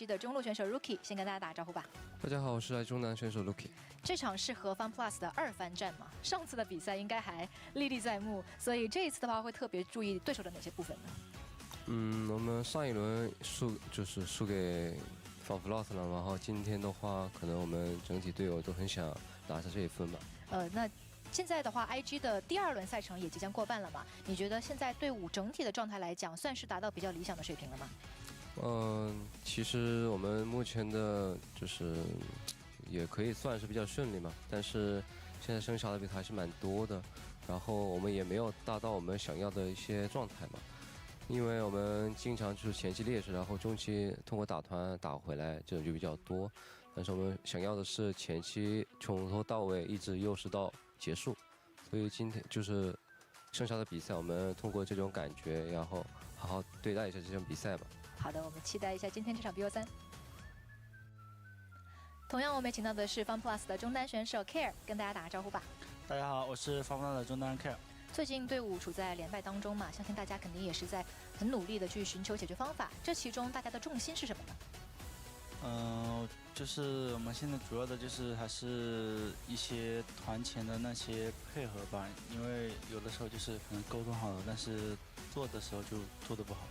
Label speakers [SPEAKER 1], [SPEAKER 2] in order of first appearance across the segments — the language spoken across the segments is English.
[SPEAKER 1] 的中路选手 Rookie 先跟大家打个招呼吧。
[SPEAKER 2] 大家好，我是来中南选手 Rookie。
[SPEAKER 1] 这场是和 FunPlus 的2番战嘛，上次的比赛应该还历历在目，所以这一次的话会特别注意对手的哪些部分呢？
[SPEAKER 2] 我们上一轮输给 FunPlus 了，然后今天的话，可能我们整体队友都很想拿下这一分吧。
[SPEAKER 1] 那现在的话 ，IG 的第2轮赛程也即将过半了嘛？你觉得现在队伍整体的状态来讲，算是达到比较理想的水平了吗？
[SPEAKER 2] 其实我们目前的也可以算是比较顺利嘛，但是现在剩下的比赛还是蛮多的，然后我们也没有达到我们想要的一些状态嘛，因为我们经常就是前期劣势，然后中期通过打团打回来，这种就比较多，但是我们想要的是前期从头到尾一直优势到结束，所以今天就是剩下的比赛，我们通过这种感觉，然后好好对待一下这场比赛吧。
[SPEAKER 1] 好的，我们期待一下今天这场 BO3。同样，我们请到的是 FunPlus 的中单选手 Care， 跟大家打个招呼吧。
[SPEAKER 3] 大家好，我是 FunPlus 的中单 Care。
[SPEAKER 1] 最近队伍处在连败当中嘛，相信大家肯定也是在很努力的去寻求解决方法。这其中大家的重心是什么呢？
[SPEAKER 3] 就是我们现在主要的就是还是一些团前的那些配合吧，因为有的时候就是可能沟通好了，但是做的时候就做得不好。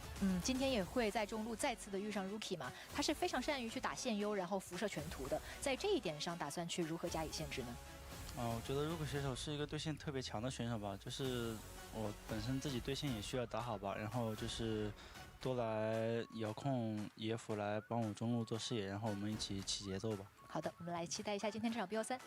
[SPEAKER 1] 今天也会在中路再次的遇上 Rookie 嘛，他是非常善于去打线优，然后辐射全图的，在这一点上打算去如何加以限制呢？
[SPEAKER 3] 我觉得 Rookie 选手是一个对线特别强的选手吧，就是我本身自己对线也需要打好吧，然后就是多来遥控野辅来帮我中路做视野，然后我们一起起节奏吧。
[SPEAKER 1] 好的，我们来期待一下今天这场 BO3。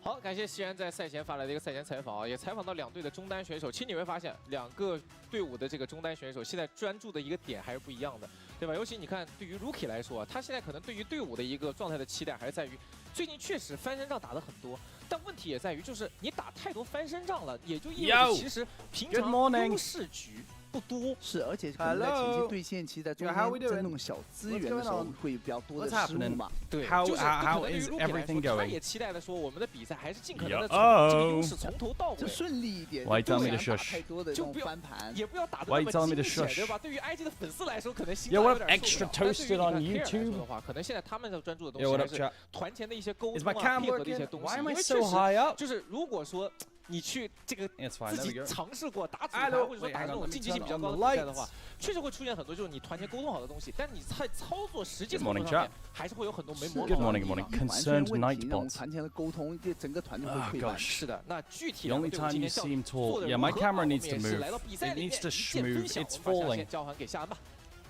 [SPEAKER 4] 好，感谢西安在赛前发来的一个赛前采访啊，也采访到2队的中单选手。其实你会发现，2个队伍的这个中单选手现在专注的一个点还是不一样的，对吧？尤其你看，对于 Rookie 来说，他现在可能对于队伍的一个状态的期待还是在于，最近确实翻身仗打得很多，但问题也在于，就是你打太多翻身仗了，也就意味着其实平常优势局不多。
[SPEAKER 5] 是，而且可能在前期对线，其实在中间争弄小资源的时候会比较多的失误嘛。
[SPEAKER 4] 对，就是可能对于 Rookie 来说，他也期待的说，我们的比赛还是尽可能的从这个优势从头到尾
[SPEAKER 5] 就顺利一点，Why
[SPEAKER 6] tell me to
[SPEAKER 5] 不想打
[SPEAKER 6] shush？
[SPEAKER 5] 太多的这种翻盘，
[SPEAKER 4] 也不要打得那么惊险，对吧？对于 IG 的粉丝来说，可能心脏有点受不了。但对于 Care 来说的话，可能现在他们要专注的东西还是团前的一些沟通啊、配合的一些东西。因为确实就是如果说你去这个自己尝试过打组团或者说打这种竞技性比较高的比赛的话，确实会出现很多就是你团前沟通好的东西，但你在操作实际操作上面还是会有很多没磨好的地方。
[SPEAKER 6] Good morning. Concerned Nightbot.
[SPEAKER 5] 团前的沟通，这整个团队会溃败。
[SPEAKER 4] 是的，那具体
[SPEAKER 6] The only time you seem tall. Yeah, my camera needs to move. It needs to schmove. It's falling.
[SPEAKER 4] 交还给夏安吧。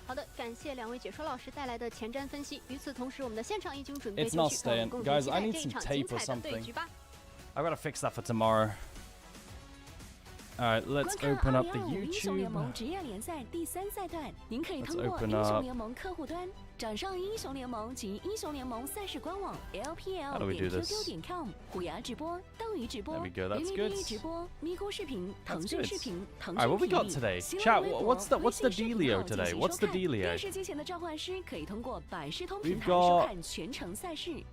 [SPEAKER 7] 好的，感谢2位解说老师带来的前瞻分析。与此同时，我们的现场已经准备
[SPEAKER 6] It's
[SPEAKER 7] 就
[SPEAKER 6] not
[SPEAKER 7] 绪，让我们
[SPEAKER 6] staying.
[SPEAKER 7] 共同
[SPEAKER 6] Guys,
[SPEAKER 7] 期
[SPEAKER 6] I
[SPEAKER 7] 待
[SPEAKER 6] need
[SPEAKER 7] 这一
[SPEAKER 6] some
[SPEAKER 7] 场
[SPEAKER 6] tape
[SPEAKER 7] 精
[SPEAKER 6] or
[SPEAKER 7] 彩的对
[SPEAKER 6] something.
[SPEAKER 7] 局吧。
[SPEAKER 6] I gotta fix that for tomorrow. Alright, let's open up the
[SPEAKER 8] 英雄联
[SPEAKER 6] YouTube.
[SPEAKER 8] 盟职业联赛第3赛段，您可以通过
[SPEAKER 6] Let's open
[SPEAKER 8] 英
[SPEAKER 6] up
[SPEAKER 8] 雄联盟客户端找上英雄联盟及英雄联盟赛事官网
[SPEAKER 6] How do we do
[SPEAKER 8] LPL
[SPEAKER 6] this?
[SPEAKER 8] QQ.com、虎牙直播、斗鱼直播、
[SPEAKER 6] There we go, that's good.
[SPEAKER 8] 哔哩直播、咪咕视频、腾讯
[SPEAKER 6] good.
[SPEAKER 8] 视频、腾
[SPEAKER 6] Alright,
[SPEAKER 8] 讯
[SPEAKER 6] what we
[SPEAKER 8] 体
[SPEAKER 6] got
[SPEAKER 8] 育
[SPEAKER 6] today?
[SPEAKER 8] 新
[SPEAKER 6] Chat,
[SPEAKER 8] 浪微博、
[SPEAKER 6] what's the
[SPEAKER 8] 微信视频
[SPEAKER 6] dealio
[SPEAKER 8] 号进
[SPEAKER 6] today?
[SPEAKER 8] 行
[SPEAKER 6] What's
[SPEAKER 8] 收
[SPEAKER 6] the
[SPEAKER 8] 看
[SPEAKER 6] dealio?
[SPEAKER 8] 电视机前的召唤师可以通过百视通平
[SPEAKER 6] We've
[SPEAKER 8] 台收
[SPEAKER 6] got-
[SPEAKER 8] 看全程赛事。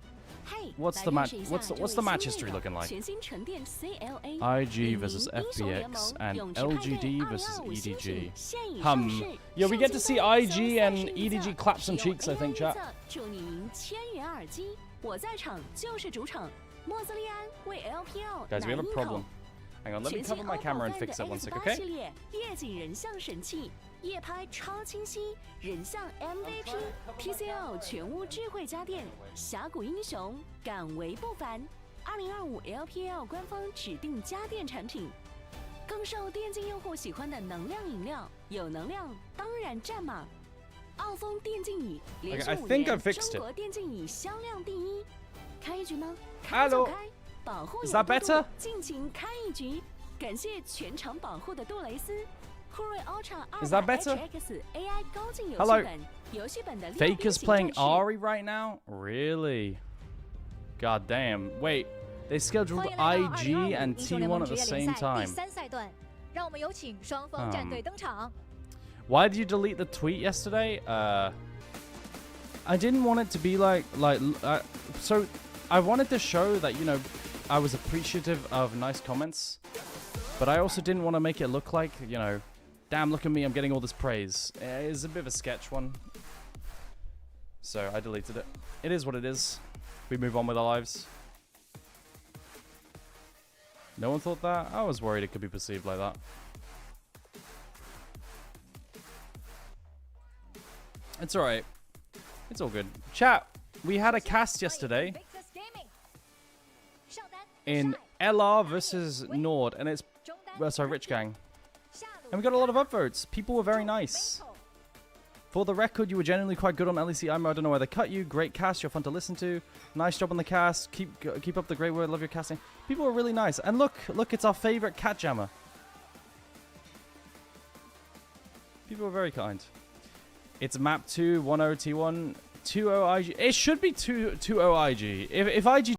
[SPEAKER 8] 嘿，
[SPEAKER 6] What's
[SPEAKER 8] 来
[SPEAKER 6] the
[SPEAKER 8] 认
[SPEAKER 6] match?
[SPEAKER 8] 识一下
[SPEAKER 6] What's
[SPEAKER 8] 这
[SPEAKER 6] the
[SPEAKER 8] 位
[SPEAKER 6] match
[SPEAKER 8] 新
[SPEAKER 6] history
[SPEAKER 8] 队友
[SPEAKER 6] looking like?
[SPEAKER 8] 全新沉淀 CLA
[SPEAKER 6] IG versus
[SPEAKER 8] 英雄联
[SPEAKER 6] FPX
[SPEAKER 8] 盟
[SPEAKER 6] and
[SPEAKER 8] 勇士派对
[SPEAKER 6] LGD versus
[SPEAKER 8] 2025新
[SPEAKER 6] EDG.
[SPEAKER 8] 品现已上市。
[SPEAKER 6] Yeah, we get to see
[SPEAKER 8] 上
[SPEAKER 6] IG
[SPEAKER 8] 赛
[SPEAKER 6] and
[SPEAKER 8] 事预测
[SPEAKER 6] EDG clap some
[SPEAKER 8] 使用
[SPEAKER 6] cheeks, I think,
[SPEAKER 8] AI
[SPEAKER 6] chat.
[SPEAKER 8] 预测祝你赢1000元耳机，我在场就是主场。莫兹利安为 LPL
[SPEAKER 6] Guys, we
[SPEAKER 8] 拿
[SPEAKER 6] have a
[SPEAKER 8] 一
[SPEAKER 6] problem.
[SPEAKER 8] 口。
[SPEAKER 6] Hang on, let me
[SPEAKER 8] 全新
[SPEAKER 6] cover my
[SPEAKER 8] 欧
[SPEAKER 6] camera
[SPEAKER 8] 宝
[SPEAKER 6] and
[SPEAKER 8] 范
[SPEAKER 6] fix
[SPEAKER 8] 的
[SPEAKER 6] it one sec,
[SPEAKER 8] X8 系
[SPEAKER 6] okay?
[SPEAKER 8] 列夜景人像神器，夜拍超清晰，人像 MVP，TCL 全屋智慧家电，峡谷英雄敢为不凡。2025 LPL 官方指定家电产品，更受电竞用户喜欢的能量饮料，有能量当然占码。傲风电竞椅连续
[SPEAKER 6] Okay, I
[SPEAKER 8] 5
[SPEAKER 6] think I
[SPEAKER 8] 年
[SPEAKER 6] fixed
[SPEAKER 8] 中国电竞椅销量第1。开一局吗？
[SPEAKER 6] Hello
[SPEAKER 8] 开就开，保护
[SPEAKER 6] Is
[SPEAKER 8] 有
[SPEAKER 6] that
[SPEAKER 8] 多度
[SPEAKER 6] better?
[SPEAKER 8] 尽情开一局。感谢全场保护的杜蕾斯。酷睿 Ultra
[SPEAKER 6] Is that
[SPEAKER 8] 200
[SPEAKER 6] better?
[SPEAKER 8] HX AI 高进游
[SPEAKER 6] Hello
[SPEAKER 8] 戏本，游戏本的6
[SPEAKER 6] Faker's playing Ari right now? Really? God damn. Wait, they scheduled
[SPEAKER 1] 欢迎来到
[SPEAKER 6] IG
[SPEAKER 1] 2025
[SPEAKER 6] and
[SPEAKER 1] 英雄联盟
[SPEAKER 6] T1 at
[SPEAKER 1] 职
[SPEAKER 6] the
[SPEAKER 1] 业联
[SPEAKER 6] same
[SPEAKER 1] 赛
[SPEAKER 6] time.
[SPEAKER 1] 第3赛段，让我们有请双方战队登场。
[SPEAKER 6] Why did you delete the tweet yesterday? I didn't want it to be so I wanted to show that, you know, I was appreciative of nice comments, but I also didn't want to make it look like, you know, damn, look at me, I'm getting all this praise. It's a bit of a sketch one. So I deleted it. It is what it is. We move on with our lives. No one thought that? I was worried it could be perceived like that. It's alright. It's all good. Chat, we had a cast yesterday in LR versus Nord, and it's... sorry, Rich Gang. And we got a lot of upvotes. People were very nice. For the record, you were genuinely quite good on LEC IMO. I don't know why they cut you. Great cast. You're fun to listen to. Nice job on the cast. Keep up the great work. Love your casting. People were really nice. And look, it's our favorite cat jammer. People were very kind. It's map 2, 10 T1, 20 IG. It should be 20 IG. If IG...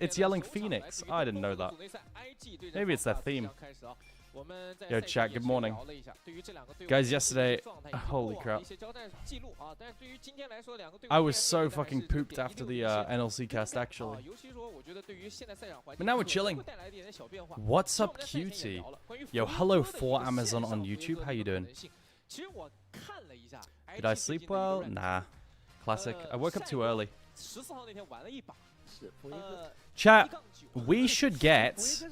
[SPEAKER 6] It's yelling Phoenix. I didn't know that. Maybe it's that theme. Yo, chat, good morning. Guys, yesterday... holy crap. I was so fucking pooped after the NLC cast, actually. But now we're chilling. What's up, cutie? Yo, hello for Amazon on YouTube. How you doing? Did I sleep well? Nah. Classic. I woke up too early. Chat, we should get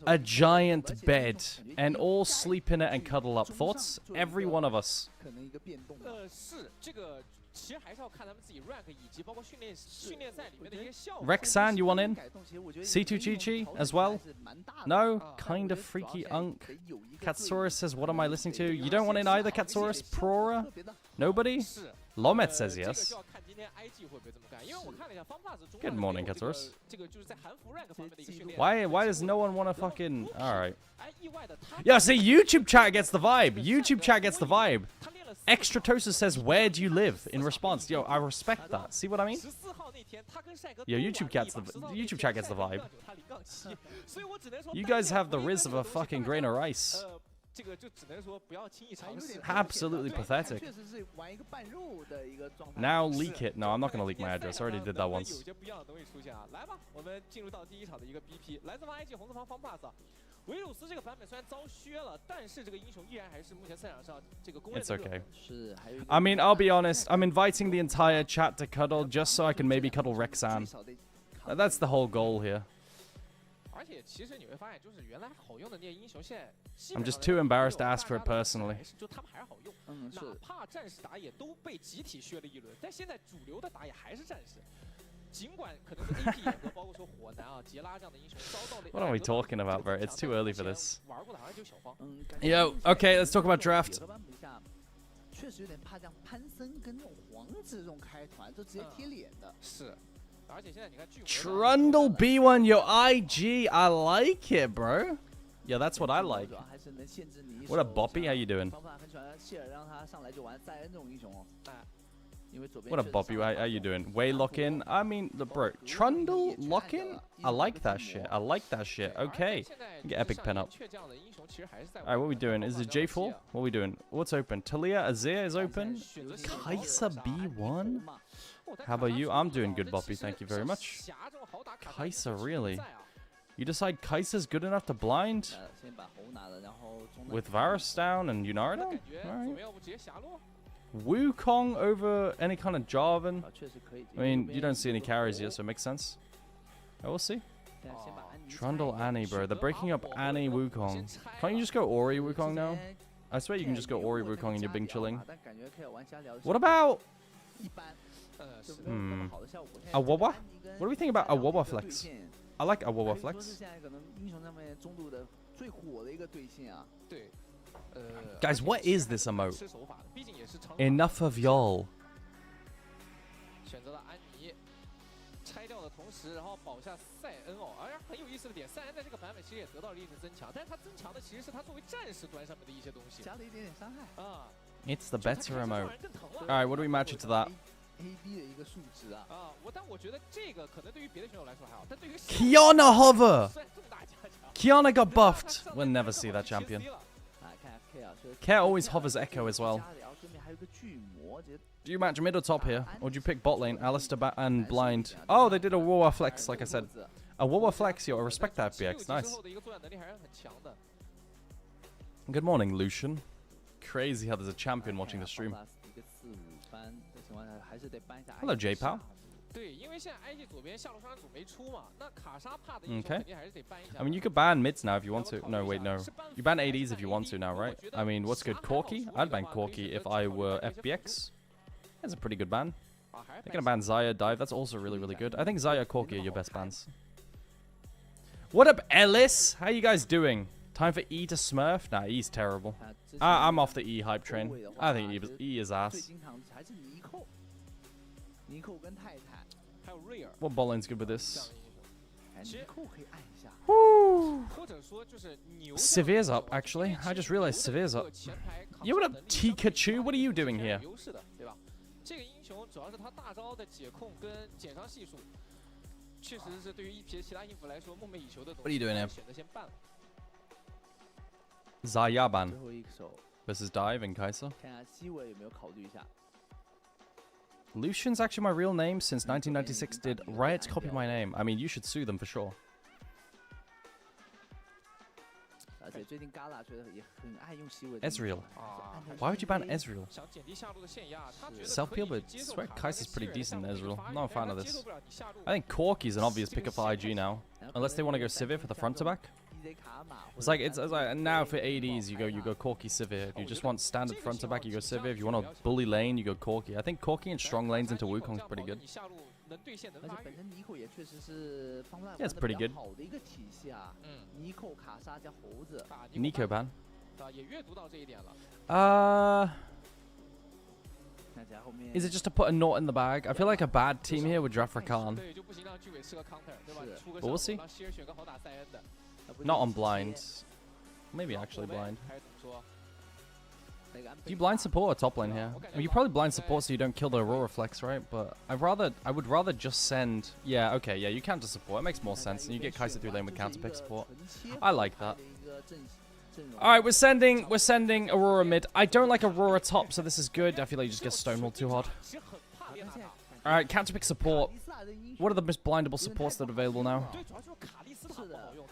[SPEAKER 6] a giant bed and all sleep in it and cuddle up. Thoughts? Every one of us. Rexan, you want in? C2 Chi as well? No? Kind of freaky unk. Katsaurus says, what am I listening to? You don't want in either, Katsaurus? Prora? Nobody? Lomet says yes. Good morning, Katsaurus. Why does no one want to fucking... Alright. Yeah, see, YouTube chat gets the vibe. YouTube chat gets the vibe. Extratosis says, where do you live? In response. Yo, I respect that. See what I mean? Yo, YouTube chat gets the vibe. You guys have the riz of a fucking grain of rice. Absolutely pathetic. Now leak it. No, I'm not going to leak my address. I already did that once. It's okay. I mean, I'll be honest. I'm inviting the entire chat to cuddle just so I can maybe cuddle Rexan. That's the whole goal here. I'm just too embarrassed to ask for it personally. What are we talking about, bro? It's too early for this. Yo, okay, let's talk about draft. Trundle B1, yo, IG, I like it, bro. Yeah, that's what I like. What up, Boppy? How you doing? What up, Boppy? How you doing? Way lock-in? I mean, bro, Trundle lock-in? I like that shit. I like that shit. Okay. Get epic pen up. Alright, what are we doing? Is it J4? What are we doing? What's open? Talia Azir is open. Kaisa B1? How about you? I'm doing good, Boppy. Thank you very much. Kaisa, really? You decide Kaisa's good enough to blind? With Varus down and Yunara down? Alright. Wukong over any kind of Jarvan? I mean, you don't see any carries yet, so it makes sense. Oh, we'll see. Trundle Annie, bro. They're breaking up Annie Wukong. Can't you just go Ori Wukong now? I swear you can just go Ori Wukong and you're Bing chilling. What about... Awawa? What do we think about Awawa Flex? I like Awawa Flex. Guys, what is this emote? Enough of y'all.
[SPEAKER 4] 选择了安妮，拆掉的同时，然后保下塞恩哦。而很有意思的点，塞恩在这个版本其实也得到了一定的增强，但是他增强的其实是他作为战士端上面的一些东西，
[SPEAKER 5] 加了一点点伤害
[SPEAKER 4] 啊。
[SPEAKER 6] It's the better remote. Alright, what do we match it to that?
[SPEAKER 5] AD 的一个数值啊。
[SPEAKER 4] 但我觉得这个可能对于别的选手来说还好，但对于
[SPEAKER 6] Kiana hover. Kiana got buffed. We'll never see that champion. Care always hovers Echo as well. Do you match mid or top here? Or do you pick bot lane, Alistar and Blind? Oh, they did a Wawa flex, like I said. A Wawa flex, yo, I respect that FPX, nice. Good morning, Lucian. Crazy how there's a champion watching the stream. Hello, J-Pow. Okay. I mean, you could ban mids now if you want to. No, wait, no. You ban ADs if you want to now, right? I mean, what's good? Corki? I'd ban Corki if I were FPX. That's a pretty good ban. They're gonna ban Xayah, Dive. That's also really, really good. I think Xayah, Corki are your best bans. What up, Ellis? How you guys doing? Time for E to Smurf? Nah, E's terrible. I'm off the E hype train. I think E is ass. What bot lane's good with this? Woo. Severe's up, actually. I just realized Severe's up. Yo, what up, Pikachu? What are you doing here? What are you doing here? Zayaban versus Dive and Kai'Sa. Lucian's actually my real name since 1996. Did Riot copy my name? I mean, you should sue them for sure. Ezreal. Why would you ban Ezreal? Self-peel, but I swear Kai'Sa's pretty decent in Ezreal. I'm not a fan of this. I think Corki's an obvious pick up for IG now. Unless they want to go Sivir for the front to back. It's like now for ADs you go Corki Sivir. If you just want standard front to back, you go Sivir. If you want a bully lane, you go Corki. I think Corki and strong lanes into Wukong's pretty good. Yeah, it's pretty good. Nico ban. Is it just to put a Nort in the bag? I feel like a bad team here would draft Rakan. But we'll see. Not on blind. Maybe actually blind. Do you blind support or top lane here? I mean, you probably blind support so you don't kill the Aurora Flex, right? But I would rather just send... Yeah, okay, yeah, you counter support. It makes more sense. And you get Kai'Sa through lane with counter pick support. I like that. Alright, we're sending Aurora mid. I don't like Aurora top, so this is good. I feel like you just get stonewalled too hard. Alright, counter pick support. What are the most blindable supports that are available now?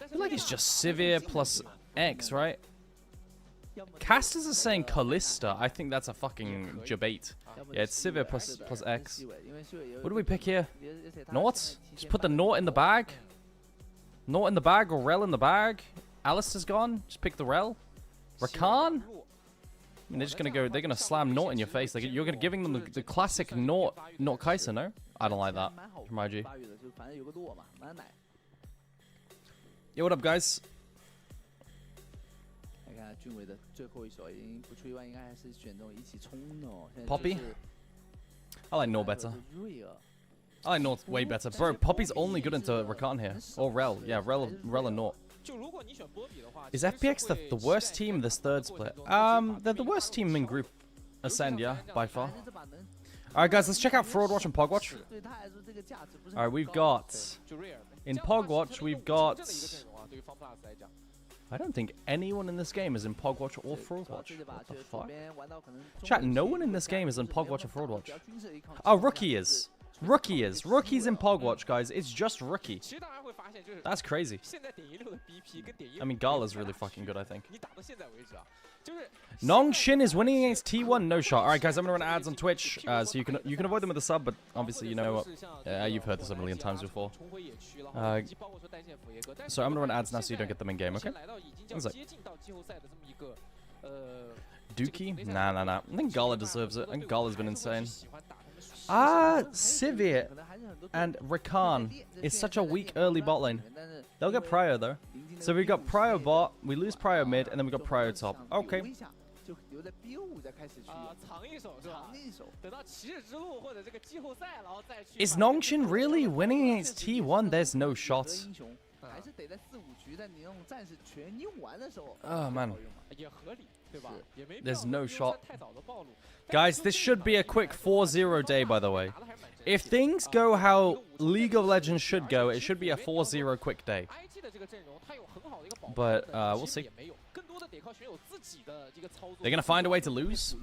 [SPEAKER 6] I feel like it's just Sivir plus X, right? Casters are saying Callista. I think that's a fucking debate. Yeah, it's Sivir plus X. What do we pick here? Nort? Just put the Nort in the bag? Nort in the bag or Rel in the bag? Alistar's gone? Just pick the Rel? Rakan? I mean, they're gonna slam Nort in your face. Like, you're giving them the classic Nort Kai'Sa, no? I don't like that from IG. Yo, what up, guys? Poppy? I like Nort better. I like Nort way better. Bro, Poppy's only good into Rakan here. Or Rel. Yeah, Rel and Nort. Is FPX the worst team in this third split? They're the worst team in Group Ascend, yeah, by far. Alright, guys, let's check out Fraud Watch and Pog Watch. Alright, we've got... In Pog Watch, we've got... I don't think anyone in this game is in Pog Watch or Fraud Watch. What the fuck? Chat, no one in this game is in Pog Watch or Fraud Watch. Oh, Rookie is. Rookie is. Rookie's in Pog Watch, guys. It's just Rookie. That's crazy. I mean, Gala's really fucking good, I think. Nong Shin is winning against T1. No shot. Alright, guys, I'm gonna run ads on Twitch. So you can avoid them with a sub, but obviously, you know what? You've heard this a million times before. So I'm gonna run ads now so you don't get them in game, okay? What's that? Dookie? Nah. I think Gala deserves it. I think Gala's been insane. Sivir and Rakan is such a weak early bot lane. They'll get Prio though. So we got Prio bot, we lose Prio mid, and then we got Prio top. Okay.
[SPEAKER 5] 留在 B5 再开始去
[SPEAKER 4] 藏一手是吧？
[SPEAKER 5] 藏一手，
[SPEAKER 4] 等到骑士之路或者这个季后赛，然后再去。
[SPEAKER 6] Is Nongqin really winning against T1? There's no shots.
[SPEAKER 5] 英雄还是得在4、5局，在你那种战士全用完的时候。
[SPEAKER 6] Oh man.
[SPEAKER 4] 也合理，对吧？也没
[SPEAKER 6] There's no shot.
[SPEAKER 4] 太早的暴露。
[SPEAKER 6] Guys, this should be a quick 4-0 day, by the way. If things go how League of Legends should go, it should be a 4-0 quick day. But we'll see. They're gonna find a way to lose?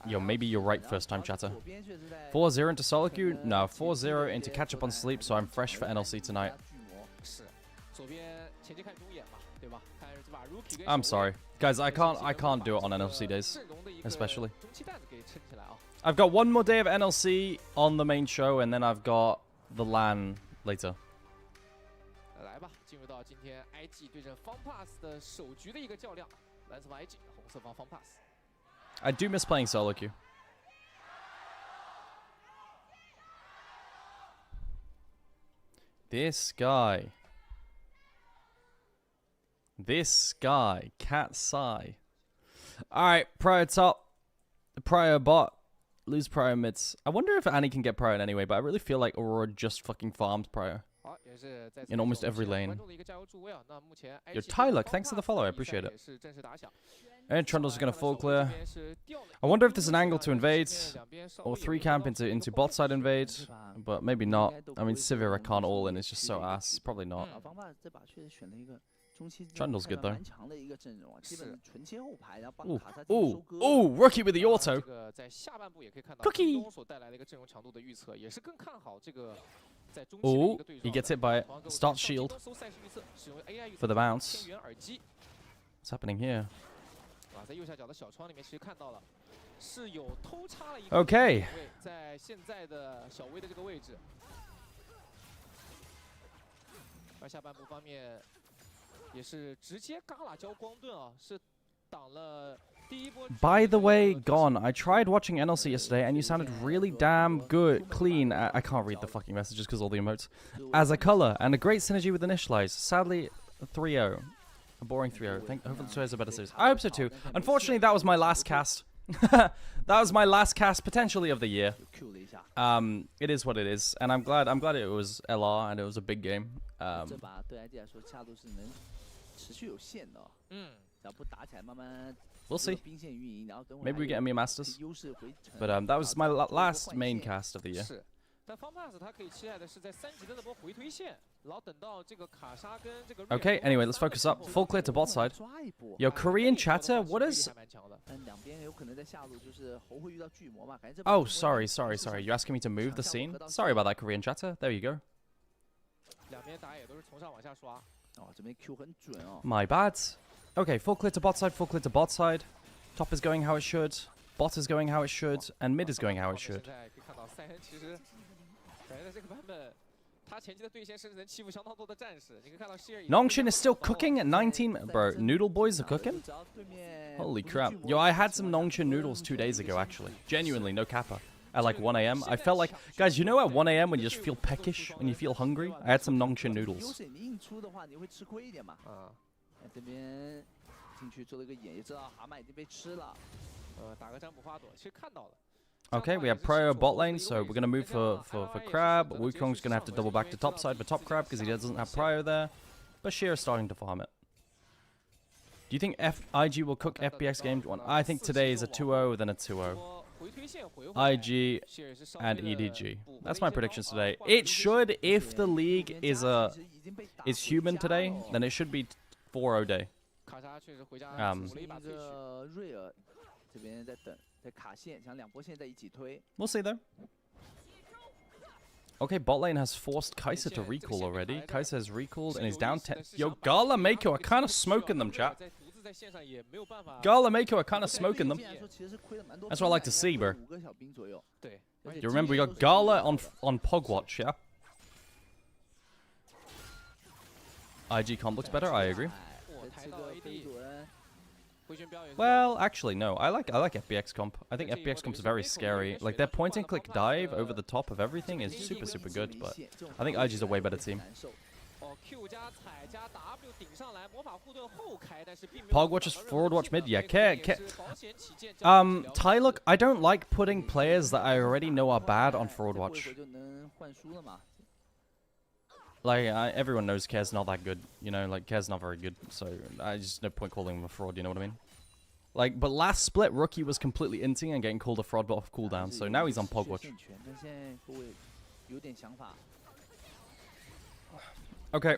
[SPEAKER 6] Yo, maybe you're right first time, chatter. 4-0 into solo queue? No, 4-0 into catch up on sleep, so I'm fresh for NLC tonight. I'm sorry. Guys, I can't do it on NLC days, especially. I've got one more day of NLC on the main show, and then I've got the LAN later.
[SPEAKER 4] 来吧，进入到今天 IG 对阵 FunPass 的首局的一个较量，蓝色方 IG， 红色方 FunPass。
[SPEAKER 6] I do miss playing solo queue. This guy, Cat Sai. Alright, prior top, prior bot, lose prior mids. I wonder if Annie can get prior anyway, but I really feel like Aurora just fucking farms prior in almost every lane. Yo, Tyler, thanks for the follow, I appreciate it. And Trundle's gonna full clear. I wonder if there's an angle to invade, or 3 camp into bot side invade, but maybe not. I mean, Sivir I can't all in, it's just so ass. Probably not. Trundle's good though. Ooh, rookie with the auto. Cookie! Ooh, he gets hit by it. Start shield for the bounce. What's happening here? Okay. By the way, Gon, I tried watching NLC yesterday and you sounded really damn good, clean. I can't read the fucking messages because all the emotes. As a color and a great synergy with Initialize. Sadly, 3-0. A boring 3-0. Hopefully the is a better series. I hope so too. Unfortunately, that was my last cast. That was my last cast, potentially, of the year. It is what it is, and I'm glad it was LR and it was a big game. We'll see. Maybe we get a Mia Masters. But that was my last main cast of the year. Okay, anyway, let's focus up. Full clear to bot side. Yo, Korean chatter, what is... Oh, sorry. You're asking me to move the scene? Sorry about that, Korean chatter. There you go. My bad. Okay, full clear to bot side, full clear to bot side. Top is going how it should. Bot is going how it should. And mid is going how it should. Nongqin is still cooking at 19. Bro, noodle boys are cooking? Holy crap. Yo, I had some Nongqin noodles 2 days ago, actually. Genuinely, no kappa. At like 1 AM. I felt like... Guys, you know at 1 AM when you just feel peckish? When you feel hungry? I had some Nongqin noodles. Okay, we have Prior bot lane, so we're going to move for Crab. Wukong's going to have to double back to top side for top Crab because he doesn't have Prior there. Bashir is starting to farm it. Do you think IG will cook FPX game 1? I think today is a 2-0, then a 2-0. IG and EDG. That's my predictions today. It should, if the league is human today, then it should be 4-0 day. We'll see though. Okay, bot lane has forced Kai'Sa to recall already. Kai'Sa has recalled and is down 10. Yo, Gala Mako are kind of smoking them, chat. Gala Mako are kind of smoking them. That's what I like to see, bro. You remember we got Gala on Pogwatch, yeah? IG comp looks better, I agree. Well, actually, no. I like FPX comp. I think FPX comp's very scary. Like, their point-and-click dive over the top of everything is super, super good, but I think IG's a way better team. Pogwatch is forward watch mid. Yeah, Tylook, I don't like putting players that I already know are bad on forward watch. Like, everyone knows Ker's not that good, you know, like, Ker's not very good, so I just no point calling him a fraud, you know what I mean? Like, but last split, Rookie was completely inting and getting called a fraud but off cooldown, so now he's on Pogwatch. Okay.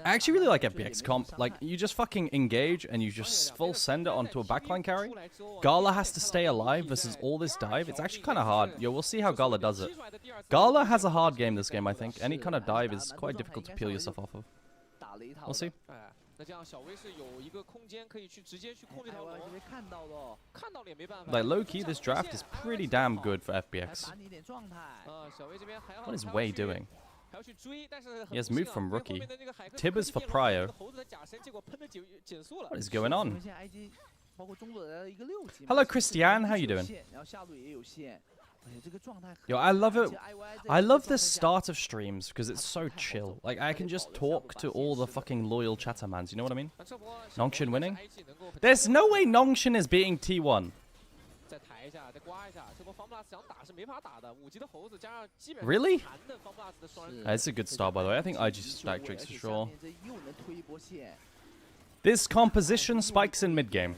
[SPEAKER 6] I actually really like FPX comp. Like, you just fucking engage and you just full send it onto a backline carry. Gala has to stay alive versus all this dive. It's actually kind of hard. Yo, we'll see how Gala does it. Gala has a hard game this game, I think. Any kind of dive is quite difficult to peel yourself off of. We'll see. Like, low-key, this draft is pretty damn good for FPX. What is Wei doing? He has moved from Rookie. Tibbers for Prio. What is going on? Hello, Christiane. How you doing? Yo, I love it. I love the start of streams because it's so chill. Like, I can just talk to all the fucking loyal chattermans. You know what I mean? Nongshin winning? There's no way Nongshin is beating T1. Really? That's a good start, by the way. I think IG stack tricks for sure. This composition spikes in mid game.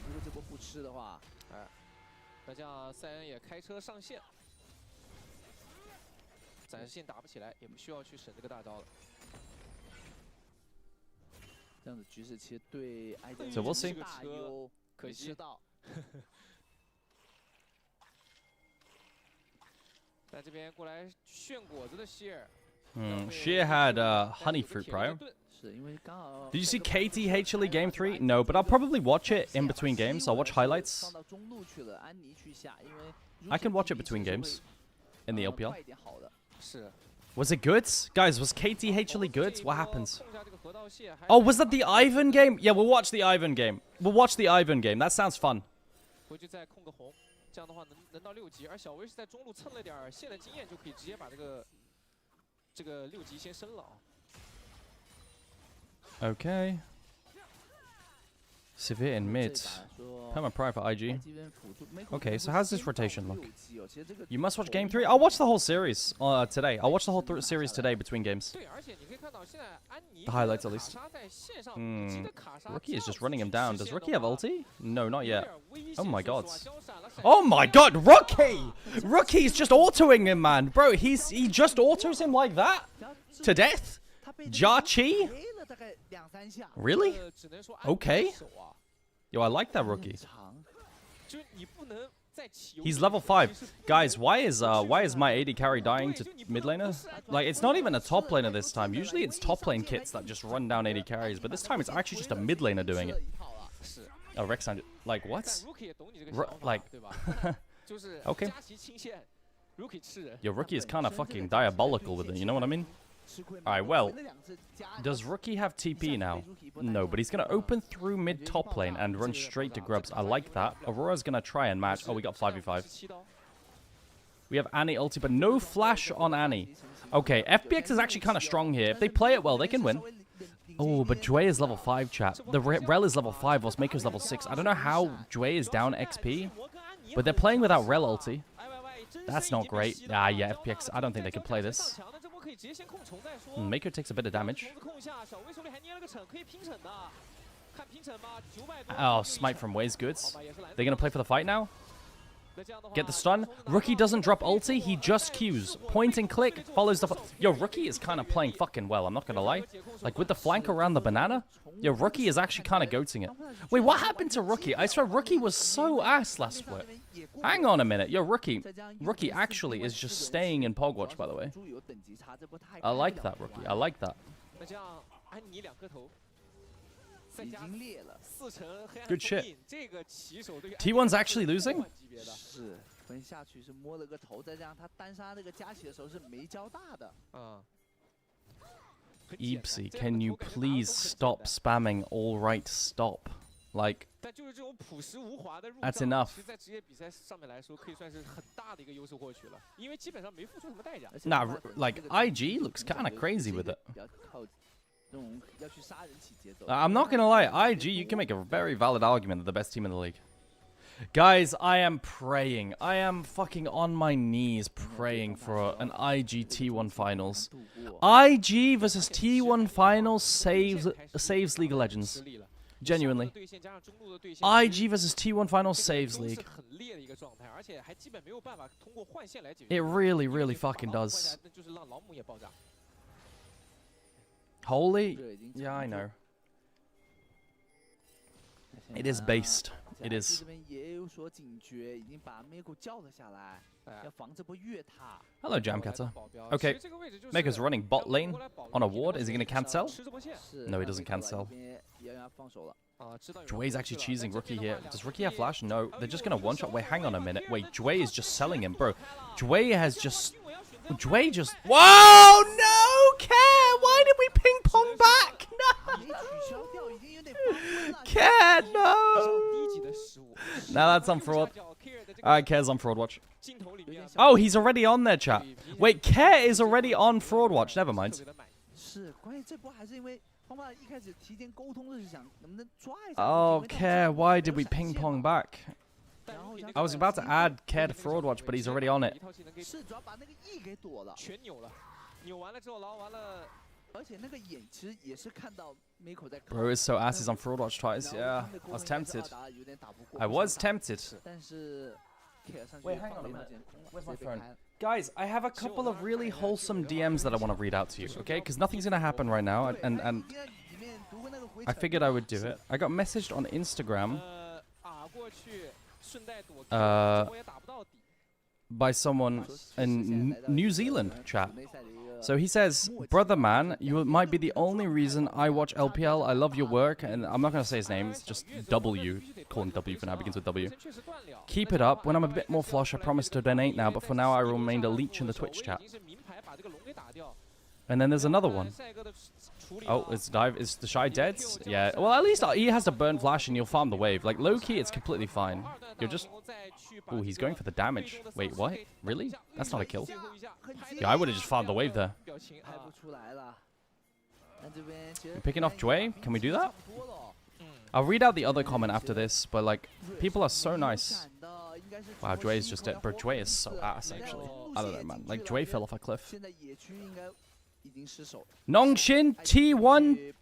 [SPEAKER 6] So we'll see. Sheer had honey fruit prior. Did you see KTHLE Game 3? No, but I'll probably watch it in between games. I'll watch highlights. I can watch it between games in the LPL. Was it good? Guys, was KTHLE good? What happens? Oh, was that the Ivan game? Yeah, we'll watch the Ivan game. We'll watch the Ivan game. That sounds fun. Okay. Severe in mid. Perma Pride for IG. Okay, so how's this rotation look? You must watch Game 3. I'll watch the whole series today. I'll watch the whole series today between games. The highlights at least. Rookie is just running him down. Does Rookie have ulti? No, not yet. Oh my god. Oh my god, Rookie! Rookie's just autoing him, man. Bro, he just autos him like that? To death? Jia-Chi? Really? Okay. Yo, I like that Rookie. He's level 5. Guys, why is my AD carry dying to mid laner? Like, it's not even a top laner this time. Usually it's top lane kits that just run down AD carries, but this time it's actually just a mid laner doing it. Oh, Rexan, like, what? Like, okay. Your Rookie is kind of fucking diabolical with it, you know what I mean? Alright, well, does Rookie have TP now? No, but he's going to open through mid top lane and run straight to Grubs. I like that. Aurora's going to try and match. Oh, we got 5v5. We have Annie ulti, but no flash on Annie. Okay, FPX is actually kind of strong here. If they play it well, they can win. Oh, but Jue is level 5, chat. The Rel is level 5, whilst Maker's level 6. I don't know how Jue is down XP, but they're playing without Rel ulti. That's not great. Ah, yeah, FPX, I don't think they can play this. Maker takes a bit of damage. Oh, smite from Wei's goods. They're going to play for the fight now? Get the stun. Rookie doesn't drop ulti. He just Qs. Point and click. Follows the... Yo, Rookie is kind of playing fucking well. I'm not going to lie. Like, with the flank around the banana. Yo, Rookie is actually kind of goating it. Wait, what happened to Rookie? I swear Rookie was so ass last split. Hang on a minute. Yo, Rookie actually is just staying in Pogwatch, by the way. I like that, Rookie. I like that. Good shit. T1's actually losing? Eepsy, can you please stop spamming alright stop? Like,
[SPEAKER 4] 但就是这种朴实无华的入
[SPEAKER 6] That's
[SPEAKER 4] 账，
[SPEAKER 6] enough.
[SPEAKER 4] 其实在职业比赛上面来说，可以算是很大的一个优势获取了，因为基本上没付出什么代价。
[SPEAKER 6] Nah, like IG looks kind of crazy with it. I'm not gonna lie, IG, you can make a very valid argument that the best team in the league. Guys, I am praying. I am fucking on my knees praying for an IG T1 finals. IG versus T1 finals saves League of Legends. Genuinely. IG versus T1 finals saves League. It really, really fucking does. Holy? Yeah, I know. It is based. It is. Hello, Jamcatter. Okay, Maker's running bot lane on a ward. Is he going to cancel? No, he doesn't cancel. Jue's actually choosing Rookie here. Does Rookie have flash? No, they're just going to one-shot. Wait, hang on a minute. Wait, Jue is just selling him, bro. Jue has just... Jue just... Whoa, no, Care! Why did we ping pong back? No! Care, no! Now that's on fraud. Alright, Care's on fraud watch. Oh, he's already on there, chat. Wait, Care is already on fraud watch. Never mind. Oh, Care, why did we ping pong back? I was about to add Care to fraud watch, but he's already on it. Bro is so ass, he's on fraud watch twice. Yeah, I was tempted. I was tempted. Wait, hang on a minute. Where's my phone? Guys, I have a couple of really wholesome DMs that I want to read out to you, okay? Because nothing's going to happen right now, and I figured I would do it. I got messaged on Instagram by someone in New Zealand chat. So he says, brother man, you might be the only reason I watch LPL. I love your work. And I'm not going to say his name. It's just W. Call him W for now. Begins with W. Keep it up. When I'm a bit more flush, I promise to donate now. But for now, I remained a leech in the Twitch chat. And then there's another one. Oh, is the Shy dead? Yeah. Well, at least he has to burn flash and you'll farm the wave. Like, low-key, it's completely fine. You're just... Oh, he's going for the damage. Wait, what? Really? That's not a kill. Yeah, I would have just farmed the wave there. You're picking off Jue? Can we do that? I'll read out the other comment after this, but, like, people are so nice. Wow, Jue is just dead. Bro, Jue is so ass, actually. I don't know, man. Like, Jue fell off a cliff. Nongshin T1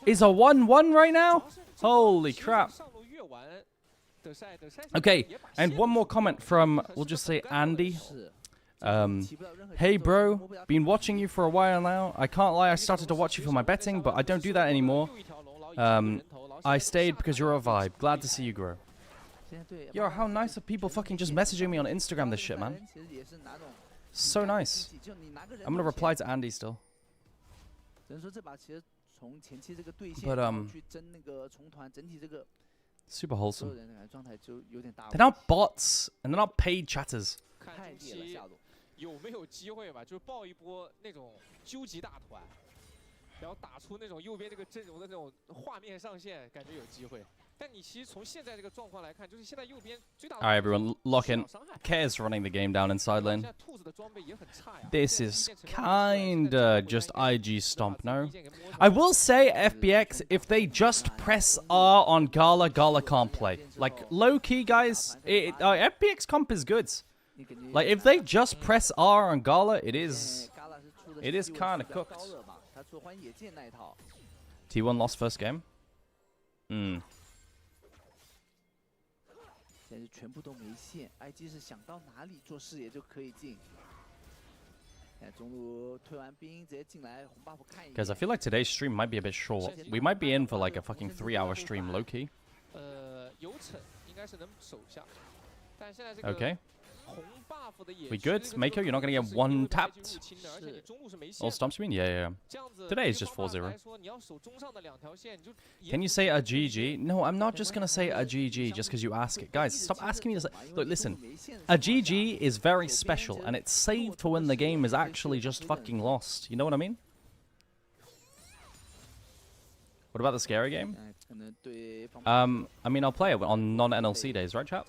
[SPEAKER 6] is a 1-1 right now? Holy crap. Okay, and one more comment from, we'll just say Andy. Hey bro, been watching you for a while now. I can't lie, I started to watch you for my betting, but I don't do that anymore. I stayed because you're a vibe. Glad to see you grow. Yo, how nice of people fucking just messaging me on Instagram this shit, man. So nice. I'm gonna reply to Andy still. But, super wholesome. They're not bots, and they're not paid chatters. Alright, everyone, lock in. Care's running the game down inside lane. This is kinda just IG stomp, no? I will say, FPX, if they just press R on Gala, Gala can't play. Like, low-key, guys, FPX comp is good. Like, if they just press R on Gala, it is kinda cooked. T1 lost first game? Hmm.
[SPEAKER 5] 现在是全部都没线 ，IG 是想到哪里做视野就可以进。中路退完兵直接进来，红 buff 看一眼。
[SPEAKER 6] Guys, I feel like today's stream might be a bit short. We might be in for like a fucking 3-hour stream, low key.
[SPEAKER 4] 有惩应该是能守下，但现在这个
[SPEAKER 6] Okay. We good? Mako, you're not gonna get one tapped. All stomps, you mean? Yeah. Today is just 4-0. Can you say a GG? No, I'm not just gonna say a GG just because you ask it. Guys, stop asking me to say... Look, listen. A GG is very special, and it's saved for when the game is actually just fucking lost. You know what I mean? What about the scary game? I mean, I'll play it on non-NLC days, right, chat?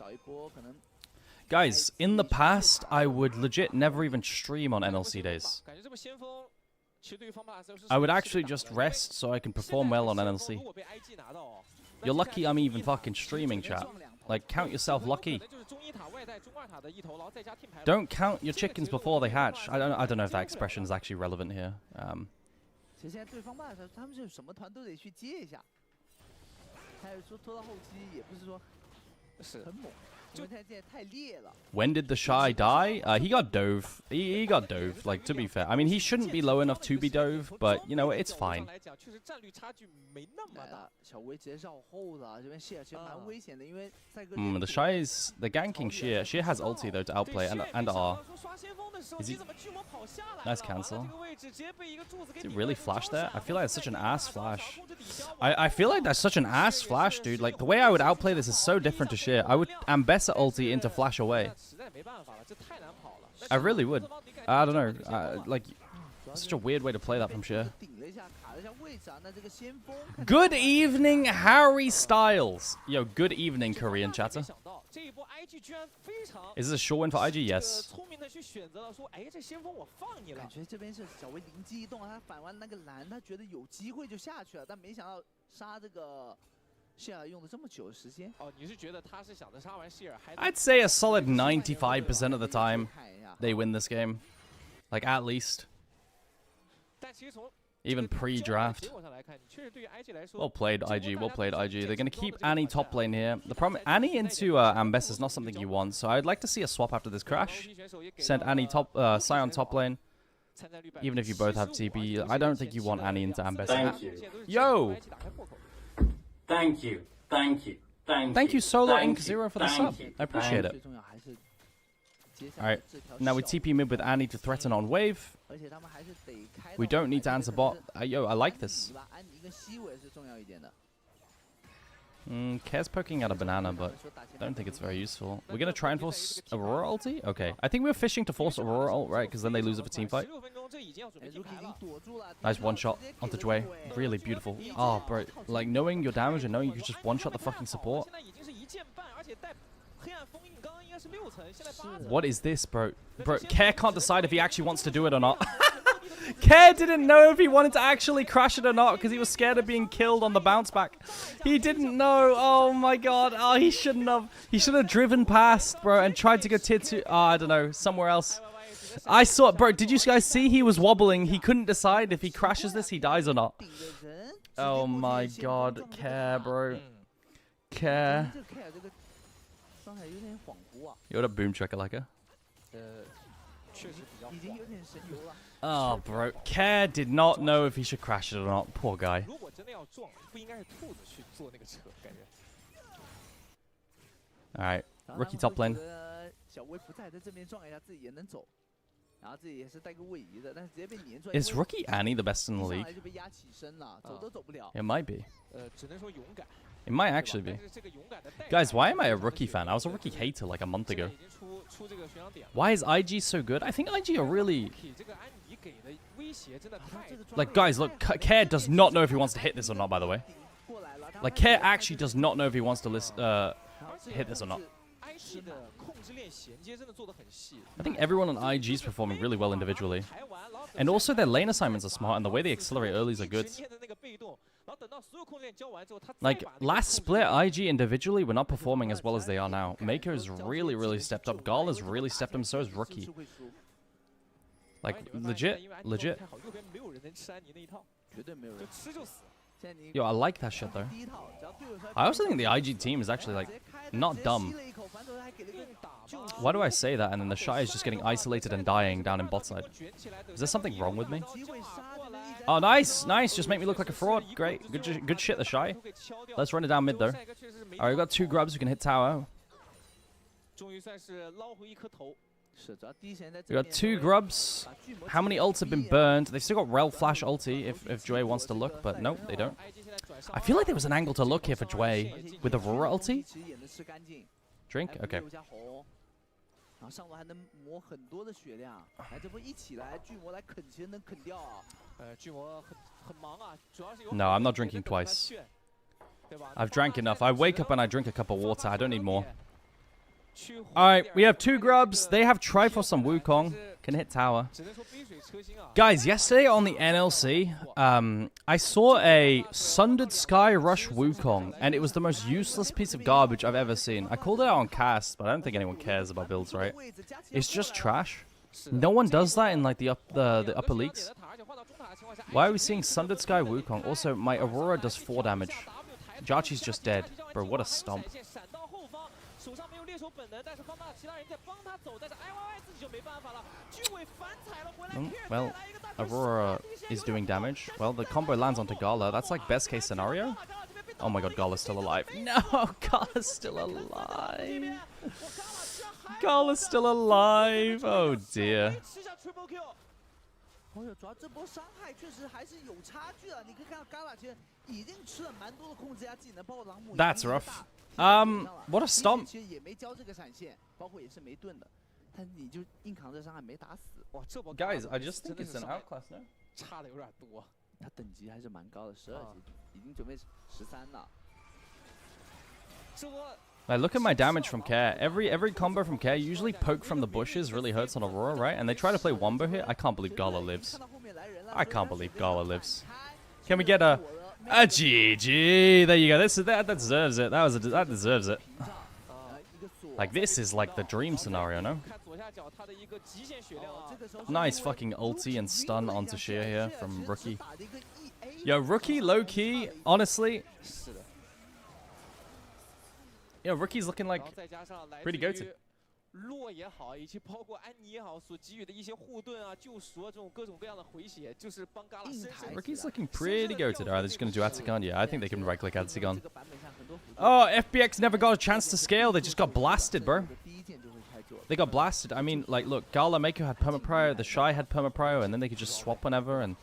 [SPEAKER 6] Guys, in the past, I would legit never even stream on NLC days. I would actually just rest so I can perform well on NLC. You're lucky I'm even fucking streaming, chat. Like, count yourself lucky. Don't count your chickens before they hatch. I don't know if that expression is actually relevant here. When did the Shy die? He got dove. He got dove, like, to be fair. I mean, he shouldn't be low enough to be dove, but, you know, it's fine. The Shy is... The ganking Sheer. Sheer has ulti, though, to outplay, and R. Is he... Nice cancel. Did it really flash there? I feel like it's such an ass flash. I feel like that's such an ass flash, dude. Like, the way I would outplay this is so different to Sheer. I would Ambessa ulti into flash away. I really would. I don't know. Like, such a weird way to play that from Sheer. Good evening, Harry Styles. Yo, good evening, Korean chatter. Is this a sure win for IG? Yes. I'd say a solid 95% of the time they win this game. Like, at least. Even pre-draft. Well played, IG. Well played, IG. They're going to keep Annie top lane here. The problem, Annie into Ambessa is not something you want, so I'd like to see a swap after this crash. Send Annie top, Sion top lane. Even if you both have TP, I don't think you want Annie into Ambessa.
[SPEAKER 9] Thank you.
[SPEAKER 6] Yo!
[SPEAKER 9] Thank you. Thank you.
[SPEAKER 6] Thank you, Solo Inc. 0 for the sub. I appreciate it. Alright, now we TP mid with Annie to threaten on wave. We don't need to answer bot. Yo, I like this. Kare's poking at a banana, but I don't think it's very useful. We're going to try and force Aurora ulti? Okay. I think we're fishing to force Aurora ult, right? Because then they lose it for team fight. Nice one shot onto Jue. Really beautiful. Oh, bro. Like, knowing your damage and knowing you can just one-shot the fucking support. What is this, bro? Bro, Care can't decide if he actually wants to do it or not. Care didn't know if he wanted to actually crash it or not because he was scared of being killed on the bounce back. He didn't know. Oh my god. Oh, he shouldn't have. He should have driven past, bro, and tried to go to, I don't know, somewhere else. I saw it, bro. Did you guys see he was wobbling? He couldn't decide if he crashes this, he dies or not. Oh my god. Care, bro. Care. You're a boom tracker like her. Oh, bro. Care did not know if he should crash it or not. Poor guy. Alright. Rookie top lane. Is Rookie Annie the best in the league? It might be. It might actually be. Guys, why am I a Rookie fan? I was a Rookie hater like a month ago. Why is IG so good? I think IG are really... Like, guys, look, Care does not know if he wants to hit this or not, by the way. Like, Care actually does not know if he wants to hit this or not. I think everyone on IG is performing really well individually. And also their lane assignments are smart and the way they accelerate earlys are good. Like, last split, IG individually were not performing as well as they are now. Maker has really, really stepped up. Gall has really stepped up, so has Rookie. Like, legit. Yo, I like that shit, though. I also think the IG team is actually, like, not dumb. Why do I say that and then the Shy is just getting isolated and dying down in bot side? Is there something wrong with me? Oh, nice, nice. Just make me look like a fraud. Great. Good shit, the Shy. Let's run it down mid, though. Alright, we've got 2 grubs. We can hit tower. We got 2 grubs. How many ults have been burned? They've still got Rel Flash ulti if Jue wants to look, but no, they don't. I feel like there was an angle to look here for Jue with Aurora ulti. Drink? Okay.
[SPEAKER 5] 然后上路还能磨很多的血量，来这波一起来，巨魔来啃，其实能啃掉啊。
[SPEAKER 4] 巨魔很忙啊，主要是有。
[SPEAKER 6] No, I'm not drinking twice. I've drank enough. I wake up and I drink a cup of water. I don't need more. Alright, we have 2 grubs. They have Triforce on Wukong. Can hit tower. Guys, yesterday on the NLC, I saw a Sundered Sky rush Wukong, and it was the most useless piece of garbage I've ever seen. I called it out on cast, but I don't think anyone cares about builds, right? It's just trash. No one does that in like the upper leagues. Why are we seeing Sundered Sky Wukong? Also, my Aurora does 4 damage. Jachi's just dead. Bro, what a stomp. Well, Aurora is doing damage. Well, the combo lands onto Gala. That's like best case scenario. Oh my god, Gala's still alive. No, Gala's still alive. Gala's still alive. Oh dear. That's rough. What a stomp. Guys, I just think it's an outclass, no?
[SPEAKER 5] 差的有点多，他等级还是蛮高的，12级，已经准备13了。
[SPEAKER 6] Like, look at my damage from Care. Every combo from Care, usually poke from the bushes really hurts on Aurora, right? And they try to play Wombo here. I can't believe Gala lives. I can't believe Gala lives. Can we get a GG? There you go. That deserves it. That deserves it. Like, this is like the dream scenario, no? Nice fucking ulti and stun onto Sheer here from Rookie. Yo, Rookie, low-key, honestly... Yo, Rookie's looking like pretty goated. Rookie's looking pretty goated. Alright, they're just gonna do Atacon. Yeah, I think they can right-click Atacon. Oh, FPX never got a chance to scale. They just got blasted, bro. They got blasted. I mean, like, look, Gala Mako had perma-prio, the Shy had perma-prio, and then they could just swap whenever, and...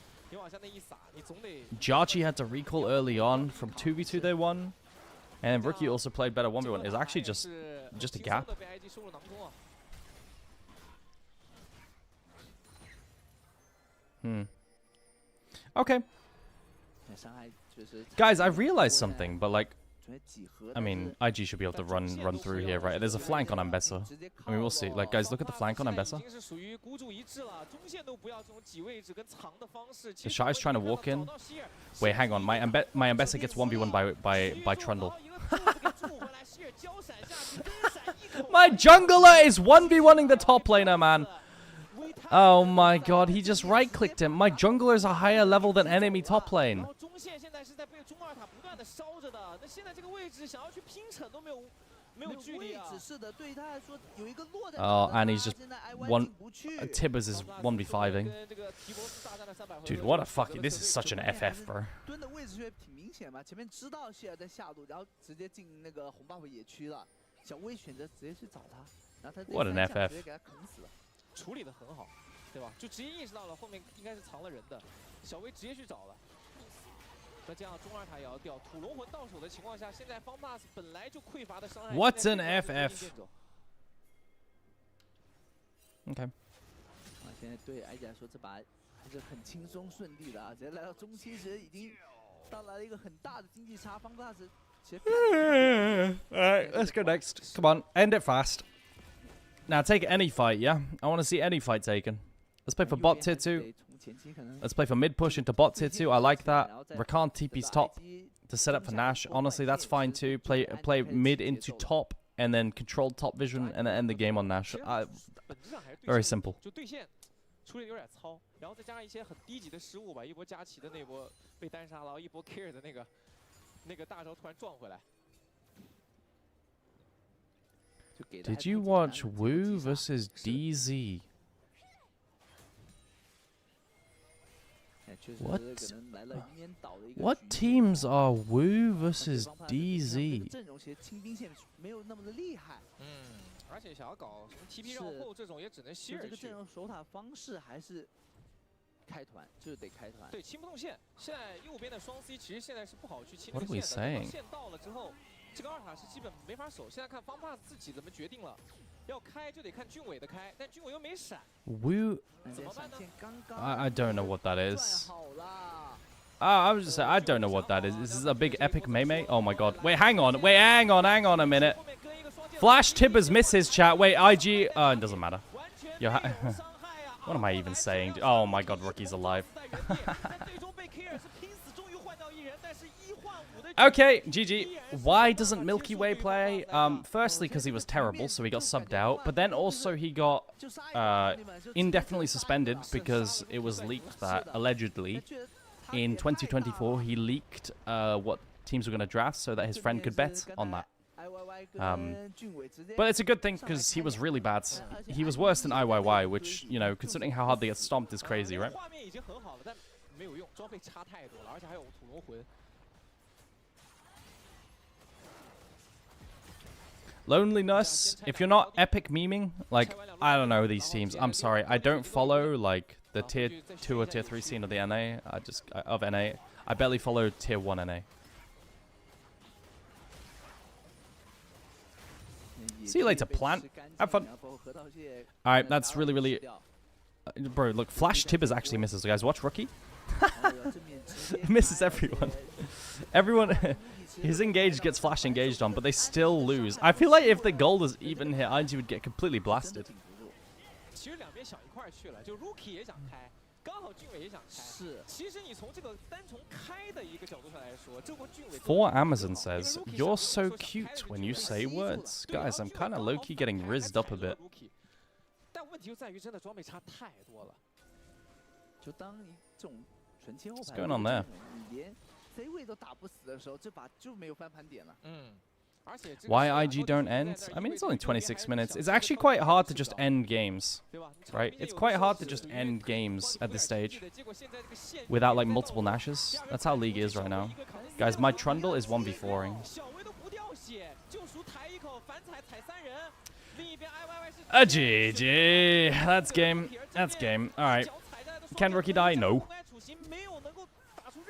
[SPEAKER 6] Jachi had to recall early on. From 2v2 they won. And Rookie also played better 1v1. It's actually just a gap. Okay. Guys, I realized something, but like, I mean, IG should be able to run through here, right? There's a flank on Ambessa. I mean, we'll see. Like, guys, look at the flank on Ambessa. The Shy's trying to walk in. Wait, hang on. My Ambessa gets 1v1 by Trundle. My jungler is 1v1ing the top laner, man. Oh my god, he just right-clicked him. My jungler is a higher level than enemy top lane. Oh, and he's just Tibbers is 1v5ing. Dude, what a fucking... This is such an FF, bro. What an FF.
[SPEAKER 4] 处理的很好，对吧？就直接意识到了后面应该是藏了人的，小威直接去找了。那这样中二塔也要掉，土龙魂到手的情况下，现在方 pass 本来就匮乏的伤害。
[SPEAKER 6] What's an FF? Okay.
[SPEAKER 5] 现在对埃及来说，这把还是很轻松顺利的啊！直接来到中期时，已经到来了一个很大的经济差，方 pass 其实。
[SPEAKER 6] Alright, let's go next. Come on, end it fast. Now take any fight, yeah? I want to see any fight taken. Let's play for bot tier 2. Let's play for mid push into bot tier 2. I like that. Rakan TP's top to set up for Nash. Honestly, that's fine too. Play mid into top and then control top vision and then end the game on Nash. Very simple.
[SPEAKER 4] 处理有点糙，然后再加上一些很低级的失误吧，一波佳琪的那波被单杀了，一波 Care 的那个大招突然撞回来。
[SPEAKER 6] Did you watch Wu versus DZ? What teams are Wu versus DZ?
[SPEAKER 4] 而且想要搞什么 TP 绕后这种也只能吸
[SPEAKER 5] 这个阵容守塔方式还是开团，就是得开团。
[SPEAKER 4] 对，清不动线。现在右边的双 C 其实现在是不好去清
[SPEAKER 6] What are we saying?
[SPEAKER 4] 线到了之后。 这个二塔是基本没法守，现在看方 pass 自己怎么决定了。
[SPEAKER 6] Woo. I don't know what that is. I was just saying, I don't know what that is. This is a big epic meme. Oh my god. Wait, hang on a minute. Flash Tibbers misses, chat. Wait, IG. It doesn't matter. Yo, what am I even saying? Oh my god, Rookie's alive. Okay, GG. Why doesn't Milky Way play? Firstly, because he was terrible, so he got subbed out. But then also he got indefinitely suspended because it was leaked that, allegedly, in 2024, he leaked what teams were going to draft so that his friend could bet on that. But it's a good thing because he was really bad. He was worse than IYY, which, you know, considering how hard they get stomped is crazy, right? Loneliness, if you're not epic memeing, like, I don't know these teams. I'm sorry, I don't follow, like, the tier 2 or tier 3 scene of the NA. Of NA. I barely follow tier 1 NA. See you later, plant. Have fun. Alright, that's really, really... bro, look, Flash Tibbers actually misses. So guys, watch Rookie. Misses everyone. Everyone... His engage gets Flash engaged on, but they still lose. I feel like if the gold is even here, IG would get completely blasted. 4Amazon says, "You're so cute when you say words." Guys, I'm kind of low-key getting rizzed up a bit. What's going on there? Why IG don't end? I mean, it's only 26 minutes. It's actually quite hard to just end games, right? It's quite hard to just end games at this stage without, like, multiple Nashes. That's how League is right now. Guys, my Trundle is 1v4ing. GG. That's game. That's game. Alright. Can Rookie die? No.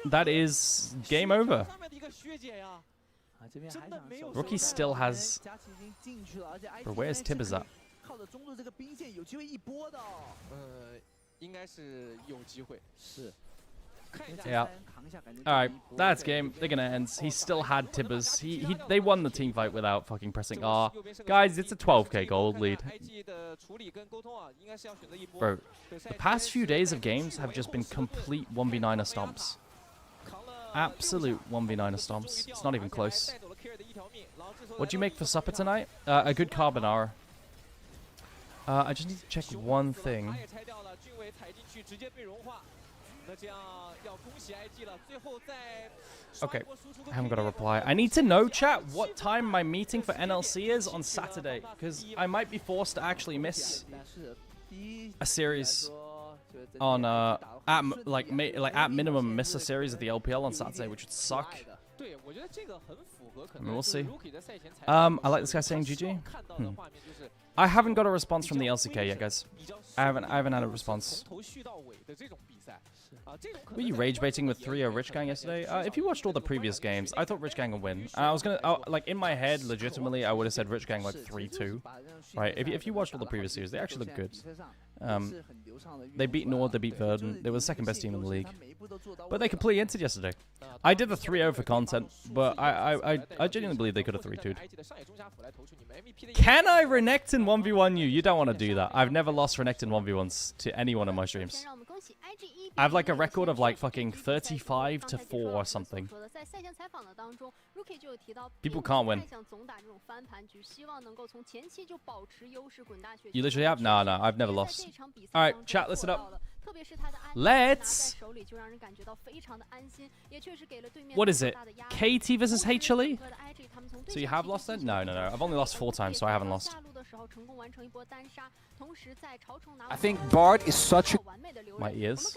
[SPEAKER 6] That is game over. Rookie still has... Bro, where's Tibbers at? Yeah. Alright, that's game. They're gonna end. He still had Tibbers. They won the team fight without fucking pressing R. Guys, it's a 12k gold lead. Bro, the past few days of games have just been complete 1v9er stomps. Absolute 1v9er stomps. It's not even close. What do you make for supper tonight? A good carbonara. I just need to check one thing. Okay, I haven't got a reply. I need to know, chat, what time my meeting for NLC is on Saturday, because I might be forced to actually miss a series on at minimum miss a series of the LPL on Saturday, which would suck. I mean, we'll see. I like this guy saying GG. I haven't got a response from the LCK yet, guys. I haven't had a response. Were you rage baiting with 3-0 Rich Gang yesterday? If you watched all the previous games, I thought Rich Gang would win. I was gonna, like, in my head, legitimately, I would have said Rich Gang like 3-2. Right? If you watched all the previous series, they actually look good. They beat Nord, they beat Verdun. They were the second best team in the league. But they completely entered yesterday. I did the 3-0 for content, but I genuinely believe they could have 3-2'd. Can I Renekton 1v1 you? You don't want to do that. I've never lost Renekton 1v1s to anyone in my streams. I have like a record of like fucking 35-4 or something. People can't win. You literally have? No, I've never lost. Alright, chat, listen up. Let's... What is it? KT versus HLE? So you have lost then? No. I've only lost 4 times, so I haven't lost.
[SPEAKER 4] I think Bard is such a...
[SPEAKER 6] My ears.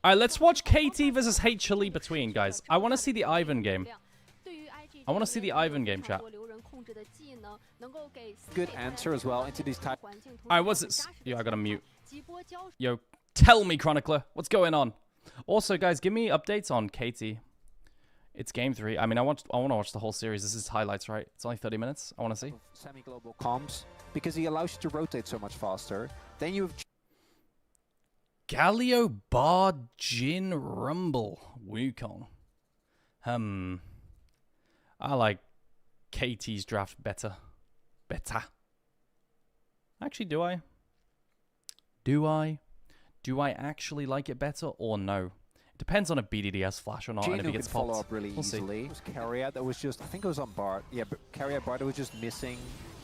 [SPEAKER 6] Alright, let's watch KT versus HLE between, guys. I want to see the Ivan game. I want to see the Ivan game, chat.
[SPEAKER 4] Good answer as well into these type...
[SPEAKER 6] Alright, what's it? Yo, I gotta mute. Yo, tell me, Chronicler, what's going on? Also, guys, give me updates on KT. It's game 3. I mean, I want to watch the whole series. This is highlights, right? It's only 30 minutes. I want to see.
[SPEAKER 10] Semi-global comms, because he allows you to rotate so much faster. Then you have
[SPEAKER 6] Galio Bar Jin Rumble Wukong. I like KT's draft better. Actually, do I? Do I actually like it better or no? It depends on if BDD has flash or not, and if he gets popped.
[SPEAKER 10] Follow up really easily. It was Carrier that was just, I think it was on Bart. Yeah, but Carrier Bart was just missing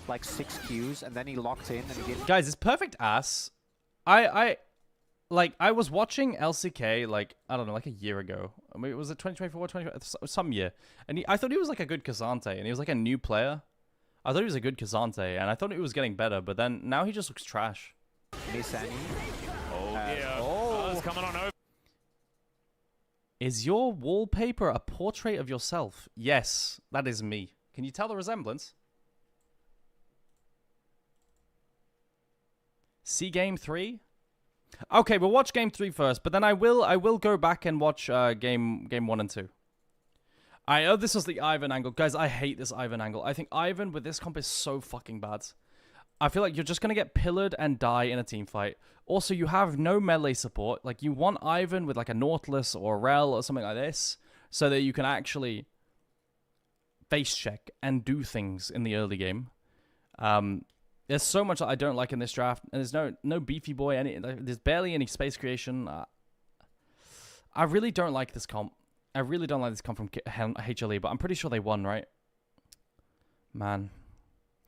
[SPEAKER 10] like 6 Qs, and then he locked in and he didn't.
[SPEAKER 6] Guys, it's perfect ass. I was watching LCK like, I don't know, like a year ago. I mean, was it 2024, some year? And I thought he was like a good Kazante, and he was like a new player. I thought he was a good Kazante, and I thought he was getting better, but then now he just looks trash.
[SPEAKER 10] Miss Annie.
[SPEAKER 11] Oh, yeah. It's coming on over.
[SPEAKER 6] Is your wallpaper a portrait of yourself? Yes, that is me. Can you tell the resemblance? See game 3? Okay, we'll watch game 3 first, but then I will go back and watch game 1 and 2. This was the Ivan angle. Guys, I hate this Ivan angle. I think Ivan with this comp is so fucking bad. I feel like you're just going to get pillared and die in a team fight. Also, you have no melee support. Like, you want Ivan with, like, a Nautilus or a Rel or something like this so that you can actually face check and do things in the early game. There's so much that I don't like in this draft. And there's no beefy boy. There's barely any space creation. I really don't like this comp. I really don't like this comp from HLE, but I'm pretty sure they won, right? Man.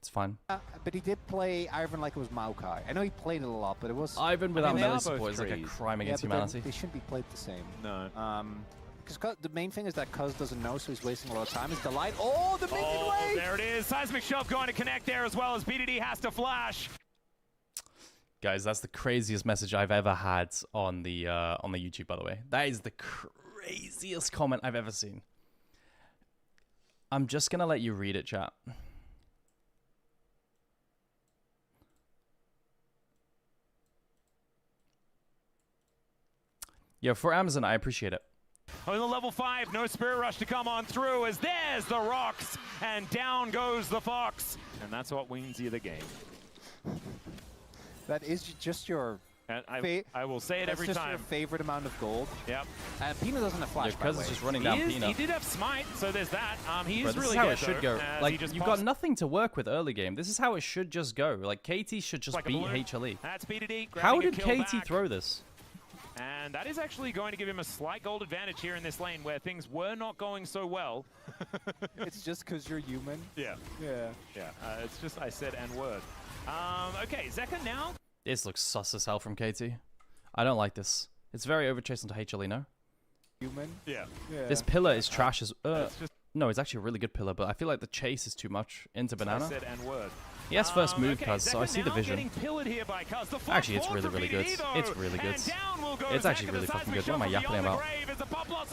[SPEAKER 6] It's fine.
[SPEAKER 10] But he did play Ivan like it was Maokai. I know he played it a lot, but it was...
[SPEAKER 6] Ivan without melee support is like a crime against humanity.
[SPEAKER 10] They shouldn't be played the same.
[SPEAKER 11] No.
[SPEAKER 10] Because the main thing is that Cuz doesn't know, so he's wasting a lot of time. It's the light. Oh, the minion wave!
[SPEAKER 11] There it is. Seismic Shove going to connect there as well as BDD has to flash.
[SPEAKER 6] Guys, that's the craziest message I've ever had on the YouTube, by the way. That is the craziest comment I've ever seen. I'm just going to let you read it, chat. Yo, for Amazon, I appreciate it.
[SPEAKER 11] On the level 5, no Spirit Rush to come on through as there's the rocks, and down goes the Fox. And that's what wins you the game.
[SPEAKER 10] That is just your...
[SPEAKER 11] And I will say it every time.
[SPEAKER 10] That's just your favorite amount of gold.
[SPEAKER 11] Yep.
[SPEAKER 10] And Pina doesn't have flash,
[SPEAKER 6] because it's just running down Pina.
[SPEAKER 11] He did have Smite, so there's that. He is
[SPEAKER 6] Bro,
[SPEAKER 11] really
[SPEAKER 6] good,
[SPEAKER 11] this is how it should go.
[SPEAKER 6] Like, you've got nothing to work with early game. This is how it should just go. Like, KT should just beat HLE.
[SPEAKER 11] That's BDD.
[SPEAKER 6] How did KT throw this?
[SPEAKER 11] And that is actually going to give him a slight gold advantage here in this lane where things were not going so well.
[SPEAKER 10] It's just because you're human?
[SPEAKER 11] Yeah. It's just I said N-word. Okay, Zeka now.
[SPEAKER 6] This looks sus as hell from KT. I don't like this. It's very overchased onto HLE, no?
[SPEAKER 10] Human?
[SPEAKER 11] Yeah.
[SPEAKER 6] This pillar is trash as... no, it's actually a really good pillar, but I feel like the chase is too much into Banana.
[SPEAKER 11] I said N-word.
[SPEAKER 6] He has first move, Cuz, so I see the vision. Actually, it's really, really good. It's really good. It's actually really fucking good. What am I yapping about?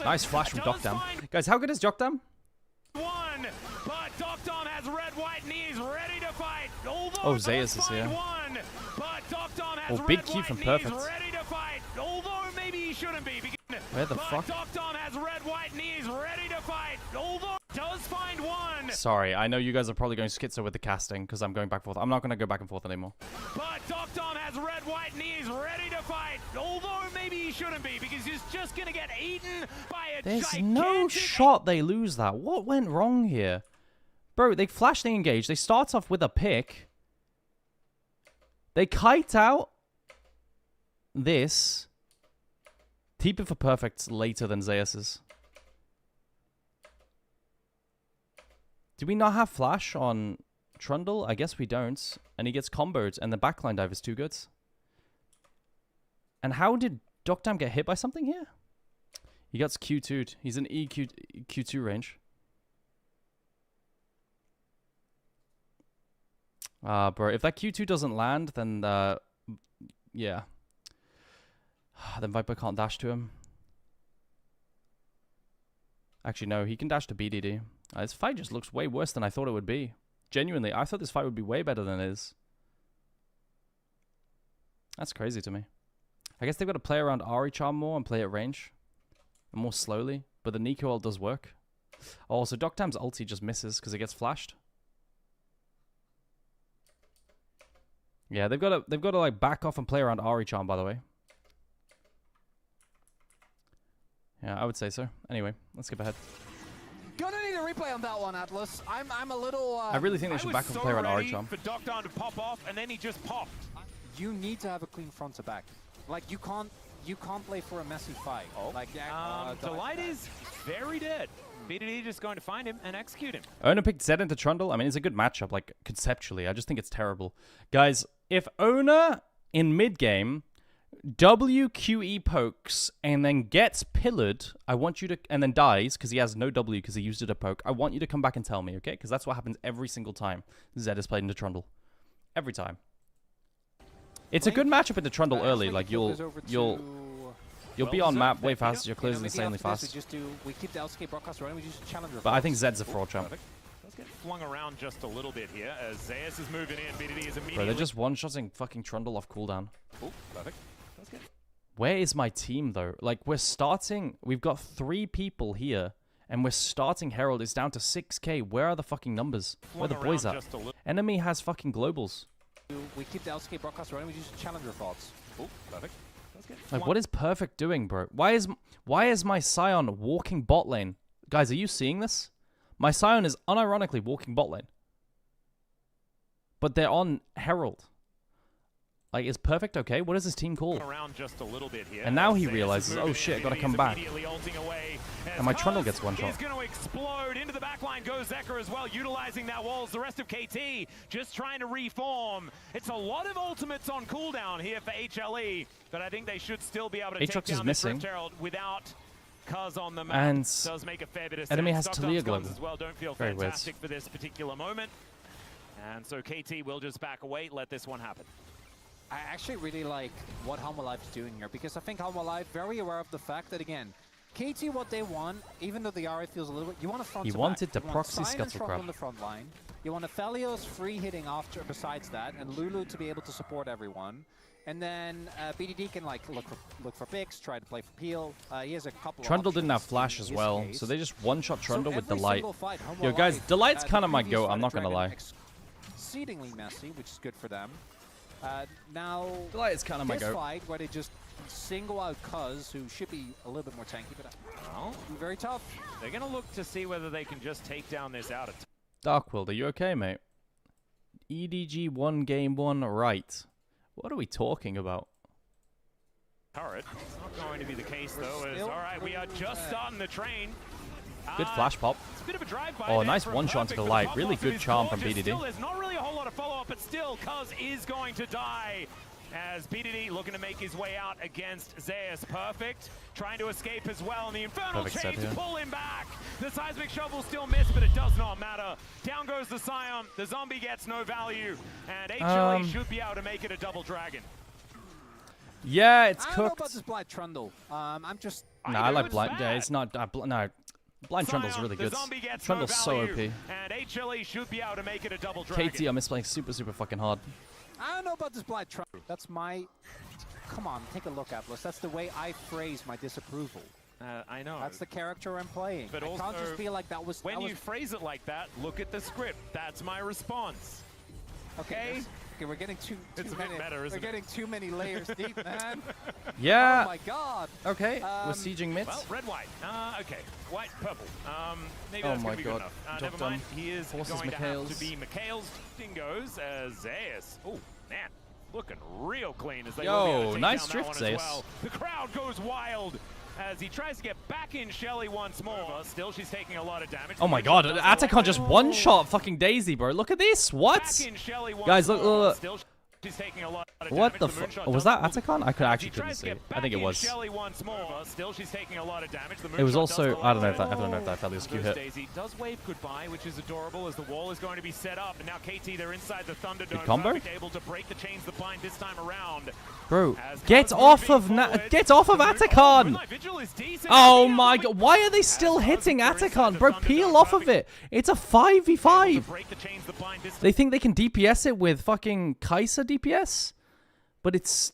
[SPEAKER 6] Nice flash from Dokdam. Guys, how good is Dokdam?
[SPEAKER 11] But Dokdam has red, white knees ready to fight.
[SPEAKER 6] Oh, Zeus is here. Oh, big Q from Perfect.
[SPEAKER 11] Ready to fight. Although maybe he shouldn't be.
[SPEAKER 6] Where the fuck?
[SPEAKER 11] Dokdam has red, white knees ready to fight. Although does find one.
[SPEAKER 6] Sorry, I know you guys are probably going schizo with the casting because I'm going back and forth. I'm not going to go back and forth anymore.
[SPEAKER 11] But Dokdam has red, white knees ready to fight. Although maybe he shouldn't be because he's just going to get eaten by a
[SPEAKER 6] There's no shot they lose that. What went wrong here? Bro, they flash, they engage. They start off with a pick. They kite out this. Deeper for Perfect later than Zeus's. Do we not have flash on Trundle? I guess we don't. And he gets comboed, and the backline dive is too good. And how did Dokdam get hit by something here? He gets Q2'd. He's in Q2 range. Bro, if that Q2 doesn't land, then, yeah. Then Viper can't dash to him. Actually, no, he can dash to BDD. This fight just looks way worse than I thought it would be. Genuinely, I thought this fight would be way better than it is. That's crazy to me. I guess they've got to play around Ari Charm more and play at range. And more slowly. But the Nico ult does work. Oh, so Doctam's ulti just misses because it gets flashed. Yeah, they've got to like back off and play around Ari Charm, by the way. Yeah, I would say so. Anyway, let's skip ahead.
[SPEAKER 10] Gonna need a replay on that one, Atlas. I'm a little.
[SPEAKER 6] I really think they should back off and play around Ari Charm.
[SPEAKER 11] For Doctam to pop off, and then he just popped.
[SPEAKER 10] You need to have a clean front to back. Like you can't play for a messy fight.
[SPEAKER 11] Oh.
[SPEAKER 10] Like
[SPEAKER 11] Delight is very dead. BDD just going to find him and execute him.
[SPEAKER 6] Ona picked Zed into Trundle. I mean, it's a good matchup, like conceptually. I just think it's terrible, guys. If Ona in mid game WQE pokes and then gets pillared, I want you to, and then dies because he has no W because he used it to poke. I want you to come back and tell me, okay? Because that's what happens every single time Zed is played into Trundle. Every time. It's a good matchup into Trundle early. Like you'll be on map way fast. Your clears insanely fast.
[SPEAKER 10] We keep the LCK broadcast running. We just challenge.
[SPEAKER 6] But I think Zed's a fraud champ.
[SPEAKER 11] Let's get flung around just a little bit here as Zeus is moving in. BDD is immediately.
[SPEAKER 6] Bro, they're just one-shotting fucking Trundle off cooldown.
[SPEAKER 11] Oh, perfect. Let's get.
[SPEAKER 6] Where is my team though? Like we're starting. We've got 3 people here, and we're starting Herald. It's down to 6k. Where are the fucking numbers? Where are the boys at? Enemy has fucking globals.
[SPEAKER 10] We keep the LCK broadcast running. We just challenger thoughts.
[SPEAKER 11] Oh, perfect.
[SPEAKER 6] Like, what is Perfect doing, bro? Why is my Scion walking bot lane? Guys, are you seeing this? My Scion is unironically walking bot lane. But they're on Herald. Like, is Perfect okay? What is his team called?
[SPEAKER 11] Around just a little bit here.
[SPEAKER 6] And now he realizes, oh shit, I gotta come back. And my Trundle gets one shot.
[SPEAKER 11] He's going to explode. Into the backline goes Zeker as well, utilizing that walls. The rest of KT just trying to reform. It's a lot of ultimates on cooldown here for HLE, but I think they should still be able to take down this Rift Herald without Cuz on the map.
[SPEAKER 6] And
[SPEAKER 11] does make a fair bit of sense.
[SPEAKER 6] enemy has Talia global
[SPEAKER 11] as well don't feel
[SPEAKER 6] very
[SPEAKER 11] fantastic for this particular moment. And so KT will just back away, let this one happen.
[SPEAKER 10] I actually really like what Helm Alive is doing here, because I think Helm Alive very aware of the fact that, again, KT, what they want, even though the RA feels a little bit, you want a front
[SPEAKER 6] He
[SPEAKER 10] to
[SPEAKER 6] wanted
[SPEAKER 10] back.
[SPEAKER 6] to proxy Scuttlecrab
[SPEAKER 10] on the front line. You want a Thelios free hitting after, besides that, and Lulu to be able to support everyone. And then BDD can like look for picks, try to play for peel. He has a couple.
[SPEAKER 6] Trundle didn't have flash as well, so they just one-shot Trundle with Delight. Yo, guys, Delight's kind of my go. I'm not gonna lie.
[SPEAKER 10] Exceedingly messy, which is good for them. Now,
[SPEAKER 6] Delight is kind of my
[SPEAKER 10] this
[SPEAKER 6] go.
[SPEAKER 10] fight where they just single out Cuz, who should be a little bit more tanky, but very tough.
[SPEAKER 11] They're going to look to see whether they can just take down this out of
[SPEAKER 6] Darkwild, are you okay, mate? EDG 1 game 1 right. What are we talking about?
[SPEAKER 11] turret. It's not going to be the case, though. As, all right, we are just starting the train.
[SPEAKER 6] Good flash pop.
[SPEAKER 11] It's a bit of a drive-by.
[SPEAKER 6] Oh, nice one-shot to the light. Really good charm from BDD.
[SPEAKER 11] Still, there's not really a whole lot of follow-up, but still, Cuz is going to die. As BDD looking to make his way out against Zeus. Perfect. Trying to escape as well, and the Infernal Chains pull him back. The Seismic Shovel still missed, but it does not matter. Down goes the Scion. The zombie gets no value, and HLE should be able to make it a double dragon.
[SPEAKER 6] Yeah, it's cooked.
[SPEAKER 10] I don't know about this Blind Trundle. I'm just...
[SPEAKER 6] Nah, I like Blind. Yeah, it's not... no. Blind Trundle's really good. Trundle's so OP.
[SPEAKER 11] And HLE should be able to make it a double dragon.
[SPEAKER 6] KT, I'm misplaying super fucking hard.
[SPEAKER 10] I don't know about this Blind Trundle. That's my... Come on, take a look, Atlas. That's the way I phrase my disapproval.
[SPEAKER 11] I know.
[SPEAKER 10] That's the character I'm playing.
[SPEAKER 11] But
[SPEAKER 10] I
[SPEAKER 11] also,
[SPEAKER 10] can't just feel like that was...
[SPEAKER 11] When you phrase it like that, look at the script. That's my response.
[SPEAKER 10] Okay, we're getting too many.
[SPEAKER 11] Better,
[SPEAKER 10] we're getting too many layers deep, man.
[SPEAKER 6] Yeah.
[SPEAKER 10] Oh my god.
[SPEAKER 6] Okay, we're sieging mids.
[SPEAKER 11] Well, red, white. Okay, white, purple. Maybe
[SPEAKER 6] oh
[SPEAKER 11] that's
[SPEAKER 6] my
[SPEAKER 11] gonna be
[SPEAKER 6] god.
[SPEAKER 11] Good enough. Never mind. He is going
[SPEAKER 6] Mikhail's.
[SPEAKER 11] to have to be Mikhail's. Dingoes as Zeus. Oh man, looking real clean as they will be
[SPEAKER 6] nice
[SPEAKER 11] down
[SPEAKER 6] drift,
[SPEAKER 11] that one
[SPEAKER 6] Zeus.
[SPEAKER 11] as well. The crowd goes wild as he tries to get back in Shelly once more. Still, she's taking a lot of damage.
[SPEAKER 6] Oh my god, Atacon just one-shot fucking Daisy, bro. Look at this. What? Guys, look.
[SPEAKER 11] Still, she's taking a lot of
[SPEAKER 6] What the
[SPEAKER 11] damage.
[SPEAKER 6] fuck? Was that Atacon? I actually couldn't see it. I think it was.
[SPEAKER 11] Still, she's taking a lot of damage.
[SPEAKER 6] It was also, I don't know if that Felius Q hit.
[SPEAKER 11] Daisy does wave goodbye, which is adorable as the wall is going to be set up. And now KT, they're inside the Thunderdome.
[SPEAKER 6] Combo?
[SPEAKER 11] Able to break the chains the blind this time around.
[SPEAKER 6] Bro, get off of Atacon! Oh my god, why are they still hitting Atacon? Bro, peel off of it. It's a 5v5. They think they can DPS it with fucking Kai'Sa DPS? But it's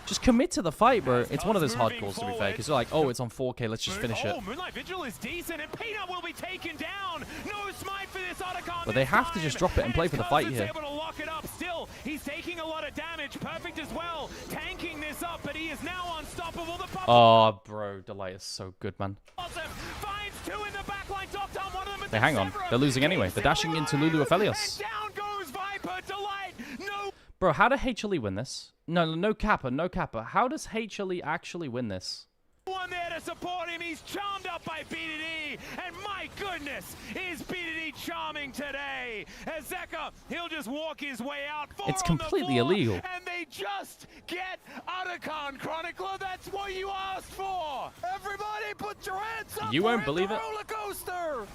[SPEAKER 6] Just commit to the fight, bro. It's one of those hard calls, to be fair, because you're like, oh, it's on 4K, let's just finish it.
[SPEAKER 11] Moonlight Vigil is decent, and Peanut will be taken down. No smite for this Otacon.
[SPEAKER 6] But they have to just drop it and play for the fight here.
[SPEAKER 11] Able to lock it up. Still, he's taking a lot of damage. Perfect as well, tanking this up, but he is now unstoppable.
[SPEAKER 6] Oh, bro, Delight is so good, man.
[SPEAKER 11] Finds two in the backline. Doctor, one of them.
[SPEAKER 6] Hey, hang on. They're losing anyway. They're dashing into Lulu Aphelios.
[SPEAKER 11] Down goes Viper. Delight. No.
[SPEAKER 6] Bro, how did HLE win this? No Kappa, no Kappa. How does HLE actually win this?
[SPEAKER 11] One there to support him. He's charmed up by BDD, and my goodness, is BDD charming today? As Zeka, he'll just walk his way out.
[SPEAKER 6] It's completely illegal.
[SPEAKER 11] And they just get Otacon, Chronicler. That's what you asked for. Everybody, put your hands up.
[SPEAKER 6] You won't believe it.
[SPEAKER 11] Roller coaster.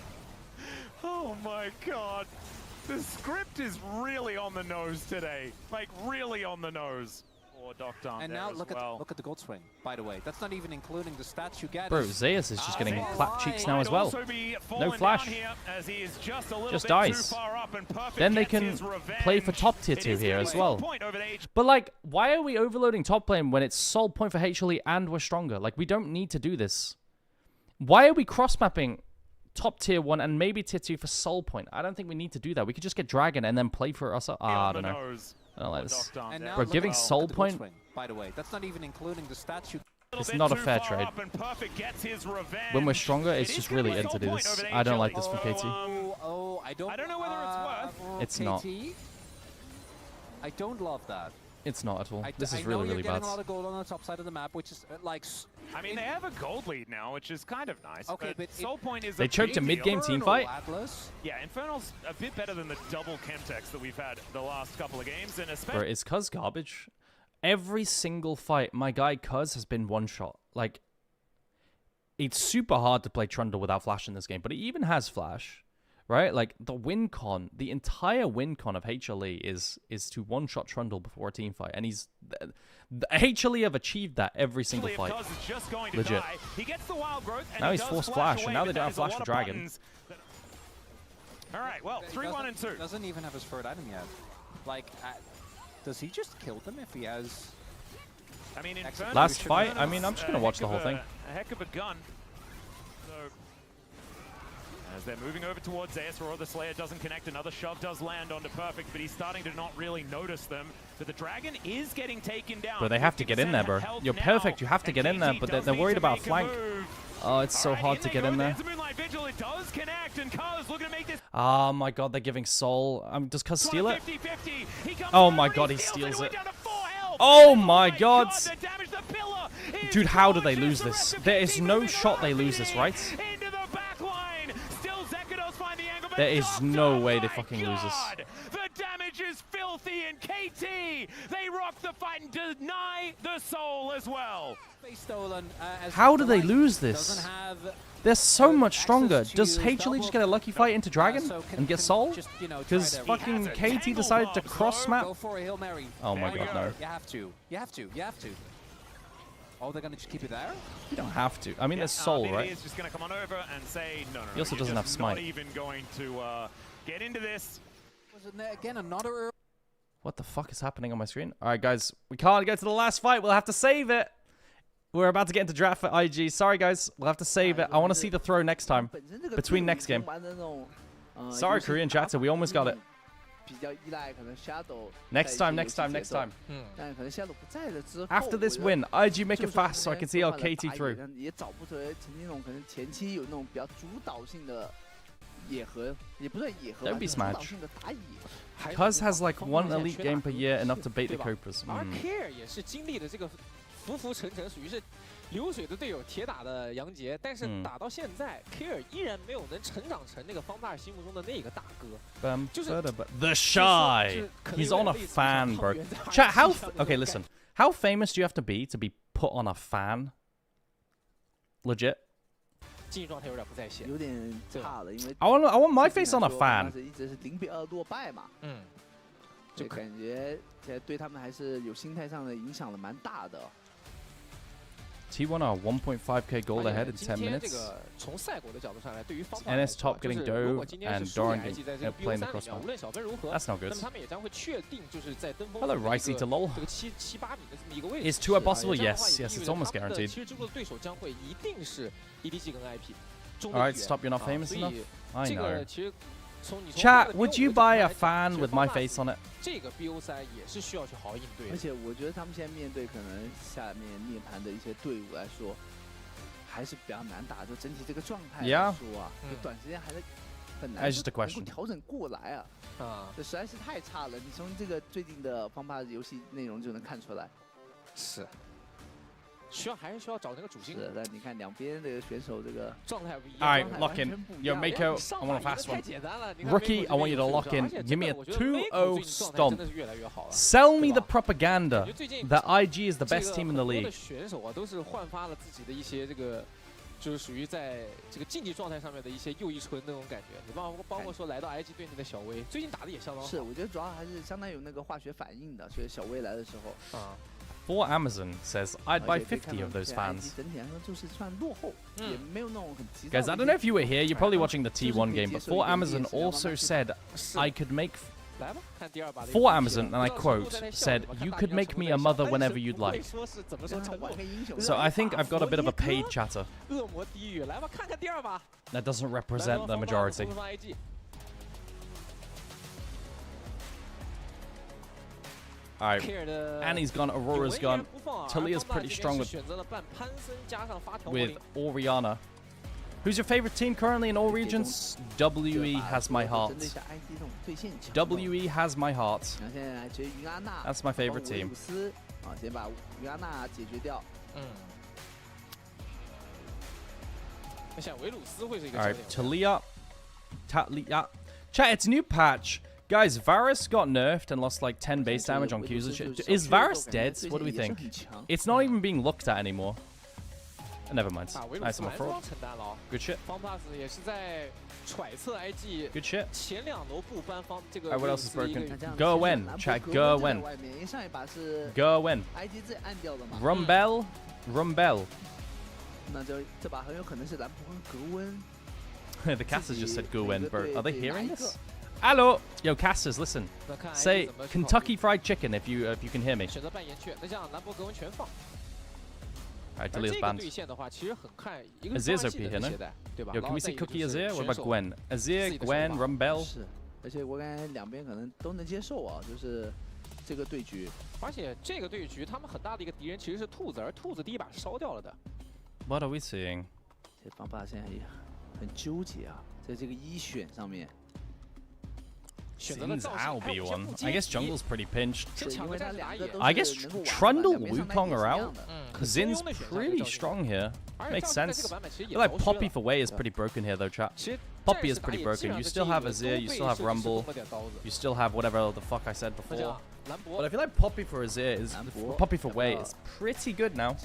[SPEAKER 11] Oh my God. The script is really on the nose today. Like, really on the nose. Or Doctor.
[SPEAKER 10] And now look at the gold swing, by the way. That's not even including the stats you get.
[SPEAKER 6] Bro, Zeus is just getting clap cheeks now as well. No flash. Just dies. Then they can play for top tier 2 here as well. But like, why are we overloading top lane when it's sole point for HLE and we're stronger? Like, we don't need to do this. Why are we cross-mapping top tier 1 and maybe tier 2 for soul point? I don't think we need to do that. We could just get Dragon and then play for us. I don't know. I don't like this. We're giving soul point.
[SPEAKER 10] Swing, by the way, that's not even including the stats you.
[SPEAKER 6] It's not a fair trade. When we're stronger, it's just really in to do this. I don't like this from KT.
[SPEAKER 10] I don't know whether it's worth.
[SPEAKER 6] It's not.
[SPEAKER 10] I don't love that.
[SPEAKER 6] It's not at all. This is really, really bad.
[SPEAKER 10] A lot of gold on the top side of the map, which is like.
[SPEAKER 11] I mean, they have a gold lead now, which is kind of nice.
[SPEAKER 10] Okay, but
[SPEAKER 11] Soul Point is.
[SPEAKER 6] They choked a mid-game team fight.
[SPEAKER 11] Yeah, Infernal's a bit better than the double Chemtex that we've had the last couple of games, and especially.
[SPEAKER 6] Bro, is Cuz garbage? Every single fight, my guy Cuz has been one shot. Like, it's super hard to play Trundle without flash in this game, but he even has flash. Right? Like, the win con, the entire win con of HLE is to one-shot Trundle before a team fight. And HLE have achieved that every single fight. Legit.
[SPEAKER 11] He gets the wild growth, and
[SPEAKER 6] now he's forced flash, and now they don't have flash for Dragon.
[SPEAKER 11] All right, well, 3-1 and 2.
[SPEAKER 10] Doesn't even have his third item yet. Like, does he just kill them if he has...
[SPEAKER 11] I mean,
[SPEAKER 6] last fight, I mean, I'm just going to watch the whole thing.
[SPEAKER 11] A heck of a gun. So... As they're moving over towards Zeus, or the Slayer doesn't connect, another shove does land onto Perfect, but he's starting to not really notice them. So the Dragon is getting taken down.
[SPEAKER 6] Bro, they have to get in there, bro. You're Perfect, you have to get in there, but they're worried about flank. Oh, it's so hard to get in there. Oh my God, they're giving Soul. Does Cuz steal it? Oh my God, he steals it. Oh my God. Dude, how do they lose this? There is no shot they lose this, right? There is no way they fucking lose this.
[SPEAKER 11] The damage is filthy, and KT, they rock the fight and deny the soul as well.
[SPEAKER 6] How do they lose this? They're so much stronger. Does HLE just get a lucky fight into Dragon and get soul? Because fucking KT decided to cross map. Oh my God, no.
[SPEAKER 10] You have to. You have to. You have to. Oh, they're going to just keep it there?
[SPEAKER 6] You don't have to. I mean, there's soul, right?
[SPEAKER 11] Is just going to come on over and say, no.
[SPEAKER 6] He also doesn't have smite.
[SPEAKER 11] Not even going to get into this.
[SPEAKER 10] Was it again another...
[SPEAKER 6] What the fuck is happening on my screen? All right, guys. We can't get to the last fight. We'll have to save it. We're about to get into draft for IG. Sorry, guys. We'll have to save it. I want to see the throw next time. Between next game. Sorry, Korean chatter. We almost got it. Next time. After this win, IG make it fast so I can see our KT through. Don't be smashed. Cuz has like one elite game per year, enough to bait the Cobras.
[SPEAKER 4] 浮浮沉沉，属于是流水的队友，铁打的杨杰，但是打到现在 ，Kier 依然没有能成长成那个方大心目中的那个大哥。就是
[SPEAKER 6] The Shy. He's on a fan, bro. Chat, how? Okay, listen. How famous do you have to be put on a fan? Legit.
[SPEAKER 4] 竞技状态有点不在线，
[SPEAKER 5] 有点差了，因为
[SPEAKER 6] I want my face on a fan.
[SPEAKER 5] 一直是0-2落败嘛。就感觉对他们还是有心态上的影响的蛮大的。
[SPEAKER 6] T1 are 1.5k gold ahead in 10 minutes.
[SPEAKER 4] 从赛果的角度上来，对于方法
[SPEAKER 6] NS top getting Dove
[SPEAKER 4] 今天
[SPEAKER 6] and
[SPEAKER 4] 是输给
[SPEAKER 6] Doran
[SPEAKER 4] IG 在这个
[SPEAKER 6] playing the
[SPEAKER 4] BO3 里面，无论小分如何，
[SPEAKER 6] That's not
[SPEAKER 4] 那
[SPEAKER 6] good.
[SPEAKER 4] 么他们也将会确定就是在登峰
[SPEAKER 6] Hello, Ricey to lol.
[SPEAKER 4] 这个7、8米的这么一个位置。
[SPEAKER 6] Is 2 possible?
[SPEAKER 4] 这样的
[SPEAKER 6] Yes,
[SPEAKER 4] 话也
[SPEAKER 6] yes,
[SPEAKER 4] 意味
[SPEAKER 6] it's
[SPEAKER 4] 着
[SPEAKER 6] almost
[SPEAKER 4] 他们的
[SPEAKER 6] guaranteed.
[SPEAKER 4] 其实中国的对手将会一定是 EDG 跟 IP。
[SPEAKER 6] Alright, stop, you're not famous
[SPEAKER 4] 所
[SPEAKER 6] enough.
[SPEAKER 4] 以
[SPEAKER 6] I
[SPEAKER 4] 这
[SPEAKER 6] know.
[SPEAKER 4] 个其实从你
[SPEAKER 6] Chat, would you buy a fan with my face on it?
[SPEAKER 4] 这个 BO3也是需要去好好应对。
[SPEAKER 5] 而且我觉得他们现在面对可能下面涅槃的一些队伍来说，还是比较难打。就整体这个状态来说啊，就短时间还是很难能够调整过来啊。这实在是太差了。你从这个最近的方法游戏内容就能看出来。
[SPEAKER 4] 是。 还是需要找那个主心骨。
[SPEAKER 5] 是，但你看两边的选手这个
[SPEAKER 4] 状态不一样。
[SPEAKER 6] Alright, lock in. Yo, Mako, I want a fast one. Rookie, I want you to lock in. Give me a 2-0 stomp. Sell me the propaganda that IG is the best team in the league.
[SPEAKER 4] 选手啊，都是焕发了自己的一些这个，就是属于在这个竞技状态上面的一些又一春那种感觉。你包括说来到 IG 队内的小威，最近打的也相当好。
[SPEAKER 5] 是，我觉得主要还是相当有那个化学反应的，所以小威来的时候啊。
[SPEAKER 6] For Amazon says I'd buy 50 of those fans. Guys, I don't know if you were here. You're probably watching the T1 game, but For Amazon also said I could make. For Amazon, and I quote, said you could make me a mother whenever you'd like. So I think I've got a bit of a paid chatter. That doesn't represent the majority. Alright, Annie's gone, Aurora's gone. Talia's pretty strong with Oriana. Who's your favorite team currently in all regions? WE has my heart. WE has my heart. That's my favorite team. Alright, Talia. Chat, it's a new patch. Guys, Varus got nerfed and lost like 10 base damage on Q's. Is Varus dead? What do we think? It's not even being looked at anymore. Never mind. Nice, I'm a fraud. Good shit. Good shit. Alright, what else is broken? Go win. Chat, go win. Go win. Rumbell. Rumbell. The casters just said go win, bro. Are they hearing this? Hello, yo, casters, listen. Say Kentucky Fried Chicken if you can hear me. Alright, Delia's banned. Azir's OP here, no? Yo, can we see Cookie Azir? What about Gwen? Azir, Gwen, Rumbell.
[SPEAKER 5] 而且我感觉两边可能都能接受啊，就是这个对局。
[SPEAKER 4] 而且这个对局，他们很大的一个敌人其实是兔子，而兔子第一把是烧掉了的。
[SPEAKER 6] What are we seeing?
[SPEAKER 5] 这方法现在也很纠结啊，在这个一选上面。
[SPEAKER 6] Sin's I'll be one. I guess jungle's pretty pinched. I guess Trundle, Wukong are out. Zin's pretty strong here. Makes sense. I feel like Poppy for Wei is pretty broken here though, chat. Poppy is pretty broken. You still have Azir, you still have Rumble, you still have whatever the fuck I said before. But I feel like Poppy for Azir is... Poppy for Wei is pretty good now.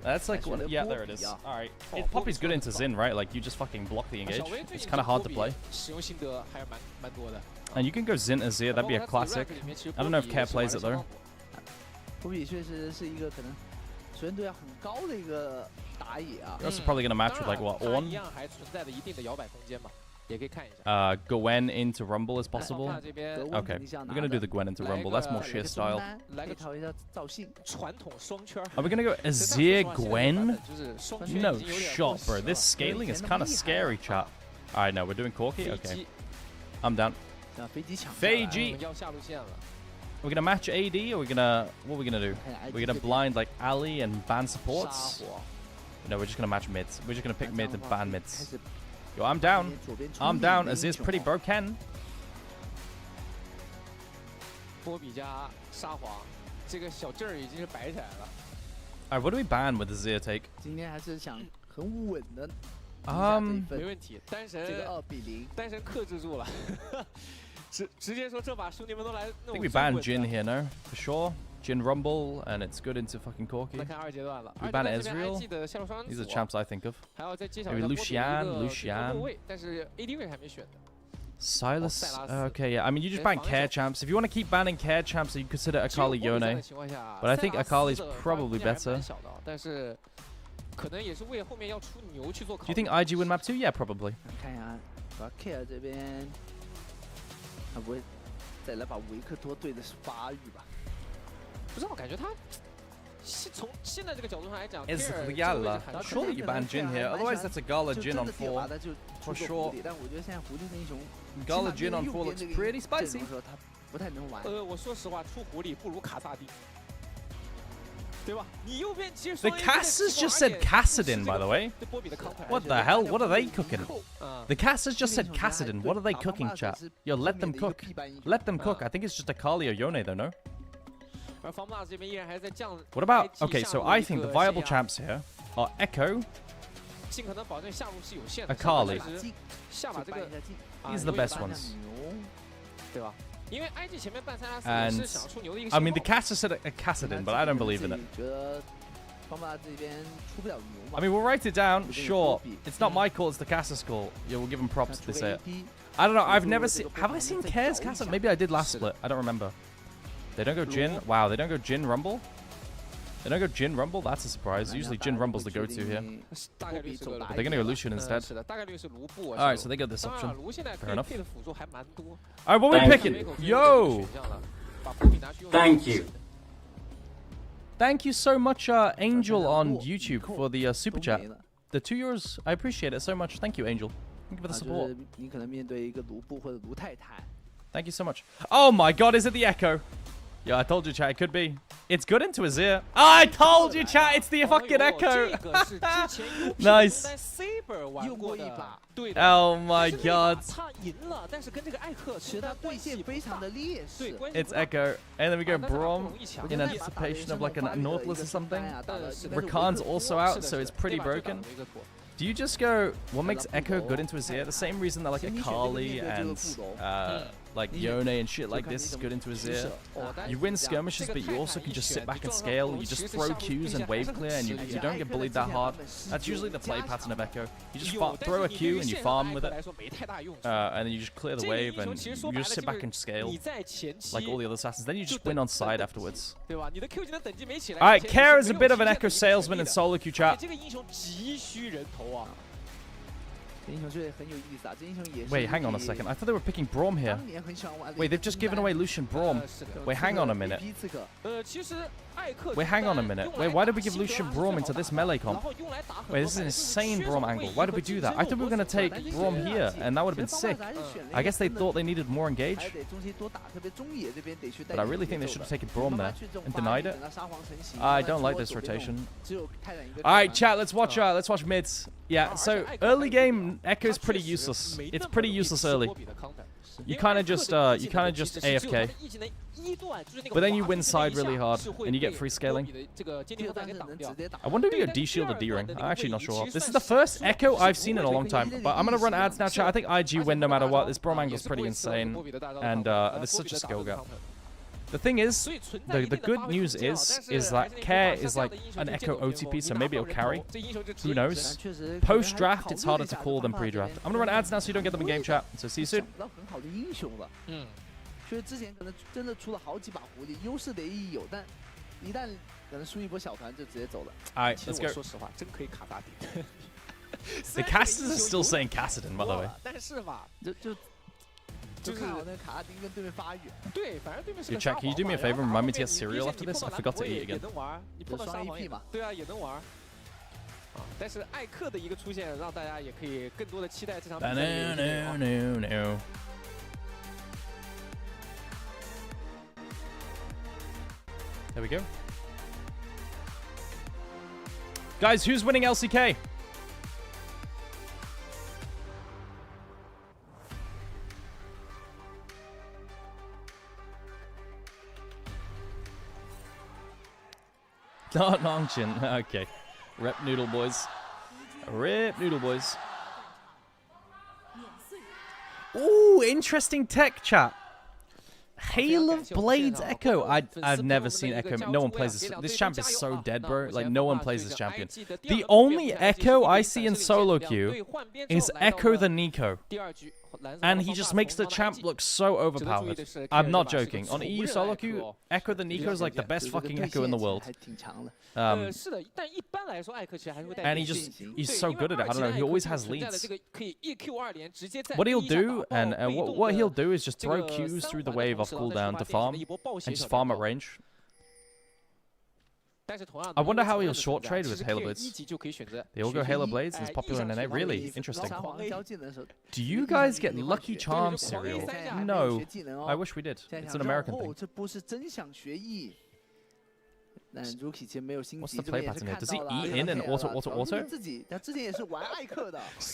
[SPEAKER 6] That's like... One, yeah, there it is. Alright. Poppy's good into Xin, right? Like, you just fucking block the engage. It's kind of hard to play. And you can go Xin Azir, that'd be a classic. I don't know if Care plays it though. You're also probably gonna match with like what, Ornn? Gwen into Rumble is possible. Okay, we're gonna do the Gwen into Rumble. That's more sheer style. Are we gonna go Azir Gwen? No shot, bro. This scaling is kind of scary, chat. Alright, no, we're doing Corki? Okay. I'm down. Feiji. We're gonna match AD or what are we gonna do? We're gonna blind like Ali and ban supports? No, we're just gonna match mids. We're just gonna pick mid and ban mids. Yo, I'm down. I'm down. Azir's pretty broken. Alright, what do we ban with Azir take?
[SPEAKER 4] 没问题，单神克制住了，直接说这把兄弟们都来。I
[SPEAKER 6] think we ban Jin here, no? For sure. Jin Rumble, and it's good into fucking Corki. We ban Ezreal. These are the champs I think of. Maybe Lucian. Silas. Okay, yeah. I mean, you just ban care champs. If you want to keep banning care champs, you consider Akali Yone. But I think Akali's probably better.
[SPEAKER 4] 可能也是为后面要出牛去做考虑。
[SPEAKER 6] Do you think IG win map 2? Yeah, probably.
[SPEAKER 5] 看一下，把 Care 这边，他不会再来把维克多对的是发育吧？
[SPEAKER 4] 不知道，感觉他从现在这个角度上来讲
[SPEAKER 6] Is
[SPEAKER 4] Care
[SPEAKER 6] Gala. Surely you ban Jin here, otherwise that's a Gala Jin on 4.
[SPEAKER 5] for
[SPEAKER 6] sure.
[SPEAKER 5] 但我觉得现在狐狸的英雄
[SPEAKER 6] Gala Jin on 4 looks pretty spicy.
[SPEAKER 5] 他不太能玩。
[SPEAKER 4] 我说实话，出狐狸不如卡萨丁。 对吧？你右边其实
[SPEAKER 6] The Cassers just said Cassidin, by the way. What the hell? What are they cooking? The Cassers just said Cassidin. What are they cooking, chat? Yo, let them cook. Let them cook. I think it's just a Kali or Yone, though, no? What about... Okay, so I think the viable champs here are Echo, Akali. These are the best ones. And I mean, the Caster said a Cassidin, but I don't believe in it. I mean, we'll write it down. Sure, it's not my call; it's the Caster's call. Yeah, we'll give him props if they say it. I don't know. I've never seen. Have I seen Care's Caster? Maybe I did last split. I don't remember. They don't go Jin. Wow, they don't go Jin Rumble. They don't go Jin Rumble? That's a surprise. Usually Jin Rumble's the go-to here. But they're going to go Lucian instead. Alright, so they got this option. Fair enough. Alright, what are we picking? Yo!
[SPEAKER 9] Thank you.
[SPEAKER 6] Thank you so much, Angel on YouTube for the super chat. The €2, I appreciate it so much. Thank you, Angel. Thank you for the support. Thank you so much. Oh my god, is it the Echo? Yeah, I told you, chat, it could be. It's good into his ear. I told you, chat, it's the fucking Echo. Nice. Oh my god. It's Echo. And then we go Brom in anticipation of like a Nautilus or something. Rakan's also out, so it's pretty broken. Do you just go, what makes Echo good into his ear? The same reason that like a Kali and like Yone and shit like this is good into his ear. You win skirmishes, but you also can just sit back and scale. You just throw Qs and wave clear, and you don't get bullied that hard. That's usually the play pattern of Echo. You just throw a Q and you farm with it, and then you just clear the wave, and you just sit back and scale like all the other assassins. Then you just win on side afterwards. Alright, Care is a bit of an Echo salesman in solo queue, chat. Wait, hang on a second. I thought they were picking Braum here. Wait, they've just given away Lucian Braum. Wait, hang on a minute. Wait, hang on a minute. Wait, why did we give Lucian Braum into this melee comp? Wait, this is an insane Braum angle. Why did we do that? I thought we were going to take Braum here, and that would have been sick. I guess they thought they needed more engage. But I really think they should have taken Braum there and denied it. I don't like this rotation. Alright, chat, let's watch mids. Yeah, so early game Echo's pretty useless. It's pretty useless early. You kind of just AFK. But then you win side really hard and you get free scaling. I wonder if you go D-shield or D-ring. I'm actually not sure. This is the first Echo I've seen in a long time. But I'm going to run ads now, chat. I think IG win no matter what. This Braum angle is pretty insane. And there's such a skill gap. The thing is, the good news is that Care is like an Echo OTP, so maybe it'll carry. Who knows? Post-draft, it's harder to call than pre-draft. I'm going to run ads now so you don't get them in game chat. So see you soon. Alright, let's go. The casters are still saying Cassidin, by the way. Yo, chat, can you do me a favor and remind me to get cereal after this? I forgot to eat again. No. There we go. Guys, who's winning LCK? Not Nongchin. Okay. Rep Noodle Boys. Rip Noodle Boys. Ooh, interesting tech, chat. Hail of Blades Echo. I've never seen Echo. No one plays this. This champ is so dead, bro. Like, no one plays this champion. The only Echo I see in solo queue is Echo the Nico. And he just makes the champ look so overpowered. I'm not joking. On EU solo queue, Echo the Nico is like the best fucking Echo in the world. And he's so good at it. I don't know. He always has leads. What he'll do, and what he'll do is just throw Qs through the wave off cooldown to farm, and just farm at range. I wonder how he'll short trade with Halo Blades. They all go Halo Blades. It's popular in NA. Really interesting. Do you guys get Lucky Charm cereal? No. I wish we did. It's an American thing. What's the play pattern here? Does he E in and auto?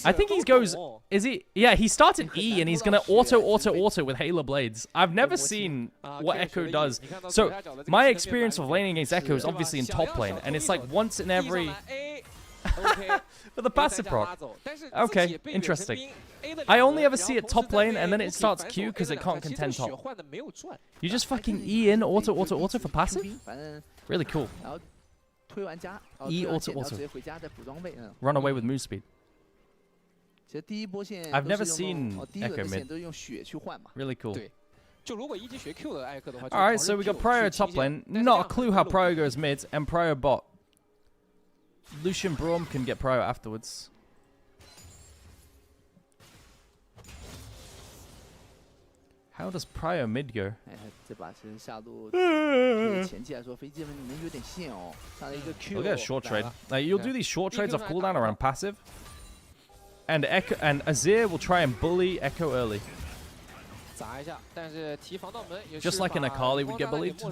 [SPEAKER 6] I think he goes... Is he... Yeah, he starts at E and he's going to auto with Halo Blades. I've never seen what Echo does. So, my experience of laning against Echo is obviously in top lane. And it's like once in every... For the passive proc. Okay, interesting. I only ever see it top lane and then it starts Q because it can't contend top. You just fucking E in auto for passive? Really cool. E auto. Run away with move speed. I've never seen Echo mid. Really cool. Alright, so we got Pryor top lane. Not a clue how Pryor goes mid, and Pryor bot. Lucian Braum can get Pryor afterwards. How does Pryor mid go? We'll get a short trade. You'll do these short trades off cooldown around passive. And Echo and Azir will try and bully Echo early. Just like an Akali would get bullied.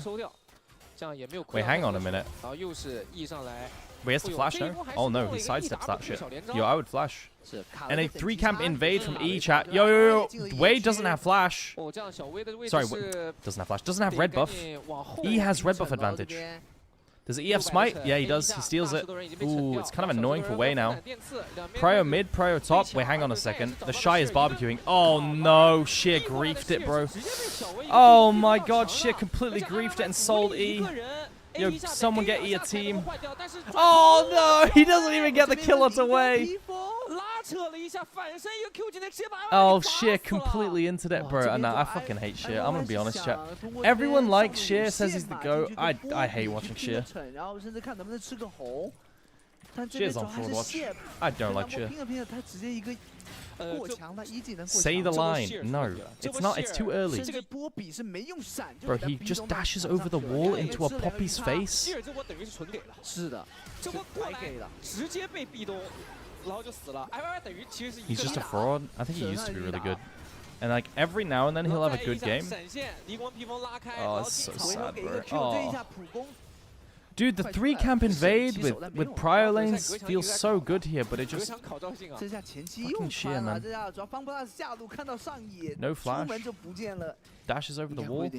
[SPEAKER 6] Wait, hang on a minute. Wait, he has to flash now? Oh no, he sidesteps that shit. Yo, I would flash. And a 3-camp invade from E chat. Yo. Wade doesn't have flash. Sorry, doesn't have flash. Doesn't have red buff. E has red buff advantage. Does E have smite? Yeah, he does. He steals it. Ooh, it's kind of annoying for Wei now. Prio mid, Prio top. Wait, hang on a second. The Shy is barbecuing. Oh no, Sheer griefed it, bro. Oh my god, Sheer completely griefed it and sold E. Yo, someone get E a team. Oh no, he doesn't even get the kill onto Wei. Oh, Sheer completely into that, bro. Nah, I fucking hate Sheer. I'm gonna be honest, chat. Everyone likes Sheer, says he's the GOAT. I hate watching Sheer. Sheer's on fraud watch. I don't like Sheer. Say the line. No, it's not. It's too early. Bro, he just dashes over the wall into a Poppy's face. He's just a fraud. I think he used to be really good. And like every now and then he'll have a good game. Oh, it's so sad, bro. Oh. Dude, the 3-camp invade with Prio lanes feels so good here, but it just... Fucking Sheer, man. No flash. Dashes over the wall.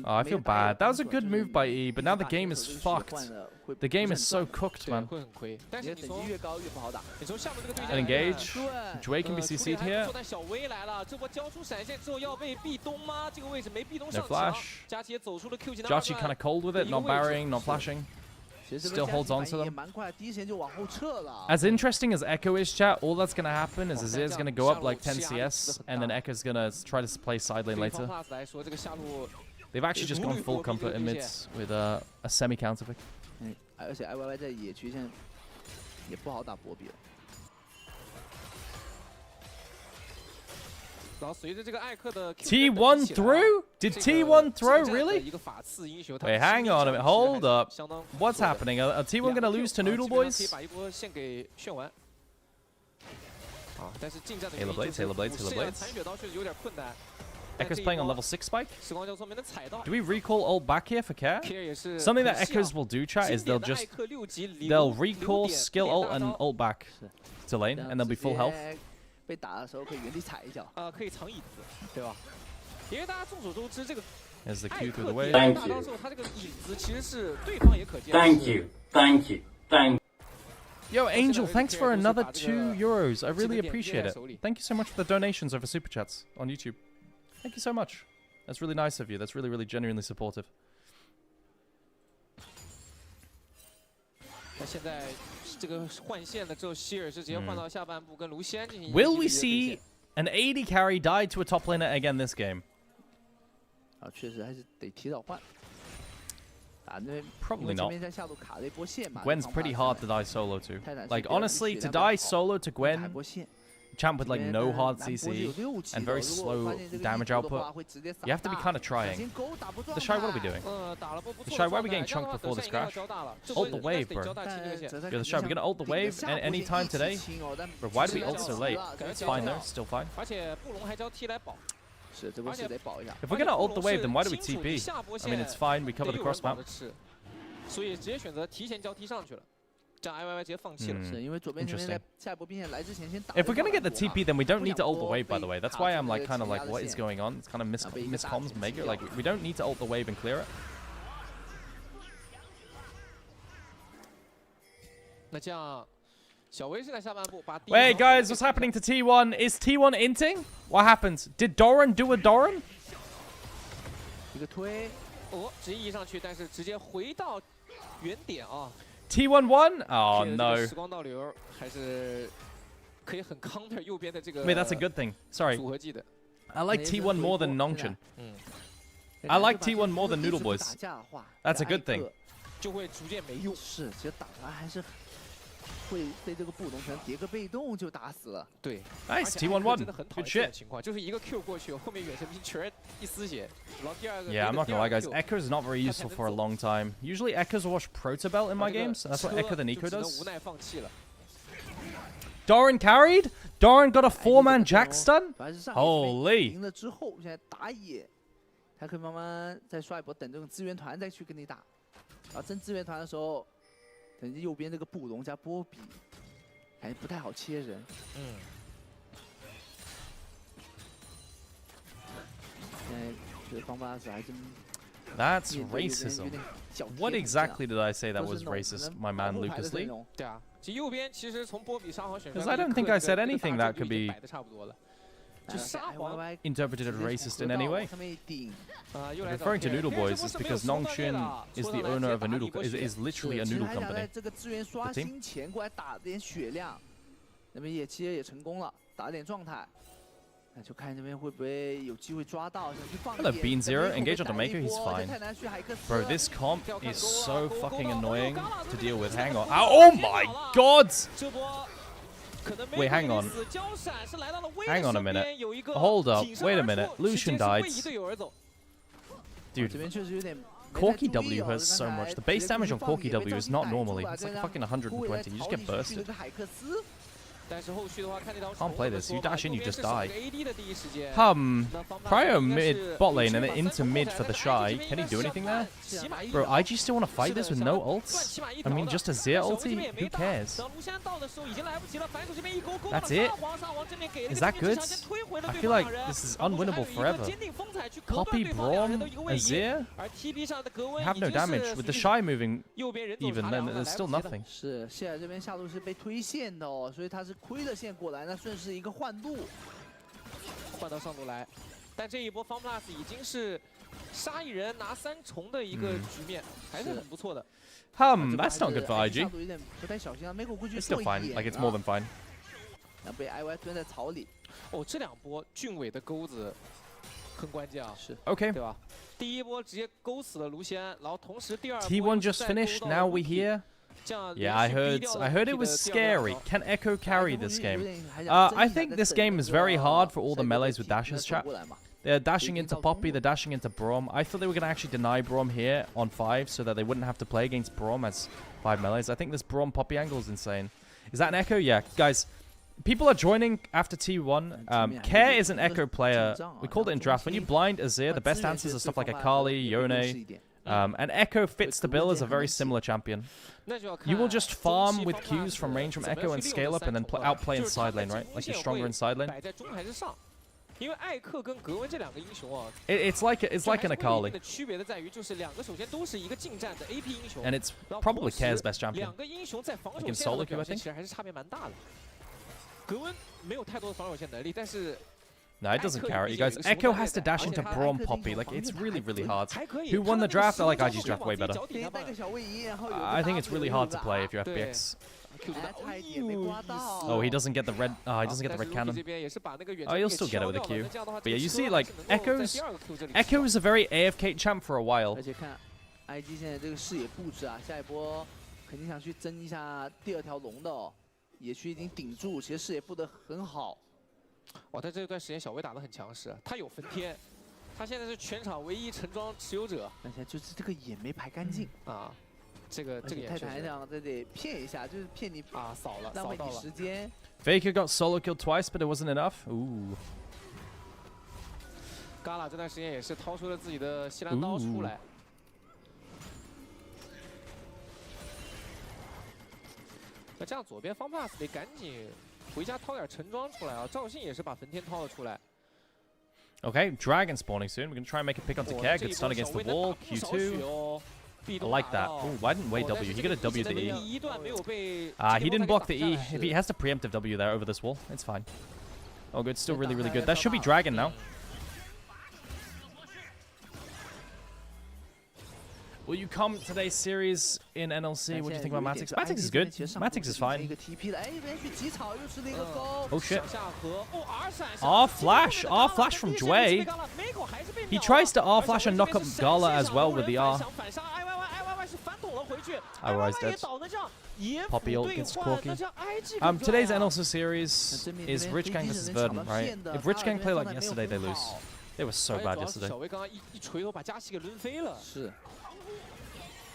[SPEAKER 6] Oh, I feel bad. That was a good move by E, but now the game is fucked. The game is so cooked, man. And engage. Jway can be CC'd here. No flash. Jachi kind of cold with it, not barrying, not flashing. Still holds on to them. As interesting as Echo is, chat, all that's going to happen is Azir's going to go up like 10 CS, and then Echo's going to try to play side lane later. They've actually just gone full comfort in mids with a semi-counter pick. T1 through? Did T1 throw, really? Wait, hang on a minute. Hold up. What's happening? Are T1 going to lose to Noodle Boys? Halo Blades, Halo Blades, Halo Blades. Echo's playing on level 6 spike. Do we recall ult back here for care? Something that Echoes will do, chat, is they'll recall skill ult and ult back to lane, and they'll be full health. There's the Q through the wave.
[SPEAKER 9] Thank you. Thank you. Thank you. Thank you.
[SPEAKER 6] Yo, Angel, thanks for another €2. I really appreciate it. Thank you so much for the donations over Super Chats on YouTube. Thank you so much. That's really nice of you. That's really, really genuinely supportive.
[SPEAKER 4] 那现在这个换线了之后，希尔是直接换到下半部跟卢锡安进行。
[SPEAKER 6] Will we see an AD carry die to a top laner again this game?
[SPEAKER 5] 啊，确实还是得提早换。啊，那
[SPEAKER 6] Probably
[SPEAKER 5] 这
[SPEAKER 6] not.
[SPEAKER 5] 边在下路卡了一波线嘛。
[SPEAKER 6] Gwen's pretty hard to die solo to. Like honestly, to die solo to Gwen, champ with like no hard CC and very slow damage output, you have to be kind of trying. The Shy, what are we doing? The Shy, why are we getting chunked before this crash? Ult the wave, bro. Yo, the Shy, we're gonna ult the wave any time today? Bro, why do we ult so late? It's fine though, still fine. If we're gonna ult the wave, then why do we TP? I mean, it's fine, we cover the cross map.
[SPEAKER 4] 所以直接选择提前交替上去了。 这样 IYY 直接放弃了，
[SPEAKER 5] 是因为左边这边在下一波兵线来之前先打。
[SPEAKER 6] If we're gonna get the TP, then we don't need to ult the wave. By the way, that's why I'm like kind of like, what is going on? It's kind of miscomms mega. Like we don't need to ult the wave and clear it.
[SPEAKER 4] 那这样，小威是在下半部把。
[SPEAKER 6] Wait, guys, what's happening to T1? Is T1 inting? What happens? Did Doran do a Doran?
[SPEAKER 5] 一个推，
[SPEAKER 4] 哦，直接移上去，但是直接回到原点啊。
[SPEAKER 6] T1 won? Oh no.
[SPEAKER 4] 时光倒流还是可以很 counter 右边的这个。
[SPEAKER 6] Wait, that's a good thing. Sorry.
[SPEAKER 4] 组合技的。
[SPEAKER 6] I like T1 more than Nongchen. I like T1 more than Noodle Boys. That's a good thing.
[SPEAKER 4] 就会逐渐没用。
[SPEAKER 5] 是，其实打完还是会被这个布隆拳叠个被动就打死了。
[SPEAKER 4] 对
[SPEAKER 6] ，Nice T1 won.
[SPEAKER 4] 真的很讨厌这种情况，就是一个 Q 过去，后面远程兵全一丝血。然后第二个。
[SPEAKER 6] Yeah, I'm not gonna lie, guys. Echo is not very useful for a long time. Usually, Echoes will watch Protobelt in my games. And that's what Echo the Nico does.
[SPEAKER 4] 无奈放弃了。
[SPEAKER 6] Doran carried. Doran got a 4-man Jack stun. Holy.
[SPEAKER 5] 赢了之后，现在打野，他可以慢慢再刷一波，等这种资源团再去跟你打。然后真资源团的时候。 等右边这个布隆加波比，感觉不太好切人。现在这方法是还真。
[SPEAKER 6] That's racism. What exactly did I say that was racist, my man Lucas Lee?
[SPEAKER 4] 对啊，其实右边其实从波比沙皇选出来
[SPEAKER 6] Because I don't think I said anything that could be
[SPEAKER 4] 差不多了。就沙皇
[SPEAKER 6] interpreted as racist in any way. Referring to Noodle Boys is because Nongchen is the owner of a noodle is literally a noodle company.
[SPEAKER 5] 这个资源刷新前过来打点血量，那边野切也成功了，打点状态。那就看这边会不会有机会抓到，想去放。
[SPEAKER 6] Hello Bean Zero, engage onto Maker, he's fine. Bro, this comp is so fucking annoying to deal with. Hang on. Oh my god! Wait, hang on. Hang on a minute. Hold up. Wait a minute. Lucian died. Dude, Corky W has so much. The base damage on Corky W is not normally. It's like fucking 120. You just get bursted. Can't play this. You dash in, you just die. Prio mid bot lane and then into mid for the Shy. Can he do anything there? Bro, IG still want to fight this with no ults? I mean, just a Zia ulti? Who cares? That's it? Is that good? I feel like this is unwinnable forever. Copy Braum, Azir? You have no damage. With the Shy moving even, then there's still nothing.
[SPEAKER 5] 是，谢尔这边下路是被推线的哦，所以他是亏了线过来，那顺势一个换路，
[SPEAKER 4] 换到上路来。但这一波方 plus 已经是杀一人拿3重的一个局面，还是很不错的。
[SPEAKER 6] That's not good for IG.
[SPEAKER 5] 有点不太小心啊，没狗过去
[SPEAKER 6] It's still fine, like it's more than fine.
[SPEAKER 5] 那被 IY 蹲在草里。
[SPEAKER 4] 哦，这2波俊伟的钩子很关键啊。
[SPEAKER 5] 是
[SPEAKER 6] OK.
[SPEAKER 4] 对吧？第一波直接勾死了卢锡安，然后同时第二波
[SPEAKER 6] T1 just finished. Now we here. Yeah, I heard it was scary. Can Echo carry this game? I think this game is very hard for all the melees with dashes, chat. They're dashing into Poppy, they're dashing into Braum. I thought they were going to actually deny Braum here on 5 so that they wouldn't have to play against Braum as 5 melees. I think this Braum Poppy angle is insane. Is that an Echo? Yeah, guys. People are joining after T1. Care is an Echo player. We called it in draft. When you blind Azir, the best answers are stuff like Akali, Yone. And Echo fits the bill as a very similar champion. You will just farm with Qs from range from Echo and scale up and then outplay in side lane, right? Like you're stronger in side lane. It's like an Akali. And it's probably Care's best champion. Like in solo queue, I think.
[SPEAKER 4] 格温没有太多的防守线能力，但是
[SPEAKER 6] No, it doesn't carry. You guys, Echo has to dash into Braum Poppy. Like, it's really, really hard. Who won the draft? I like IG's draft way better. I think it's really hard to play if you're FPX. Oh, he doesn't get the red. He doesn't get the red cannon. Oh, he'll still get it with a Q. But yeah, you see, like Echo's a very AFK champ for a while.
[SPEAKER 5] IG 现在这个视野布置啊，下一波肯定想去争一下第2条龙的哦，野区已经顶住，其实视野布得很好。
[SPEAKER 4] 哇，在这段时间小威打得很强势，他有焚天，他现在是全场唯一橙装持有者，
[SPEAKER 5] 而且就是这个眼没排干净
[SPEAKER 4] 啊。 这个也
[SPEAKER 5] 泰坦想这得骗一下，就是骗你
[SPEAKER 4] 啊，扫了，
[SPEAKER 5] 浪费你时间。
[SPEAKER 6] Faker got solo killed twice, but it wasn't enough. Ooh.
[SPEAKER 4] Gala 这段时间也是掏出了自己的西兰刀出来。那这样左边方 pass 得赶紧回家掏点橙装出来啊！赵信也是把焚天掏了出来。
[SPEAKER 6] Okay, Dragon spawning soon. We're gonna try and make a pick onto Keg. Good stun against the wall. Q2. I like that. Oh, why didn't Wei W? He got a W to the E. He didn't block the E. If he has the preemptive W there over this wall, it's fine. Oh, good. Still really, really good. That should be Dragon now. Will you comment today's series in NLC? What do you think about Matix? Matix is good. Matix is fine. Oh shit. R-flash. R-flash from Jue. He tries to R-flash and knock up Gala as well with the R. Iroi's dead. Poppy ult gets Corky. Today's NLC series is Rich Gang versus Verdant, right? If Rich Gang play like yesterday, they lose. They were so bad yesterday.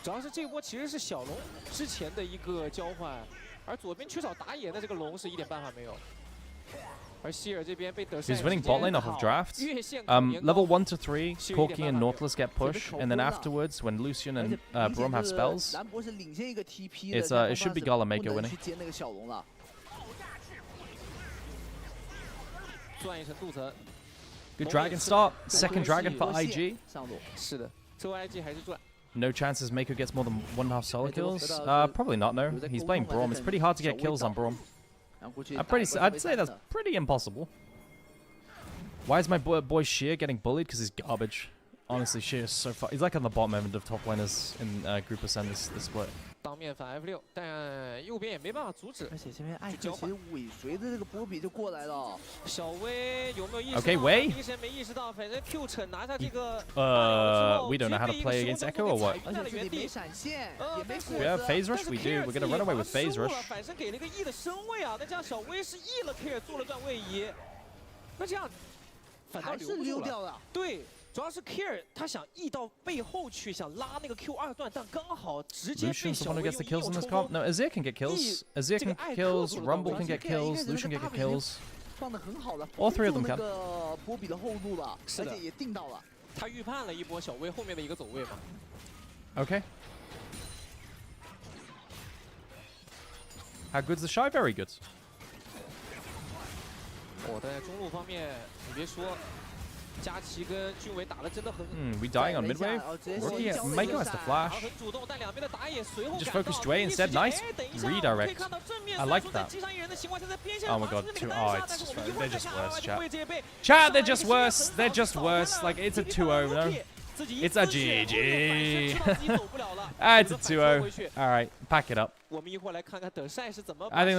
[SPEAKER 4] 主要是这波其实是小龙之前的一个交换，而左边缺少打野的这个龙是一点办法没有。而希尔这边被德赛
[SPEAKER 6] He's winning bot lane off of drafts. Level 1 to 3, Corky and Nautilus get push, and then afterwards, when Lucian and Braum have spells, it should be Gala Mako winning.
[SPEAKER 4] 赚一层镀层。
[SPEAKER 6] Good dragon start. Second dragon for IG.
[SPEAKER 4] 是的，最后 IG 还是赚。
[SPEAKER 6] No chances Mako gets more than 1.5 solo kills? Probably not, no. He's playing Braum. It's pretty hard to get kills on Braum. I'd say that's pretty impossible. Why is my boy Sheer getting bullied? Because he's garbage. Honestly, Sheer is so far. He's like on the bottom end of top laners in Group Ascend this split.
[SPEAKER 4] 当面反 F6，但右边也没办法阻止。
[SPEAKER 5] 而且这边艾克其实尾随的这个波比就过来了。
[SPEAKER 4] 小威有没有意识到？
[SPEAKER 6] Okay, Wei.
[SPEAKER 4] 第一时间没意识到，反正 Q 惩拿下这个。
[SPEAKER 6] We don't know how to play against Echo or what? We have phase rush. We do. We're gonna run away with phase rush.
[SPEAKER 4] 反身给了一个 E 的身位啊，那这样小威是 E 了 ，Care 做了段位移，那这样反倒留不住了。对。 主要是 Care 他想 E 到背后去，想拉那个 Q2段，但刚好直接被小威用 E 冲锋。
[SPEAKER 6] No, Azir can get kills. Azir can get kills. Rumble can get kills. Lucian can get kills.
[SPEAKER 5] 放得很好了，
[SPEAKER 6] All three of them can.
[SPEAKER 5] 波比的后路了，而且也定到了。
[SPEAKER 4] 他预判了一波小威后面的一个走位嘛。
[SPEAKER 6] Okay. How good's the shy? Very good.
[SPEAKER 4] 我在中路方面，你别说。 佳琪跟俊伟打得真的很。
[SPEAKER 6] We dying on mid wave. Rookie Mako has the flash. Just focus Jue instead. Nice redirect. I like that. Oh my god. It's just right. They're just worse, chat. Chat, they're just worse. They're just worse. Like it's a 2-0, no? It's a GG. It's a 2-0. All right, pack it up. I think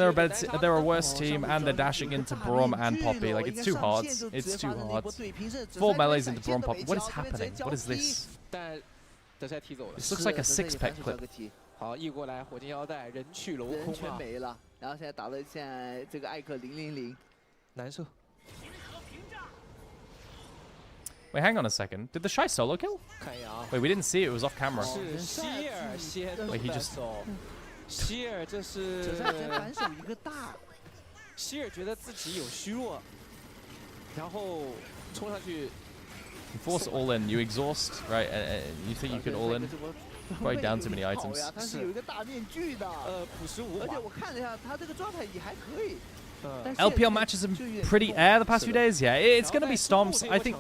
[SPEAKER 6] they're a worse team, and they're dashing into Braum and Poppy. Like it's too hard. It's too hard. 4 melees into Braum Poppy. What is happening? What is this? This looks like a 6-pack clip.
[SPEAKER 4] 好，一过来，火箭腰带人去楼空啊！
[SPEAKER 5] 全没了，然后现在打了现在这个艾克000，
[SPEAKER 4] 难受。
[SPEAKER 6] Wait, hang on a second. Did the Shy solo kill? Wait, we didn't see it. It was off camera.
[SPEAKER 4] 是希尔先
[SPEAKER 6] Wait, he just.
[SPEAKER 4] 希尔这是。
[SPEAKER 5] 折赛前反手一个大。
[SPEAKER 4] 希尔觉得自己有虚弱，然后冲上去。
[SPEAKER 6] You force all in. You exhaust, right? And you think you can all in. Probably down too many items.
[SPEAKER 5] 他是有一个大面具的。
[SPEAKER 4] 朴实无华。
[SPEAKER 5] 而且我看了一下，他这个状态也还可以。
[SPEAKER 6] LPL matches have been pretty air the past few days. Yeah, it's gonna be stomps. I think.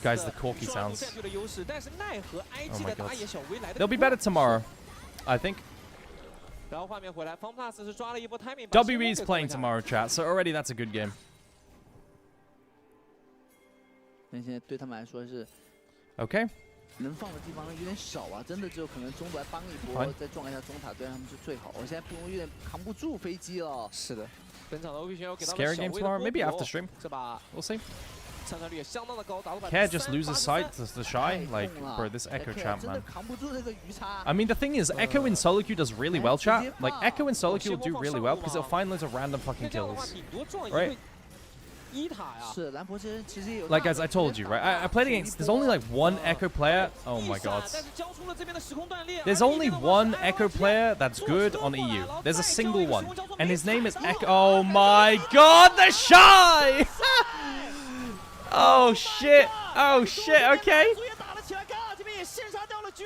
[SPEAKER 6] Guys, the Corky sounds. Oh my god. They'll be better tomorrow, I think.
[SPEAKER 4] 然后画面回来 ，FunPlus 是抓了一波 timing。WE
[SPEAKER 6] is playing tomorrow, chat. So already that's a good game.
[SPEAKER 5] 那现在对他们来说是
[SPEAKER 6] Okay.
[SPEAKER 5] 能放的地方有点少啊，真的只有可能中路来帮一波，再撞一下中塔，对他们是最好。我现在不有点扛不住飞机了。
[SPEAKER 4] 是的，本场的 OP 选手给到了
[SPEAKER 6] Scary game tomorrow. Maybe after stream.
[SPEAKER 4] 这把
[SPEAKER 6] We'll see.
[SPEAKER 4] 参战率也相当的高，达到
[SPEAKER 6] Care just loses sight to the shy. Like, bro, this Echo champ, man. I mean, the thing is, Echo in solo queue does really well, chat. Like, Echo in solo queue will do really well because it'll find loads of random fucking kills. Right? Like, as I told you, right? I played against... There's only, like, one Echo player. Oh, my God. There's only one Echo player that's good on EU. There's a single one. And his name is Echo... Oh, my God! The Shy! Oh, shit. Oh, shit. Okay.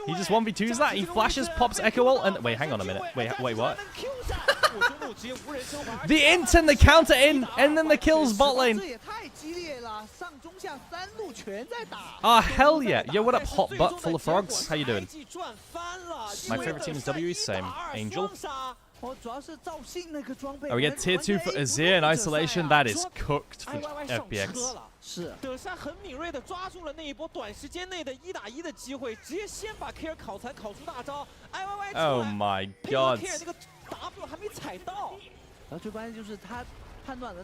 [SPEAKER 6] He just 1v2s that. He flashes, pops Echo ult, and... Wait, hang on a minute. Wait, what? The int and the counter in, and then the kills bot lane. Ah, hell yeah. Yo, what up, hot butt full of frogs? How you doing? My favorite team is WE, same. Angel. Oh, we get tier 2 for Azir in isolation. That is cooked for FPX.
[SPEAKER 4] 德善很敏锐的抓住了那一波短时间内的1打1的机会，直接先把 Care 烤残，烤出大招。IYY 出来
[SPEAKER 6] Oh my God.
[SPEAKER 4] Care 那个 W 还没踩到。
[SPEAKER 5] 然后最关键就是他。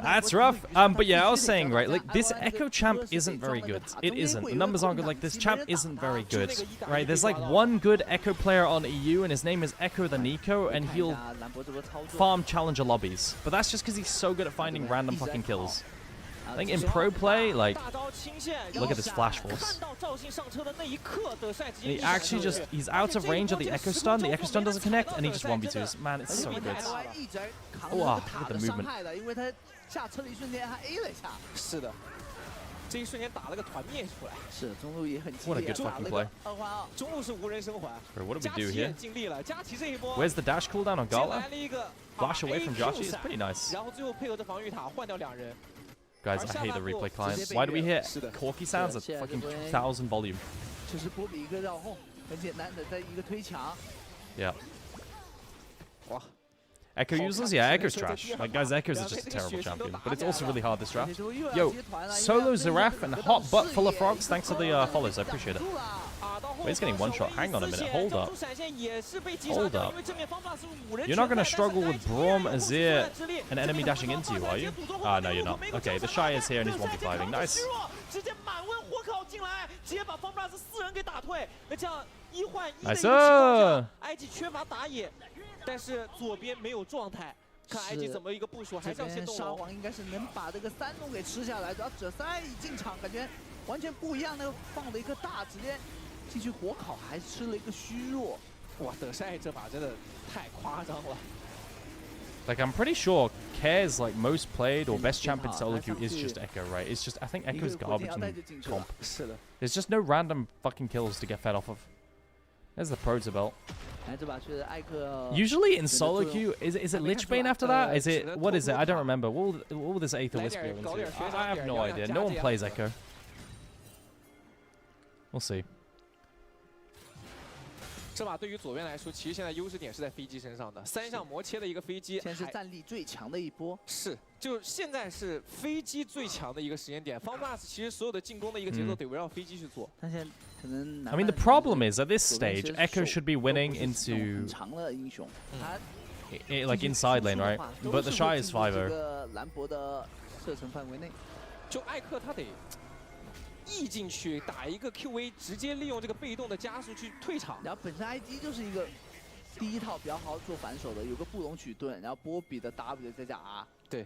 [SPEAKER 6] That's rough. But yeah, I was saying, right, like, this Echo champ isn't very good. It isn't. The numbers aren't good. Like, this champ isn't very good, right? There's, like, one good Echo player on EU, and his name is Echo the Nico, and he'll farm challenger lobbies. But that's just because he's so good at finding random fucking kills. I think in pro play, like, look at this flash force. And he actually just, he's out of range of the Echo stun. The Echo stun doesn't connect, and he just 1v2s. Man, it's so good. Wow, look at the movement.
[SPEAKER 4] 是的，这一瞬间打了个团灭出来。
[SPEAKER 5] 是，中路也很激
[SPEAKER 6] What a good fucking play.
[SPEAKER 4] 中路是无人生还。
[SPEAKER 6] What do we do here?
[SPEAKER 4] 尽力了，佳琪这一波。
[SPEAKER 6] Where's the dash cooldown on Gala? Flash away from Joshi is pretty nice.
[SPEAKER 4] 然后最后配合着防御塔换掉2人。
[SPEAKER 6] Guys, I hate the replay client. Why do we hear Corky sounds at fucking 2,000 volume?
[SPEAKER 5] 就是波比一个绕后，很简单的在一个推墙。
[SPEAKER 6] Yeah.
[SPEAKER 4] 哇。
[SPEAKER 6] Echo users? Yeah, Echo's trash. Like, guys, Echo's is just a terrible champion. But it's also really hard this draft. Yo, Solo Zeraf and Hot Butt Full of Frogs, thanks for the follows. I appreciate it. Wait, he's getting one shot. Hang on a minute. Hold up. Hold up. You're not going to struggle with Braum, Azir, and enemy dashing into you, are you? Ah, no, you're not. Okay, the Shy is here and he's 1v5ing. Nice. Nice.
[SPEAKER 4] 但是左边没有状态，看 IG 怎么一个部署，还是要先动龙。
[SPEAKER 5] 沙皇应该是能把这个3龙给吃下来，然后者3一进场，感觉完全不一样。那个放了一个大，直接进去火烤，还吃了一个虚弱。
[SPEAKER 4] 哇，德赛这把真的太夸张了。
[SPEAKER 6] Like, I'm pretty sure Care's, like, most played or best champ in solo queue is just Echo, right? It's just, I think Echo's garbage in comp. There's just no random fucking kills to get fed off of. There's the Pro belt. Usually in solo queue, is it Lichbane after that? Is it, what is it? I don't remember. What will this Aether Wisp go into? I have no idea. No one plays Echo. We'll see.
[SPEAKER 4] 这把对于左边来说，其实现在优势点是在飞机身上的，3项魔切的一个飞机，
[SPEAKER 5] 现在是战力最强的一波。
[SPEAKER 4] 是，就现在是飞机最强的一个时间点。FunPlus 其实所有的进攻的一个节奏得围绕飞机去做。
[SPEAKER 5] 但现在可能
[SPEAKER 6] I mean, the problem is at this stage, Echo should be winning into like inside lane, right? But the Shy is 5-0.
[SPEAKER 5] 兰博的射程范围内，
[SPEAKER 4] 就艾克他得 E 进去打一个 QA， 直接利用这个被动的加速去退场。
[SPEAKER 5] 然后本身 IG 就是一个第一套比较好做反手的，有个布隆曲盾，然后波比的 W 再加 R。
[SPEAKER 4] 对，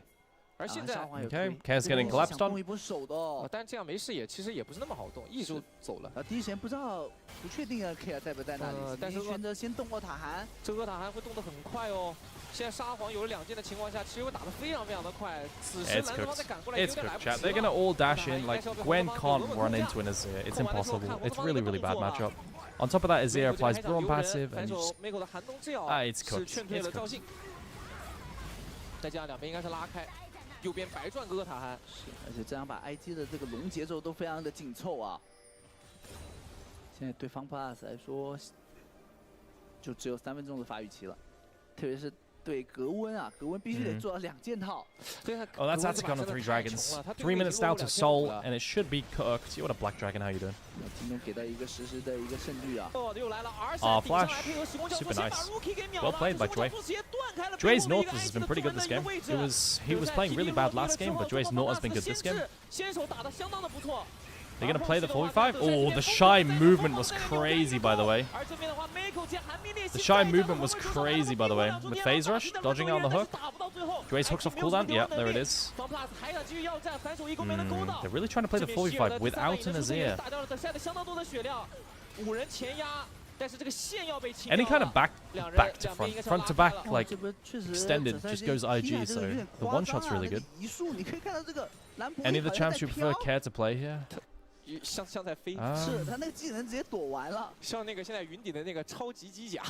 [SPEAKER 4] 而现在
[SPEAKER 6] Okay, Care's getting collapsed on.
[SPEAKER 5] 动一波手的哦，
[SPEAKER 4] 但这样没视野其实也不是那么好动，E就走了。
[SPEAKER 5] 第一时间不知道，不确定啊 Care 在不在那里，但是选择先动过塔寒，
[SPEAKER 4] 这个塔寒会动得很快哦。 现在沙皇有了2件的情况下，其实会打得非常的快。此时蓝方再赶过来，有点来不及了。
[SPEAKER 6] They're gonna all dash in. Like Gwen can't run into an Azir. It's impossible. It's really bad matchup. On top of that, Azir applies Braum passive and just it's cooked.
[SPEAKER 4] 劝退了赵信。再加上两边应该是拉开，右边白赚哥哥塔寒。
[SPEAKER 5] 是，而且这样把 IG 的这个龙节奏都非常的紧凑啊。现在对FunPlus来说，就只有3分钟的发育期了。特别是对格温啊，格温必须得做到2件套。
[SPEAKER 6] Oh, that's Attic on the 3 dragons. 3 minutes now to Soul, and it should be cooked. What a black dragon, how you doing?
[SPEAKER 5] 今天给到一个实时的一个胜率啊。
[SPEAKER 6] Flash. Super nice. Well played by Jue. Jue's North has been pretty good this game. He was playing really bad last game, but Jue's North has been good this game. They're gonna play the 45? Oh, the shy movement was crazy, by the way. The shy movement was crazy, by the way. With phase rush, dodging out on the hook. Jue's hooks off cooldown. Yeah, there it is. They're really trying to play the 45 without an Azir. Any kind of back to front to back, like extended, just goes IG. So the one shot's really good. Any of the champs you prefer care to play here?
[SPEAKER 4] 像在飞，
[SPEAKER 5] 是他那个技能直接躲完了，
[SPEAKER 4] 像那个现在云顶的那个超级机甲。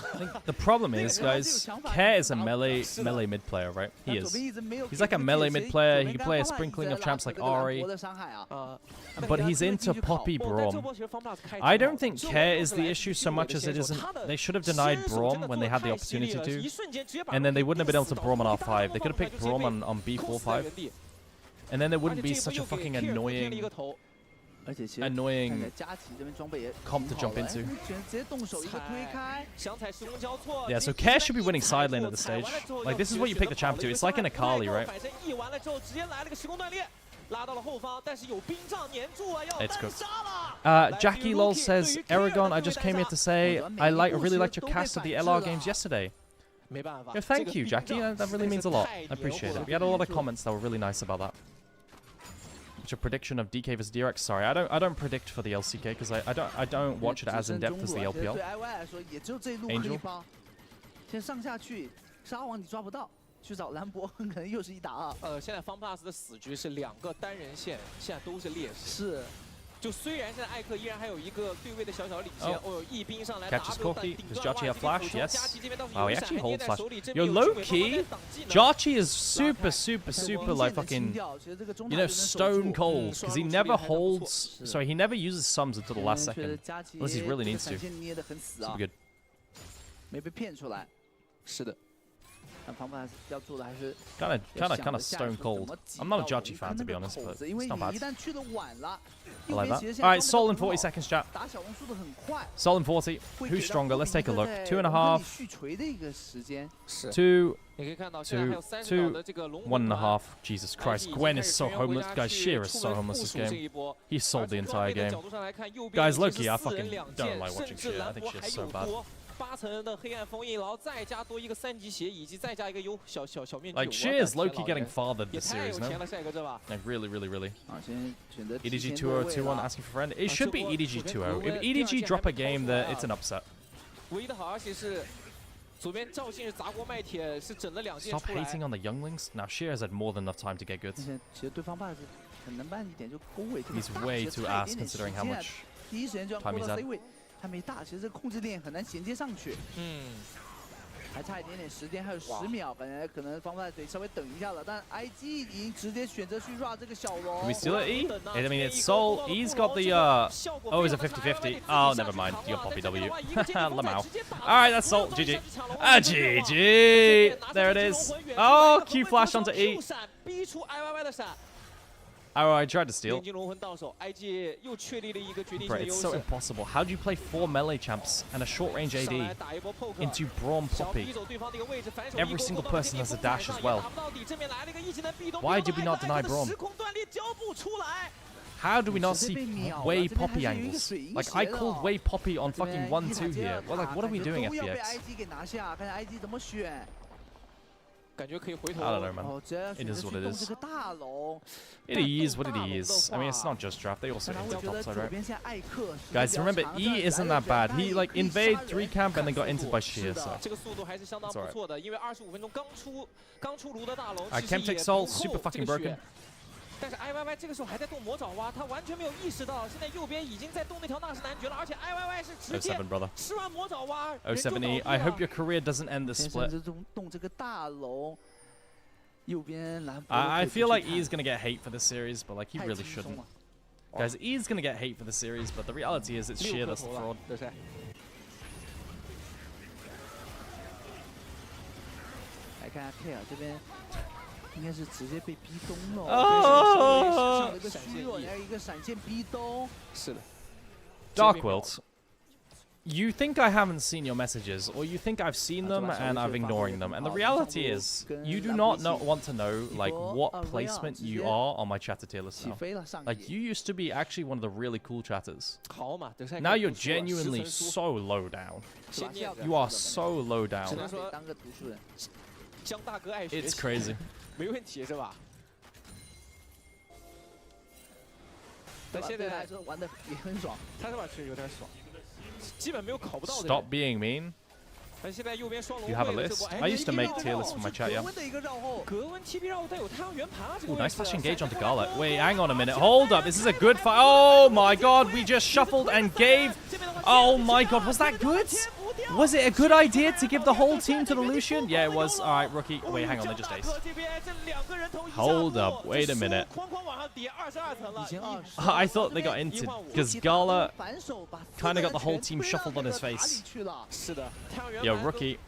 [SPEAKER 6] The problem is, guys, Care is a melee mid player, right? He is. He's like a melee mid player. He can play a sprinkling of champs like Ahri, but he's into Poppy Braum. I don't think Care is the issue so much as it isn't. They should have denied Braum when they had the opportunity to, and then they wouldn't have been able to Braum on R5. They could have picked Braum on B45, and then there wouldn't be such a fucking annoying comp to jump into. Yeah, so Care should be winning side lane at this stage. Like, this is what you pick the champ to. It's like an Akali, right? It's cooked. Jackie Lol says, Aragon, I just came here to say I really liked your cast of the LR games yesterday. Yeah, thank you, Jackie. That really means a lot. I appreciate it. We had a lot of comments that were really nice about that. What's your prediction of DK vs DRX? Sorry, I don't predict for the LCK because I don't watch it as in depth as the LPL. Angel.
[SPEAKER 5] 先上下去，沙王你抓不到，去找兰博很可能又是1打2。
[SPEAKER 4] 现在方 plus 的死局是2个单人线，现在都是劣势。
[SPEAKER 5] 是。
[SPEAKER 4] 就虽然现在艾克依然还有一个对位的小领先，一兵上来
[SPEAKER 6] catches Corki. Does Jackie have flash? Yes. Wow, he actually holds flash. Yo, low key, Jackie is super like fucking, you know, stone cold because he never holds. Sorry, he never uses sums until the last second, unless he really needs to. Super good.
[SPEAKER 5] 没被骗出来。
[SPEAKER 4] 是的。
[SPEAKER 6] Kind of stone cold. I'm not a Judgy fan, to be honest, but it's not bad. I like that. Alright, Sol in 40 seconds, chat. Sol in 40. Who's stronger? Let's take a look. 2.5. 2. 1.5. Jesus Christ. Gwen is so homeless. Guys, Sheer is so homeless this game. He sold the entire game. Guys, Loki, I fucking don't like watching Sheer. I think Sheer's so bad.
[SPEAKER 4] 8层的黑暗封印，然后再加多一个3级血，以及再加一个小面具。
[SPEAKER 6] Like she is low-key getting fathered this series, no? Like really. EDG 2-0-2-1 asking for friend. It should be EDG 2-0. If EDG drop a game, then it's an upset.
[SPEAKER 4] 唯一的好消息是，左边赵信是砸锅卖铁，是整了2件
[SPEAKER 6] Stop hating on the younglings. Now Sheer has had more than enough time to get good.
[SPEAKER 5] 其实对方 buzz 很能办一点，就勾尾。
[SPEAKER 6] He's way too ass considering how much
[SPEAKER 5] 第一时间就要
[SPEAKER 6] time he's had.
[SPEAKER 5] 还没大，其实这个控制链很难衔接上去。还差一点点时间，还有10秒，本来可能方法得稍微等一下了，但 IG 已经直接选择去 run 这个小龙。
[SPEAKER 6] Can we steal it, E? I mean, it's Soul. E's got the oh, it's a 50-50. Oh, never mind. You got Poppy W. Lamau. All right, that's Soul. GG. GG. There it is. Oh, Q flash onto E. Oh, I tried to steal. Bro, it's so impossible. How do you play 4 melee champs and a short-range AD into Braum Poppy? Every single person has a dash as well. Why did we not deny Braum? How do we not see Wei Poppy angles? Like, I called Wei Poppy on fucking 1-2 here. Well, like, what are we doing, FPX? I don't know, man. It is what it is. It is what it is. I mean, it's not just draft. They also entered topside, right? Guys, remember, E isn't that bad. He, like, invade 3 camp and then got entered by Sheer, so it's alright. Alright, Chem takes Soul. Super fucking broken.
[SPEAKER 4] 但是 IYY 这个时候还在动魔爪蛙，他完全没有意识到，现在右边已经在动那条纳什男爵了，而且 IYY 是直接吃完魔爪蛙。
[SPEAKER 6] 07E, I hope your career doesn't end the split.
[SPEAKER 5] 动这个大龙，右边蓝。
[SPEAKER 6] I feel like E is gonna get hate for this series, but like he really shouldn't. Guys, E is gonna get hate for the series, but the reality is it's Sheer that's the fraud.
[SPEAKER 5] 看一下 K 啊这边。 应该是直接被逼咚了，上了一个虚弱，然后一个闪现逼咚。
[SPEAKER 4] 是的。
[SPEAKER 6] Darkwilt, you think I haven't seen your messages, or you think I've seen them and I'm ignoring them. And the reality is, you do not want to know like what placement you are on my chatter tier list now. Like you used to be actually one of the really cool chatters. Now you're genuinely so low down. You are so low down. It's crazy.
[SPEAKER 4] 没问题是吧？但现在来说
[SPEAKER 5] 玩的也很爽，
[SPEAKER 4] 他这把确实有点爽，基本没有考不到的。
[SPEAKER 6] Stop being mean.
[SPEAKER 4] 但现在右边双龙
[SPEAKER 6] You have a list? I used to make tier lists for my chat, yeah.
[SPEAKER 4] 格温 TP 绕带有太阳圆盘啊，这个
[SPEAKER 6] Nice flash engage onto Gala. Wait, hang on a minute. Hold up. This is a good fight. Oh my god, we just shuffled and gave. Oh my god, was that good? Was it a good idea to give the whole team to the Lucian? Yeah, it was. Alright, rookie. Wait, hang on, they just ace. Hold up, wait a minute. I thought they got inted because Gala kind of got the whole team shuffled on his face. Yo, rookie.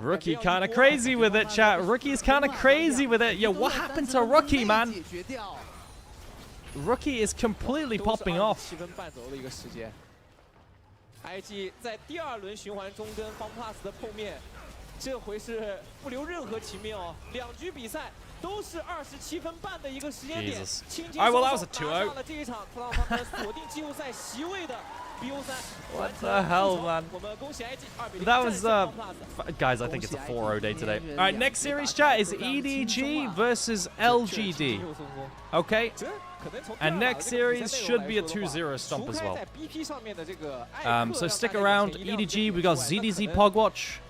[SPEAKER 6] Rookie kind of crazy with it, chat. Rookie's kind of crazy with it. Yo, what happened to Rookie, man? Rookie is completely popping off.
[SPEAKER 4] IG 在第2轮循环中跟 FunPlus 的碰面，这回是不留任何情面哦。2局比赛都是27分半的一个时间点，轻轻松松拿下了这一场，让他们锁定季后赛席位的 BO3。What
[SPEAKER 6] the hell, man?
[SPEAKER 4] 我们恭喜 IG 2-0
[SPEAKER 6] That was guys. I think it's a 4-0 day today. All right, next series chat is EDG versus LGD. Okay. And next series should be a 2-0 stomp as well. So stick around. EDG, we got ZDZ Pogwatch.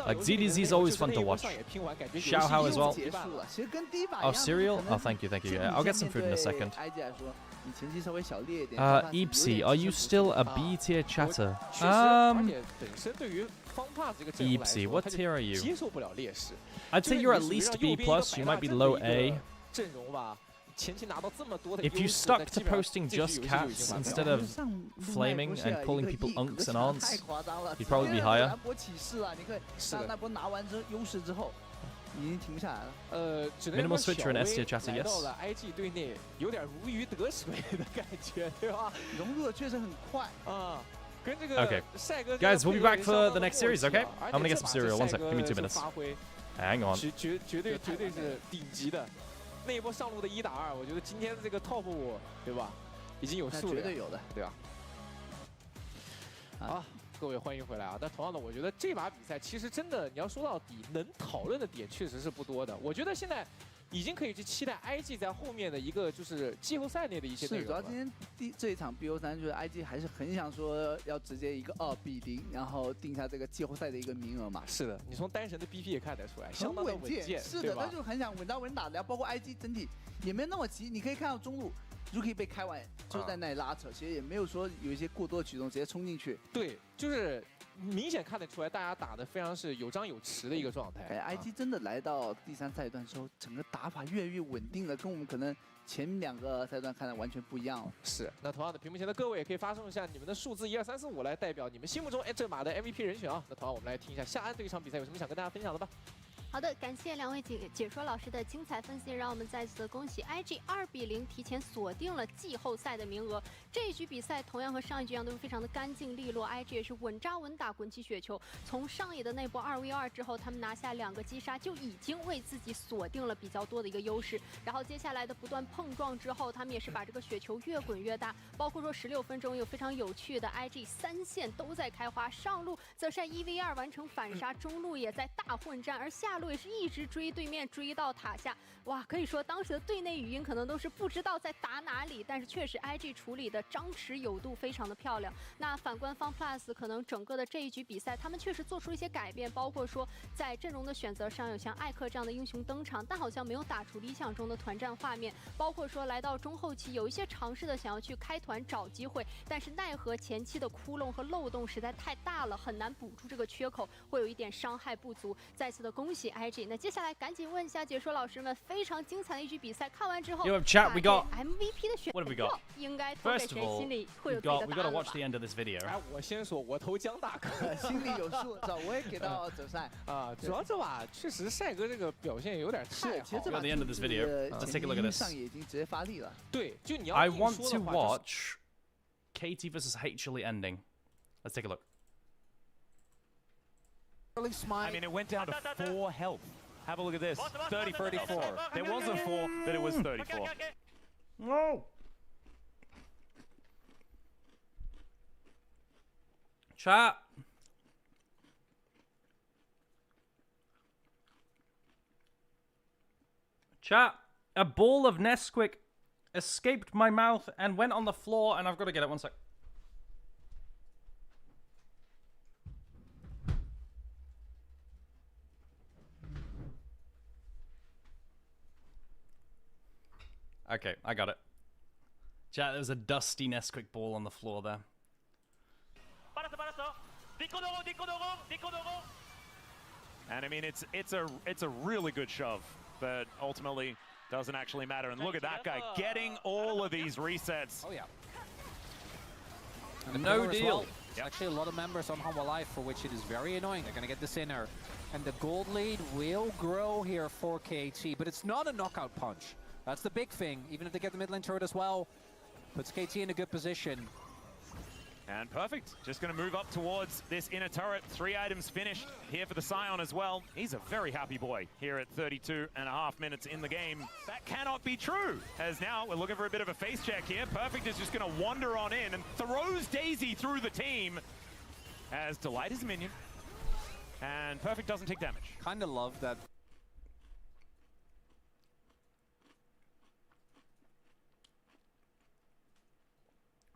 [SPEAKER 6] Like ZDZ is always fun to watch. Xiaohao as well. Oh, cereal? Oh, thank you, thank you. Yeah, I'll get some food in a second. Eepsy, are you still a B tier chatter? Eepsy, what tier are you? I'd say you're at least B plus. You might be low A. If you stuck to posting just cats instead of flaming and calling people unks and aunts, you'd probably be higher. Minimal switcher and S tier chatter, yes. Okay, guys, we'll be back for the next series, okay? I'm gonna get some cereal. 1 sec, give me 2 minutes. Hang on.
[SPEAKER 4] 那一波上路的1打2，我觉得今天的这个 top 5，对吧？已经有数了，
[SPEAKER 5] 绝对有的，
[SPEAKER 4] 对吧？好，各位欢迎回来啊！但同样的，我觉得这把比赛其实真的，你要说到底，能讨论的点确实是不多的。我觉得现在已经可以去期待 IG 在后面的一个就是季后赛内的一些内容。
[SPEAKER 5] 是，主要今天这一场 BO3，就是 IG 还是很想说要直接一个2-0，然后定下这个季后赛的一个名额嘛。
[SPEAKER 4] 是的，你从单神的 BP 也看得出来，相当的稳健。
[SPEAKER 5] 是的，他就很想稳打稳打的，包括 IG 整体也没有那么急。你可以看到中路 Rookie 被开完就在那里拉扯，其实也没有说有一些过多的举动，直接冲进去。
[SPEAKER 4] 对，就是明显看得出来，大家打的非常是有张有弛的一个状态。
[SPEAKER 5] IG 真的来到第3赛段之后，整个打法越来越稳定了，跟我们可能前2个赛段看的完全不一样了。
[SPEAKER 4] 是，那同样的，屏幕前的各位也可以发送一下你们的数字1、2、3、4、5来代表你们心目中这马的 MVP 人选啊。那同样我们来听一下夏安对这场比赛有什么想跟大家分享的吧。
[SPEAKER 7] 好的，感谢2位解说老师的精彩分析，让我们再次的恭喜 IG 2-0提前锁定了季后赛的名额。这一局比赛同样和上一局一样，都是非常的干净利落 ，IG 也是稳扎稳打，滚起雪球。从上野的那波2v2之后，他们拿下2个击杀，就已经为自己锁定了比较多的一个优势。然后接下来的不断碰撞之后，他们也是把这个雪球越滚越大。包括说16分钟有非常有趣的 IG 3线都在开花，上路则是 1v2 完成反杀，中路也在大混战，而下路也是一直追对面，追到塔下。哇，可以说当时的队内语音可能都是不知道在打哪里，但是确实 IG 处理的张弛有度，非常的漂亮。那反观 FunPlus 可能整个的这一局比赛，他们确实做出了一些改变，包括说在阵容的选择上有像艾克这样的英雄登场，但好像没有打出理想中的团战画面。包括说来到中后期有一些尝试的想要去开团找机会，但是奈何前期的窟窿和漏洞实在太大了，很难补住这个缺口，会有一点伤害不足。再次的恭喜 IG。那接下来赶紧问一下解说老师们，非常精彩的一局比赛，看完之后，
[SPEAKER 6] Yo, chat, we got
[SPEAKER 7] MVP 的选
[SPEAKER 6] What have we got?
[SPEAKER 7] 应该投给
[SPEAKER 6] First
[SPEAKER 7] 谁？
[SPEAKER 6] of all,
[SPEAKER 7] 心里会有
[SPEAKER 6] we
[SPEAKER 7] 自己
[SPEAKER 6] got
[SPEAKER 7] 的
[SPEAKER 6] we
[SPEAKER 7] 答
[SPEAKER 6] got to
[SPEAKER 7] 案了
[SPEAKER 6] watch
[SPEAKER 7] 吧
[SPEAKER 6] the end of this video.
[SPEAKER 4] 哎，我先说，我投江大哥，
[SPEAKER 5] 心里有数，我也给到泽赛
[SPEAKER 4] 啊。主要这把确实帅哥这个表现有点太好。
[SPEAKER 5] 其实这把
[SPEAKER 6] the end of this video. Let's take a look at this.
[SPEAKER 5] 上也已经直接发力了。
[SPEAKER 4] 对，就你要
[SPEAKER 6] I want to watch KT versus HLE ending. Let's take a look.
[SPEAKER 11] I mean, it went down to 4 health. Have a look at this. 30-34. There was a 4, but it was 34.
[SPEAKER 6] No. Chat. Chat. A ball of Nesquik escaped my mouth and went on the floor, and I've got to get it. 1 sec. Okay, I got it. Chat, there was a dusty Nesquik ball on the floor there.
[SPEAKER 11] And I mean, it's a really good shove, but ultimately doesn't actually matter. And look at that guy getting all of these resets.
[SPEAKER 10] Oh yeah.
[SPEAKER 6] No deal.
[SPEAKER 10] Well. Yep. Actually, a lot of members on Humble Life for which it is very annoying. They're going to get this inner. And the gold lead will grow here for KT, but it's not a knockout punch. That's the big thing. Even if they get the mid lane turret as well, puts KT in a good position.
[SPEAKER 11] And perfect. Just going to move up towards this inner turret. 3 items finished here for the Scion as well. He's a very happy boy here at 32.5 minutes in the game. That cannot be true, as now we're looking for a bit of a face check here. Perfect is just going to wander on in and throws Daisy through the team as Delight is a minion. And Perfect doesn't take damage.
[SPEAKER 10] Kind of love that.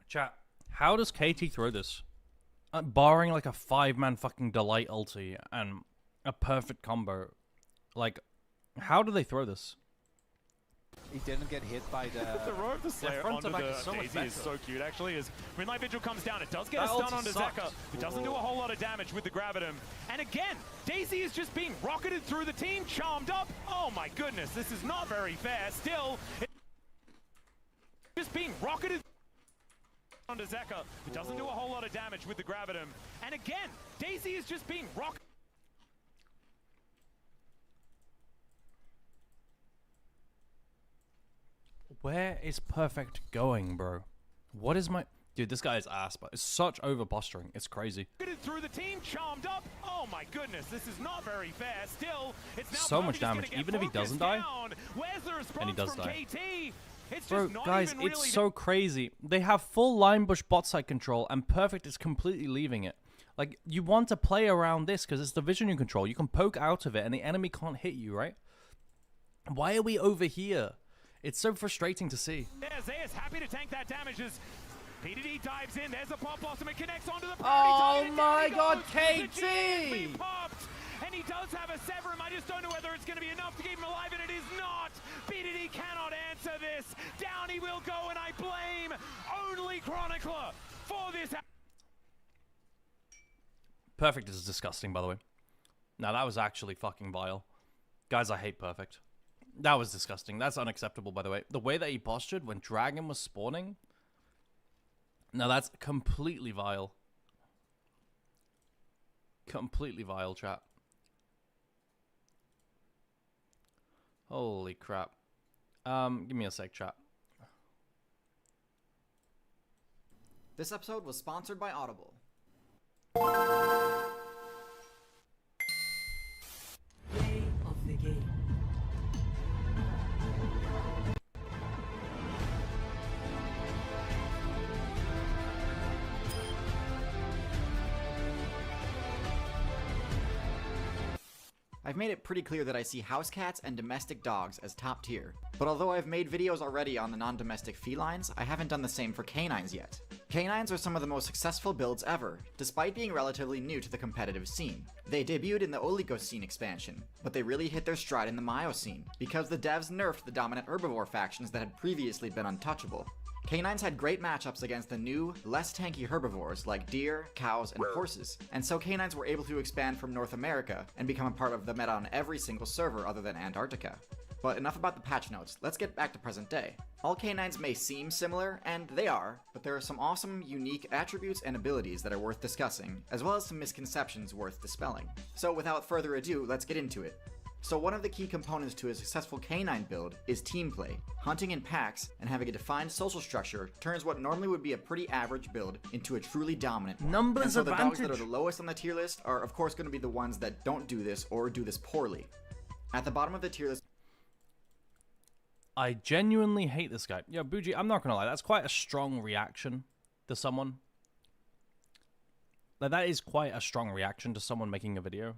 [SPEAKER 6] Chat, how does KT throw this? Barring like a 5-man fucking Delight ulti and a perfect combo, like, how do they throw this?
[SPEAKER 10] He didn't get hit by the...
[SPEAKER 11] The row of the Slayer onto the Daisy is so cute, actually, as Moonlight Vigil comes down. It does get a stun onto Zeka. It doesn't do a whole lot of damage with the Gravitum. And again, Daisy is just being rocketed through the team, charmed up. Oh my goodness, this is not very fair. Still, just being rocketed onto Zeka. It doesn't do a whole lot of damage with the Gravitum. And again, Daisy is just being rocketed.
[SPEAKER 6] Where is Perfect going, bro? What is my... Dude, this guy is ass, but it's such over-posturing. It's crazy.
[SPEAKER 11] Through the team, charmed up. Oh my goodness, this is not very fair. Still, it's now
[SPEAKER 6] so much damage. Even if he doesn't die, and he does die. Bro, guys, it's so crazy. They have full line bush bot side control, and Perfect is completely leaving it. Like, you want to play around this because it's the vision you control. You can poke out of it, and the enemy can't hit you, right? Why are we over here? It's so frustrating to see.
[SPEAKER 11] Zeus happy to tank that damage as PDD dives in. There's a pop blossom. It connects onto the
[SPEAKER 6] priority target. my God, KT!
[SPEAKER 11] And he does have a Severum. I just don't know whether it's going to be enough to keep him alive, and it is not. PDD cannot answer this. Down he will go, and I blame only Chronicler for this.
[SPEAKER 6] Perfect is disgusting, by the way. Now, that was actually fucking vile. Guys, I hate Perfect. That was disgusting. That's unacceptable, by the way. The way that he postured when Dragon was spawning. Now, that's completely vile. Completely vile, chat. Holy crap. Give me a sec, chat.
[SPEAKER 12] This episode was sponsored by Audible.
[SPEAKER 8] Play of the game.
[SPEAKER 12] I've made it pretty clear that I see house cats and domestic dogs as top tier. But although I've made videos already on the non-domestic felines, I haven't done the same for canines yet. Canines are some of the most successful builds ever, despite being relatively new to the competitive scene. They debuted in the Oligocene expansion, but they really hit their stride in the Miocene, because the devs nerfed the dominant herbivore factions that had previously been untouchable. Canines had great matchups against the new, less tanky herbivores like deer, cows, and horses, and so canines were able to expand from North America and become a part of the meta on every single server other than Antarctica. But enough about the patch notes, let's get back to present day. All canines may seem similar, and they are, but there are some awesome, unique attributes and abilities that are worth discussing, as well as some misconceptions worth dispelling. So without further ado, let's get into it. So one of the key components to a successful canine build is team play. Hunting in packs and having a defined social structure turns what normally would be a pretty average build into a truly dominant one.
[SPEAKER 6] Numbers
[SPEAKER 12] and so
[SPEAKER 6] advantage.
[SPEAKER 12] The dogs that are the lowest on the tier list are of course going to be the ones that don't do this or do this poorly. At the bottom of the tier list,
[SPEAKER 6] I genuinely hate this guy. Yo, Bougie, I'm not gonna lie, that's quite a strong reaction to someone. Like, that is quite a strong reaction to someone making a video.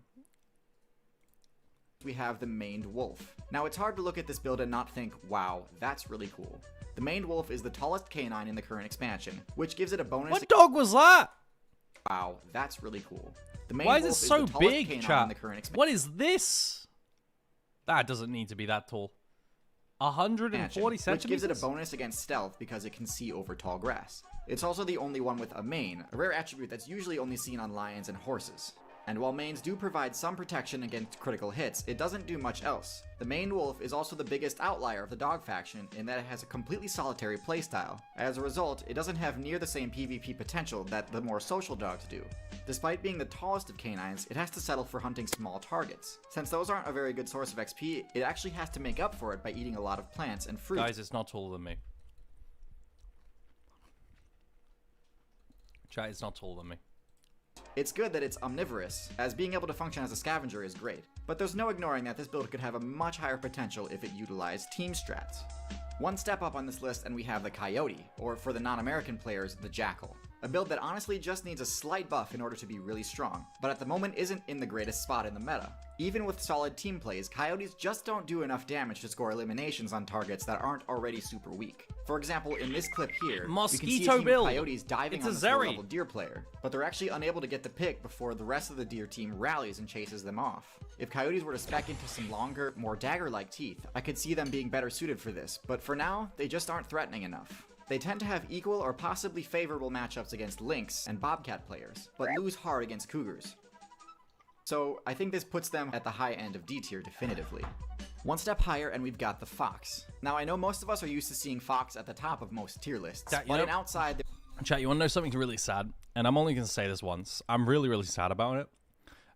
[SPEAKER 12] we have the maned wolf. Now it's hard to look at this build and not think, wow, that's really cool. The maned wolf is the tallest canine in the current expansion, which gives it a bonus.
[SPEAKER 6] What dog was that?
[SPEAKER 12] Wow, that's really cool. The maned
[SPEAKER 6] Why is
[SPEAKER 12] wolf
[SPEAKER 6] it so
[SPEAKER 12] the tallest
[SPEAKER 6] big,
[SPEAKER 12] canine
[SPEAKER 6] chat?
[SPEAKER 12] in the current expansion.
[SPEAKER 6] What is this? That doesn't need to be that tall. 140 centimeters?
[SPEAKER 12] Which gives it a bonus against stealth because it can see over tall grass. It's also the only one with a mane, a rare attribute that's usually only seen on lions and horses. And while manes do provide some protection against critical hits, it doesn't do much else. The maned wolf is also the biggest outlier of the dog faction in that it has a completely solitary playstyle. As a result, it doesn't have near the same PvP potential that the more social dogs do. Despite being the tallest of canines, it has to settle for hunting small targets. Since those aren't a very good source of XP, it actually has to make up for it by eating a lot of plants and fruit.
[SPEAKER 6] Guys, it's not taller than me. Chat, it's not taller than me.
[SPEAKER 12] It's good that it's omnivorous, as being able to function as a scavenger is great, but there's no ignoring that this build could have a much higher potential if it utilized team strats. One step up on this list and we have the Coyote, or for the non-American players, the Jackal. A build that honestly just needs a slight buff in order to be really strong, but at the moment isn't in the greatest spot in the meta. Even with solid team plays, Coyotes just don't do enough damage to score eliminations on targets that aren't already super weak. For example, in this clip here, we can see a team of Coyotes diving on this low-level deer player, but they're actually unable to get the pick before the rest of the deer team rallies and chases them off. If Coyotes were to spec into some longer, more dagger-like teeth, I could see them being better suited for this, but for now, they just aren't threatening enough. They tend to have equal or possibly favorable matchups against lynx and bobcat players, but lose hard against cougars. So I think this puts them at the high end of D tier definitively. One step higher and we've got the fox. Now I know most of us are used to seeing fox at the top of most tier lists, but in outside...
[SPEAKER 6] Chat, you want to know something really sad? And I'm only going to say this once. I'm really, really sad about it.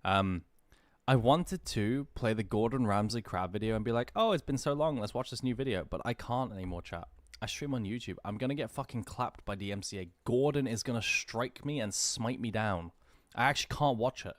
[SPEAKER 6] I wanted to play the Gordon Ramsay crab video and be like, oh, it's been so long, let's watch this new video, but I can't anymore, chat. I stream on YouTube. I'm going to get fucking clapped by DMCA. Gordon is going to strike me and smite me down. I actually can't watch it.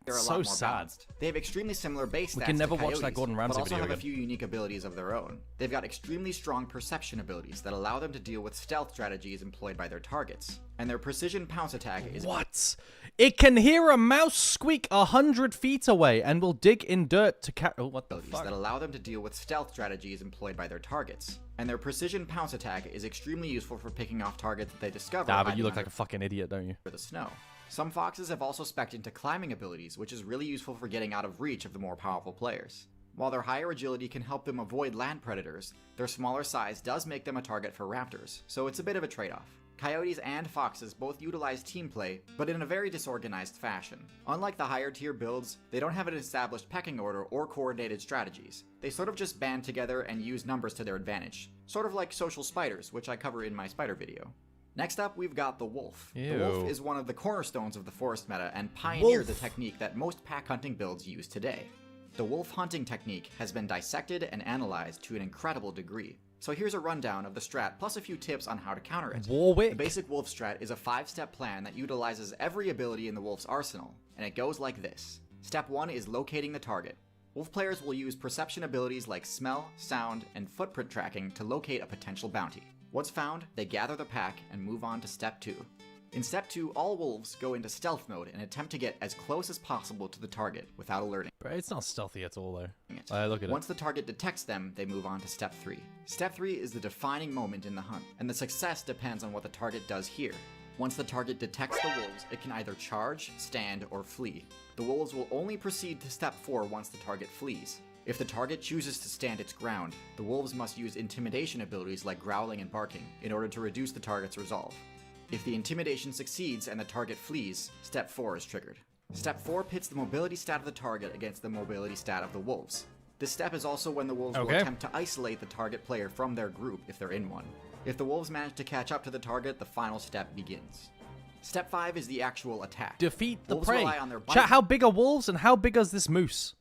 [SPEAKER 12] They're a
[SPEAKER 6] so
[SPEAKER 12] lot more
[SPEAKER 6] sad.
[SPEAKER 12] Balanced. They have extremely similar base stats.
[SPEAKER 6] We can never
[SPEAKER 12] to
[SPEAKER 6] watch
[SPEAKER 12] Coyotes,
[SPEAKER 6] that Gordon Ramsay
[SPEAKER 12] but also
[SPEAKER 6] video
[SPEAKER 12] have
[SPEAKER 6] again.
[SPEAKER 12] a few unique abilities of their own. They've got extremely strong perception abilities that allow them to deal with stealth strategies employed by their targets. And their precision pounce attack is...
[SPEAKER 6] What? It can hear a mouse squeak 100 feet away and will dig in dirt to catch... Oh, what the fuck?
[SPEAKER 12] That allow them to deal with stealth strategies employed by their targets. And their precision pounce attack is extremely useful for picking off targets that they discover...
[SPEAKER 6] Nah, but you look like a fucking idiot, don't you?
[SPEAKER 12] ...for the snow. Some foxes have also spec'd into climbing abilities, which is really useful for getting out of reach of the more powerful players. While their higher agility can help them avoid land predators, their smaller size does make them a target for raptors, so it's a bit of a trade-off. Coyotes and foxes both utilize team play, but in a very disorganized fashion. Unlike the higher tier builds, they don't have an established pecking order or coordinated strategies. They sort of just band together and use numbers to their advantage. Sort of like social spiders, which I cover in my spider video. Next up, we've got the wolf.
[SPEAKER 6] Ew.
[SPEAKER 12] The wolf is one of the cornerstones of the forest meta and pioneered the technique that most pack hunting builds use today. The wolf hunting technique has been dissected and analyzed to an incredible degree. So here's a rundown of the strat plus a few tips on how to counter it.
[SPEAKER 6] Warwick.
[SPEAKER 12] The basic wolf strat is a 5-step plan that utilizes every ability in the wolf's arsenal, and it goes like this. Step 1 is locating the target. Wolf players will use perception abilities like smell, sound, and footprint tracking to locate a potential bounty. Once found, they gather the pack and move on to step 2. In step 2, all wolves go into stealth mode and attempt to get as close as possible to the target without alerting.
[SPEAKER 6] Bro, it's not stealthy at all, though. Look at
[SPEAKER 12] Once the target detects them, they move on to step 3. Step 3 is the defining moment in the hunt, and the success depends on what the target does here. Once the target detects the wolves, it can either charge, stand, or flee. The wolves will only proceed to step 4 once the target flees. If the target chooses to stand its ground, the wolves must use intimidation abilities like growling and barking in order to reduce the target's resolve. If the intimidation succeeds and the target flees, Step 4 is triggered. Step 4 pits the mobility stat of the target against the mobility stat of the wolves. This step is also when the wolves will attempt to isolate the target player from their group if they're in one. If the wolves manage to catch up to the target, the final step begins. Step 5 is the actual attack.
[SPEAKER 6] Defeat the
[SPEAKER 12] Wolves
[SPEAKER 6] prey.
[SPEAKER 12] rely on their
[SPEAKER 6] Chat, how big are wolves and how big is this moose?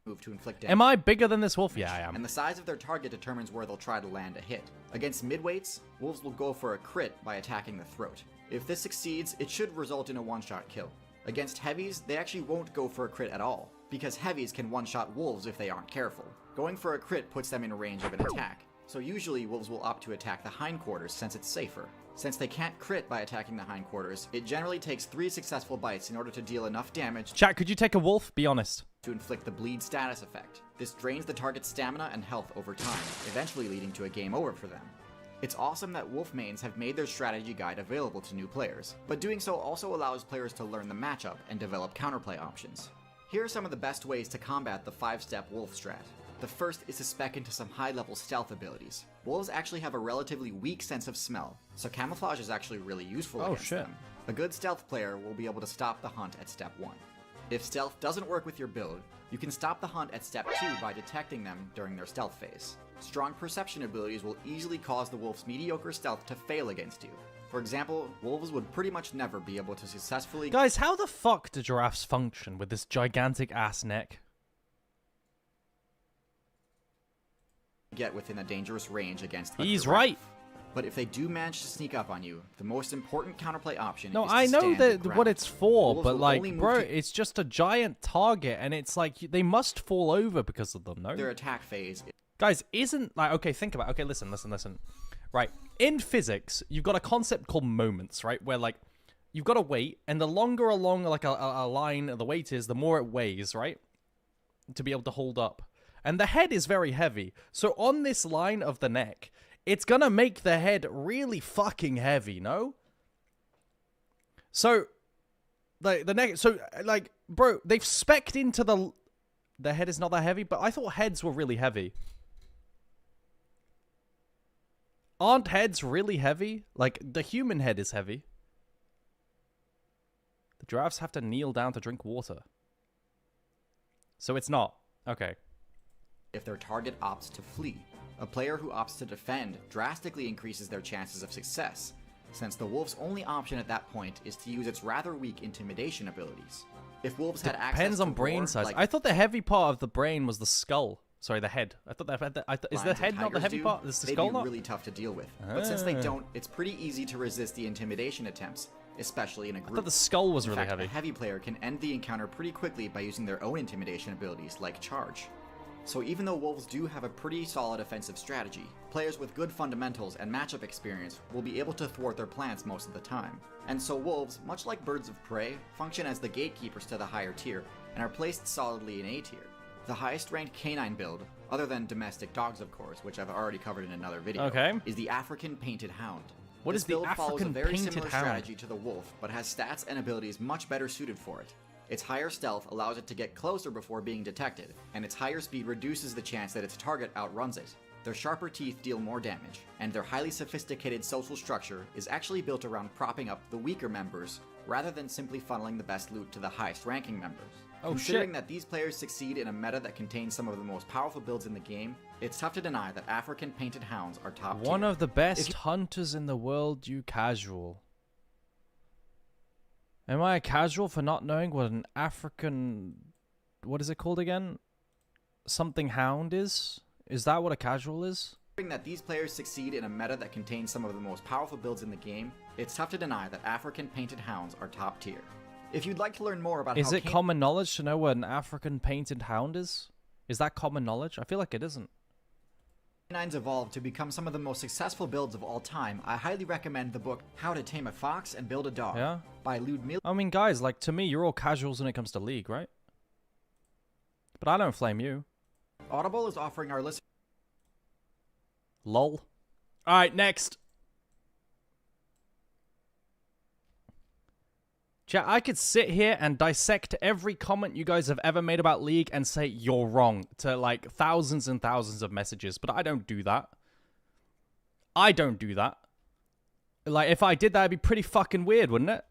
[SPEAKER 12] Move to inflict damage.
[SPEAKER 6] Am I bigger than this wolf? Yeah, I am.
[SPEAKER 12] And the size of their target determines where they'll try to land a hit. Against midweights, wolves will go for a crit by attacking the throat. If this succeeds, it should result in a one-shot kill. Against heavies, they actually won't go for a crit at all, because heavies can one-shot wolves if they aren't careful. Going for a crit puts them in range of an attack, so usually wolves will opt to attack the hindquarters since it's safer. Since they can't crit by attacking the hindquarters, it generally takes 3 successful bites in order to deal enough damage.
[SPEAKER 6] Chat, could you take a wolf? Be honest.
[SPEAKER 12] To inflict the bleed status effect. This drains the target's stamina and health over time, eventually leading to a game over for them. It's awesome that wolf mains have made their strategy guide available to new players, but doing so also allows players to learn the matchup and develop counterplay options. Here are some of the best ways to combat the 5-step wolf strat. The first is to spec into some high-level stealth abilities. Wolves actually have a relatively weak sense of smell, so camouflage is actually really useful against them. A good stealth player will be able to stop the hunt at step 1. If stealth doesn't work with your build, you can stop the hunt at step 2 by detecting them during their stealth phase. Strong perception abilities will easily cause the wolf's mediocre stealth to fail against you. For example, wolves would pretty much never be able to successfully—
[SPEAKER 6] Guys, how the fuck do giraffes function with this gigantic ass neck?
[SPEAKER 12] Get within a dangerous range against a
[SPEAKER 6] He's
[SPEAKER 12] giraffe.
[SPEAKER 6] right.
[SPEAKER 12] But if they do manage to sneak up on you, the most important counterplay option
[SPEAKER 6] No,
[SPEAKER 12] is to
[SPEAKER 6] I know
[SPEAKER 12] stand
[SPEAKER 6] that
[SPEAKER 12] your ground.
[SPEAKER 6] what it's for,
[SPEAKER 12] Wolves
[SPEAKER 6] but
[SPEAKER 12] will
[SPEAKER 6] like,
[SPEAKER 12] only move
[SPEAKER 6] bro,
[SPEAKER 12] to
[SPEAKER 6] it's just a giant target, and it's like they must fall over because of them, no?
[SPEAKER 12] their attack phase.
[SPEAKER 6] Guys, isn't like, okay, think about it. Okay, listen. Right, in physics, you've got a concept called moments, right? Where like you've got a weight, and the longer along like a line the weight is, the more it weighs, right? To be able to hold up. And the head is very heavy. So on this line of the neck, it's gonna make the head really fucking heavy, no? So, like, the neck, so, like, bro, they've specced into the head is not that heavy, but I thought heads were really heavy. Aren't heads really heavy? Like, the human head is heavy. The giraffes have to kneel down to drink water. So it's not. Okay.
[SPEAKER 12] If their target opts to flee. A player who opts to defend drastically increases their chances of success, since the wolf's only option at that point is to use its rather weak intimidation abilities. If wolves had access
[SPEAKER 6] Depends
[SPEAKER 12] to
[SPEAKER 6] on brain
[SPEAKER 12] roar,
[SPEAKER 6] size.
[SPEAKER 12] like
[SPEAKER 6] I thought the heavy part of the brain was the skull. Sorry, the head. I thought that is the
[SPEAKER 12] lions
[SPEAKER 6] head
[SPEAKER 12] and
[SPEAKER 6] not the
[SPEAKER 12] tigers
[SPEAKER 6] heavy
[SPEAKER 12] do,
[SPEAKER 6] part? Is the
[SPEAKER 12] they'd
[SPEAKER 6] skull
[SPEAKER 12] be
[SPEAKER 6] not?
[SPEAKER 12] really tough to deal with. But since they don't, it's pretty easy to resist the intimidation attempts, especially in a group.
[SPEAKER 6] I thought the skull was
[SPEAKER 12] In
[SPEAKER 6] really
[SPEAKER 12] fact,
[SPEAKER 6] heavy.
[SPEAKER 12] A heavy player can end the encounter pretty quickly by using their own intimidation abilities, like charge. So even though wolves do have a pretty solid offensive strategy, players with good fundamentals and matchup experience will be able to thwart their plans most of the time. And so wolves, much like birds of prey, function as the gatekeepers to the higher tier, and are placed solidly in A tier. The highest ranked canine build, other than domestic dogs of course, which I've already covered in another video, is the African Painted Hound.
[SPEAKER 6] What
[SPEAKER 12] This
[SPEAKER 6] is the
[SPEAKER 12] build follows a
[SPEAKER 6] African
[SPEAKER 12] very
[SPEAKER 6] Painted
[SPEAKER 12] similar
[SPEAKER 6] Hound?
[SPEAKER 12] strategy to the wolf, but has stats and abilities much better suited for it. Its higher stealth allows it to get closer before being detected, and its higher speed reduces the chance that its target outruns it. Their sharper teeth deal more damage, and their highly sophisticated social structure is actually built around propping up the weaker members, rather than simply funneling the best loot to the highest ranking members. Considering that these players succeed in a meta that contains some of the most powerful builds in the game, it's tough to deny that African Painted Hounds are top tier.
[SPEAKER 6] One of the best hunters in the world, you casual. Am I a casual for not knowing what an African... What is it called again? Something hound is? Is that what a casual is?
[SPEAKER 12] Considering that these players succeed in a meta that contains some of the most powerful builds in the game, it's tough to deny that African Painted Hounds are top tier. If you'd like to learn more about
[SPEAKER 6] Is it common knowledge to know what an African Painted Hound is? Is that common knowledge? I feel like it isn't.
[SPEAKER 12] Canines evolved to become some of the most successful builds of all time, I highly recommend the book How to Tame a Fox and Build a Dog by Ludmila.
[SPEAKER 6] I mean, guys, like, to me, you're all casuals when it comes to League, right? But I don't flame you.
[SPEAKER 12] Audible is offering our listeners...
[SPEAKER 6] Lol. Alright, next. Chat, I could sit here and dissect every comment you guys have ever made about League and say you're wrong to like thousands and thousands of messages, but I don't do that. I don't do that. Like, if I did that, it'd be pretty fucking weird, wouldn't it?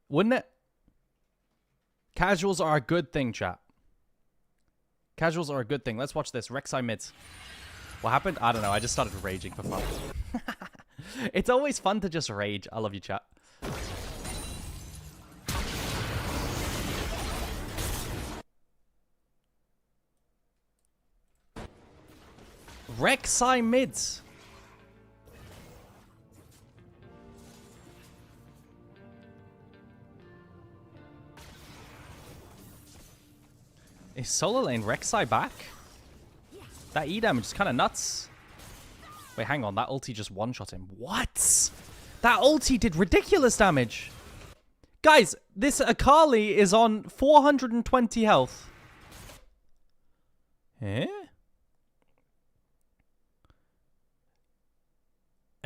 [SPEAKER 6] Wouldn't it? Casuals are a good thing, chat. Casuals are a good thing. Let's watch this. Rek'Sai mid. What happened? I don't know. I just started raging for fun. It's always fun to just rage. I love you, chat. Rek'Sai mids. Is solo lane Rek'Sai back? That E damage is kind of nuts. Wait, hang on. That ulti just one-shot him. What? That ulti did ridiculous damage. Guys, this Akali is on 420 health. Eh?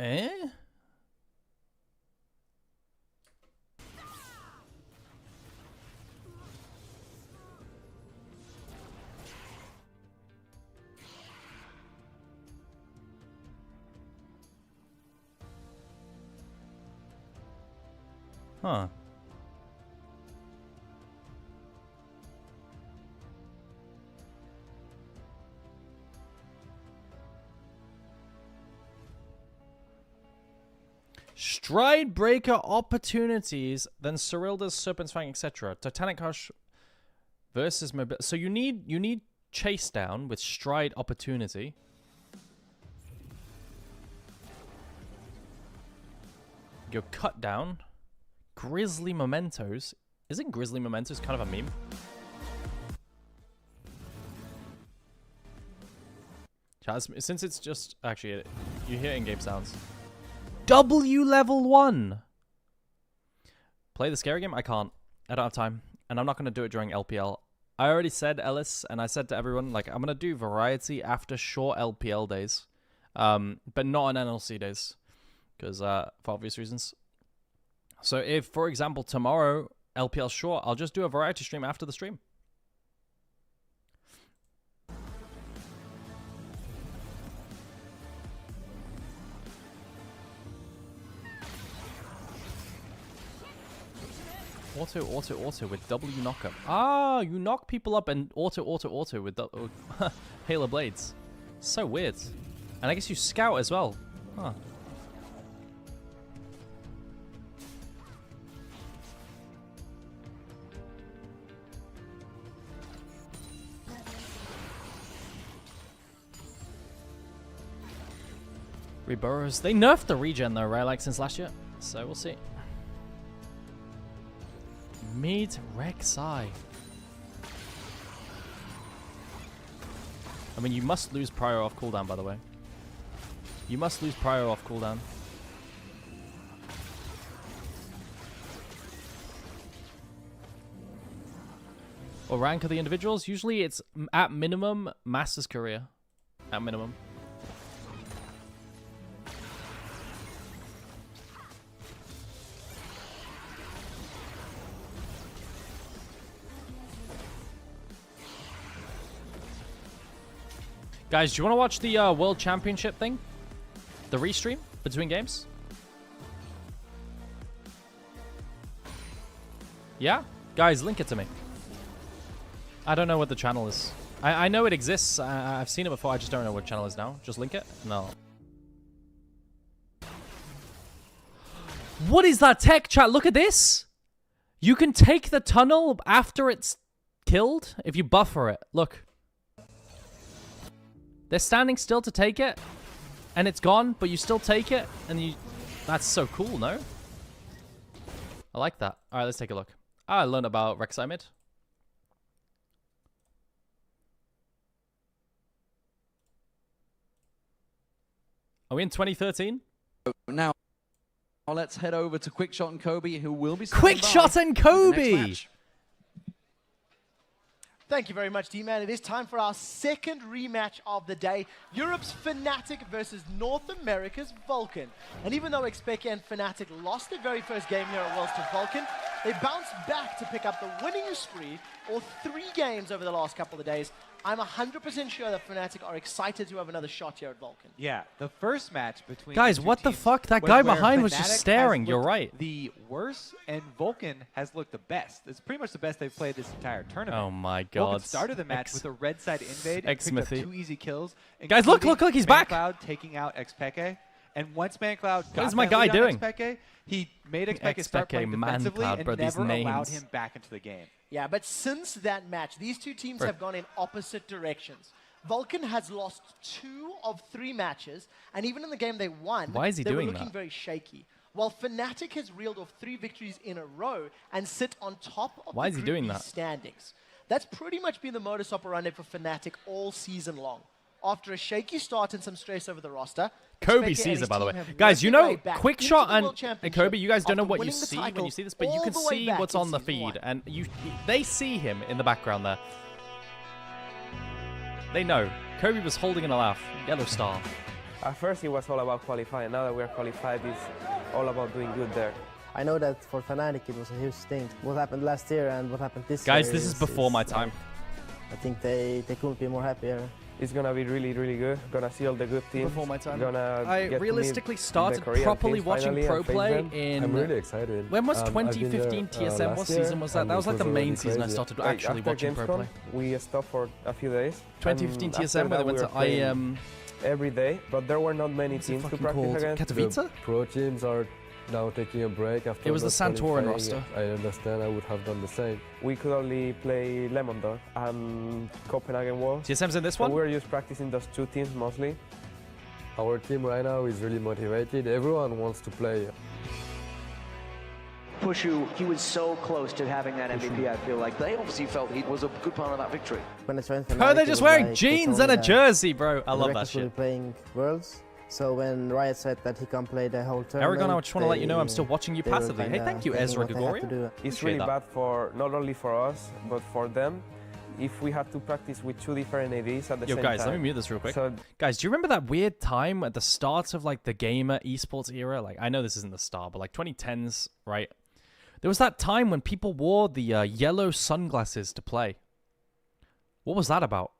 [SPEAKER 6] Eh? Huh. Stride breaker opportunities, then Cyrilda's Serpent's Fang, etc. Titanic Hush versus mobility. So you need chase down with stride opportunity. Go cut down. Grizzly Mementos. Isn't Grizzly Mementos kind of a meme? Since it's just... Actually, you hear in-game sounds. W level 1! Play the scary game? I can't. I don't have time. And I'm not going to do it during LPL. I already said, Ellis, and I said to everyone, like, I'm going to do variety after short LPL days. But not on NLC days. Because, for obvious reasons. So if, for example, tomorrow, LPL short, I'll just do a variety stream after the stream. Auto with W knockup. Ah, you knock people up and auto with the Halo Blades. So weird. And I guess you scout as well. Huh. Reburrows. They nerfed the regen though, right? Like since last year. So we'll see. Mid Rek'Sai. I mean, you must lose prior off cooldown, by the way. You must lose prior off cooldown. What rank are the individuals? Usually it's at minimum Master's Career. At minimum. Guys, do you want to watch the World Championship thing? The restream between games? Yeah? Guys, link it to me. I don't know what the channel is. I know it exists. I've seen it before. I just don't know what channel is now. Just link it? No. What is that tech, chat? Look at this. You can take the tunnel after it's killed if you buffer it. Look. They're standing still to take it, and it's gone, but you still take it, and you... That's so cool, no? I like that. Alright, let's take a look. I learned about Rek'Sai mid. Are we in 2013?
[SPEAKER 13] Now, let's head over to Quickshot and Kobe, who will be...
[SPEAKER 6] Quickshot and Kobe!
[SPEAKER 14] Thank you very much, D-Man. It is time for our second rematch of the day. Europe's Fnatic versus North America's Vulcan. And even though Xpeke and Fnatic lost their very first game here at Worlds to Vulcan, they bounced back to pick up the winning spree, or 3 games over the last couple of days. I'm 100% sure that Fnatic are excited to have another shot here at Vulcan.
[SPEAKER 15] Yeah, the first match between
[SPEAKER 6] guys, what the fuck? That guy behind was just staring. You're right.
[SPEAKER 15] The worst, and Vulcan has looked the best. It's pretty much the best they've played this entire tournament.
[SPEAKER 6] Oh my god.
[SPEAKER 15] Vulcan started the match with a red side invade and picked up 2 easy kills.
[SPEAKER 6] Guys, look, he's back.
[SPEAKER 15] ManCloud taking out Xpeke. And once ManCloud got
[SPEAKER 6] my guy doing?
[SPEAKER 15] Xpeke, he made Xpeke start playing defensively and never allowed him back into the game.
[SPEAKER 14] Yeah, but since that match, these two teams have gone in opposite directions. Vulcan has lost 2 of 3 matches, and even in the game they won, they were looking very shaky. While Fnatic has reeled off 3 victories in a row and sit on top of the Group B standings. That's pretty much been the modus operandi for Fnatic all season long. After a shaky start and some stress over the roster,
[SPEAKER 6] Kobe sees it, by the way. Guys, you know, Quickshot and Kobe, you guys don't know what you see when you see this, but you can see what's on the feed. And they see him in the background there. They know. Kobe was holding in a laugh. Yellow Star.
[SPEAKER 16] At first, it was all about qualifying. Now that we are qualified, it's all about doing good there.
[SPEAKER 17] I know that for Fnatic, it was a huge thing. What happened last year and what happened this year.
[SPEAKER 6] Guys, this is before my time.
[SPEAKER 17] I think they couldn't be more happier.
[SPEAKER 16] It's gonna be really, really good. Gonna see all the good teams.
[SPEAKER 6] Before my time.
[SPEAKER 16] I
[SPEAKER 6] realistically started properly watching pro play in.
[SPEAKER 18] I'm really excited.
[SPEAKER 6] When was 2015 TSM? What season was that? That was like the main season I started actually watching pro play.
[SPEAKER 16] We stopped for a few days.
[SPEAKER 6] 2015 TSM, where they went to IM.
[SPEAKER 16] Every day, but there were not many teams to practice against.
[SPEAKER 6] Katowice?
[SPEAKER 18] The pro teams are now taking a break after.
[SPEAKER 6] It was the Santorin roster.
[SPEAKER 18] I understand. I would have done the same.
[SPEAKER 16] We could only play Lemon Dog and Copenhagen Wolves.
[SPEAKER 6] TSM's in this one?
[SPEAKER 16] So we were just practicing those 2 teams mostly.
[SPEAKER 18] Our team right now is really motivated. Everyone wants to play.
[SPEAKER 19] Pushu, he was so close to having that MVP, I feel like. They obviously felt he was a good part of that victory.
[SPEAKER 6] Bro, they're just wearing jeans and a jersey, bro. I love that shit.
[SPEAKER 17] Playing Worlds. So when Riot said that he can't play the whole tournament,
[SPEAKER 6] Aragon, I just want to let you know I'm still watching you passively. Hey, thank you, Ezra Gregorian.
[SPEAKER 16] It's really bad for not only for us, but for them. If we had to practice with 2 different ADs at the same time.
[SPEAKER 6] Yo, guys, let me mute this real quick. So, guys, do you remember that weird time at the start of like the gamer esports era? Like, I know this isn't the start, but like 2010s, right? There was that time when people wore the yellow sunglasses to play. What was that about?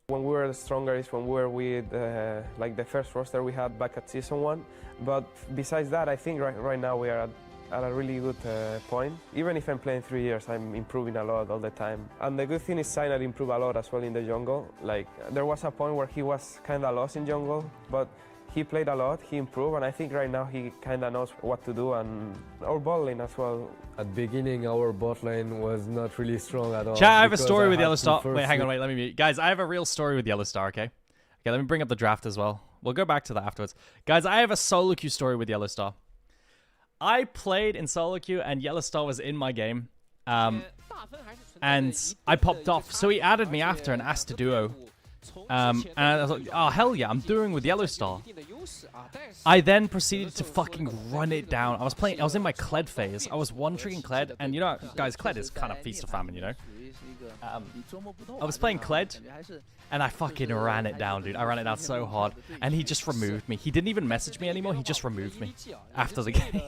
[SPEAKER 16] When we were the stronger is when we were with like the first roster we had back at season 1. But besides that, I think right now we are at a really good point. Even if I'm playing 3 years, I'm improving a lot all the time. And the good thing is Synar improved a lot as well in the jungle. Like there was a point where he was kind of lost in jungle, but he played a lot, he improved, and I think right now he kind of knows what to do, and our bot lane as well.
[SPEAKER 18] At the beginning, our bot lane was not really strong at all.
[SPEAKER 6] Chat, I have a story with Yellow Star. Wait, hang on, wait, let me mute. Guys, I have a real story with Yellow Star, okay? Okay, let me bring up the draft as well. We'll go back to that afterwards. Guys, I have a solo queue story with Yellow Star. I played in solo queue, and Yellow Star was in my game. And I popped off, so he added me after and asked to duo. And I was like, oh, hell yeah, I'm doing with Yellow Star. I then proceeded to fucking run it down. I was in my Kled phase. I was one-tricking Kled, and you know, guys, Kled is kind of feast or famine, you know? I was playing Kled, and I fucking ran it down, dude. I ran it down so hard, and he just removed me. He didn't even message me anymore, he just removed me after the game.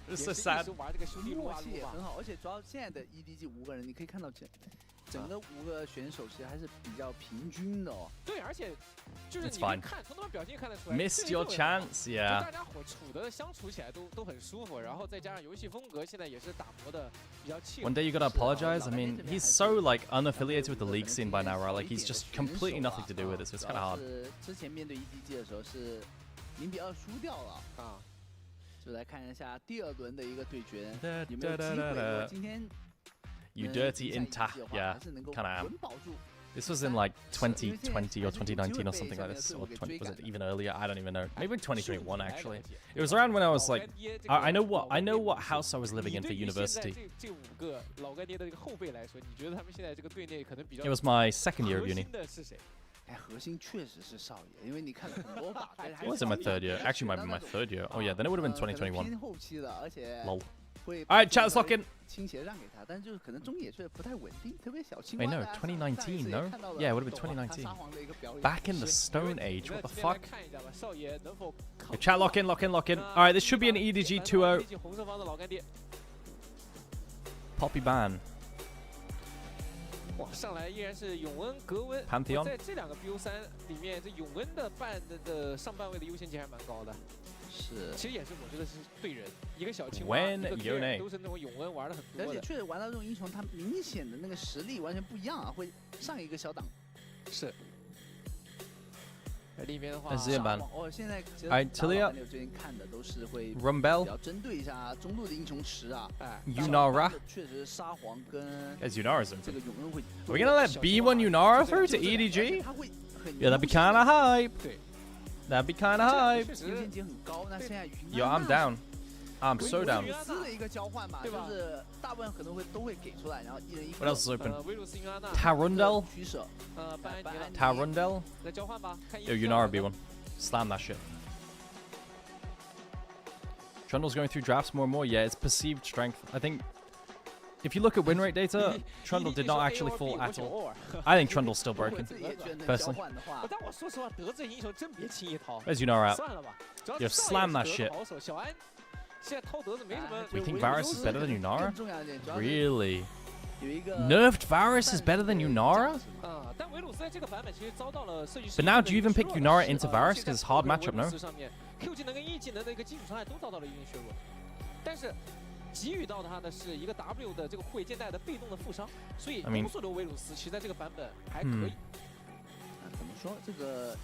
[SPEAKER 6] It's so sad.
[SPEAKER 5] 默契也很好，而且主要现在的 EDG 5个人，你可以看到整个5个选手其实还是比较平均的哦。
[SPEAKER 4] 对，而且就是你看从他们表现看得出来
[SPEAKER 6] ，Missed your chance, yeah.
[SPEAKER 4] 大家伙相处起来都很舒服，然后再加上游戏风格现在也是打磨的比较契合。
[SPEAKER 6] One day you gotta apologize. I mean, he's so like unaffiliated with the league scene by now, right? Like he's just completely nothing to do with it. So it's kind of hard.
[SPEAKER 5] 之前面对 EDG 的时候是0-2输掉了啊。就来看一下第2轮的一个对决有没有机会。今天
[SPEAKER 6] You dirty inta, yeah, kind of am. This was in like 2020 or 2019 or something like this, or was it even earlier? I don't even know. Maybe 2021 actually. It was around when I was like, I know what house I was living in for university. It was my second year of uni. It wasn't my third year. Actually, might be my third year. Oh yeah, then it would have been 2021. Lol. Alright, chat, let's lock in. Wait, no, 2019, no? Yeah, it would have been 2019. Back in the Stone Age, what the fuck? Okay, chat, lock in, lock in, lock in. Alright, this should be an EDG 2-0. Poppy ban.
[SPEAKER 4] 哇，上来依然是永恩、格温。
[SPEAKER 6] Pantheon
[SPEAKER 4] 在这两个 BO3里面，这永恩的上半位的优先级还是蛮高的。是，其实也是我觉得是对人，一个小青蛙，一个 Karen 都是那种永恩玩的很多的。
[SPEAKER 5] 而且确实玩到这种英雄，他明显的那个实力完全不一样啊，会上一个小档。
[SPEAKER 4] 是。 里面的话，现在
[SPEAKER 6] Tilia
[SPEAKER 5] 最近看的都是会
[SPEAKER 6] Rumbell
[SPEAKER 5] 比较针对一下中路的英雄池啊。
[SPEAKER 6] Yunara
[SPEAKER 5] 确实沙皇跟
[SPEAKER 6] Yunara's
[SPEAKER 5] 这个永恩会。
[SPEAKER 6] Are we gonna let B1 Yunara through to EDG? Yeah, that'd be kinda hype. That'd be kinda hype. Yo, I'm down. I'm so down. What else is open? Tarundel? Tarundel? Yo, Yunara B1. Slam that shit. Trundle's going through drafts more and more. Yeah, it's perceived strength. I think if you look at win rate data, Trundle did not actually fall at all. I think Trundle's still broken, personally. Where's Yunara out? Yo, slam that shit. We think Varus is better than Yunara? Really? Nerfed Varus is better than Yunara? But now do you even pick Yunara into Varus because it's hard matchup, no?
[SPEAKER 4] 给予到他的是一个 W 的这个护卫肩带的被动的负伤，所以多数的维鲁斯其实在这个版本还可以。
[SPEAKER 5] 怎么说这个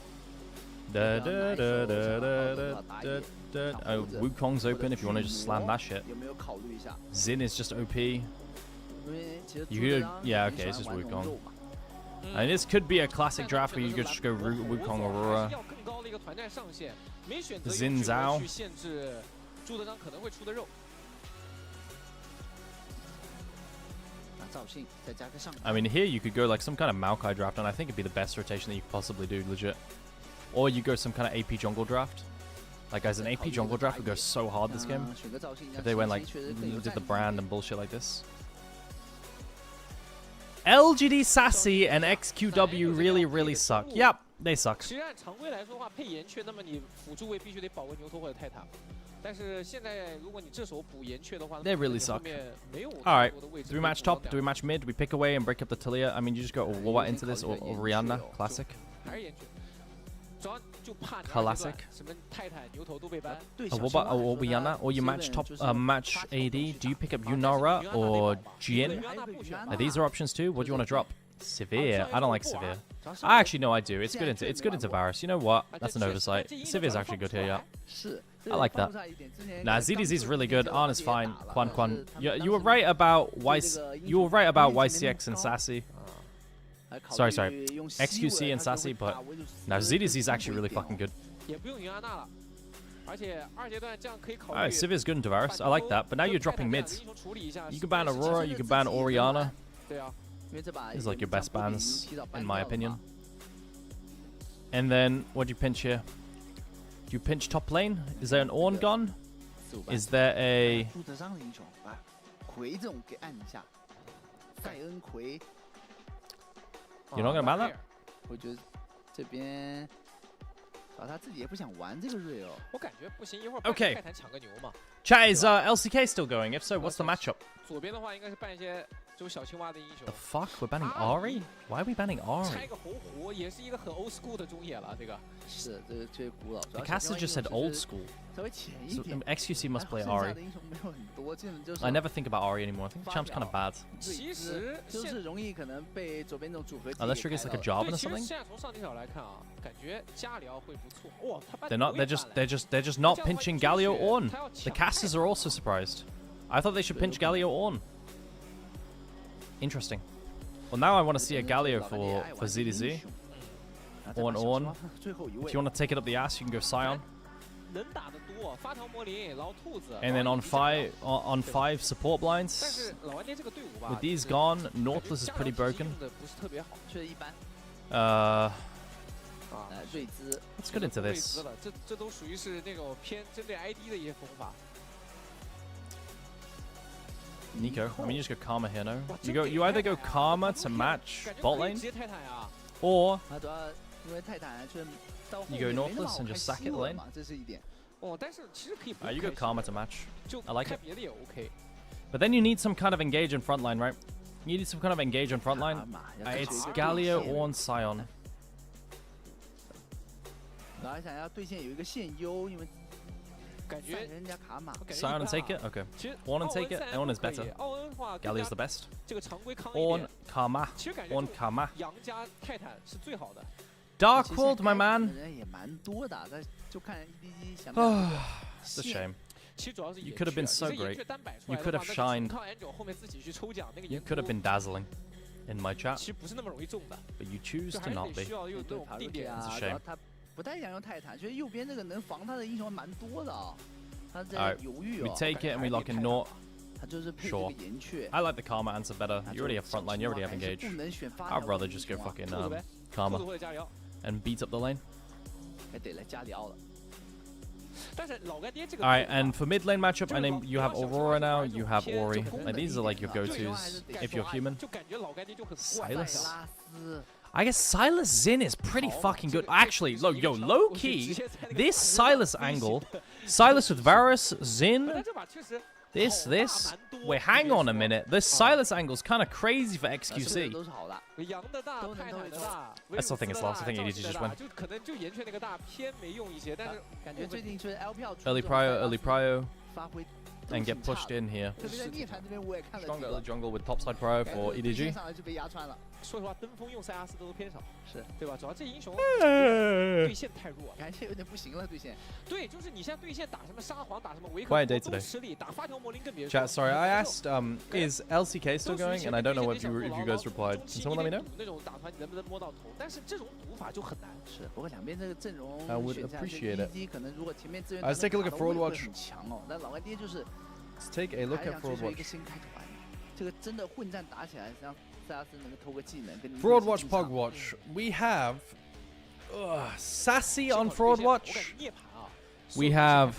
[SPEAKER 6] ？Wukong's open if you want to just slam that shit. Xin is just OP. You could, yeah, okay, it's just Wukong. And this could be a classic draft where you could just go Wukong Aurora. Xin Zhao. I mean, here you could go like some kind of Maokai draft, and I think it'd be the best rotation that you could possibly do, legit. Or you go some kind of AP jungle draft. Like, guys, an AP jungle draft would go so hard this game. If they went like, did the brand and bullshit like this. LGD Sassy and XQW really, really suck. Yep, they suck. They really suck. Alright, do we match top? Do we match mid? Do we pick away and break up the Tilia? I mean, you just go Wawa into this or Rihanna. Classic. Classic. What about Rihanna? Or you match top, match AD? Do you pick up Yunara or Jin? These are options too. What do you want to drop? Severe. I don't like Severe. Actually, no, I do. It's good into Varus. You know what? That's an oversight. Severe's actually good here, yeah. I like that. Nah, ZDZ is really good. Arn is fine. Quan. You were right about YCX and Sassy. Sorry. XQC and Sassy, but now ZDZ is actually really fucking good. Alright, Sivir is good in Varus. I like that. But now you're dropping mids. You can ban Aurora, you can ban Orianna. These are like your best bans, in my opinion. And then, what do you pinch here? Do you pinch top lane? Is there an Ornn gone? Is there a... You're not gonna ban that? Okay. Chat, is LCK still going? If so, what's the matchup? The fuck? We're banning Ahri? Why are we banning Ahri? The caster just said old school. So XQC must play Ahri. I never think about Ahri anymore. I think the champ's kind of bad. Unless Trigger's like a Jarvan or something. They're not. They're just not pinching Galio Ornn. The casters are also surprised. I thought they should pinch Galio Ornn. Interesting. Well, now I want to see a Galio for ZDZ. Ornn. If you want to take it up the ass, you can go Scion. And then on five support blinds. With these gone, Nautilus is pretty broken. Let's get into this.
[SPEAKER 4] 这都属于是那种偏针对 ID 的一些锋法。
[SPEAKER 6] Nico, I mean you just go Karma here, no? You either go Karma to match bot lane, or you go Northless and just sack it lane. You go Karma to match. I like it. But then you need some kind of engage in front line, right? You need some kind of engage on front line. It's Galio or on Sion. Sion and take it? Okay. Ornn and take it? Ornn is better. Galio's the best. Ornn, Karma. Ornn, Karma. Dark World, my man. It's a shame. You could have been so great. You could have shined. You could have been dazzling in my chat. But you choose to not be. It's a shame.
[SPEAKER 5] 不太想用泰坦，觉得右边这个能防他的英雄还蛮多的啊。他在
[SPEAKER 6] Alright,
[SPEAKER 5] 犹豫
[SPEAKER 6] we
[SPEAKER 5] 哦。
[SPEAKER 6] take it and we lock in Nort.
[SPEAKER 5] 他就是配这个
[SPEAKER 6] Sure.
[SPEAKER 5] 岩雀。
[SPEAKER 6] I like the Karma answer better. You already have frontline, you already have engage. I'd rather just go fucking Karma and beat up the lane.
[SPEAKER 5] 还得来加里奥了。
[SPEAKER 6] Alright, and for mid lane matchup, I name you have Aurora now, you have Ori. Like these are like your go-tos if you're human. Silas. I guess Silas Zin is pretty fucking good. Actually, low key, this Silas angle, Silas with Varus, Zin, this. Wait, hang on a minute. This Silas angle's kind of crazy for XQC. I still think it's lost. I think EDG just win. Early prio. And get pushed in here. Stronger early jungle with topside prio for EDG.
[SPEAKER 4] 说实话，登峰用塞阿斯都偏少，是对吧？主要这英雄对线太弱，
[SPEAKER 5] 感觉有点不行了，对线。
[SPEAKER 4] 对，就是你现在对线打什么沙皇，打什么维克，
[SPEAKER 6] Quiet day today.
[SPEAKER 4] 吃力，打发条魔灵更别说。
[SPEAKER 6] Chat, sorry, I asked, is LCK still going? And I don't know if you guys replied. Can someone let me know?
[SPEAKER 4] 那种打团你能不能摸到头？但是这种赌法就很难。
[SPEAKER 5] 是，不过两边这个阵容
[SPEAKER 6] I would appreciate it.
[SPEAKER 5] EDG 可能如果前面资源
[SPEAKER 6] Let's take a look at Fraud Watch.
[SPEAKER 5] 很强哦，但老干爹就是
[SPEAKER 6] Let's take a look at Fraud
[SPEAKER 5] 一个
[SPEAKER 6] Watch.
[SPEAKER 5] 新开团，这个真的混战打起来，让塞阿斯能够偷个技能跟
[SPEAKER 6] Fraud Watch, Pog Watch. We have Sassy on Fraud Watch. We have.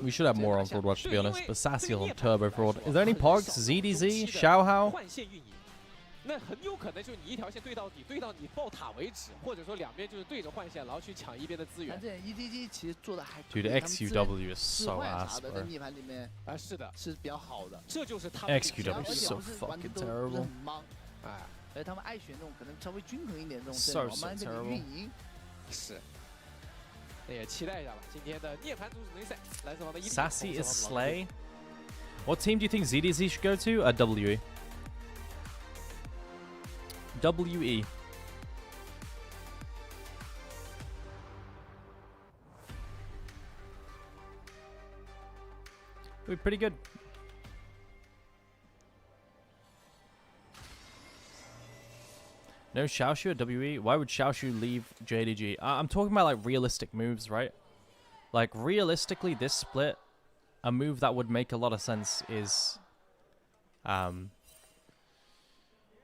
[SPEAKER 6] We should have more on Fraud Watch to be honest, but Sassy on Turbo Fraud. Is there any Pogs? ZDZ? Xiaohao?
[SPEAKER 4] 那很有可能就是你一条线对到底，对到你爆塔为止，或者说两边就是对着换线，然后去抢一边的资源。
[SPEAKER 5] 这 EDG 其实做的还
[SPEAKER 6] Dude, XQW is so ass,
[SPEAKER 5] 的
[SPEAKER 6] bro.
[SPEAKER 5] 逆盘里面
[SPEAKER 4] 是的，
[SPEAKER 5] 是比较好的。
[SPEAKER 4] 这就是他
[SPEAKER 6] XQW is so fucking terrible.
[SPEAKER 5] 哎，而且他们爱选这种可能稍微均衡一点这种
[SPEAKER 6] So
[SPEAKER 5] 阵容，慢慢这个运营
[SPEAKER 4] 是。那也期待一下吧，今天的涅槃组织联赛，蓝色方的 EDG。Sassy
[SPEAKER 6] is Slay. What team do you think ZDZ should go to? WE. WE. We're pretty good. No Xiaoshu at WE? Why would Xiaoshu leave JDG? I'm talking about like realistic moves, right? Like realistically, this split, a move that would make a lot of sense is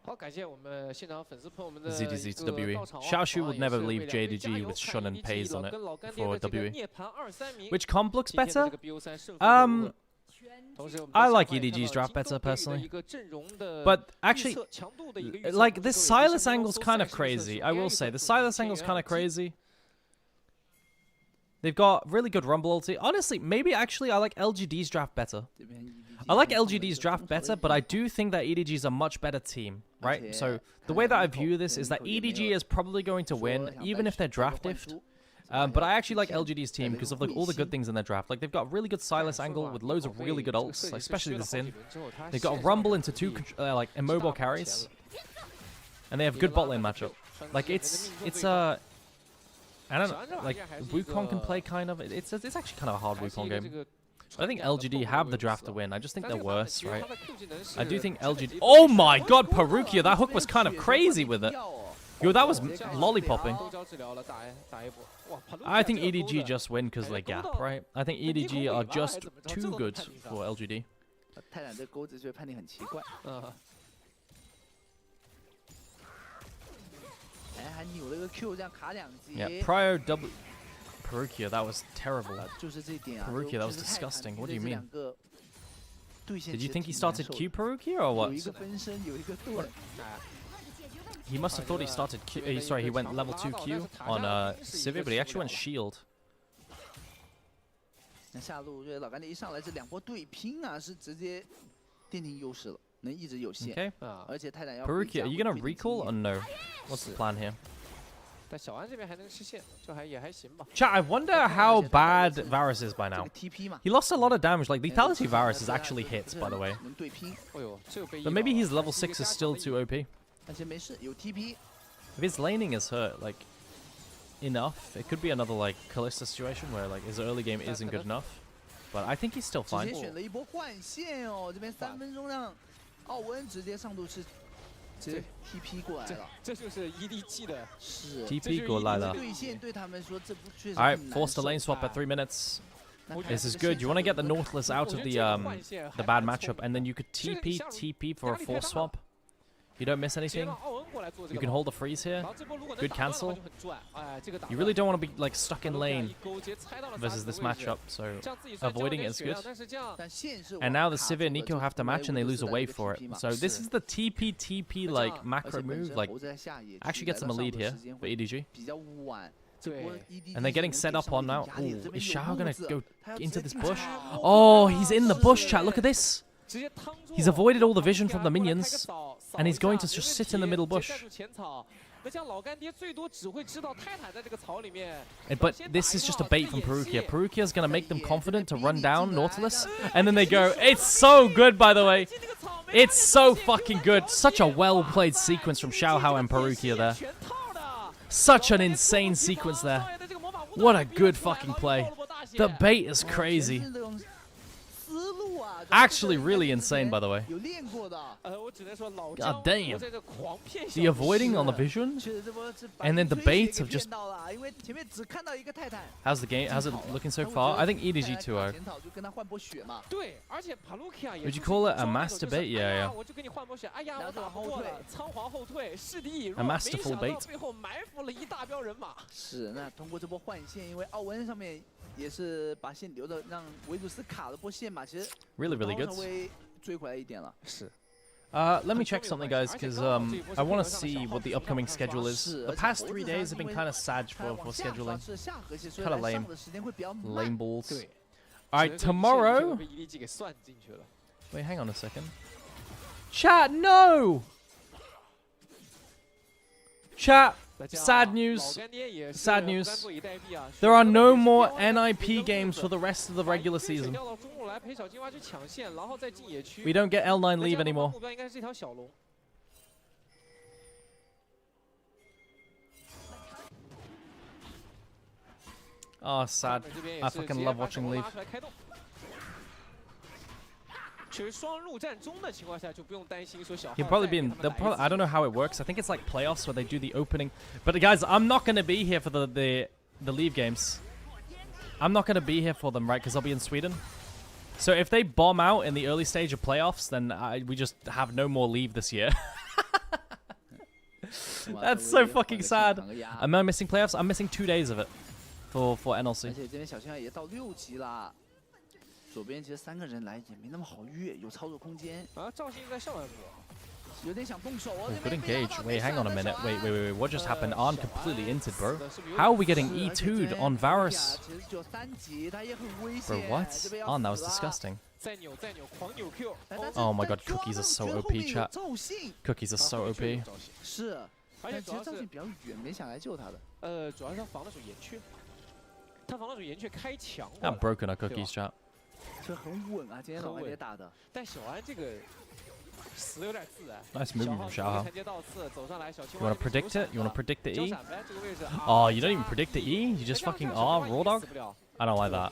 [SPEAKER 6] ZDZ to WE. Xiaoshu would never leave JDG with Shun and Pays on it for WE. Which comp looks better? I like EDG's draft better personally. But actually, like this Silas angle's kind of crazy. I will say, the Silas angle's kind of crazy. They've got really good Rumble ulti. Honestly, maybe actually I like LGD's draft better. I like LGD's draft better, but I do think that EDG is a much better team, right? So the way that I view this is that EDG is probably going to win, even if they're draft diffed. But I actually like LGD's team because of like all the good things in their draft. Like they've got really good Silas angle with loads of really good ults, especially the Sin. They've got a Rumble into two like immobile carries, and they have good bot lane matchup. Like it's I don't know, like Wukong can play kind of. It's actually kind of a hard Wukong game. But I think LGD have the draft to win. I just think they're worse, right? I do think LGD. Oh my God, Perukia! That hook was kind of crazy with it. Yo, that was lollipopping. I think EDG just win because of the gap, right? I think EDG are just too good for LGD.
[SPEAKER 5] 泰坦这钩子就判定很奇怪。哎，还还扭了个 Q， 这样卡2级。
[SPEAKER 6] Yeah, Prio double Perukia, that was terrible.
[SPEAKER 5] 就是这点啊。
[SPEAKER 6] Perukia, that was disgusting. What do you mean?
[SPEAKER 5] ？Did
[SPEAKER 6] you think he started Q Perukia or what?
[SPEAKER 5] 有一个分身，有一个盾。
[SPEAKER 6] He must have thought he started Q. Sorry, he went level 2 Q on Sivir, but he actually went Shield.
[SPEAKER 5] 那下路这老干爹一上来，这2波对拼啊，是直接奠定优势了，能一直有线。
[SPEAKER 6] Okay.
[SPEAKER 5] 而且泰坦要。
[SPEAKER 6] Perukia, are you gonna recall or no? What's the plan here?
[SPEAKER 4] 但小安这边还能吃线，就也还行吧。
[SPEAKER 6] Chat, I wonder how bad Varus is by now. He lost a lot of damage. Like lethality Varus is actually hits, by the way. But maybe his level 6 is still too OP.
[SPEAKER 5] 但是没事，有 TP。If
[SPEAKER 6] his laning is hurt, like enough, it could be another like Kalista situation where like his early game isn't good enough. But I think he's still fine.
[SPEAKER 5] 直接选了一波换线哦，这边3分钟让奥文直接上路是。 直接 TP 过来了，
[SPEAKER 4] 这就是 EDG 的，
[SPEAKER 5] 是
[SPEAKER 6] TP 过来了。
[SPEAKER 5] 对线对他们说，这不确实。
[SPEAKER 6] All right, forced a lane swap at 3 minutes. This is good. You want to get the Nautilus out of the bad matchup, and then you could TP for a force swap. You don't miss anything. You can hold the freeze here. Good cancel. You really don't want to be like stuck in lane versus this matchup, so avoiding it is good. And now the Sivir and Nico have to match and they lose a wave for it. So this is the TP like macro move, like actually gets them a lead here for EDG. And they're getting set up on now. Ooh, is Xiao gonna go into this bush? Oh, he's in the bush, chat. Look at this. He's avoided all the vision from the minions, and he's going to just sit in the middle bush. But this is just a bait from Perukia. Perukia is going to make them confident to run down Nautilus, and then they go. It's so good, by the way. It's so fucking good. Such a well-played sequence from Xiaohao and Perukia there. Such an insane sequence there. What a good fucking play. The bait is crazy. Actually really insane, by the way. God damn. The avoiding on the vision, and then the bait of just... How's the game? How's it looking so far? I think EDG 2-0. Would you call it a master bait? Yeah. A masterful bait.
[SPEAKER 5] 是，那通过这波换线，因为奥文上面也是把线留着，让维鲁斯卡了波线嘛，其实
[SPEAKER 6] really good.
[SPEAKER 5] 稍微追回来一点了。
[SPEAKER 4] 是。
[SPEAKER 6] Let me check something, guys, because I want to see what the upcoming schedule is. The past 3 days have been kind of sad for scheduling. Kind of lame. Lame balls. Alright, tomorrow... Wait, hang on a second. Chat, no! Chat, sad news. Sad news. There are no more NIP games for the rest of the regular season. We don't get L9 leave anymore. Oh, sad. I fucking love watching leave. He'll probably be in. I don't know how it works. I think it's like playoffs where they do the opening. But guys, I'm not gonna be here for the leave games. I'm not gonna be here for them, right? Because I'll be in Sweden. So if they bomb out in the early stage of playoffs, then we just have no more leave this year. That's so fucking sad. Am I missing playoffs? I'm missing 2 days of it for NLC.
[SPEAKER 5] 左边其实3个人来也没那么好越，有操作空间。
[SPEAKER 4] 啊，赵信在上半部，
[SPEAKER 5] 有点想动手哦。
[SPEAKER 6] Good engage. Wait, hang on a minute. Wait. What just happened? Arn completely inted, bro. How are we getting E2'd on Varus? Bro, what? Arn, that was disgusting. Oh my god, cookies are so OP, chat. Cookies are so OP.
[SPEAKER 5] 是，而且其实赵信比较远，没想来救他的。
[SPEAKER 4] 主要是他防得手严缺，他防得手严缺开墙。
[SPEAKER 6] That broken our cookies, chat.
[SPEAKER 5] 这很稳啊，今天老干爹打的。
[SPEAKER 4] 但小安这个死的有点自然。
[SPEAKER 6] Nice move from Xiao.
[SPEAKER 4] 承接到次，走上来小青。
[SPEAKER 6] You wanna predict it? You wanna predict the E? Oh, you don't even predict the E? You just fucking R raw dog? I don't like that.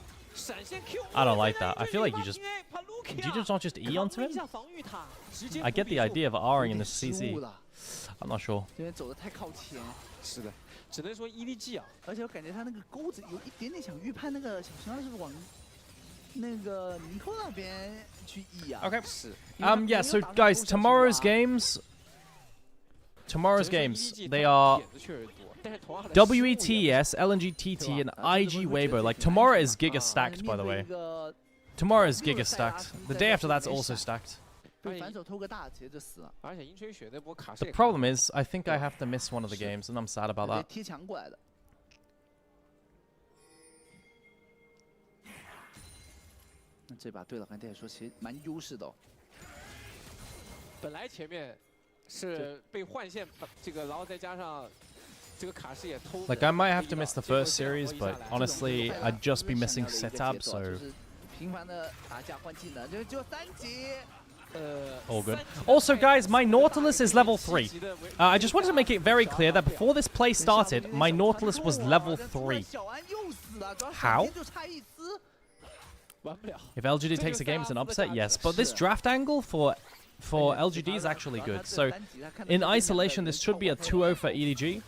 [SPEAKER 6] I don't like that. I feel like you just... Did you just not just E onto him? I get the idea of R'ing in the CC. I'm not sure.
[SPEAKER 5] 这边走的太靠前。
[SPEAKER 4] 是的，只能说 EDG 啊，
[SPEAKER 5] 而且我感觉他那个钩子有一点点想预判那个小青蛙是往那个尼克那边去移啊。
[SPEAKER 6] Okay. Yeah. So guys, tomorrow's games, they are WETES, LNG TT, and IG Weibo. Like, tomorrow is giga stacked, by the way. Tomorrow is giga stacked. The day after that's also stacked. The problem is, I think I have to miss one of the games, and I'm sad about that.
[SPEAKER 5] 这把对老干爹来说其实蛮优势的哦。
[SPEAKER 4] 本来前面是被换线这个，然后再加上这个卡士也偷。
[SPEAKER 6] Like I might have to miss the first series, but honestly, I'd just be missing setup, so.
[SPEAKER 5] 频繁的打架换技能，就3级。
[SPEAKER 6] All good. Also, guys, my Nautilus is level 3. I just wanted to make it very clear that before this play started, my Nautilus was level 3. How? If LGD takes a game, it's an upset, yes. But this draft angle for LGD is actually good. So, in isolation, this should be a 2-0 for EDG.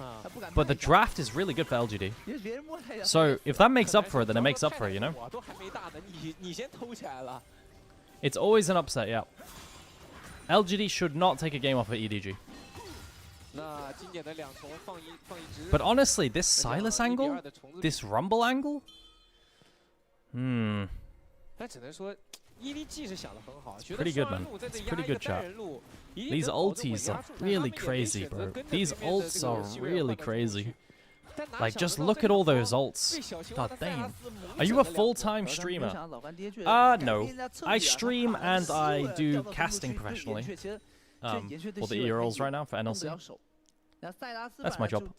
[SPEAKER 6] But the draft is really good for LGD. So, if that makes up for it, then it makes up for it, you know? It's always an upset, yeah. LGD should not take a game off of EDG. But honestly, this Silas angle? This Rumble angle? Pretty good, man. It's pretty good, chat. These ultis are really crazy, bro. These ults are really crazy. Like, just look at all those ults. God damn. Are you a full-time streamer? No. I stream and I do casting professionally. For the ERLs right now, for NLC. That's my job.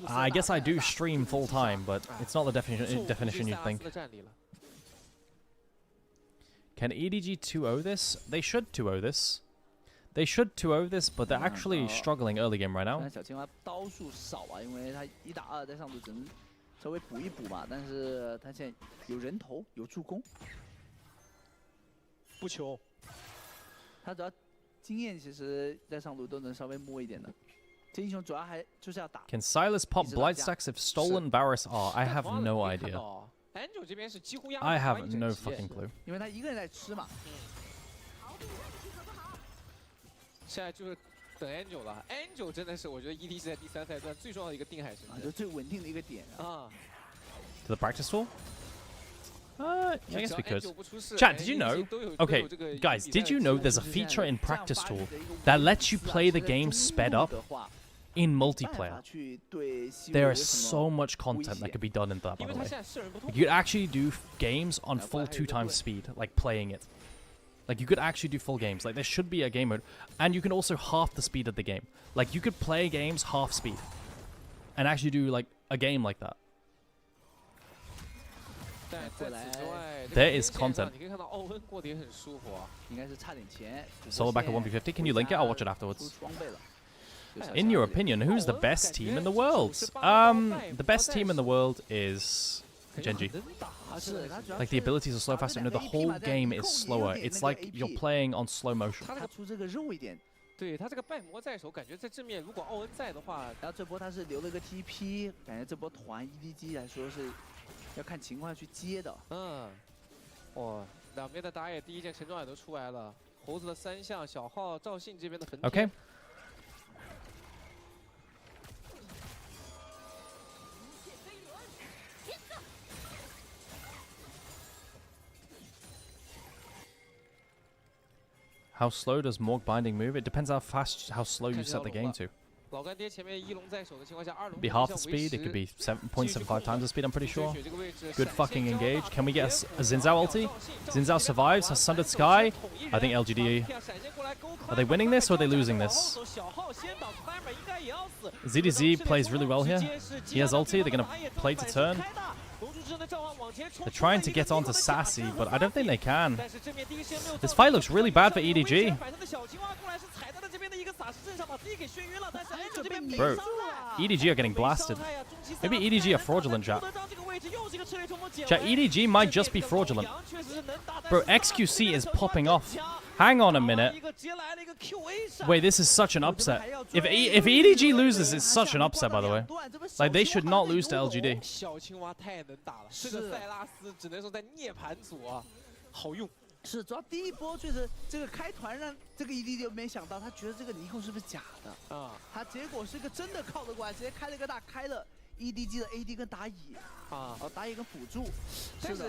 [SPEAKER 6] I guess I do stream full-time, but it's not the definition you'd think. Can EDG 2-0 this? They should 2-0 this. They should 2-0 this, but they're actually struggling early game right now.
[SPEAKER 5] 小青蛙刀数少啊，因为他1打2在上路只能稍微补一补嘛，但是他现在有人头有助攻，
[SPEAKER 4] 不求。
[SPEAKER 5] 他只要经验，其实在上路都能稍微摸一点的。这英雄主要还就是要打。
[SPEAKER 6] Can Silas pop blight stacks if stolen Varus are? I have no idea. I have no fucking clue.
[SPEAKER 5] 因为他一个人在吃嘛。
[SPEAKER 4] 现在就是等 Angel 了 ，Angel 真的是我觉得 EDG 在第3赛段最重要的一个定海神针，
[SPEAKER 5] 就最稳定的一个点啊。
[SPEAKER 6] To the practice tool? I guess we could. Chat, did you know? Okay, guys, did you know there's a feature in practice tool that lets you play the game sped up in multiplayer? There is so much content that could be done in that, by the way. You could actually do games on full 2x speed, like playing it. Like, you could actually do full games. Like, there should be a game mode. And you can also half the speed of the game. Like, you could play games half speed. And actually do, like, a game like that. There is content. Solo back at 1v50. Can you link it? I'll watch it afterwards. In your opinion, who's the best team in the world? The best team in the world is Genji. Like, the abilities are slow faster. No, the whole game is slower. It's like you're playing on slow motion.
[SPEAKER 4] 对他这个半魔在手，感觉在正面如果奥恩在的话，
[SPEAKER 5] 然后这波他是留了个 TP， 感觉这波团 EDG 来说是要看情况去接的。
[SPEAKER 4] 哇，两边的打野第一件陈装也都出来了，猴子的3项，小号赵信这边的焚天。
[SPEAKER 6] Okay. How slow does Morg Binding move? It depends how slow you set the game to. Be half the speed, it could be 7.75 times the speed, I'm pretty sure. Good fucking engage. Can we get a Xin Zhao ulti? Xin Zhao survives, has Sundered Sky. I think LGD... Are they winning this or are they losing this? ZDZ plays really well here. He has ulti, they're gonna play to turn. They're trying to get onto Sassy, but I don't think they can. This fight looks really bad for EDG. Bro, EDG are getting blasted. Maybe EDG are fraudulent, chat. Chat, EDG might just be fraudulent. Bro, XQC is popping off. Hang on a minute. Wait, this is such an upset. If EDG loses, it's such an upset, by the way. Like, they should not lose to LGD.
[SPEAKER 5] 是，主要第一波确实这个开团让这个 EDG 没想到，他觉得这个尼控是不是假的啊？他结果是个真的靠得过来，直接开了一个大，开了 EDG 的 AD 跟打野啊，打野跟辅助。
[SPEAKER 4] 但是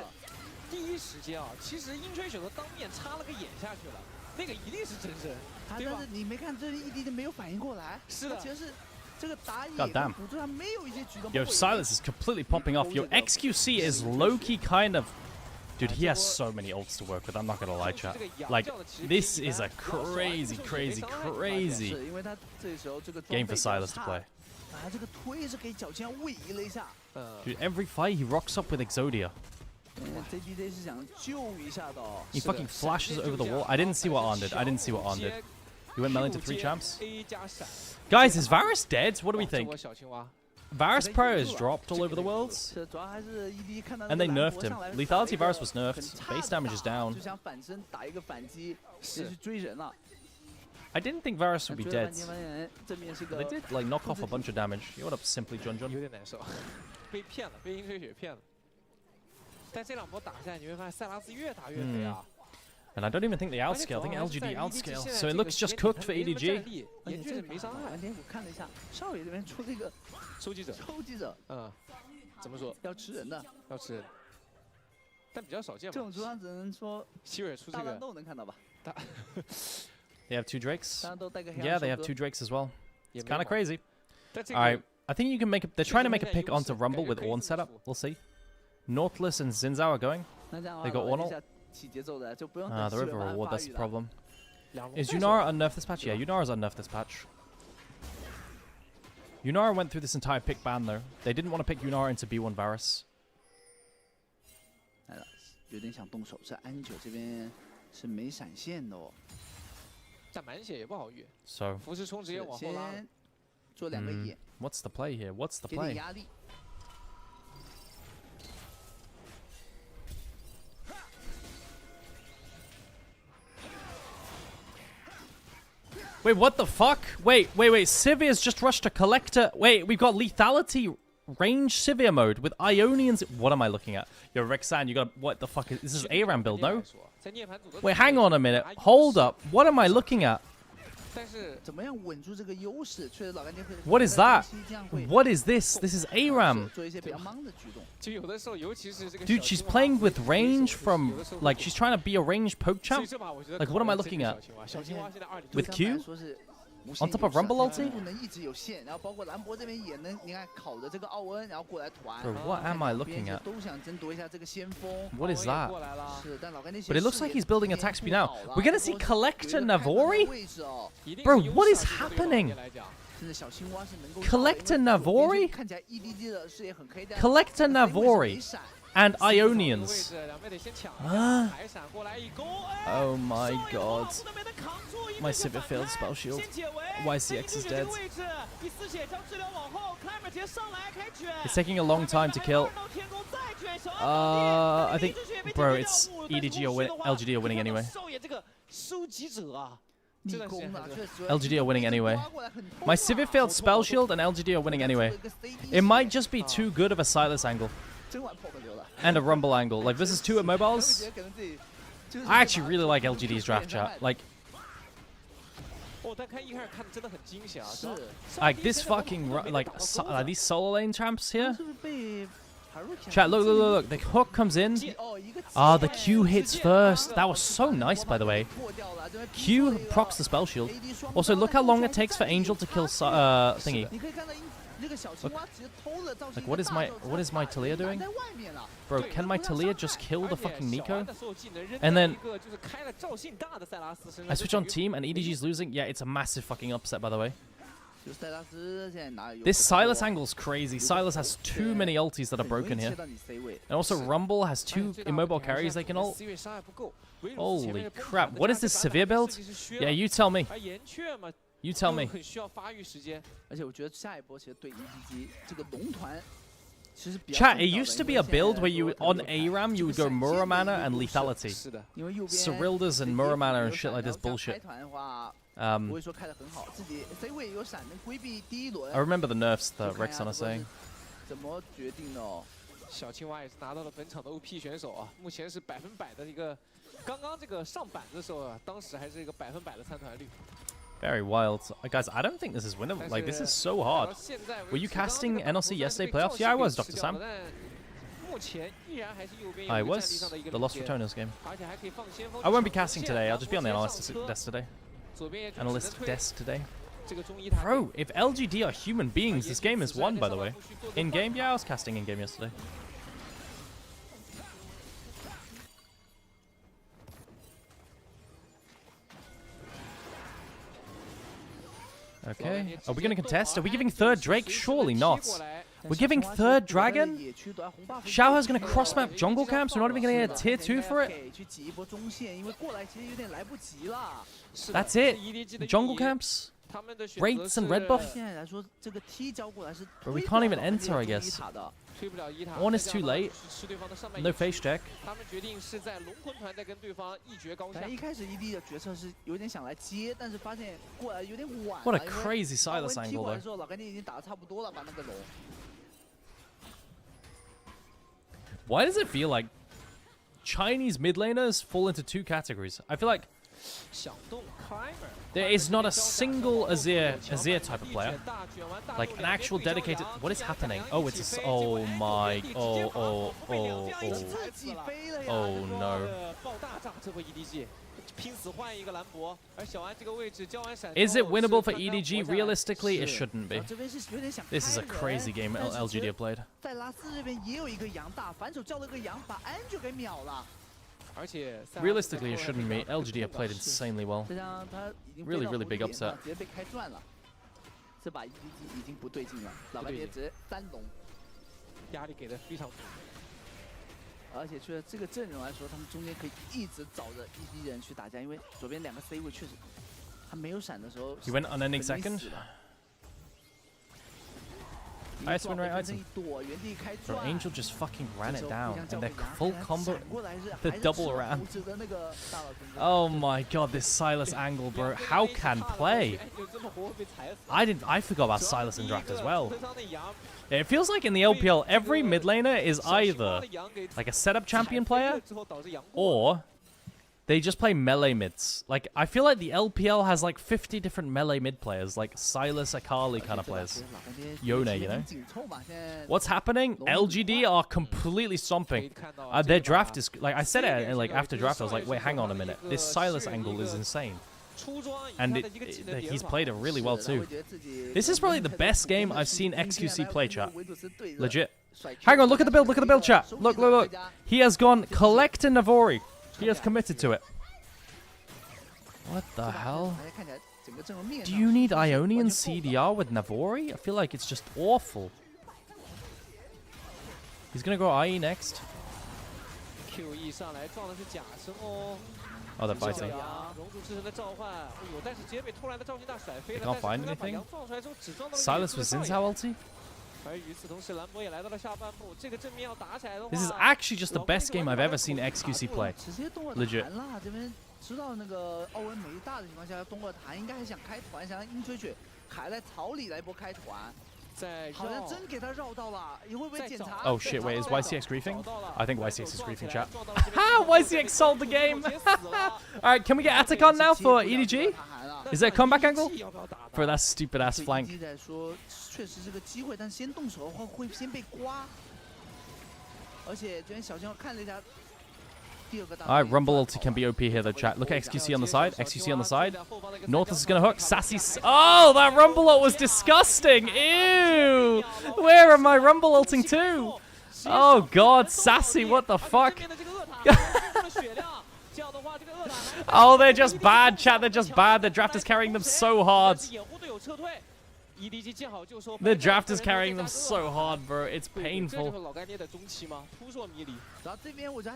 [SPEAKER 4] 第一时间啊，其实英吹选择当面插了个眼下去了，那个一定是真身，对吧？
[SPEAKER 5] 但是你没看这 EDG 没有反应过来，
[SPEAKER 4] 是的，
[SPEAKER 5] 其实是这个打野
[SPEAKER 6] God damn.
[SPEAKER 5] 辅助上没有一些举动。
[SPEAKER 6] Yo, Silas is completely popping off. Yo, XQC is low-key kind of... Dude, he has so many ults to work with, I'm not gonna lie, chat. Like, this is a crazy, crazy, crazy game for Silas to play. Dude, every fight he rocks up with Exodia. He fucking flashes over the wall. I didn't see what On did. He went melee to 3 champs. Guys, is Varus dead? What do we think? Varus prayer is dropped all over the worlds, and they nerfed him. Lethality Varus was nerfed. Base damage is down. I didn't think Varus would be dead. They did like knock off a bunch of damage. You what up, Simply Jun Jun?
[SPEAKER 4] 有点难受，被骗了，被英吹雪骗了。但这2波打下来，你会发现塞拉斯越打越肥啊。
[SPEAKER 6] And I don't even think they outscale. I think LGD outscale. So it looks just cooked for EDG.
[SPEAKER 4] 严峻没伤害。
[SPEAKER 5] 完全我看了一下，少爷这边出这个
[SPEAKER 4] 收集者。怎么说？
[SPEAKER 5] 要吃人的，
[SPEAKER 4] 要吃人。但比较少见嘛。
[SPEAKER 5] 这种情况只能说
[SPEAKER 4] 希尔出这个。
[SPEAKER 5] 大乱斗能看到吧
[SPEAKER 6] ？They have 2 Drakes. Yeah, they have 2 Drakes as well. It's kind of crazy. Alright, I think you can make. They're trying to make a pick onto Rumble with Ornn setup. We'll see. Nautilus and Zinzao are going. They got Ornn. The River Reward, that's the problem. Is Yunara unnerfed this patch? Yeah, Yunara's unnerfed this patch. Yunara went through this entire pick ban though. They didn't want to pick Yunara into B1 Varus.
[SPEAKER 5] 有点想动手，是安九这边是没闪现的哦。
[SPEAKER 4] 但满血也不好遇。
[SPEAKER 6] So
[SPEAKER 4] 浮世冲直接往后拉。
[SPEAKER 5] 做2个野。
[SPEAKER 6] What's the play here? What's the play?
[SPEAKER 5] 给点压力。
[SPEAKER 6] Wait, what the fuck? Wait. Sivir's just rushed a collector. Wait, we've got lethality range Sivir mode with Ionians. What am I looking at? Yo, Rexan, you got what the fuck is this? Is ARAM build, no? Wait, hang on a minute. Hold up. What am I looking at? What is that? What is this? This is ARAM. Dude, she's playing with range from, like, she's trying to be a range poke champ? Like, what am I looking at? With Q? On top of Rumble ulti? Bro, what am I looking at? What is that? But it looks like he's building attack speed now. We're gonna see Collector Navori? Bro, what is happening? Collector Navori? Collector Navori and Ionians. Oh my god. My Sivir failed spell shield. YCX is dead. It's taking a long time to kill. I think, bro, it's EDG or LGD are winning anyway. LGD are winning anyway. My Sivir failed spell shield and LGD are winning anyway. It might just be too good of a Silas angle. And a Rumble angle. Like, versus 2 immobiles. I actually really like LGD's draft chat. Like this fucking, like, these solo lane champs here. Chat, look. The hook comes in. Ah, the Q hits first. That was so nice, by the way. Q procs the spell shield. Also, look how long it takes for Angel to kill thingy. Look. Like, what is my Talia doing? Bro, can my Talia just kill the fucking Nico? And then I switch on team and EDG's losing. Yeah, it's a massive fucking upset, by the way. This Silas angle's crazy. Silas has too many ultis that are broken here. And also Rumble has 2 immobile carries they can ult. Holy crap. What is this Sivir build? Yeah, you tell me. You tell me. Chat, it used to be a build where you, on ARAM, you would go Muramana and Lethality. Cyrildas and Muramana and shit like this bullshit. I remember the nerfs that Rexon are saying.
[SPEAKER 4] 小青蛙也是拿到了本场的 OP 选手啊，目前是100%的一个刚刚这个上板的时候啊，当时还是一个100%的参团率。
[SPEAKER 6] Very wild. Guys, I don't think this is winnable. Like, this is so hard. Were you casting NLC yesterday playoffs? Yeah, I was, Dr. Sam. I was. The Lost Returners game. I won't be casting today. I'll just be on the analyst desk today. Analyst desk today. Bro, if LGD are human beings, this game is won, by the way. In-game? Yeah, I was casting in-game yesterday. Okay. Are we going to contest? Are we giving third Drake? Surely not. We're giving third Dragon? Xiaohe's going to cross-map jungle camps? We're not even going to get a tier 2 for it? That's it? Jungle camps? Wraiths and red buff? But we can't even enter, I guess. One is too late. No face check. What a crazy Silas angle, though. Why does it feel like Chinese mid laners fall into two categories? I feel like there is not a single Azir type of player, like an actual dedicated. What is happening? Oh, it's a. Oh my. Oh no. Is it winnable for EDG? Realistically, it shouldn't be. This is a crazy game LGD have played. Realistically, it shouldn't be. LGD have played insanely well. Really, really big upset.
[SPEAKER 5] 而且确实这个阵容来说，他们中间可以一直找着ED人去打架，因为左边2个 C 位确实他没有闪的时候。
[SPEAKER 6] He went unending second. I spin right item. Bro, Angel just fucking ran it down, and their full combo, the double around. Oh my god, this Silas angle, bro. How can play? I forgot about Silas in draft as well. It feels like in the LPL, every mid laner is either like a setup champion player, or they just play melee mids. Like, I feel like the LPL has like 50 different melee mid players, like Silas, Akali kind of players. Yone, you know? What's happening? LGD are completely stomping. Their draft is, like, I said it like after draft, I was like, wait, hang on a minute. This Silas angle is insane. And he's played it really well too. This is probably the best game I've seen XQC play, chat. Legit. Hang on, look at the build, chat. Look. He has gone collect a Navori. He has committed to it. What the hell? Do you need Ionian CDR with Navori? I feel like it's just awful. He's gonna go IE next. Oh, they're fighting. They can't find anything. Silas was Xin Zhao ulti? This is actually just the best game I've ever seen XQC play. Legit.
[SPEAKER 5] 知道那个奥文没大的情况下，东莞他应该还想开团，想让鹰吹雪卡在草里来一波开团。好像真给他绕到了，你会不会检查？
[SPEAKER 6] Oh shit! Wait, is YCX griefing? I think YCX is griefing, chat. Ha! YCX sold the game. All right, can we get Atacon now for EDG? Is there a comeback angle? For that stupid ass flank.
[SPEAKER 5] 确实是个机会，但先动手的话会先被刮。而且昨天小新看了一下。
[SPEAKER 6] Alright, Rumble ulti can be OP here though, chat. Look at XQC on the side. XQC on the side. Northus is gonna hook. Sassy. Oh, that Rumble ult was disgusting. Ew. Where am I Rumble ulting to? Oh god, Sassy, what the fuck? Oh, they're just bad, chat. They're just bad. The draft is carrying them so hard. The draft is carrying them so hard, bro. It's painful.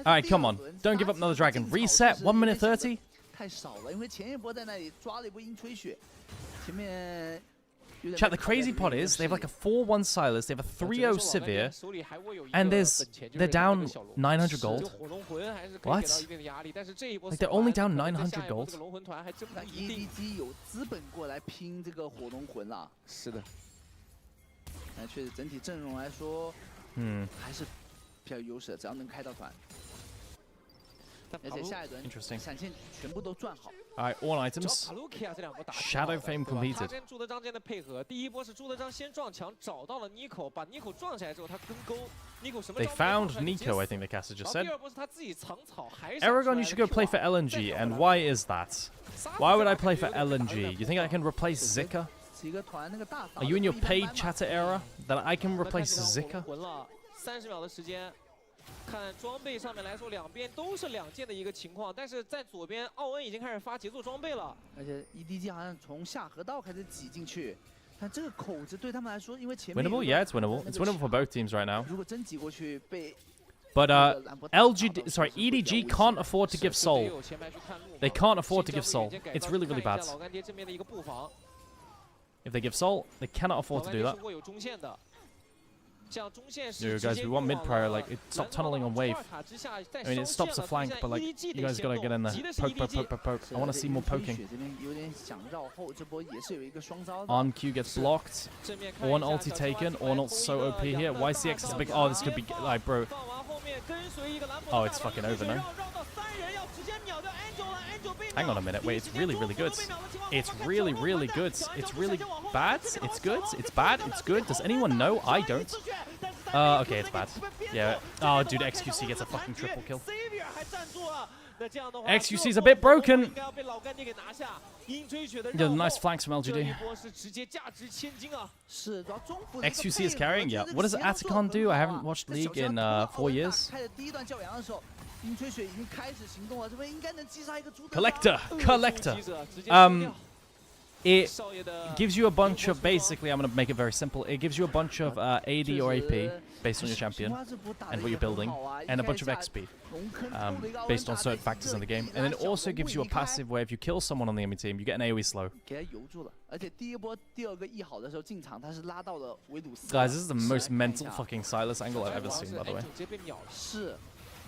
[SPEAKER 6] Alright, come on. Don't give up another dragon. Reset. 1 minute 30. Chat, the crazy part is they have like a 4-1 Silas, they have a 3-0 Sivir, and they're down 900 gold. What? Like they're only down 900 gold?
[SPEAKER 5] 还是比较有优势，只要能开到团。
[SPEAKER 6] Interesting.
[SPEAKER 5] 闪现全部都转好。
[SPEAKER 6] Alright, all items. Shadow Fame completed.
[SPEAKER 4] 跟朱德章之间的配合，第一波是朱德章先撞墙，找到了 Nico， 把 Nico 撞下来之后，他跟勾 Nico 什么？
[SPEAKER 6] They found Nico, I think the caster just said.
[SPEAKER 4] 第二波是他自己藏草，还是
[SPEAKER 6] Aragon, you should go play for LNG, and why is that? Why would I play for LNG? You think I can replace Zika? Are you in your paid chatter era that I can replace Zika?
[SPEAKER 4] 30秒的时间。 看装备上面来说，两边都是2件的一个情况，但是在左边，奥恩已经开始发节奏装备了，
[SPEAKER 5] 而且 EDG 好像从下河道开始挤进去，但这个口子对他们来说，因为前面
[SPEAKER 6] winnable, yeah, it's winnable. It's winnable for both teams right now.
[SPEAKER 5] 如果真挤过去被
[SPEAKER 6] But EDG can't afford to give soul. They can't afford to give soul. It's really, really bad. If they give soul, they cannot afford to do that. Yo, guys, we want mid prior, like, stop tunneling on wave. I mean, it stops the flank, but, like, you guys gotta get in there. Poke, poke, poke, poke, poke. I want to see more poking. Arm Q gets blocked. One ulti taken. Orn ult's so OP here. YCX is a big... Oh, this could be... Like, bro. Oh, it's fucking over now. Hang on a minute. Wait, it's really, really good. It's really, really good. It's really bad. It's good. It's bad. It's good. Does anyone know? I don't. Okay, it's bad. Yeah. Oh, dude, XQC gets a fucking triple kill. XQC's a bit broken. Yeah, nice flanks from LGD. XQC is carrying? Yeah. What does Atacon do? I haven't watched League in 4 years. Collector. It gives you a bunch of, basically, I'm going to make it very simple, it gives you a bunch of AD or AP based on your champion and what you're building, and a bunch of XP based on certain factors in the game. And then it also gives you a passive where if you kill someone on the enemy team, you get an AoE slow. Guys, this is the most mental fucking Silas angle I've ever seen, by the way.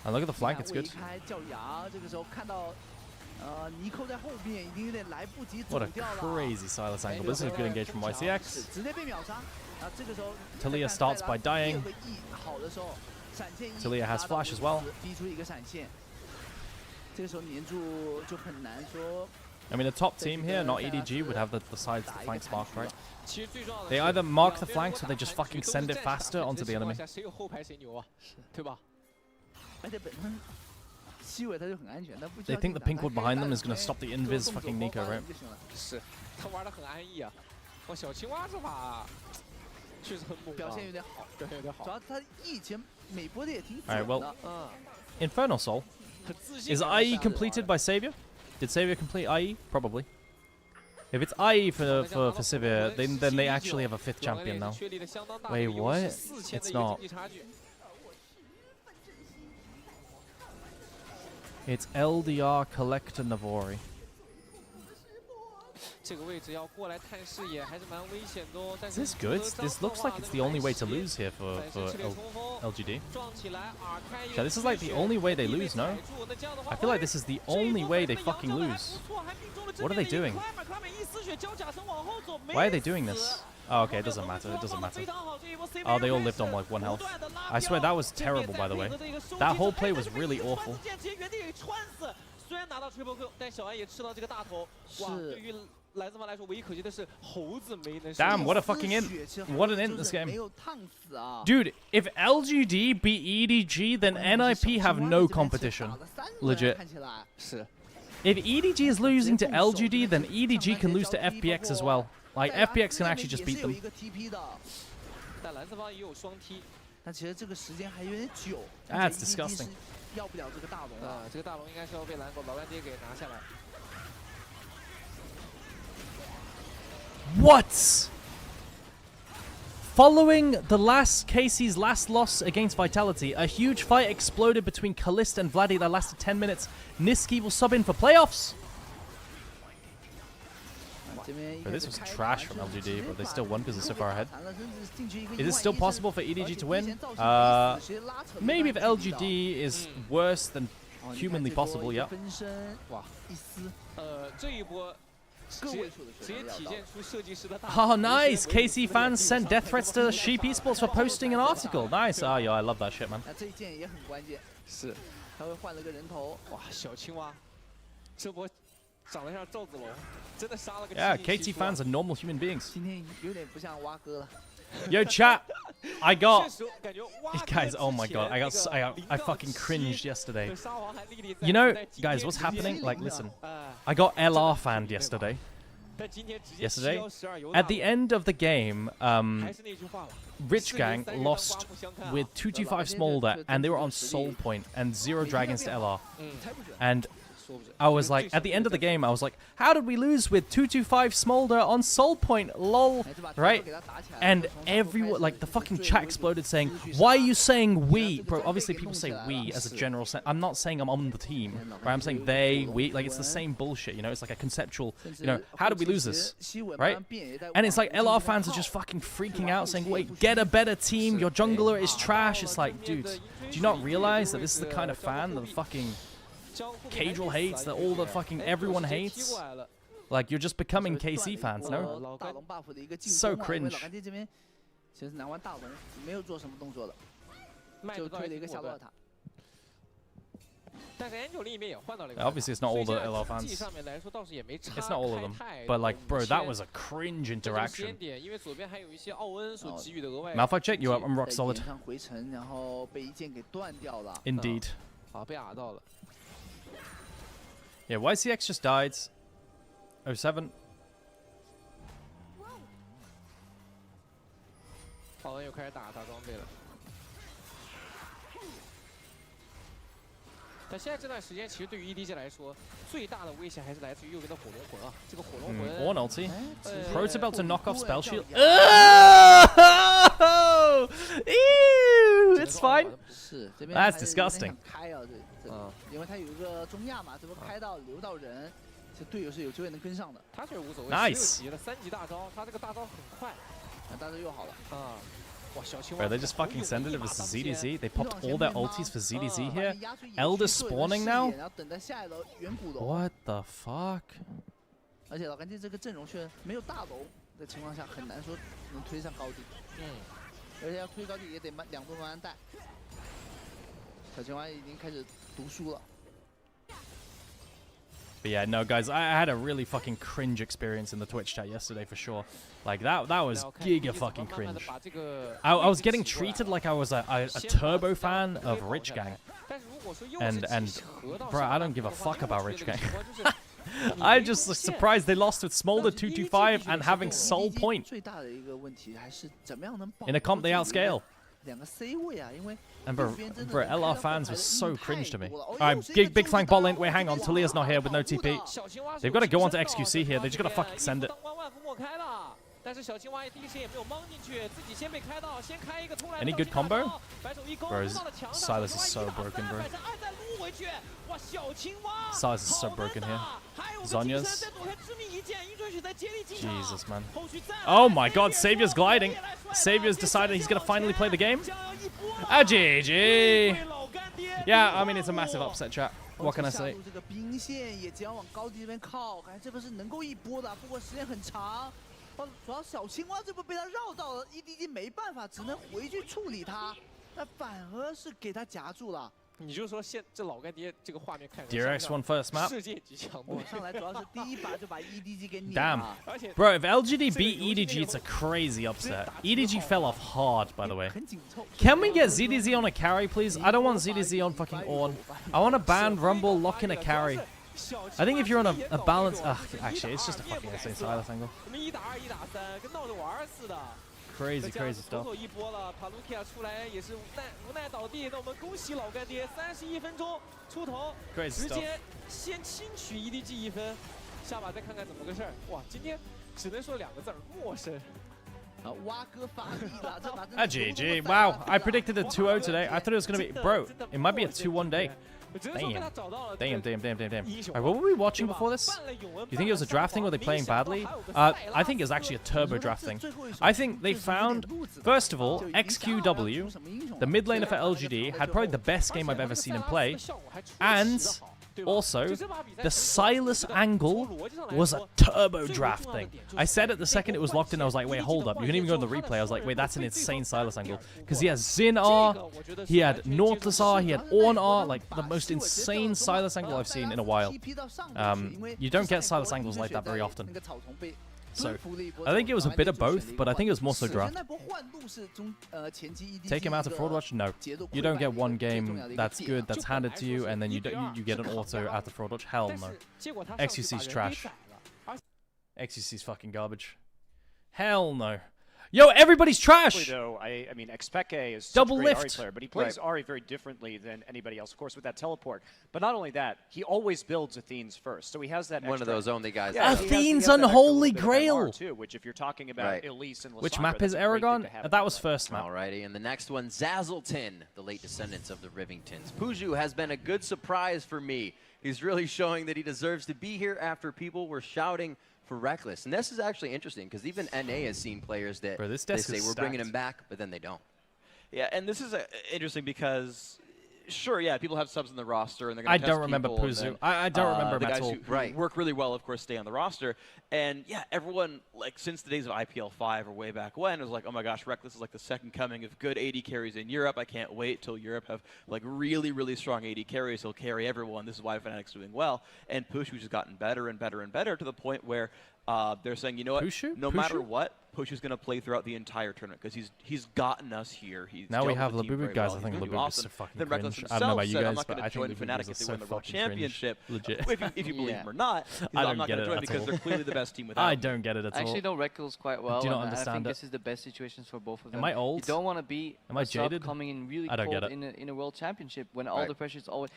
[SPEAKER 6] And look at the flank, it's good. What a crazy Silas angle. This is a good engage from YCX. Talia starts by dying. Talia has flash as well. I mean, the top team here, not EDG, would have the sides, the flanks marked, right? They either mark the flanks or they just fucking send it faster onto the enemy. They think the pink ward behind them is going to stop the invis fucking Nico, right? Alright, well, Infernal Soul. Is IE completed by Savior? Did Savior complete IE? Probably. If it's IE for Savior, then they actually have a 5th champion now. Wait, what? It's not. It's LDR Collector Navori. Is this good? This looks like it's the only way to lose here for LGD. Yeah, this is like the only way they lose, no? I feel like this is the only way they fucking lose. What are they doing? Why are they doing this? Oh, okay, it doesn't matter. It doesn't matter. Oh, they all lived on like 1 health. I swear that was terrible, by the way. That whole play was really awful. Damn, what a fucking int. What an int this game. Dude, if LGD beat EDG, then NIP have no competition. Legit. If EDG is losing to LGD, then EDG can lose to FPX as well. Like, FPX can actually just beat them. That's disgusting. What? Following the Casey's last loss against Vitality, a huge fight exploded between Kalist and Vladdy that lasted 10 minutes. Niski will sub in for playoffs. But this was trash from LGD, but they still won because they're so far ahead. Is it still possible for EDG to win? Maybe if LGD is worse than humanly possible, yeah. Oh, nice! KC fans sent death threats to Sheep Esports for posting an article. Nice. Oh, yeah, I love that shit, man.
[SPEAKER 5] 会换了个人头。
[SPEAKER 4] 哇，小青蛙，这波长得像赵子龙，真的杀了个。
[SPEAKER 6] Yeah, KT fans are normal human beings.
[SPEAKER 5] 今天有点不像蛙哥了。
[SPEAKER 6] Yo, chat, I got guys. Oh my god, I fucking cringed yesterday. You know, guys, what's happening? Like, listen, I got LR fanned yesterday. At the end of the game, Rich Gang lost with 225 Smolder, and they were on Soul Point and 0 Dragons to LR. And I was like, at the end of the game, I was like, how did we lose with 225 Smolder on Soul Point? Lol. Right? And everyone, like, the fucking chat exploded saying, why are you saying we? Bro, obviously people say we as a general sense. I'm not saying I'm on the team, right? I'm saying they, we. Like, it's the same bullshit, you know? It's like a conceptual, you know, how did we lose this? Right? And it's like LR fans are just fucking freaking out saying, wait, get a better team. Your jungler is trash. It's like, dude, do you not realize that this is the kind of fan that the fucking Cadril hates, that all the fucking everyone hates? Like, you're just becoming KC fans, no? So cringe. Obviously, it's not all the LR fans. It's not all of them. But, like, bro, that was a cringe interaction. Malphite check, you up. I'm rock solid. Indeed. Yeah, YCX just died. 07.
[SPEAKER 4] 好像又开始打装备了。但现在这段时间，其实对于 EDG 来说，最大的威胁还是来自于右边的火龙魂啊。这个火龙魂。
[SPEAKER 6] One ulti. Protobelt to knock off spell shield. Ew! It's fine. That's disgusting.
[SPEAKER 5] 因为他有一个中亚嘛，这不开到留到人，这队友是有机会能跟上的。
[SPEAKER 4] 他确实无所谓。
[SPEAKER 6] Nice.
[SPEAKER 4] 了3级大招，他这个大招很快，
[SPEAKER 5] 大招又好了啊。
[SPEAKER 6] Bro, they just fucking send it versus ZDZ. They popped all their ultis for ZDZ here. Elder spawning now? What the fuck?
[SPEAKER 5] 而且老干爹这个阵容却没有大楼的情况下，很难说能推上高地。而且要推高地也得2波慢慢带。小青蛙已经开始读书了。
[SPEAKER 6] But yeah, no, guys, I had a really fucking cringe experience in the Twitch chat yesterday for sure. Like, that was giga fucking cringe. I was getting treated like I was a turbo fan of Rich Gang. And bro, I don't give a fuck about Rich Gang. I'm just surprised they lost with Smolder 225 and having Soul Point. In a comp, they outscale. And bro, LR fans were so cringe to me. Alright, big flank bot lane. Wait, hang on. Talia's not here with no TP. They've got to go on to XQC here. They just got to fucking send it. Any good combo? Bro, Silas is so broken, bro. Silas is so broken here. Zonya's. Jesus, man. Oh my god, Savior's gliding. Savior's decided he's going to finally play the game. GG. Yeah, I mean, it's a massive upset, chat. What can I say?
[SPEAKER 5] 主要小青蛙这波被他绕到了 ，EDG 没办法，只能回去处理他，那反而是给他夹住了。
[SPEAKER 4] 你就说这老干爹这个画面看
[SPEAKER 6] DRX won first map.
[SPEAKER 4] 世界级强度。
[SPEAKER 5] 上来主要是第一把就把 EDG 给碾
[SPEAKER 6] Damn,
[SPEAKER 5] 了。
[SPEAKER 6] bro, if LGD beat EDG, it's a crazy upset. EDG fell off hard, by the way. Can we get ZDZ on a carry, please? I don't want ZDZ on fucking Ornn. I want a ban Rumble, lock in a carry. I think if you're on a balance, actually, it's just a fucking insane Silas angle. Crazy stuff. Crazy stuff.
[SPEAKER 4] 先轻取 EDG 1分，下把再看看怎么个事儿。哇，今天只能说2个字儿：陌生。
[SPEAKER 6] GG. Wow, I predicted a 2-0 today. I thought it was going to be... Bro, it might be a 2-1 day. Damn. Alright, what were we watching before this? Do you think it was a drafting or were they playing badly? I think it was actually a turbo drafting. I think they found... First of all, XQW, the mid laner for LGD, had probably the best game I've ever seen him play. And Also, the Silas angle was a turbo draft thing. I said at the second it was locked in, I was like, wait, hold up. You can even go to the replay. I was like, wait, that's an insane Silas angle. Because he has Xin R, he had Nautilus R, he had Ornn R, like the most insane Silas angle I've seen in a while. You don't get Silas angles like that very often. So, I think it was a bit of both, but I think it was more so draft. Take him out of Fraud Watch? No. You don't get one game that's good, that's handed to you, and then you get an auto out of Fraud Watch. Hell no. XUC's trash. XUC's fucking garbage. Hell no. Yo, everybody's trash!
[SPEAKER 20] Though, I mean, Expeke is such
[SPEAKER 6] Double
[SPEAKER 20] a great
[SPEAKER 6] lift.
[SPEAKER 20] Ahri player, but he plays Ahri very differently than anybody else, of course, with that teleport. But not only that, he always builds Athene's first, so he has that
[SPEAKER 14] one of those only guys.
[SPEAKER 20] Yeah,
[SPEAKER 6] Athene's unholy grail!
[SPEAKER 20] Too, which if you're talking about Elise and Lissandra,
[SPEAKER 6] which map is Aragon? That was first map.
[SPEAKER 14] Alrighty, and the next one, Zazzleton, the late descendants of the Rivingtons. Puju has been a good surprise for me. He's really showing that he deserves to be here after people were shouting for Reckless. And this is actually interesting because even NA has seen players that they say we're bringing him back, but then they don't.
[SPEAKER 21] Yeah, and this is interesting because, sure, yeah, people have subs in the roster and they're going
[SPEAKER 6] I
[SPEAKER 21] to
[SPEAKER 6] don't remember Puzu. I don't remember
[SPEAKER 21] the
[SPEAKER 6] him at
[SPEAKER 21] guys
[SPEAKER 6] all.
[SPEAKER 21] who work really well, of course, stay on the roster. And yeah, everyone, like since the days of IPL 5 or way back when, was like, oh my gosh, Reckless is like the second coming of good AD carries in Europe. I can't wait till Europe have like really, really strong AD carries. He'll carry everyone. This is why Fnatic's doing well. And Pushu's just gotten better and better and better to the point where they're saying, you know what, no matter what, Pushu's going to play throughout the entire tournament because he's gotten us here. He's
[SPEAKER 6] now we have Labubu guys. I think Labubu is so fucking cringe. I don't know about you guys, but I think
[SPEAKER 21] Fnatic if they win the World Championship.
[SPEAKER 6] Legit.
[SPEAKER 21] If you believe him or not,
[SPEAKER 6] I'm
[SPEAKER 21] not
[SPEAKER 6] going
[SPEAKER 21] to join because they're clearly the best team without.
[SPEAKER 6] I don't get it at all.
[SPEAKER 22] I actually know Reckless quite well.
[SPEAKER 6] Do you not understand
[SPEAKER 22] I think
[SPEAKER 6] it?
[SPEAKER 22] this is the best situations for both of them.
[SPEAKER 6] Am I old?
[SPEAKER 22] You don't want to be
[SPEAKER 6] a sub
[SPEAKER 22] coming in really
[SPEAKER 6] I don't
[SPEAKER 22] cold
[SPEAKER 6] get it.
[SPEAKER 22] in a World Championship when all the pressure is always.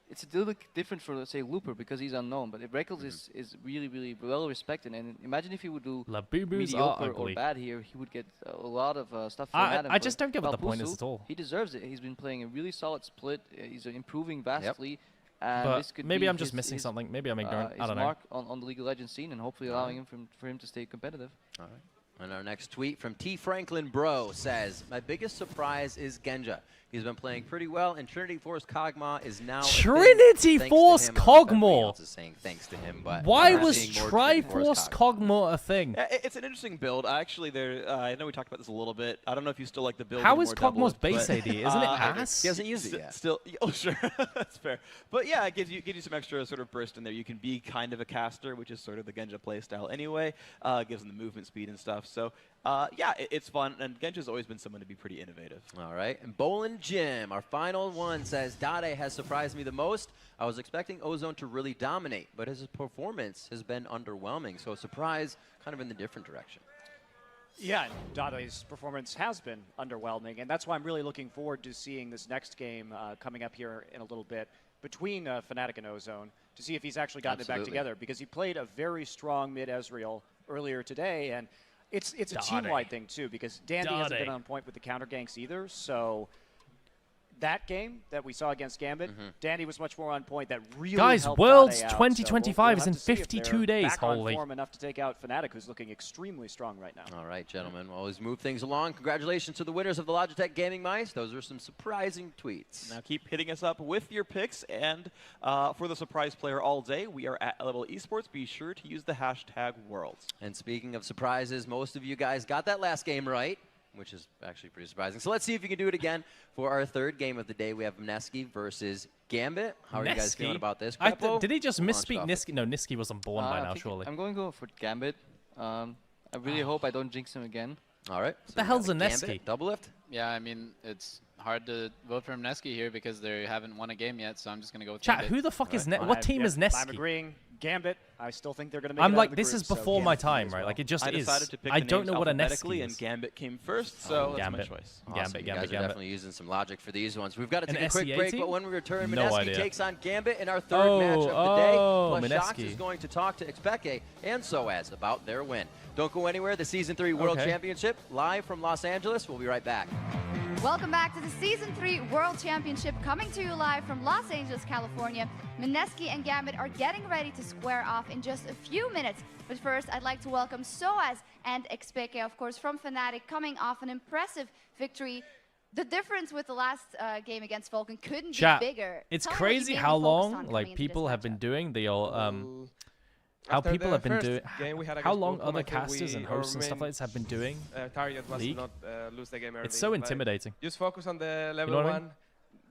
[SPEAKER 22] It's a little bit different for, let's say, Looper because he's unknown. But if Reckless is really, really well respected, and imagine if he would do mediocre or bad here, he would get a lot of stuff thrown at him.
[SPEAKER 6] I just don't get what the point is at all.
[SPEAKER 22] He deserves it. He's been playing a really solid split. He's improving vastly.
[SPEAKER 6] Yep.
[SPEAKER 22] And
[SPEAKER 6] but
[SPEAKER 22] this could
[SPEAKER 6] maybe
[SPEAKER 22] be
[SPEAKER 6] I'm just missing something. Maybe I'm ignorant. I don't know.
[SPEAKER 22] Mark on the League of Legends scene, and hopefully allowing him for him to stay competitive.
[SPEAKER 14] All right. And our next tweet from T. Franklin Bro says, my biggest surprise is Genja. He's been playing pretty well, and Trinity Force Kog'Maw is now
[SPEAKER 6] Trinity Force Kog'Maw.
[SPEAKER 14] Saying thanks to him, but
[SPEAKER 6] why was Triforce Kog'Maw a thing?
[SPEAKER 21] It's an interesting build. Actually, I know we talked about this a little bit. I don't know if you still like the build.
[SPEAKER 6] How is Kog'Maw's base AD? Isn't it ass?
[SPEAKER 14] He hasn't used it yet.
[SPEAKER 21] Still, oh sure, that's fair. But yeah, it gives you some extra sort of burst in there. You can be kind of a caster, which is sort of the Genja playstyle anyway. Gives them the movement speed and stuff. So yeah, it's fun, and Genja's always been someone to be pretty innovative.
[SPEAKER 14] All right, and Bolin Jim, our final one, says, Dade has surprised me the most. I was expecting Ozone to really dominate, but his performance has been underwhelming, so a surprise kind of in the different direction.
[SPEAKER 20] Yeah, Dade's performance has been underwhelming, and that's why I'm really looking forward to seeing this next game coming up here in a little bit between Fnatic and Ozone to see if he's actually gotten it back together, because he played a very strong mid-Ezreal earlier today, and it's a team-wide thing, too, because Dandy hasn't been on point with the counter ganks either, so that game that we saw against Gambit, Dandy was much more on point. That really
[SPEAKER 6] guys,
[SPEAKER 20] helped
[SPEAKER 6] Worlds
[SPEAKER 20] Dade out,
[SPEAKER 6] 2025 is in
[SPEAKER 20] 52
[SPEAKER 6] days.
[SPEAKER 20] Back
[SPEAKER 6] Holy!
[SPEAKER 20] on form enough to take out Fnatic, who's looking extremely strong right now.
[SPEAKER 14] All right, gentlemen, we'll always move things along. Congratulations to the winners of the Logitech Gaming Mice. Those are some surprising tweets.
[SPEAKER 21] Now keep hitting us up with your picks, and for the surprise player all day, we are at LPL Esports. Be sure to use the hashtag Worlds.
[SPEAKER 14] And speaking of surprises, most of you guys got that last game right, which is actually pretty surprising. So let's see if you can do it again for our third game of the day. We have Mneski versus Gambit. How are you guys feeling about this?
[SPEAKER 6] Did he just misspeak Niski? No, Niski wasn't born by now, surely.
[SPEAKER 22] I'm going to go for Gambit. I really hope I don't jinx him again.
[SPEAKER 14] All right.
[SPEAKER 6] What the hell's a Neski?
[SPEAKER 14] Double lift?
[SPEAKER 23] Yeah, I mean, it's hard to vote for Mneski here because they haven't won a game yet, so I'm just going to go with
[SPEAKER 6] Chat,
[SPEAKER 23] Gambit.
[SPEAKER 6] who the fuck is What team is Neski?
[SPEAKER 20] I'm agreeing. Gambit, I still think they're going to make
[SPEAKER 6] I'm
[SPEAKER 20] it
[SPEAKER 6] like,
[SPEAKER 20] out of the
[SPEAKER 6] this
[SPEAKER 20] group,
[SPEAKER 6] is before my time, right?
[SPEAKER 21] Well.
[SPEAKER 6] Like, it just
[SPEAKER 21] I
[SPEAKER 6] is.
[SPEAKER 21] decided to pick
[SPEAKER 6] I
[SPEAKER 21] the
[SPEAKER 6] don't
[SPEAKER 21] names
[SPEAKER 6] know what a
[SPEAKER 21] alphabetically,
[SPEAKER 6] Neski
[SPEAKER 21] and
[SPEAKER 6] is.
[SPEAKER 21] Gambit came first, so that's my choice.
[SPEAKER 14] Awesome.
[SPEAKER 6] Gambit,
[SPEAKER 14] you guys are definitely using some logic for these ones. We've got to take
[SPEAKER 6] An
[SPEAKER 14] a quick
[SPEAKER 6] SEA
[SPEAKER 14] break,
[SPEAKER 6] team?
[SPEAKER 14] but when we return,
[SPEAKER 6] No
[SPEAKER 14] Mneski
[SPEAKER 6] idea.
[SPEAKER 14] takes on Gambit in our third match of the day. Plus, Shox
[SPEAKER 6] Mneski.
[SPEAKER 14] is going to talk to Expeke and Soaz about their win. Don't go anywhere. The Season 3 World Championship, live from Los Angeles. We'll be right back.
[SPEAKER 24] Welcome back to the Season 3 World Championship, coming to you live from Los Angeles, California. Mneski and Gambit are getting ready to square off in just a few minutes. But first, I'd like to welcome Soaz and Expeke, of course, from Fnatic, coming off an impressive victory The difference with the last game against Vulcan couldn't
[SPEAKER 6] Chat,
[SPEAKER 24] be bigger.
[SPEAKER 6] It's crazy how long like people have been doing the how people have been doing how long other casters and hosts and stuff like this have been doing
[SPEAKER 16] target was
[SPEAKER 6] League.
[SPEAKER 16] Not lose the game early.
[SPEAKER 6] It's so intimidating.
[SPEAKER 16] Just focus on the level
[SPEAKER 6] you know
[SPEAKER 16] 1.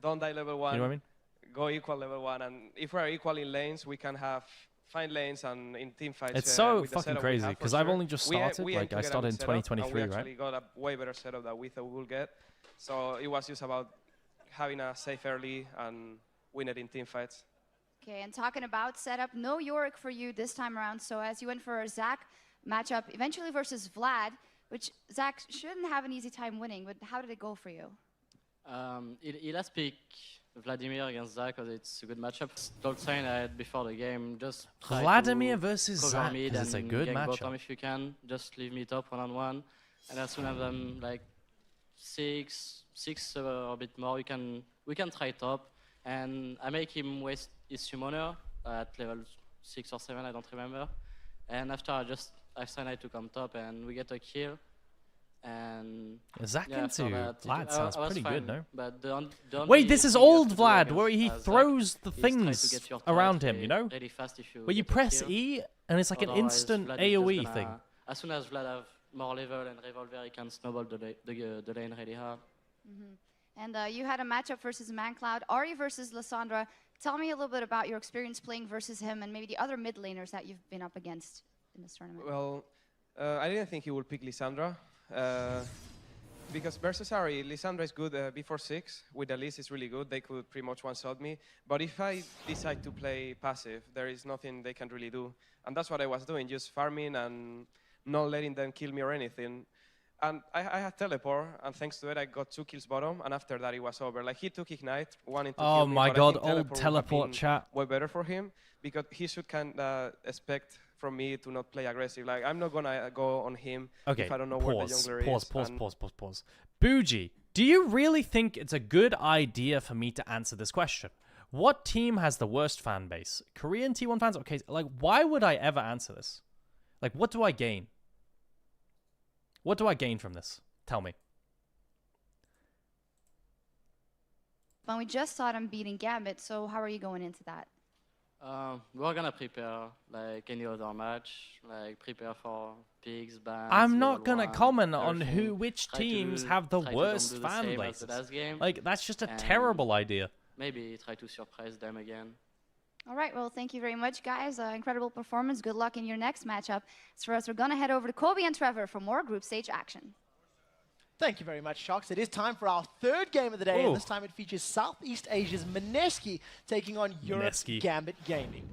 [SPEAKER 16] Don't die level 1.
[SPEAKER 6] You know what I mean?
[SPEAKER 16] Go equal level 1, and if we're equal in lanes, we can find lanes and in team fights.
[SPEAKER 6] It's so fucking crazy because I've only just started. Like I started in 2023,
[SPEAKER 16] we
[SPEAKER 6] right?
[SPEAKER 16] actually got a way better setup that we thought we would get. So it was just about having a safe early and win it in team fights.
[SPEAKER 24] Okay, and talking about setup, no Yorick for you this time around. So as you went for a Zach matchup, eventually versus Vlad, which Zach shouldn't have an easy time winning, but how did it go for you?
[SPEAKER 1] He last pick Vladimir against Zach because it's a good matchup. Talk sign I had before the game, just
[SPEAKER 6] Vladimir versus Zach, it's a good matchup.
[SPEAKER 1] Bottom if you can, just leave me top 1-on-1, and as soon as I'm like six or a bit more, we can try top, and I make him waste his summoner at level 6 or 7, I don't remember, and after I sign to come top, and we get a kill. And
[SPEAKER 6] Zach into Vlad sounds pretty good, no?
[SPEAKER 1] But
[SPEAKER 6] wait, this is old Vlad, where he throws the things around him, you know?
[SPEAKER 1] Really fast if you
[SPEAKER 6] where you press E, and it's like an instant AoE thing.
[SPEAKER 1] As soon as Vlad have more level and revolver, he can snowball the lane really hard.
[SPEAKER 24] And you had a matchup versus ManCloud, Ari versus Lissandra. Tell me a little bit about your experience playing versus him and maybe the other mid laners that you've been up against in this tournament.
[SPEAKER 16] Well, I didn't think he would pick Lissandra. Because versus Ari, Lissandra is good before 6. With Elise, it's really good. They could pretty much one-shot me. But if I decide to play passive, there is nothing they can really do. And that's what I was doing, just farming and not letting them kill me or anything. And I had teleport, and thanks to it, I got 2 kills bottom. And after that, it was over. Like, he took Ignite, wanting to kill me.
[SPEAKER 6] Oh my god,
[SPEAKER 16] old
[SPEAKER 6] teleport chat.
[SPEAKER 16] Way better for him, because he should kind of expect from me to not play aggressive. Like, I'm not gonna go on him if I don't know where the jungler is.
[SPEAKER 6] Pause. Bougie, do you really think it's a good idea for me to answer this question? What team has the worst fan base? Korean T1 fans? Okay, like, why would I ever answer this? Like, what do I gain? What do I gain from this? Tell me.
[SPEAKER 24] But we just saw them beating Gambit, so how are you going into that?
[SPEAKER 1] We're gonna prepare like any other match, like prepare for pigs, bans.
[SPEAKER 6] I'm not gonna comment on which teams have the worst fan bases. Like, that's just a terrible idea.
[SPEAKER 1] Maybe try to surprise them again.
[SPEAKER 24] All right, well, thank you very much, guys. Incredible performance. Good luck in your next matchup. As for us, we're gonna head over to Kobe and Trevor for more group stage action.
[SPEAKER 14] Thank you very much, Sharks. It is time for our third game of the day, and this time it features Southeast Asia's Mineski taking on Europe's Gambit Gaming.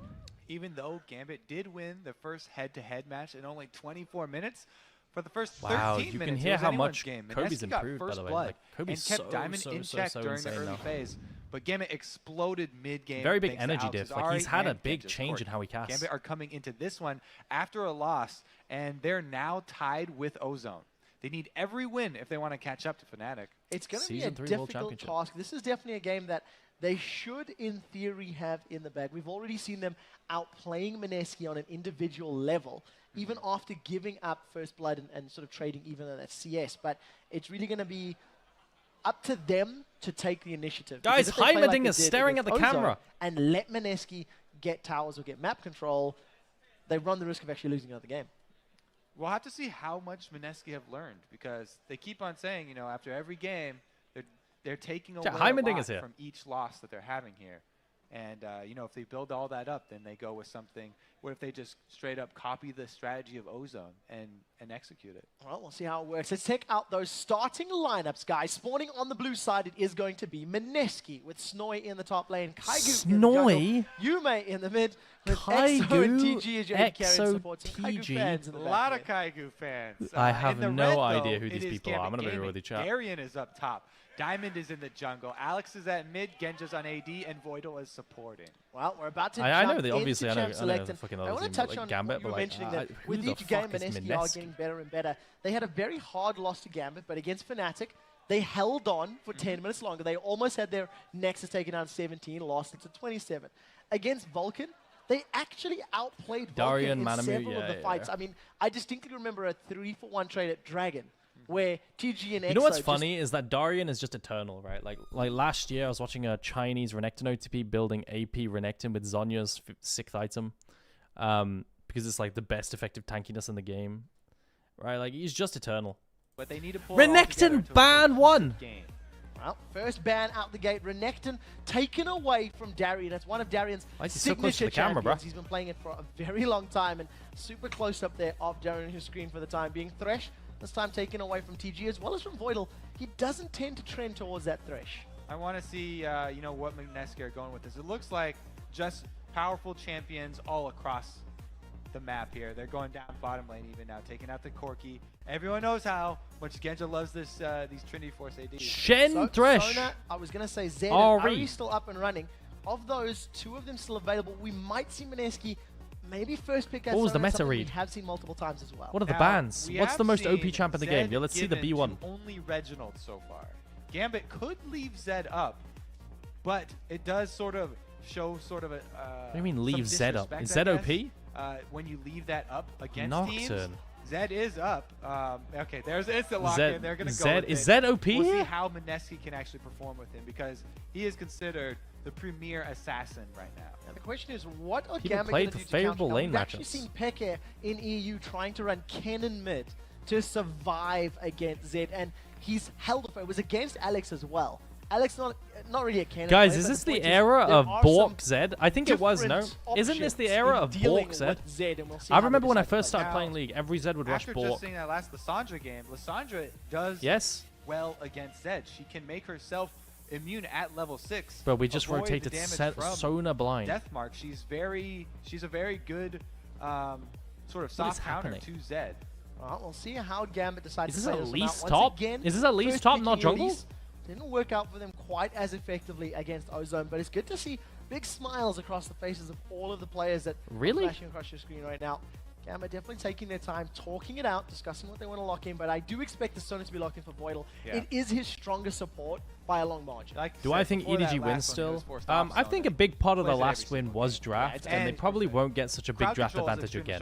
[SPEAKER 2] Even though Gambit did win the first head-to-head match in only 24 minutes, for the first 13 minutes,
[SPEAKER 6] you can hear how much
[SPEAKER 2] game.
[SPEAKER 6] Kobe's
[SPEAKER 2] Mineski got
[SPEAKER 6] improved,
[SPEAKER 2] first
[SPEAKER 6] by the way.
[SPEAKER 2] blood
[SPEAKER 6] Like, Kobe's
[SPEAKER 2] and kept Diamond in check during the early phase. But Gambit exploded mid-game.
[SPEAKER 6] Very big energy diff. Like, he's had a big change in how he casts.
[SPEAKER 2] Gambit are coming into this one after a loss, and they're now tied with Ozone. They need every win if they want to catch up to Fnatic.
[SPEAKER 14] It's going to be a difficult task. This is definitely a game that they should, in theory, have in the bag. We've already seen them outplaying Mineski on an individual level, even after giving up First Blood and sort of trading even on that CS. But it's really going to be up to them to take the initiative.
[SPEAKER 6] Guys, Heimerdinger is staring at the camera.
[SPEAKER 14] And let Mineski get towers or get map control, they run the risk of actually losing another game.
[SPEAKER 2] We'll have to see how much Mineski have learned, because they keep on saying, you know, after every game, they're taking away a lot from each loss that they're having here. And, you know, if they build all that up, then they go with something. What if they just straight up copy the strategy of Ozone and execute it?
[SPEAKER 14] Well, we'll see how it works. Let's check out those starting lineups, guys. Spawning on the blue side, it is going to be Mineski with Snoy in the top lane, Kaigu in the jungle, Yume in the mid, with Exo and TG as your carry support. Kaigu fans in the
[SPEAKER 2] a lot of Kaigu fans.
[SPEAKER 6] I have no idea who these people are. I'm going to be real with you, chat.
[SPEAKER 2] Darian is up top. Diamond is in the jungle. Alex is at mid. Genja's on AD, and Voidal is supporting.
[SPEAKER 14] Well, we're about to
[SPEAKER 6] I know
[SPEAKER 14] jump
[SPEAKER 6] the obviously
[SPEAKER 14] into
[SPEAKER 6] I know
[SPEAKER 14] Select.
[SPEAKER 6] the fucking
[SPEAKER 14] I
[SPEAKER 6] other
[SPEAKER 14] want to
[SPEAKER 6] team,
[SPEAKER 14] touch
[SPEAKER 6] like
[SPEAKER 14] on
[SPEAKER 6] Gambit,
[SPEAKER 14] what you
[SPEAKER 6] but
[SPEAKER 14] were
[SPEAKER 6] like,
[SPEAKER 14] mentioning that
[SPEAKER 6] who
[SPEAKER 14] with
[SPEAKER 6] the
[SPEAKER 14] each game,
[SPEAKER 6] fuck is
[SPEAKER 14] Mineski are getting better and better. They had a very hard loss to Gambit, but against Fnatic, they held on for 10 minutes longer. They almost had their Nexus taken down 17, lost it to 27. Against Vulcan, they actually outplayed Vulcan in several of the fights. I mean, I distinctly remember a 3-for-1 trade at Dragon, where TG and EXO.
[SPEAKER 6] You know what's funny is that Darien is just eternal, right? Like last year, I was watching a Chinese Renekton OTP building AP Renekton with Zhonya's 6th item, because it's like the best effective tankiness in the game, right? Like he's just eternal.
[SPEAKER 2] But they need to pull
[SPEAKER 6] Renekton ban 1.
[SPEAKER 14] Well, first ban out the gate. Renekton taken away from Darien. That's one of Darien's signature champions. He's been playing it for a very long time and super close up there of Darien, who's screen for the time being. Thresh, this time taken away from TG as well as from Voidal. He doesn't tend to trend towards that Thresh.
[SPEAKER 2] I want to see, you know, what Mneski are going with this. It looks like just powerful champions all across the map here. They're going down bottom lane even now, taking out the Corki. Everyone knows how much Genja loves this these Trinity Force ADs.
[SPEAKER 6] Shen Thresh.
[SPEAKER 14] Sona, I was going to say Zed and Ari still up and running. Of those, 2 of them still available. We might see Mneski maybe first pick as
[SPEAKER 6] What was the
[SPEAKER 14] Sona,
[SPEAKER 6] meta read?
[SPEAKER 14] We have seen multiple times as well.
[SPEAKER 6] What are the bans? What's the most OP champ in the game? Yeah, let's see the B1.
[SPEAKER 2] Only Reginald so far. Gambit could leave Zed up, but it does sort of show sort of a
[SPEAKER 6] what do you mean leave Zed up? Is Zed OP?
[SPEAKER 2] When you leave that up against
[SPEAKER 6] Nocturne.
[SPEAKER 2] teams, Zed is up. Okay, there's instant lock in. They're going to go
[SPEAKER 6] Zed,
[SPEAKER 2] with
[SPEAKER 6] is
[SPEAKER 2] it.
[SPEAKER 6] Zed OP
[SPEAKER 2] We'll
[SPEAKER 6] here?
[SPEAKER 2] see how Mneski can actually perform with him because he is considered the premier assassin right now.
[SPEAKER 14] And the question is, what are
[SPEAKER 6] People
[SPEAKER 14] Gambit
[SPEAKER 6] played
[SPEAKER 14] going to
[SPEAKER 6] for
[SPEAKER 14] do
[SPEAKER 6] favorable lane
[SPEAKER 14] We've actually
[SPEAKER 6] matchups.
[SPEAKER 14] seen Peke in EU trying to run Kennen mid to survive against Zed, and he's held off. It was against Alex as well. Alex not really a Kennen
[SPEAKER 6] Guys,
[SPEAKER 14] player,
[SPEAKER 6] is
[SPEAKER 14] but
[SPEAKER 6] this
[SPEAKER 14] the
[SPEAKER 6] the
[SPEAKER 14] point
[SPEAKER 6] era
[SPEAKER 14] is,
[SPEAKER 6] of
[SPEAKER 14] there are
[SPEAKER 6] Bork
[SPEAKER 14] some
[SPEAKER 6] Zed? I think it was, no? Isn't this the era of Bork Zed? I remember when I first started playing League, every Zed would rush
[SPEAKER 2] After
[SPEAKER 6] Bork.
[SPEAKER 2] just seeing that last Lissandra game, Lissandra does well against Zed. She can make herself immune at level 6.
[SPEAKER 6] But we just
[SPEAKER 2] avoid
[SPEAKER 6] rotated
[SPEAKER 2] the damage from
[SPEAKER 6] Sona blind.
[SPEAKER 2] Deathmark. She's a very good sort of soft counter to Zed.
[SPEAKER 14] Well, we'll see how Gambit decides
[SPEAKER 6] Is
[SPEAKER 14] to
[SPEAKER 6] this
[SPEAKER 14] play
[SPEAKER 6] at
[SPEAKER 14] this
[SPEAKER 6] least
[SPEAKER 14] one out.
[SPEAKER 6] top?
[SPEAKER 14] Once again,
[SPEAKER 6] Is this at least
[SPEAKER 14] first
[SPEAKER 6] top,
[SPEAKER 14] picking
[SPEAKER 6] not jungle?
[SPEAKER 14] Elise didn't work out for them quite as effectively against Ozone, but it's good to see big smiles across the faces of all of the players that are flashing across your screen right now. Gambit definitely taking their time, talking it out, discussing what they want to lock in, but I do expect the Sona to be locked in for Voidal. Yeah. It is his strongest support by a long margin.
[SPEAKER 6] Do I think EDG wins still? I think a big part of the last win was draft, and they probably won't get such a big draft advantage again.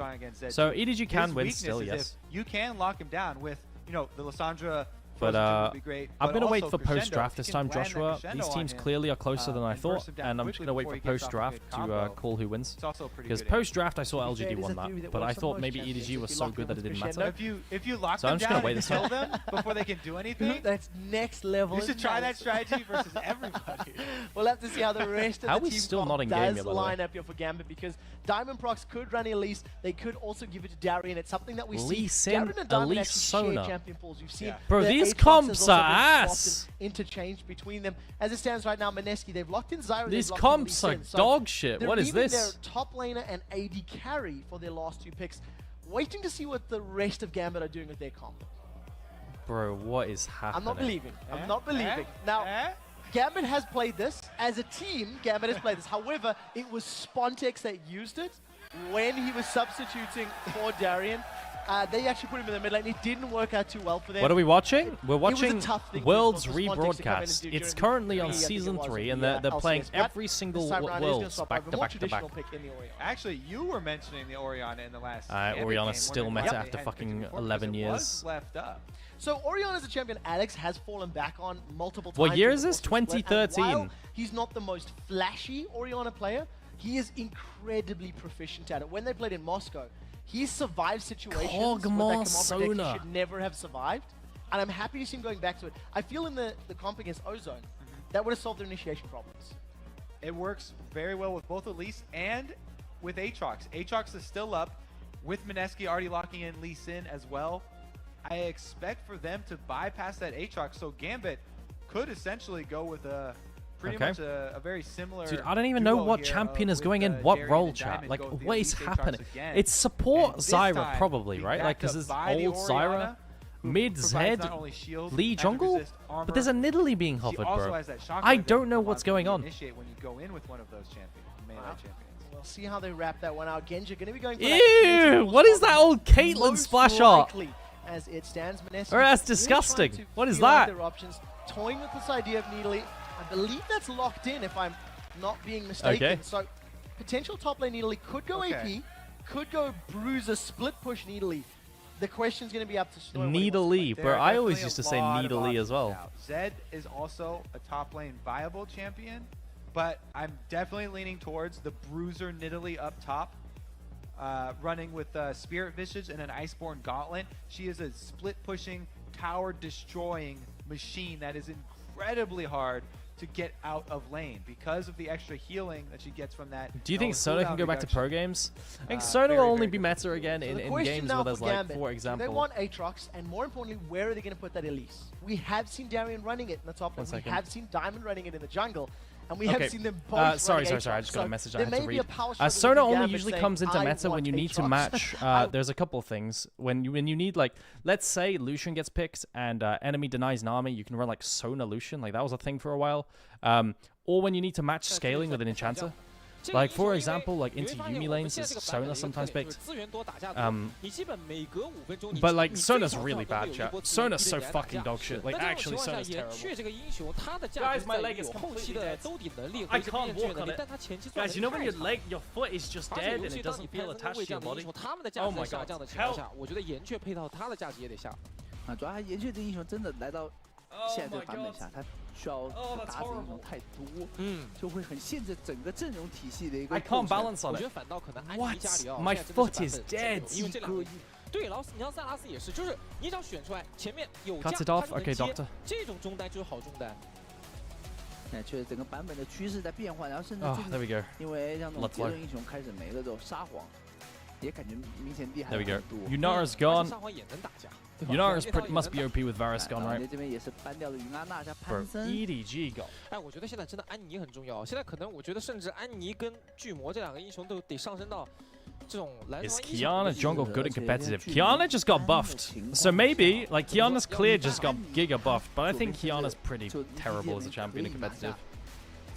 [SPEAKER 6] So EDG can win still, yes.
[SPEAKER 2] You can lock him down with, you know, the Lissandra.
[SPEAKER 6] But I'm going to wait for post-draft this time, Joshua. These teams clearly are closer than I thought, and I'm just going to wait for post-draft to call who wins. Because post-draft I saw LGD won that, but I thought maybe EDG was so good that it didn't matter.
[SPEAKER 2] If you lock them down and kill them before they can do anything,
[SPEAKER 14] that's next level.
[SPEAKER 2] You should try that strategy versus everybody.
[SPEAKER 14] We'll have to see how the rest of the team
[SPEAKER 6] still not in game
[SPEAKER 14] does line up here for Gambit, because Diamond Prox could run Elise. They could also give it to Darien. It's something that we see. Darien and Diamond actually share champion pools. You've seen
[SPEAKER 6] bro, these comps are ass.
[SPEAKER 14] Interchange between them. As it stands right now, Mneski, they've locked in Zyra.
[SPEAKER 6] These comps are dog shit. What is this?
[SPEAKER 14] Their top laner and AD carry for their last 2 picks. Waiting to see what the rest of Gambit are doing with their comp.
[SPEAKER 6] Bro, what is happening?
[SPEAKER 14] I'm not believing. I'm not believing. Now, Gambit has played this. As a team, Gambit has played this. However, it was Spontex that used it when he was substituting for Darien. They actually put him in the mid lane. It didn't work out too well for them.
[SPEAKER 6] What are we watching? We're watching Worlds rebroadcast. It's currently on Season 3, and they're playing every single Worlds back to back to back.
[SPEAKER 2] Actually, you were mentioning the Orianna in the last
[SPEAKER 6] Orianna still meta after fucking 11 years.
[SPEAKER 14] So Orianna as a champion, Alex has fallen back on multiple times.
[SPEAKER 6] What year is this? 2013.
[SPEAKER 14] While he's not the most flashy Orianna player, he is incredibly proficient at it. When they played in Moscow, he survived situations where that Sona should never have survived, and I'm happy to see him going back to it. I feel in the comp against Ozone, that would have solved their initiation problems.
[SPEAKER 2] It works very well with both Elise and with Aatrox. Aatrox is still up, with Mneski already locking in Lee Sin as well. I expect for them to bypass that Aatrox, so Gambit could essentially go with a pretty much a very similar.
[SPEAKER 6] Dude, I don't even know what champion is going in what role, chat. Like, what is happening? It's support Zyra, probably, right? Like, because it's old Zyra, mid Zed, Lee jungle, but there's a Nidalee being hovered, bro. I don't know what's going on.
[SPEAKER 2] When you go in with one of those melee champions.
[SPEAKER 14] We'll see how they wrap that one out. Genja going to be going for
[SPEAKER 6] Ew! What is that old Caitlyn splash art?
[SPEAKER 14] As it stands, Mneski.
[SPEAKER 6] Oh, that's disgusting. What is that?
[SPEAKER 14] Their options, toying with this idea of Nidalee. I believe that's locked in, if I'm not being mistaken.
[SPEAKER 6] Okay.
[SPEAKER 14] So, potential top lane Nidalee could go AP, could go Bruiser, split push Nidalee. the question's going to be up to Snow.
[SPEAKER 6] Needly, bro. I always used to say Needly as well.
[SPEAKER 2] Zed is also a top lane viable champion, but I'm definitely leaning towards the Bruiser Nidalee up top, running with Spirit Visage and an Iceborne Gauntlet. She is a split-pushing, tower-destroying machine that is incredibly hard to get out of lane because of the extra healing that she gets from that.
[SPEAKER 6] Do you think Sona can go back to pro games? I think Sona will only be meta again in games where there's like, for example.
[SPEAKER 14] They want Aatrox, and more importantly, where are they going to put that Elise? We have seen Darian running it in the top lane. We have seen Diamond running it in the jungle. And we have seen them both.
[SPEAKER 6] Sorry. I just got a message I had to read. Sona only usually comes into meta when you need to match. There's a couple of things. When you need, like, let's say Lucian gets picked and enemy denies Nami, you can run like Sona Lucian. Like that was a thing for a while. Or when you need to match scaling with an enchanter. Like, for example, like into Yumi lanes, is Sona sometimes picked. But like, Sona's really bad, chat. Sona's so fucking dog shit. Like, actually, Sona's terrible. Guys, my leg is completely dead. I can't walk on it. Guys, you know when your foot is just dead and it doesn't feel attached to your body? Oh my god, help!
[SPEAKER 5] 主要他岩雀这英雄真的来到现在这个版本下，他需要打的英雄太多，就会很限制整个阵容体系的一个。
[SPEAKER 6] I can't balance on it.
[SPEAKER 20] 我觉得反倒可能安妮加里奥
[SPEAKER 6] My foot is dead.
[SPEAKER 20] 对，然后你像塞拉斯也是，就是你只要选出来前面有
[SPEAKER 6] 架，他就能接，
[SPEAKER 20] 这种中单就是好中单。
[SPEAKER 5] 那确实整个版本的趋势在变换，然后甚至因为像那种别的英雄开始没了之后，沙皇也感觉明显厉害很多。
[SPEAKER 6] Yunara's gone.
[SPEAKER 20] 沙皇也能打架。
[SPEAKER 6] Yunara's must be OP with Varus gone, right?
[SPEAKER 5] 这边也是搬掉了云阿娜加潘森。
[SPEAKER 6] EDG go.
[SPEAKER 20] 哎，我觉得现在真的安妮很重要。现在可能我觉得甚至安妮跟巨魔这两个英雄都得上升到这种蓝双。
[SPEAKER 6] Is Kiana jungle good and competitive? Kiana just got buffed, so maybe like Kiana's clear just got giga buffed, but I think Kiana's pretty terrible as a champion in competitive.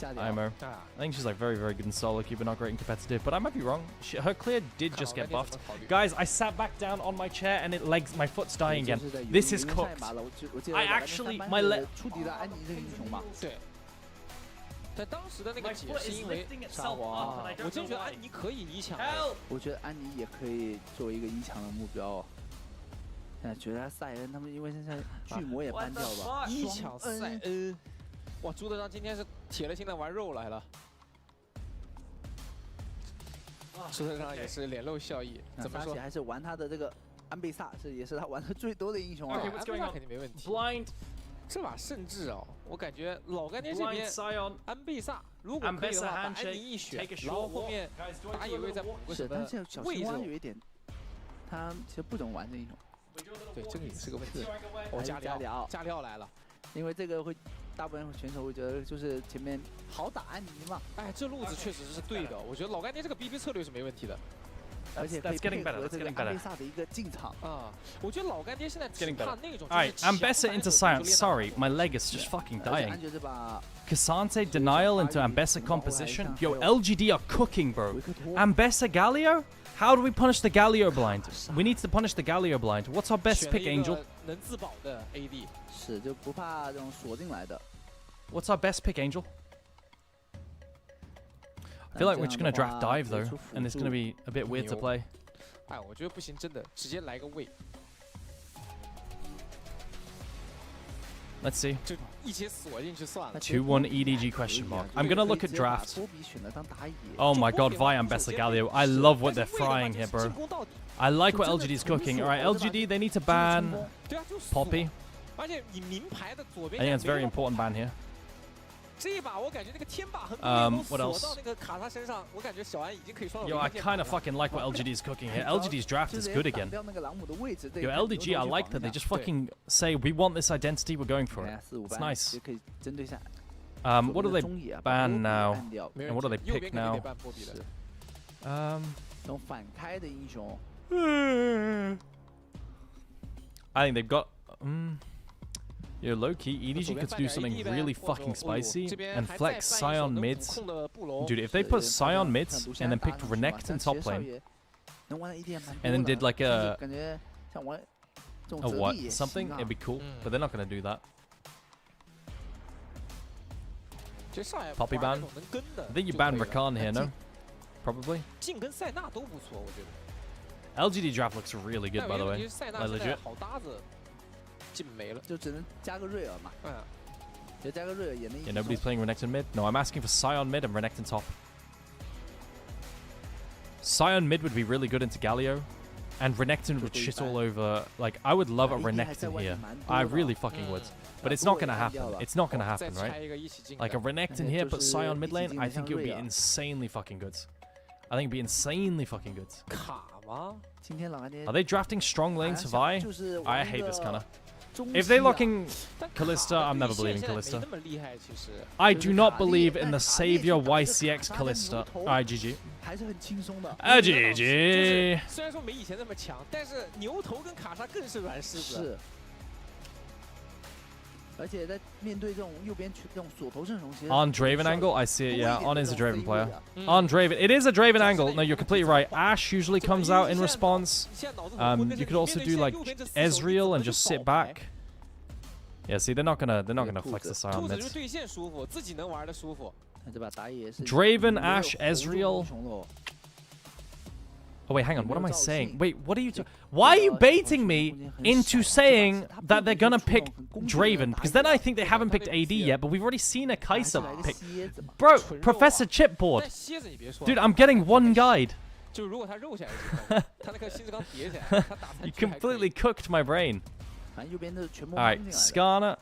[SPEAKER 6] IMO. I think she's like very good in solo queue, but not great in competitive. But I might be wrong. Her clear did just get buffed. Guys, I sat back down on my chair and my foot's dying again. This is cooked. I actually, my leg.
[SPEAKER 20] 对。在当时的那个解释，因为沙皇，我真觉得安妮可以一抢。
[SPEAKER 5] 我觉得安妮也可以作为一个一抢的目标。现在觉得赛恩他们因为现在巨魔也搬掉了，
[SPEAKER 20] 一抢赛恩。 哇，朱德章今天是铁了心的玩肉来了。朱德章也是脸露笑意，怎么说？
[SPEAKER 5] 还是玩他的这个安贝萨，也是他玩的最多的英雄啊。
[SPEAKER 20] 安贝萨肯定没问题。
[SPEAKER 6] Blind，
[SPEAKER 20] 这把甚至哦，我感觉老干爹这边安贝萨如果可以的话，把安妮一选，然后后面打野位再补个什么位置？
[SPEAKER 5] 有一点，他其实不怎么玩这英雄。
[SPEAKER 20] 对，这个也是个问题。哦，加里奥来了，
[SPEAKER 5] 因为这个会。 大部分选手会觉得就是前面好打安妮嘛，
[SPEAKER 20] 哎，这路子确实是对的。我觉得老干爹这个 BB 策略是没问题的，
[SPEAKER 5] 而且可以配合这个安贝萨的一个进场
[SPEAKER 20] 啊。我觉得老干爹现在只怕那种。
[SPEAKER 6] Alright, Ambessa into Silence. Sorry, my leg is just fucking dying. Cassante denial into Ambessa composition. Yo, LGD are cooking, bro. Ambessa Galio? How do we punish the Galio blind? We need to punish the Galio blind. What's our best pick, Angel?
[SPEAKER 20] 能自保的 AD
[SPEAKER 5] 是就不怕这种锁进来的。
[SPEAKER 6] What's our best pick, Angel? I feel like we're just gonna draft dive though, and it's gonna be a bit weird to play.
[SPEAKER 20] 哎，我觉得不行，真的，直接来个位。
[SPEAKER 6] Let's see.
[SPEAKER 20] 就一起锁进去算了。
[SPEAKER 6] 2-1 EDG question mark. I'm gonna look at draft. Oh my god, Vi Ambessa Galio. I love what they're frying here, bro. I like what LGD's cooking. Alright, LGD, they need to ban Poppy. I think that's a very important ban here. What else? Yo, I kind of fucking like what LGD's cooking here. LGD's draft is good again. Yo, LDG, I like that they just fucking say, we want this identity, we're going for it. It's nice. What do they ban now? And what do they pick now? I think they've got... Yo, low-key, EDG could do something really fucking spicy and flex Sion mids. Dude, if they put Sion mids and then picked Renekton in top lane, and then did like a what? Something? It'd be cool, but they're not gonna do that. Poppy ban? I think you ban Rakan here, no? Probably. LGD draft looks really good, by the way. Like, legit. Yeah, nobody's playing Renekton mid. No, I'm asking for Sion mid and Renekton top. Sion mid would be really good into Galio. And Renekton would shit all over. Like, I would love a Renekton here. I really fucking would. But it's not going to happen. It's not going to happen, right? Like, a Renekton here, but Sion mid lane, I think it would be insanely fucking good. I think it'd be insanely fucking good. Are they drafting strong lanes for Vi? I hate this kind of. If they're locking Kalista, I'm never believing Kalista. I do not believe in the savior YCX Kalista. Alright, GG. GG. On Draven angle, I see it, yeah. On is a Draven player. On Draven. It is a Draven angle. No, you're completely right. Ashe usually comes out in response. You could also do like Ezreal and just sit back. Yeah, see, they're not gonna flex the Sion mid. Draven, Ashe, Ezreal. Oh wait, hang on. What am I saying? Wait, what are you? Why are you baiting me into saying that they're gonna pick Draven? Because then I think they haven't picked AD yet, but we've already seen a Kai'Sa pick. Bro, Professor Chipboard. Dude, I'm getting one guide. You completely cooked my brain. Alright, Skarner.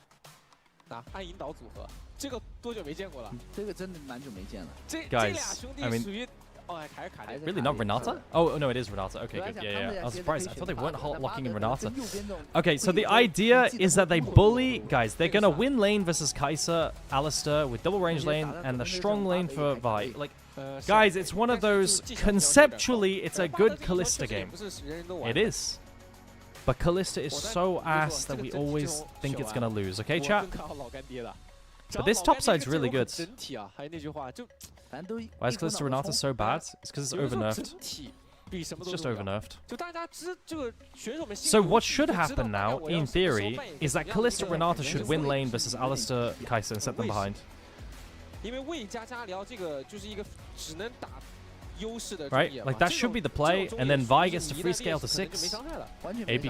[SPEAKER 6] Guys, I mean, really not Renata? Oh, no, it is Renata. Okay, good. Yeah. I was surprised. I thought they weren't locking in Renata. Okay, so the idea is that they bully... Guys, they're going to win lane versus Kai'Sa, Alistar with double range lane, and the strong lane for Vi. Like, guys, it's one of those... Conceptually, it's a good Kalista game. It is. But Kalista is so ass that we always think it's going to lose. Okay, chat? But this top side's really good. Why is Kalista Renata so bad? It's because it's over-nerfed. It's just over-nerfed. So what should happen now, in theory, is that Kalista Renata should win lane versus Alistar Kai'Sa and set them behind. Right? Like, that should be the play, and then Vi gets to free scale to 6. AP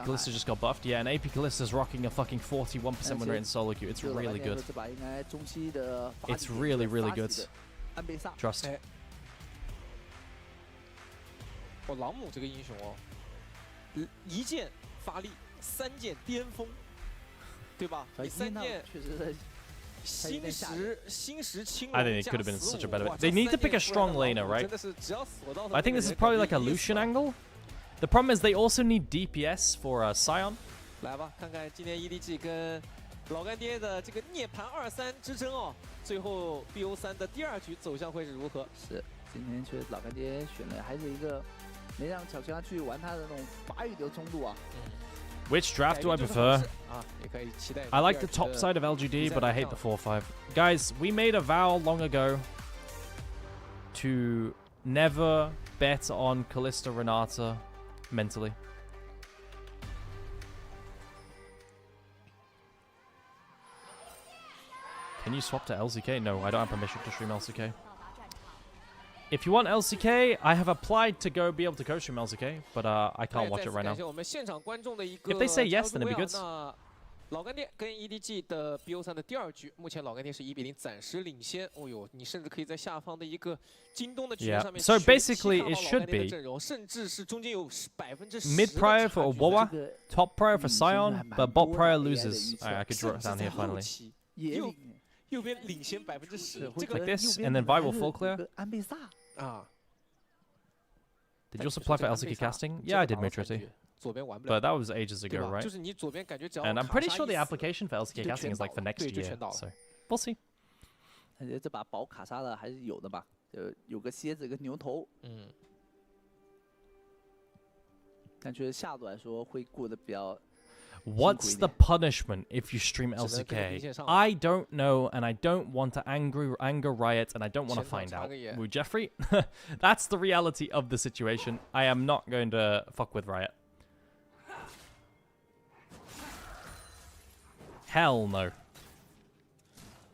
[SPEAKER 6] Kalista just got buffed. Yeah, and AP Kalista's rocking a fucking 41% win rate in solo queue. It's really good. It's really, really good. Trust.
[SPEAKER 4] 朗姆这个英雄哦，一剑发力，3剑巅峰，对吧？你3剑确实。
[SPEAKER 6] I think it could have been such a better bit. They need to pick a strong laner, right? I think this is probably like a Lucian angle. The problem is they also need DPS for Sion.
[SPEAKER 4] 来吧，看看今天 EDG 跟老干爹的这个涅槃2-3之争哦，最后 BO3 的第2局走向会是如何？
[SPEAKER 5] 是，今天确实老干爹选的还是一个没让小强去玩他的那种法语流中路啊。
[SPEAKER 6] Which draft do I prefer? I like the top side of LGD, but I hate the 4-5. Guys, we made a vow long ago to never bet on Kalista Renata mentally. Can you swap to LCK? No, I don't have permission to stream LCK. If you want LCK, I have applied to be able to co-stream LCK, but I can't watch it right now. If they say yes, then it'd be good.
[SPEAKER 4] 老干爹跟 EDG 的 BO3 的第2局，目前老干爹是1比0暂时领先。哦呦，你甚至可以在下方的一个京东的局上面。
[SPEAKER 6] So basically, it should be
[SPEAKER 4] 甚至是中间有10%。
[SPEAKER 6] Mid prior for Wawa, top prior for Sion, but bot prior loses. I could draw it down here finally.
[SPEAKER 4] 右边领先10%，
[SPEAKER 6] like this, and then Vi will full clear. Did you also apply for LCK casting? Yeah, I did Matrity. But that was ages ago, right? And I'm pretty sure the application for LCK casting is like for next year, so we'll see.
[SPEAKER 5] 这把宝卡莎的还是有的吧，有个蝎子，一个牛头。但觉得下路来说会过得比较。
[SPEAKER 6] What's the punishment if you stream LCK? I don't know, and I don't want to anger Riot, and I don't want to find out. Woo Jeffrey? That's the reality of the situation. I am not going to fuck with Riot. Hell no.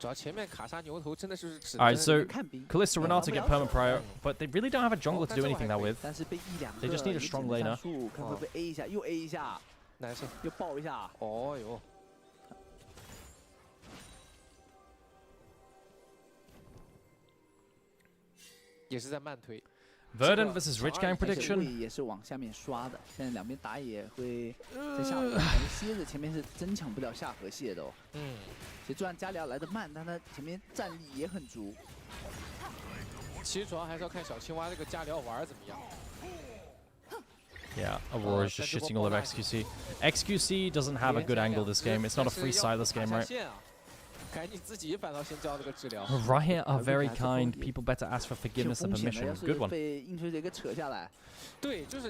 [SPEAKER 6] Alright, so Kalista Renata get permanent prior, but they really don't have a jungler to do anything now with. They just need a strong laner. Verdant versus Rich Gang prediction.
[SPEAKER 5] 也是往下面刷的，现在两边打野会在下路感觉蝎子前面是真抢不了下河蟹的哦。其实虽然加里奥来得慢，但他前面战力也很足。
[SPEAKER 4] 其实主要还是要看小青蛙这个加里奥玩怎么样。
[SPEAKER 6] Yeah, Aurora is just shitting all over XQC. XQC doesn't have a good angle this game. It's not a free sightless game, right? Riot are very kind. People better ask for forgiveness and permission. Good one.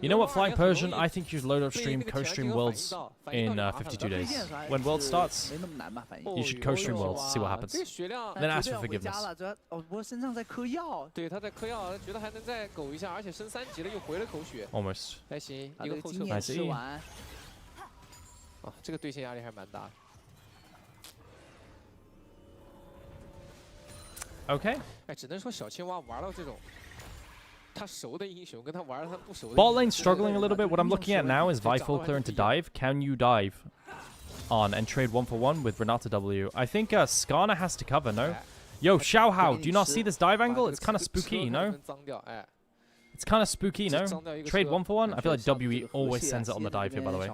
[SPEAKER 6] You know what, Flying Persian? I think you should load up stream co-stream Worlds in 52 days. When World starts, you should co-stream Worlds, see what happens. Then ask for forgiveness. Almost. Nice E. Okay. Bot lane struggling a little bit. What I'm looking at now is Vifol clearing to dive. Can you dive on and trade 1-for-1 with Renata W? I think Skarner has to cover, no? Yo, Xiaohao, do you not see this dive angle? It's kind of spooky, no? It's kind of spooky, no? Trade 1-for-1? I feel like WE always sends it on the dive here, by the way.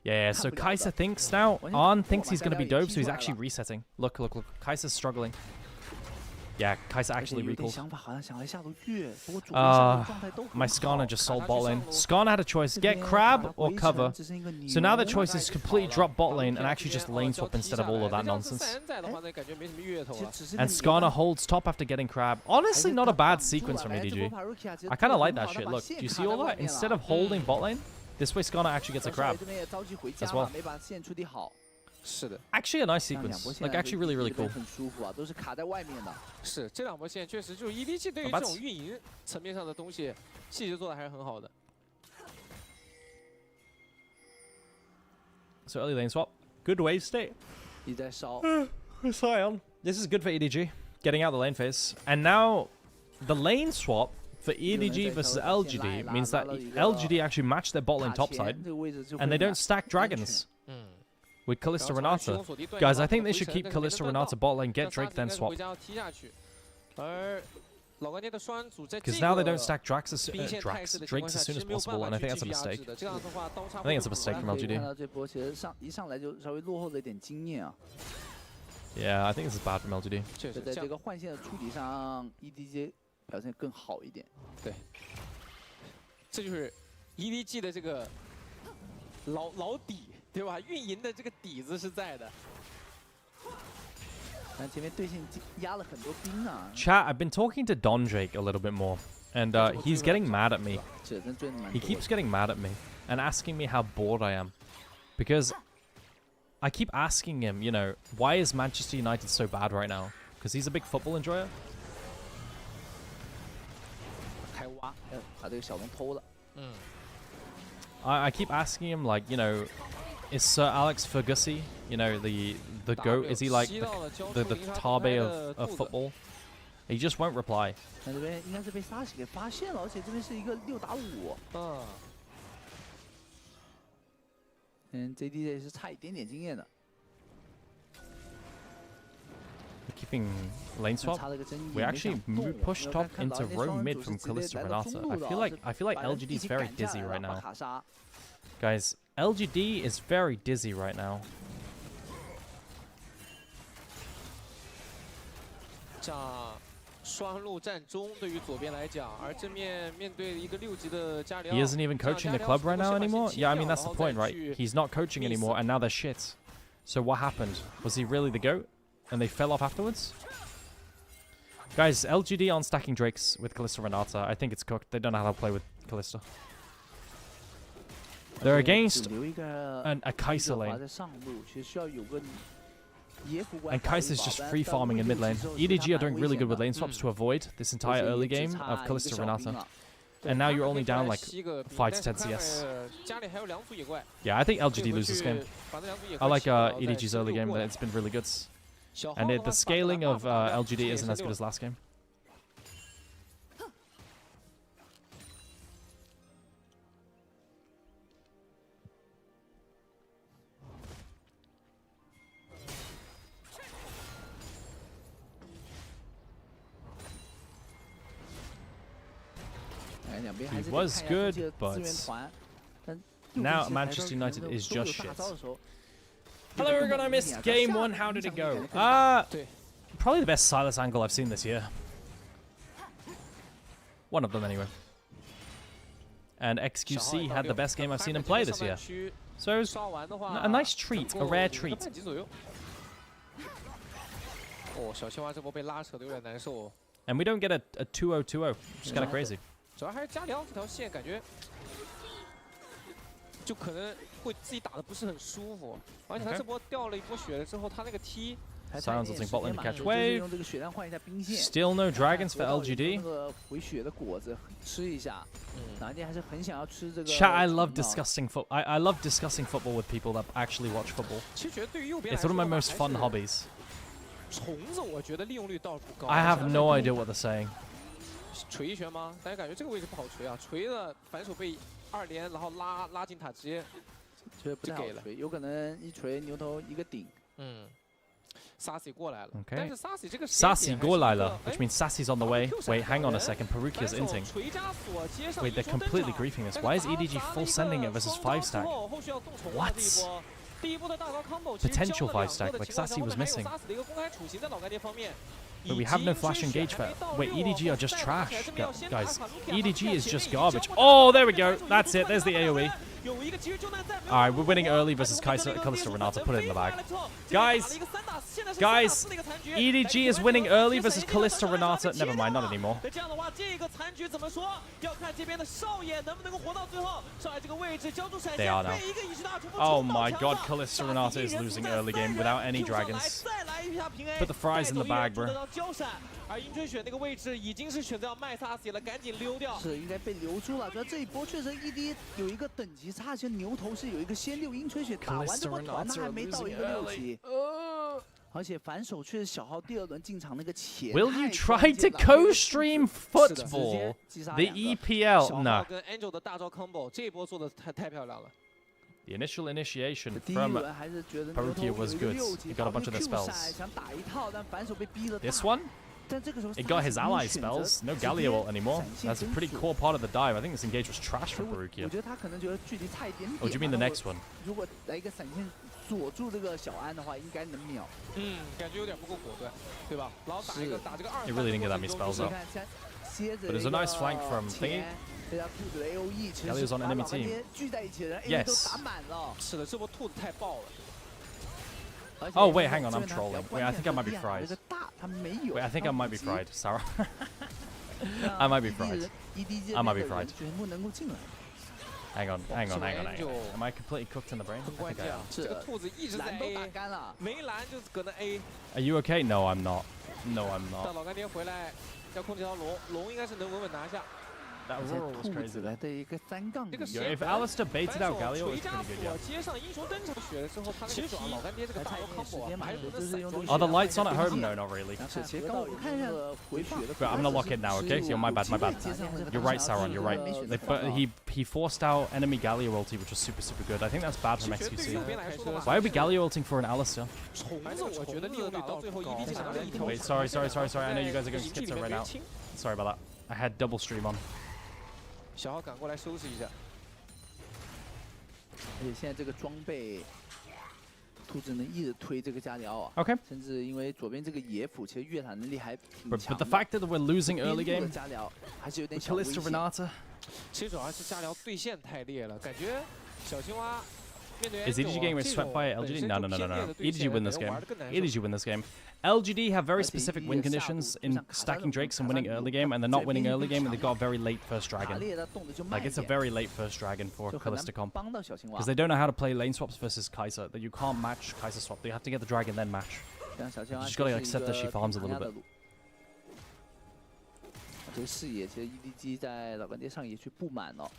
[SPEAKER 6] Yeah, so Kai'Sa thinks now. Arn thinks he's going to be dope, so he's actually resetting. Look. Kai'Sa's struggling. Yeah, Kai'Sa actually recalled. My Skarner just sold bot lane. Skarner had a choice, get crab or cover. So now the choice is completely drop bot lane and actually just lane swap instead of all of that nonsense. And Skarner holds top after getting crab. Honestly, not a bad sequence from EDG. I kind of like that shit. Look, do you see all that? Instead of holding bot lane, this way Skarner actually gets a crab as well. Actually a nice sequence, like actually really cool.
[SPEAKER 4] So
[SPEAKER 6] early lane swap, good wave state. Sion. This is good for EDG, getting out the lane phase. And now the lane swap for EDG versus LGD means that LGD actually match their bot lane topside and they don't stack dragons. With Kalista Renata. Guys, I think they should keep Kalista Renata bot lane, get Drake, then swap. Because now they don't stack Drakes as soon as possible, and I think that's a mistake. I think it's a mistake from LGD. Yeah, I think this is bad from LGD.
[SPEAKER 5] 在这个换线的处理上 ，EDG 表现更好一点。
[SPEAKER 4] 对，这就是 EDG 的这个老底。 对吧？运营的这个底子是在的。
[SPEAKER 5] 但前面对线压了很多兵啊。
[SPEAKER 6] Chat, I've been talking to Don Drake a little bit more, and he's getting mad at me. He keeps getting mad at me and asking me how bored I am, because I keep asking him, you know, why is Manchester United so bad right now? Because he's a big football enjoyer.
[SPEAKER 5] 开挖，把这个小龙偷了。
[SPEAKER 6] I keep asking him, like, you know, is Sir Alex Ferguson, you know, the GOAT? Is he like the Tabe of football? He just won't reply.
[SPEAKER 5] 这边应该是被沙喜给发现了，而且这边是一个6打5。JD 是差一点点经验的。
[SPEAKER 6] Keeping lane swap, we actually pushed top into row mid from Kalista Renata. I feel like LGD is very dizzy right now. Guys, LGD is very dizzy right now.
[SPEAKER 4] 双路战中对于左边来讲，而正面面对一个6级的加里奥。
[SPEAKER 6] He isn't even coaching the club right now anymore? Yeah, I mean that's the point, right? He's not coaching anymore and now they're shit. So what happened? Was he really the GOAT? And they fell off afterwards? Guys, LGD on stacking Drakes with Kalista Renata. I think it's cooked. They don't know how to play with Kalista. They're against a Kai'Sa lane. And Kai'Sa's just free farming in mid lane. EDG are doing really good with lane swaps to avoid this entire early game of Kalista Renata. And now you're only down like 5 to 10 CS. Yeah, I think LGD loses this game. I like EDG's early game, but it's been really good. And the scaling of LGD isn't as good as last game. He was good, but now Manchester United is just shit. Hello everyone, I missed game 1, how did it go? Probably the best Silas angle I've seen this year. One of them anyway. And XQC had the best game I've seen him play this year. So it was a nice treat, a rare treat. And we don't get a 2-0-2-0, which is kind of crazy.
[SPEAKER 4] 主要还是加里奥这条线，感觉就可能会自己打的不是很舒服，而且他这波掉了一波血了之后，他那个踢。
[SPEAKER 6] Silencing bot lane to catch wave. Still no dragons for LGD. Chat, I love discussing I love discussing football with people that actually watch football. It's one of my most fun hobbies. I have no idea what they're saying.
[SPEAKER 4] 锤一拳吗？但是感觉这个位置不好锤啊，锤了反手被2连，然后拉进塔，直接就给了。
[SPEAKER 5] 有可能一锤牛头一个顶。
[SPEAKER 4] Sassy 过来了。
[SPEAKER 6] Okay.
[SPEAKER 4] 但是 Sassy 这个
[SPEAKER 6] Sassy 过来了 which means Sassy's on the way. Wait, hang on a second. Perukia's inting. Wait, they're completely griefing this. Why is EDG full sending it versus 5-stack? What? Potential 5-stack, like Sassy was missing. But we have no flash engage for... Wait, EDG are just trash. Guys, EDG is just garbage. Oh, there we go. That's it. There's the AoE. Alright, we're winning early versus Kalista Renata. Put it in the bag. Guys, EDG is winning early versus Kalista Renata. Never mind, not anymore. They are now. Oh my god, Kalista Renata is losing early game without any dragons. Put the fries in the bag, bro.
[SPEAKER 4] 而鹰追血那个位置已经是选择要卖Sassy了，赶紧溜掉。
[SPEAKER 5] 是应该被留住了，主要这一波确实 ED 有一个等级差，其实牛头是有一个先6鹰吹血，打完这波团他还没到一个6级。而且反手却是小号第2轮进场那个钱。
[SPEAKER 6] Will you try to co-stream football? The EPL? No.
[SPEAKER 4] 跟 Angel 的大招 combo 这一波做的太漂亮了。
[SPEAKER 6] The initial initiation from Perukia was good. He got a bunch of their spells. This one? It got his ally spells. No Galio ult anymore. That's a pretty core part of the dive. I think this engage was trash for Perukia. Oh, do you mean the next one? He really didn't get that many spells though. But there's a nice flank from Thingy. Galio's on enemy team. Yes. Oh wait, hang on, I'm trolling. Wait, I think I might be fried. Wait, I think I might be fried. Sarah. I might be fried. I might be fried. Hang on. Am I completely cooked in the brain? I think I am. Are you okay? No, I'm not. No, I'm not. That Aurora was crazy. Yo, if Alistair baited out Galio, it's pretty good, yeah. Are the lights on at home? No, not really. But I'm gonna lock it now, okay? Yo, my bad. You're right, Sauron, you're right. But he forced out enemy Galio ulti, which was super good. I think that's bad from XQC. Why are we Galio ulting for an Alistair? Wait, sorry. I know you guys are going schizo right now. Sorry about that. I had double stream on.
[SPEAKER 4] 小号赶过来收拾一下。
[SPEAKER 5] 而且现在这个装备，兔子能一直推这个加里奥啊。
[SPEAKER 6] Okay.
[SPEAKER 5] 甚至因为左边这个野辅其实越塔能力还挺强
[SPEAKER 6] But the fact that we're losing early game.
[SPEAKER 5] 加里奥还是有点小危险。
[SPEAKER 6] Renata.
[SPEAKER 4] 其实主要是加里奥对线太烈了，感觉小青蛙。
[SPEAKER 6] Is EDG getting swept by LGD? No. EDG win this game. EDG win this game. LGD have very specific win conditions in stacking Drakes and winning early game, and they're not winning early game, and they've got a very late first dragon. Like, it's a very late first dragon for Kalista Comp. Because they don't know how to play lane swaps versus Kai'Sa. That you can't match Kai'Sa swap. You have to get the dragon, then match. You just gotta accept that she farms a little bit.
[SPEAKER 5] 这个视野其实 EDG 在老干爹上也去布满了。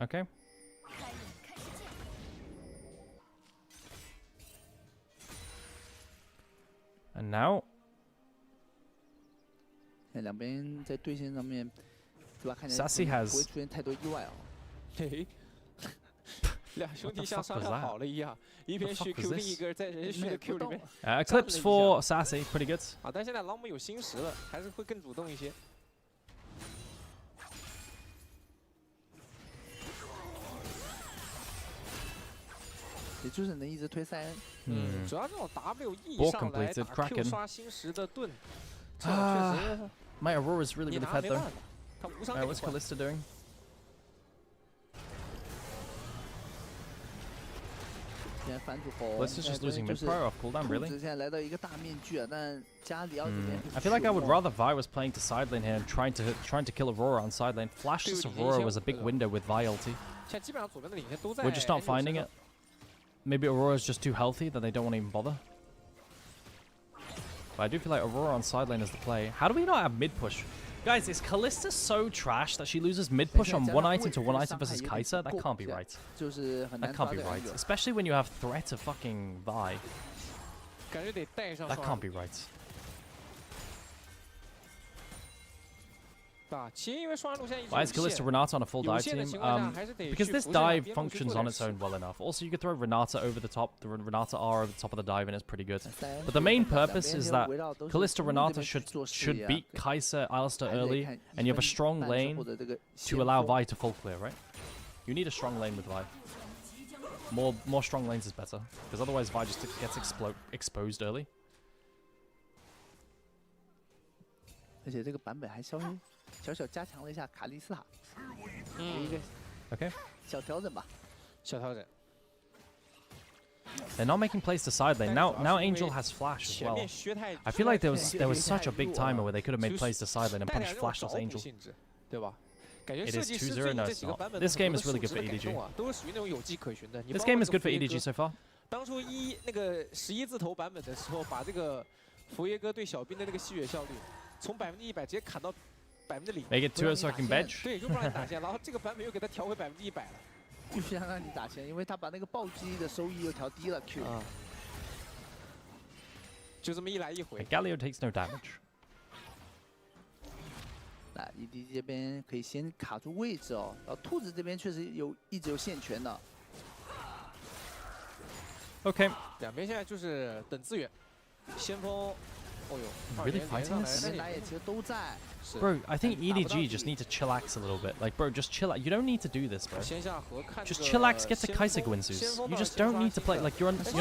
[SPEAKER 6] Okay. And now.
[SPEAKER 5] 两边在对线上面，对吧？看起来
[SPEAKER 6] Sassy
[SPEAKER 5] 不会
[SPEAKER 6] has
[SPEAKER 5] 出现太多意外哦。
[SPEAKER 4] 嘿，两兄弟像商量好了一样，一边续 Q 另一个在人续的 Q 里面。
[SPEAKER 6] Eclipse for Sassy, pretty good.
[SPEAKER 4] 啊，但现在朗姆有新石了，还是会更主动一些。
[SPEAKER 5] 也就是能一直推3N。
[SPEAKER 4] 主要这种 WE 上来打 Q 刷新石的盾，这确实。
[SPEAKER 6] My Aurora is really fat though.
[SPEAKER 4] 他无伤。
[SPEAKER 6] What's Kalista doing? Kalista's just losing mid pro off cooldown, really? I feel like I would rather Vi was playing to side lane here and trying to kill Aurora on side lane. Flashless Aurora was a big window with Vi ulti. We're just not finding it. Maybe Aurora's just too healthy that they don't want to even bother. But I do feel like Aurora on side lane is the play. How do we not have mid push? Guys, is Kalista so trash that she loses mid push on one item to one item versus Kai'Sa? That can't be right. That can't be right. Especially when you have threat of fucking Vi. That can't be right. Why is Kalista Renata on a full dive team? Because this dive functions on its own well enough. Also, you could throw Renata over the top, the Renata R over the top of the dive, and it's pretty good. But the main purpose is that Kalista Renata should beat Kai'Sa Alistar early, and you have a strong lane to allow Vi to full clear, right? You need a strong lane with Vi. More strong lanes is better, because otherwise Vi just gets exposed early.
[SPEAKER 5] 而且这个版本还小加强了一下卡莉斯塔，一个
[SPEAKER 6] Okay.
[SPEAKER 5] 小调整吧。
[SPEAKER 4] 小调整。
[SPEAKER 6] They're not making plays to side lane. Now Angel has flash as well. I feel like there was such a big timer where they could have made plays to side lane and punished flashless Angel. It is 2-0, no it's not. This game is really good for EDG. This game is good for EDG so far.
[SPEAKER 4] 当初那个11字头版本的时候，把这个佛耶哥对小兵的那个吸血效率从100%直接砍到0%。
[SPEAKER 6] Make it 2-0 so I can bench.
[SPEAKER 4] 对，就不让你打线，然后这个版本又给他调回100%了。
[SPEAKER 5] 必须要让你打线，因为他把那个暴击的收益又调低了 Q。
[SPEAKER 4] 就这么一来一回。
[SPEAKER 6] Galio takes no damage.
[SPEAKER 5] 那 EDG 这边可以先卡住位置哦，然后兔子这边确实一直有线权的。
[SPEAKER 6] Okay.
[SPEAKER 4] 两边现在就是等资源，先锋。
[SPEAKER 6] Really fighting this? Bro, I think EDG just need to chillax a little bit. Like, bro, just chill out. You don't need to do this, bro. Just chillax, get to Kai'Sa Guinsus. You just don't need to play. Like, you're not.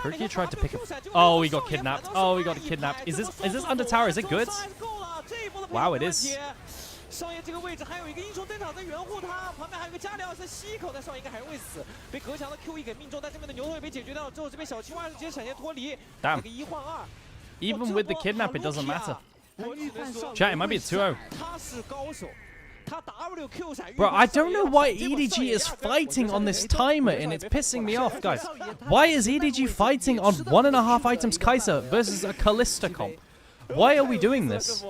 [SPEAKER 6] Rookie tried to pick up. Oh, he got kidnapped. Oh, he got kidnapped. Is this under tower? Is it good? Wow, it is.
[SPEAKER 4] 上野这个位置还有一个英雄登场在援护他，旁边还有一个加里奥在吸一口，但上野应该还是会死，被隔墙的 Q1 给命中，但这边的牛头也被解决掉了之后，这边小青蛙直接闪现脱离，这个1换2。
[SPEAKER 6] Even with the kidnap, it doesn't matter. Chat, it might be a 2-0.
[SPEAKER 4] 他是高手。
[SPEAKER 6] Bro, I don't know why EDG is fighting on this timer, and it's pissing me off, guys. Why is EDG fighting on 1.5 items Kai'Sa versus a Kalista comp? Why are we doing this?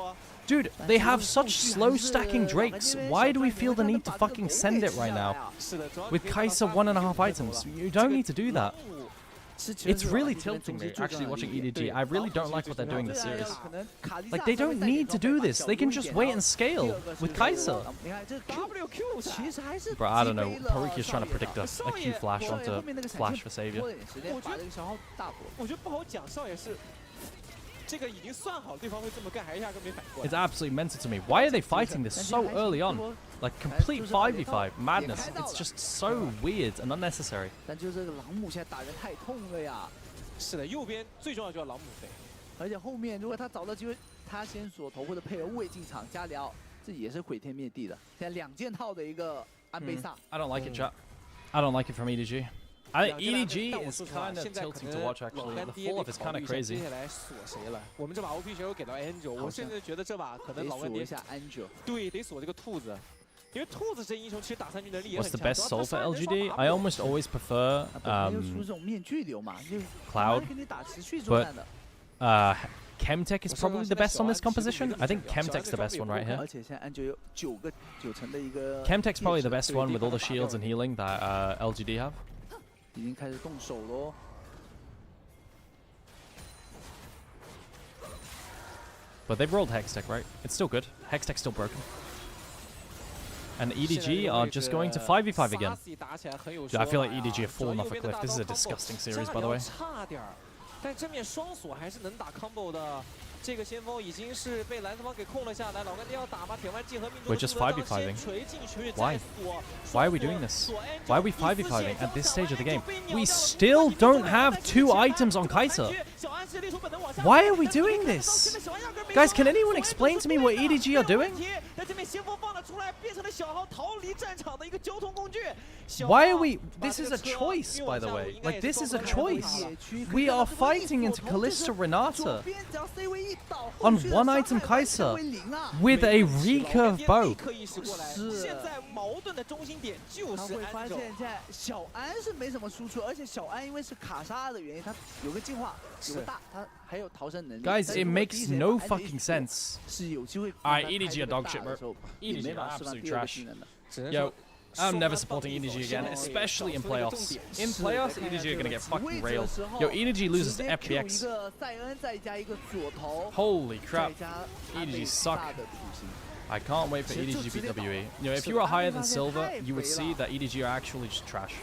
[SPEAKER 6] Dude, they have such slow stacking Drakes. Why do we feel the need to fucking send it right now? With Kai'Sa 1.5 items. You don't need to do that. It's really tilting me, actually, watching EDG. I really don't like what they're doing this series. Like, they don't need to do this. They can just wait and scale with Kai'Sa. Bro, I don't know. Haruki is trying to predict a Q flash onto flash for Savior. It's absolutely mental to me. Why are they fighting this so early on? Like complete 5v5 madness. It's just so weird and unnecessary.
[SPEAKER 4] 是的，右边最重要就是朗姆飞，
[SPEAKER 5] 而且后面如果他找到机会，他先锁头或者配合位进场加疗，这也是毁天灭地的。现在2件套的一个安倍萨。
[SPEAKER 6] I don't like it, chat. I don't like it from EDG. I think EDG is kind of tilting to watch actually. The fall off is kind of crazy.
[SPEAKER 4] 接下来锁谁了？我们这把 OP 选手给到 Angel， 我甚至觉得这把可能老干爹对得锁这个兔子，因为兔子这英雄其实打3局能力也很强。
[SPEAKER 6] What's the best soul for LGD? I almost always prefer Cloud, but Chemtech is probably the best on this composition. I think Chemtech's the best one right here. Chemtech's probably the best one with all the shields and healing that LGD have.
[SPEAKER 5] 已经开始动手喽。
[SPEAKER 6] But they've rolled Hextech, right? It's still good. Hextech's still broken. And EDG are just going to 5v5 again. Dude, I feel like EDG have fallen off a cliff. This is a disgusting series, by the way.
[SPEAKER 4] 但正面双锁还是能打 combo 的。这个先锋已经是被蓝色方给控了下来，老干爹要打吧，铁腕技和命中
[SPEAKER 6] We're just 5v5ing. Why? Why are we doing this? Why are we 5v5ing at this stage of the game? We still don't have 2 items on Kai'Sa. Why are we doing this? Guys, can anyone explain to me what EDG are doing? Why are we... This is a choice, by the way. Like, this is a choice. We are fighting into Kalista Renata on 1 item Kai'Sa with a recurve bow.
[SPEAKER 5] 现在矛盾的中心点就是会发现现在小安是没什么输出，而且小安因为是卡莎的原因，他有个进化，有个大，他还有逃生能力。
[SPEAKER 6] Guys, it makes no fucking sense.
[SPEAKER 5] 是有机会。
[SPEAKER 6] Alright, EDG are dog shit, bro. EDG are absolute trash. Yo, I'm never supporting EDG again, especially in playoffs. In playoffs, EDG are gonna get fucking railed. Yo, EDG loses to FPX. Holy crap. EDG suck. I can't wait for EDG to beat WE. You know, if you were higher than Silver, you would see that EDG are actually just trash.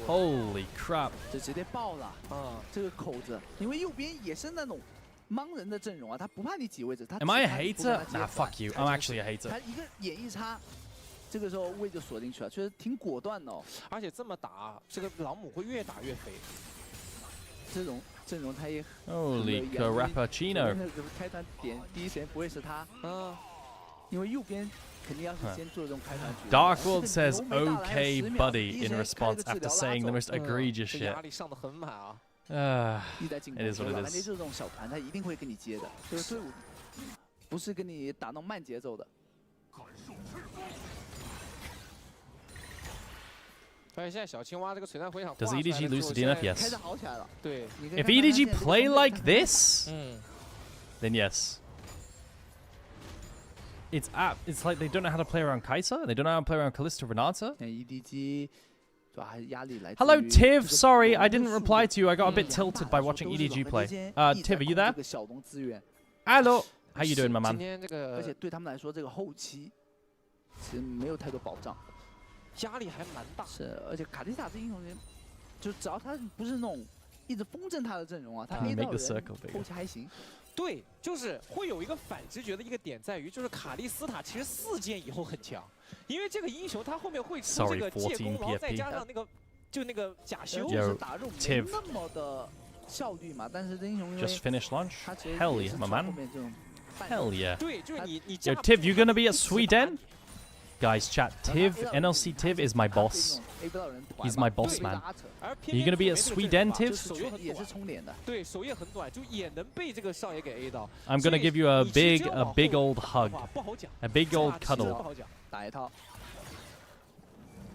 [SPEAKER 6] Holy crap.
[SPEAKER 5] 这直接爆了啊！这个口子，因为右边也是那种盲人的阵容啊，他不怕你挤位置。
[SPEAKER 6] Am I a hater? Nah, fuck you. I'm actually a hater.
[SPEAKER 5] 他一个眼一插，这个时候位就锁进去了，确实挺果断的哦。
[SPEAKER 4] 而且这么打，这个老母会越打越肥。
[SPEAKER 5] 这种阵容他也
[SPEAKER 6] Holy Carappuccino.
[SPEAKER 5] 开团点第一时间不会是他，因为右边。
[SPEAKER 6] Dark World says, "Okay, buddy," in response after saying the most egregious shit. It is what it is.
[SPEAKER 5] 这种小团他一定会跟你接的，这个队伍不是跟你打那种慢节奏的。
[SPEAKER 6] Does EDG lose to DNF? Yes. If EDG play like this, then yes. It's like they don't know how to play around Kai'Sa. They don't know how to play around Kalista Renata. Hello, Tiv. Sorry, I didn't reply to you. I got a bit tilted by watching EDG play. Tiv, are you there? Hello. How you doing, my man?
[SPEAKER 5] 而且对他们来说，这个后期其实没有太多保障，
[SPEAKER 4] 压力还蛮大。
[SPEAKER 5] 是，而且卡蒂萨这英雄人，就只要他不是那种一直风筝他的阵容啊，他 A 到人后期还行。
[SPEAKER 4] 对，就是会有一个反直觉的一个点在于，就是卡莉斯塔其实4件以后很强，因为这个英雄他后面会出这个借攻，然后再加上那个就那个假修，
[SPEAKER 5] 就是打入没那么的效率嘛。但是这英雄因为
[SPEAKER 6] Just finish launch. Hell yeah, my man. Hell yeah.
[SPEAKER 4] 对，就是你
[SPEAKER 6] Yo, Tiv, you gonna be at Sweden? Guys, chat. Tiv, NLC Tiv is my boss. He's my boss, man. Are you gonna be at Sweden, Tiv? I'm gonna give you a big old hug, a big old cuddle,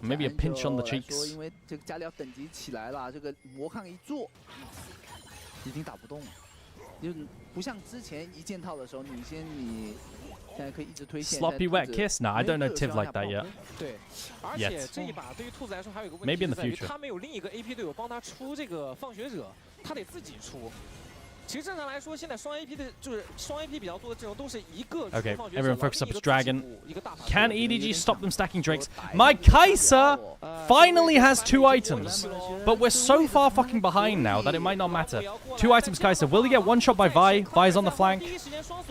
[SPEAKER 6] maybe a pinch on the cheeks.
[SPEAKER 5] 因为这个加里奥等级起来了，这个魔抗一做，已经打不动了，就不像之前一件套的时候，你现在可以一直推线。
[SPEAKER 6] Sloppy wet kiss? Nah, I don't know Tiv like that yet.
[SPEAKER 4] 对，而且这一把对于兔子来说还有一个问题
[SPEAKER 6] Maybe in the future.
[SPEAKER 4] 他没有另一个 AP 队友帮他出这个放学者，他得自己出。其实正常来说，现在双 AP 的就是双 AP 比较多的阵容都是一个出放学者，
[SPEAKER 6] everyone focus up his dragon. Can EDG stop them stacking drakes? My Kai'Sa finally has 2 items, but we're so far fucking behind now that it might not matter. 2 items Kai'Sa. Will he get one shot by Vi? Vi's on the flank.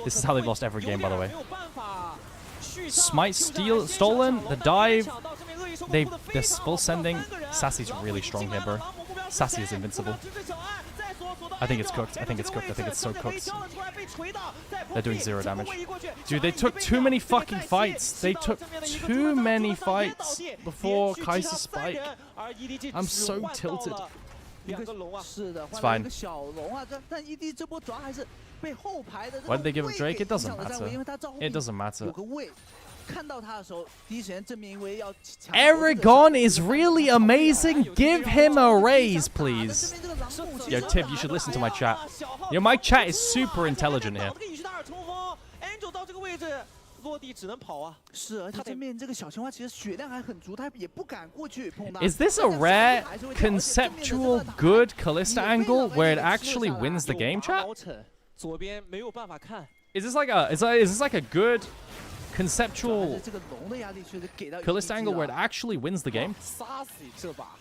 [SPEAKER 6] This is how they've lost every game, by the way. Smite stolen. The dive. They're full sending. Sassy's really strong here, bro. Sassy is invincible. I think it's cooked. I think it's cooked. I think it's so cooked. They're doing 0 damage. Dude, they took too many fucking fights. They took too many fights before Kai'Sa spike. I'm so tilted. It's fine. Why did they give up Drake? It doesn't matter. It doesn't matter. Aragon is really amazing. Give him a raise, please. Yo, Tiv, you should listen to my chat. Yo, my chat is super intelligent here.
[SPEAKER 4] 落地只能跑啊。
[SPEAKER 5] 是，而且对面这个小青蛙其实血量还很足，他也不敢过去碰他。
[SPEAKER 6] Is this a rare conceptual good Kalista angle where it actually wins the game, chat?
[SPEAKER 4] 左边没有办法看。
[SPEAKER 6] Is this like a good conceptual Kalista angle where it actually wins the game?
[SPEAKER 4] 杀死这把，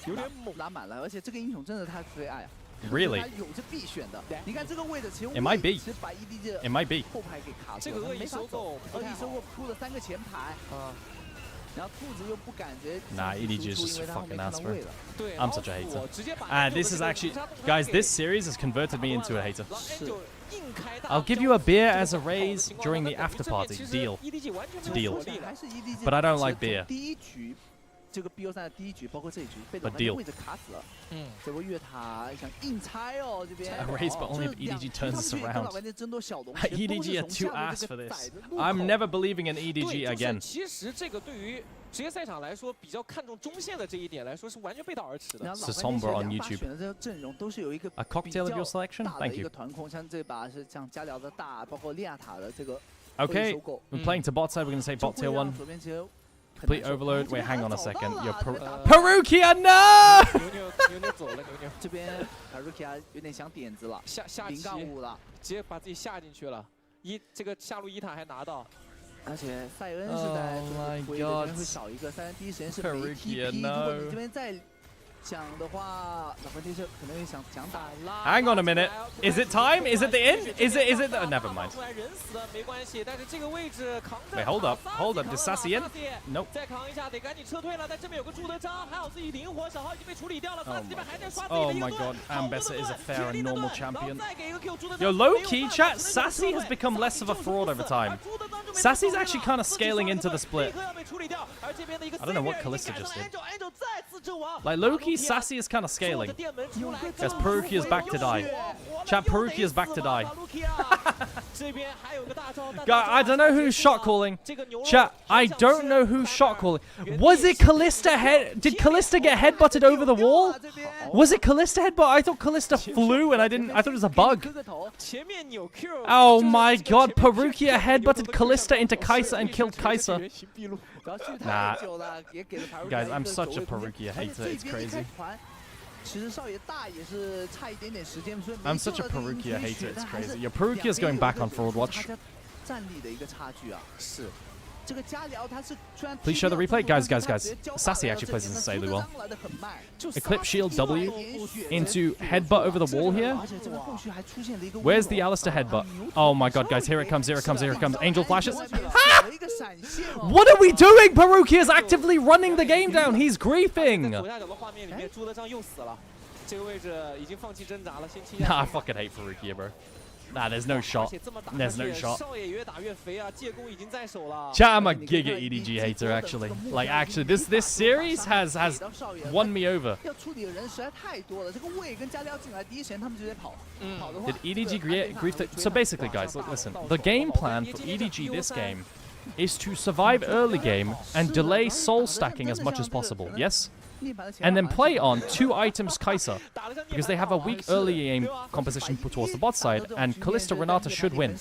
[SPEAKER 4] 有点猛，
[SPEAKER 5] 拉满了，而且这个英雄真的太可爱啊。
[SPEAKER 6] Really?
[SPEAKER 5] It
[SPEAKER 6] might be. It might be.
[SPEAKER 5] 后排给卡住了，没收购，恶意收购铺了3个前排。然后兔子又不感觉。
[SPEAKER 6] Nah, EDG is just fucking ass, bro. I'm such a hater. And this is actually, guys, this series has converted me into a hater. I'll give you a beer as a raise during the after party. Deal. Deal. But I don't like beer.
[SPEAKER 5] 这个 BO3 的第1局，包括这一局，被冷位置卡死了。这波越塔想硬拆哦，这边。
[SPEAKER 6] A raise, but only if EDG turns us around. EDG are too ass for this. I'm never believing in EDG again.
[SPEAKER 4] 其实这个对于职业赛场来说，比较看重中线的这一点来说，是完全背道而驰的。
[SPEAKER 6] So somber on YouTube.
[SPEAKER 5] 选的这个阵容都是有一个
[SPEAKER 6] a cocktail of your selection. Thank you.
[SPEAKER 5] 一个团控，像这把是像加辽的大，包括利亚塔的这个。
[SPEAKER 6] Okay, we're playing to bot side. We're gonna say bot tier 1. Complete overload. Wait, hang on a second. You're Perukia, no!
[SPEAKER 4] 牛走了，牛。
[SPEAKER 5] 这边 Perukia 有点想点子了，
[SPEAKER 4] 下
[SPEAKER 5] 0-5了，
[SPEAKER 4] 直接把自己下进去了。这个下路1塔还拿到，
[SPEAKER 5] 而且塞恩是在回的这边会少一个，塞恩第一时间是没 TP。如果你这边再想的话，老分就是可能会想打。
[SPEAKER 6] Hang on a minute. Is it time? Is it the end? Is it? Oh, never mind.
[SPEAKER 4] 人死了没关系，但是这个位置扛。
[SPEAKER 6] Wait, hold up. Did Sassy in? Nope.
[SPEAKER 4] 再扛一下，得赶紧撤退了。但这边有个朱德章，还好自己灵活，小号已经被处理掉了。Sassy 这边还在刷自己的一个盾。
[SPEAKER 6] Oh my god, Ambessa is a fair and normal champion. Yo, low key chat, Sassy has become less of a fraud over time. Sassy's actually kind of scaling into the split. I don't know what Kalista just did. Like low key, Sassy is kind of scaling. Guys, Perukia's back to die. Chat, Perukia's back to die. Guy, I don't know who's shot calling. Chat, I don't know who's shot calling. Was it Kalista Did Kalista get headbutted over the wall? Was it Kalista headbutt? I thought Kalista flew and I thought it was a bug. Oh my god, Perukia headbutted Kalista into Kai'Sa and killed Kai'Sa. Nah. Guys, I'm such a Perukia hater, it's crazy. I'm such a Perukia hater, it's crazy. Your Perukia's going back on Fraud Watch. Please show the replay. Guys. Sassy actually plays insanely well. Eclipse Shield W into headbutt over the wall here. Where's the Alistar headbutt? Oh my god, guys. Here it comes. Angel flashes. Ha! What are we doing? Perukia's actively running the game down. He's griefing. Nah, I fucking hate Perukia, bro. Nah, there's no shot. There's no shot. Chat, I'm a giga EDG hater, actually. Like, actually, this series has won me over. Did EDG grief the... So basically, guys, look, listen. The game plan for EDG this game is to survive early game and delay soul stacking as much as possible, yes? And then play on 2 items Kai'Sa, because they have a weak early game composition put towards the bot side, and Kalista Renata should win.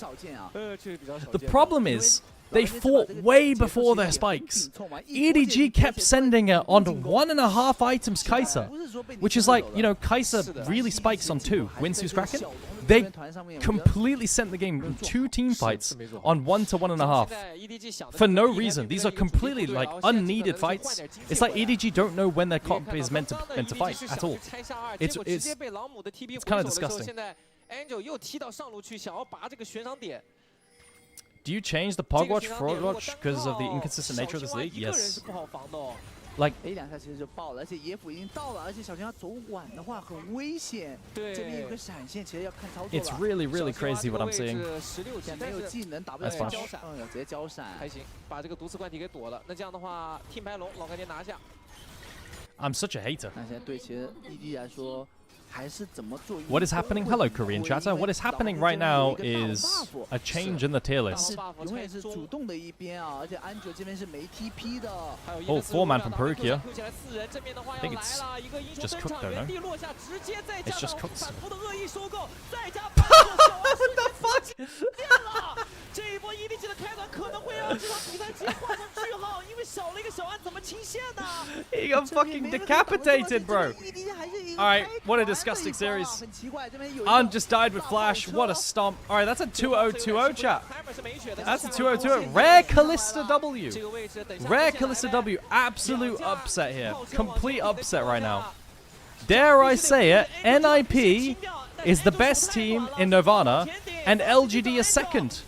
[SPEAKER 6] The problem is, they fought way before their spikes. EDG kept sending it on 1.5 items Kai'Sa, which is like, you know, Kai'Sa really spikes on 2, wins who's Kraken. They completely sent the game in 2 team fights on 1 to 1.5 for no reason. These are completely like unneeded fights. It's like EDG don't know when their comp is meant to fight at all. It's kind of disgusting. Do you change the Pog Watch, Fraud Watch because of the inconsistent nature of this league? Yes. Like, it's really, really crazy what I'm seeing. That's fine. I'm such a hater. What is happening? Hello, Korean chatter. What is happening right now is a change in the tier list. Oh, 4-man from Perukia. I think it's just cooked, don't know. It's just cooked. What the fuck? getting fucking decapitated, bro. Alright, what a disgusting series. Un just died with Flash. What a stomp. Alright, that's a 2-0-2-0, chat. That's a 2-0-2-0. Rare Kalista W. Rare Kalista W. Absolute upset here. Complete upset right now. Dare I say it, NIP is the best team in Nirvana, and LGD is second.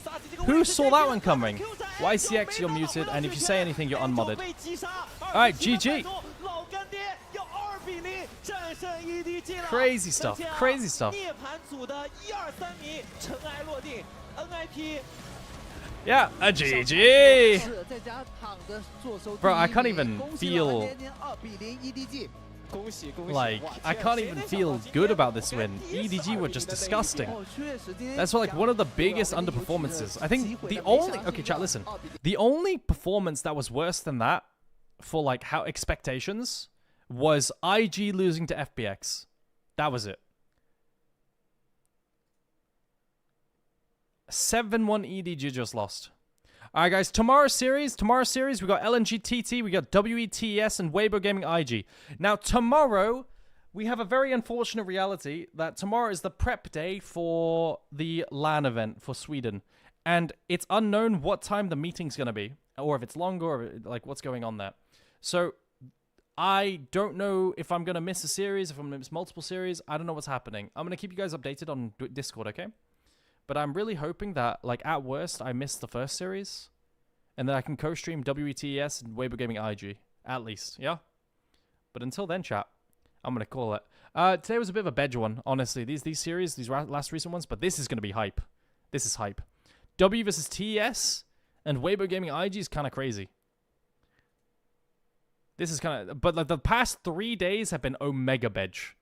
[SPEAKER 6] Who saw that one coming? YCX, you're muted, and if you say anything, you're unmodded. Alright, GG. Crazy stuff, crazy stuff. Yeah, a GG. Bro, I can't even feel... Like, I can't even feel good about this win. EDG were just disgusting. That's like one of the biggest underperformances. I think the only... Okay, chat, listen. The only performance that was worse than that for, like, how expectations was IG losing to FPX. That was it. 7-1 EDG just lost. Alright guys, tomorrow's series, we got LNG TT, we got WETS, and Weibo Gaming IG. Now tomorrow, we have a very unfortunate reality that tomorrow is the prep day for the LAN event for Sweden. And it's unknown what time the meeting's going to be, or if it's longer, or like what's going on there. So, I don't know if I'm going to miss a series, if I'm going to miss multiple series. I don't know what's happening. I'm going to keep you guys updated on Discord, okay? But I'm really hoping that, like, at worst, I miss the first series. And then I can co-stream WETS and Weibo Gaming IG. At least, yeah? But until then, chat, I'm going to call it. Today was a bit of a bedge one, honestly. These series, these last recent ones. But this is going to be hype. This is hype. W versus TES and Weibo Gaming IG is kind of crazy. This is kind of... But like, the past 3 days have been Omega bedge.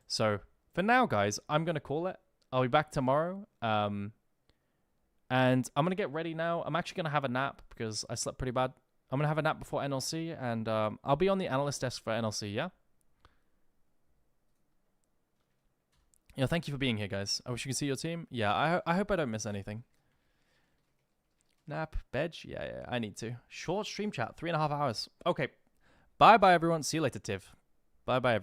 [SPEAKER 6] So, for now, guys, I'm going to call it. I'll be back tomorrow, and I'm going to get ready now. I'm actually going to have a nap because I slept pretty bad. I'm going to have a nap before NLC, and I'll be on the analyst desk for NLC, yeah? Yeah, thank you for being here, guys. I wish you could see your team. Yeah, I hope I don't miss anything. Nap, bedge? Yeah, I need to. Short stream chat, 3.5 hours. Okay, bye-bye, everyone. See you later, Tiv. Bye-bye, everyone.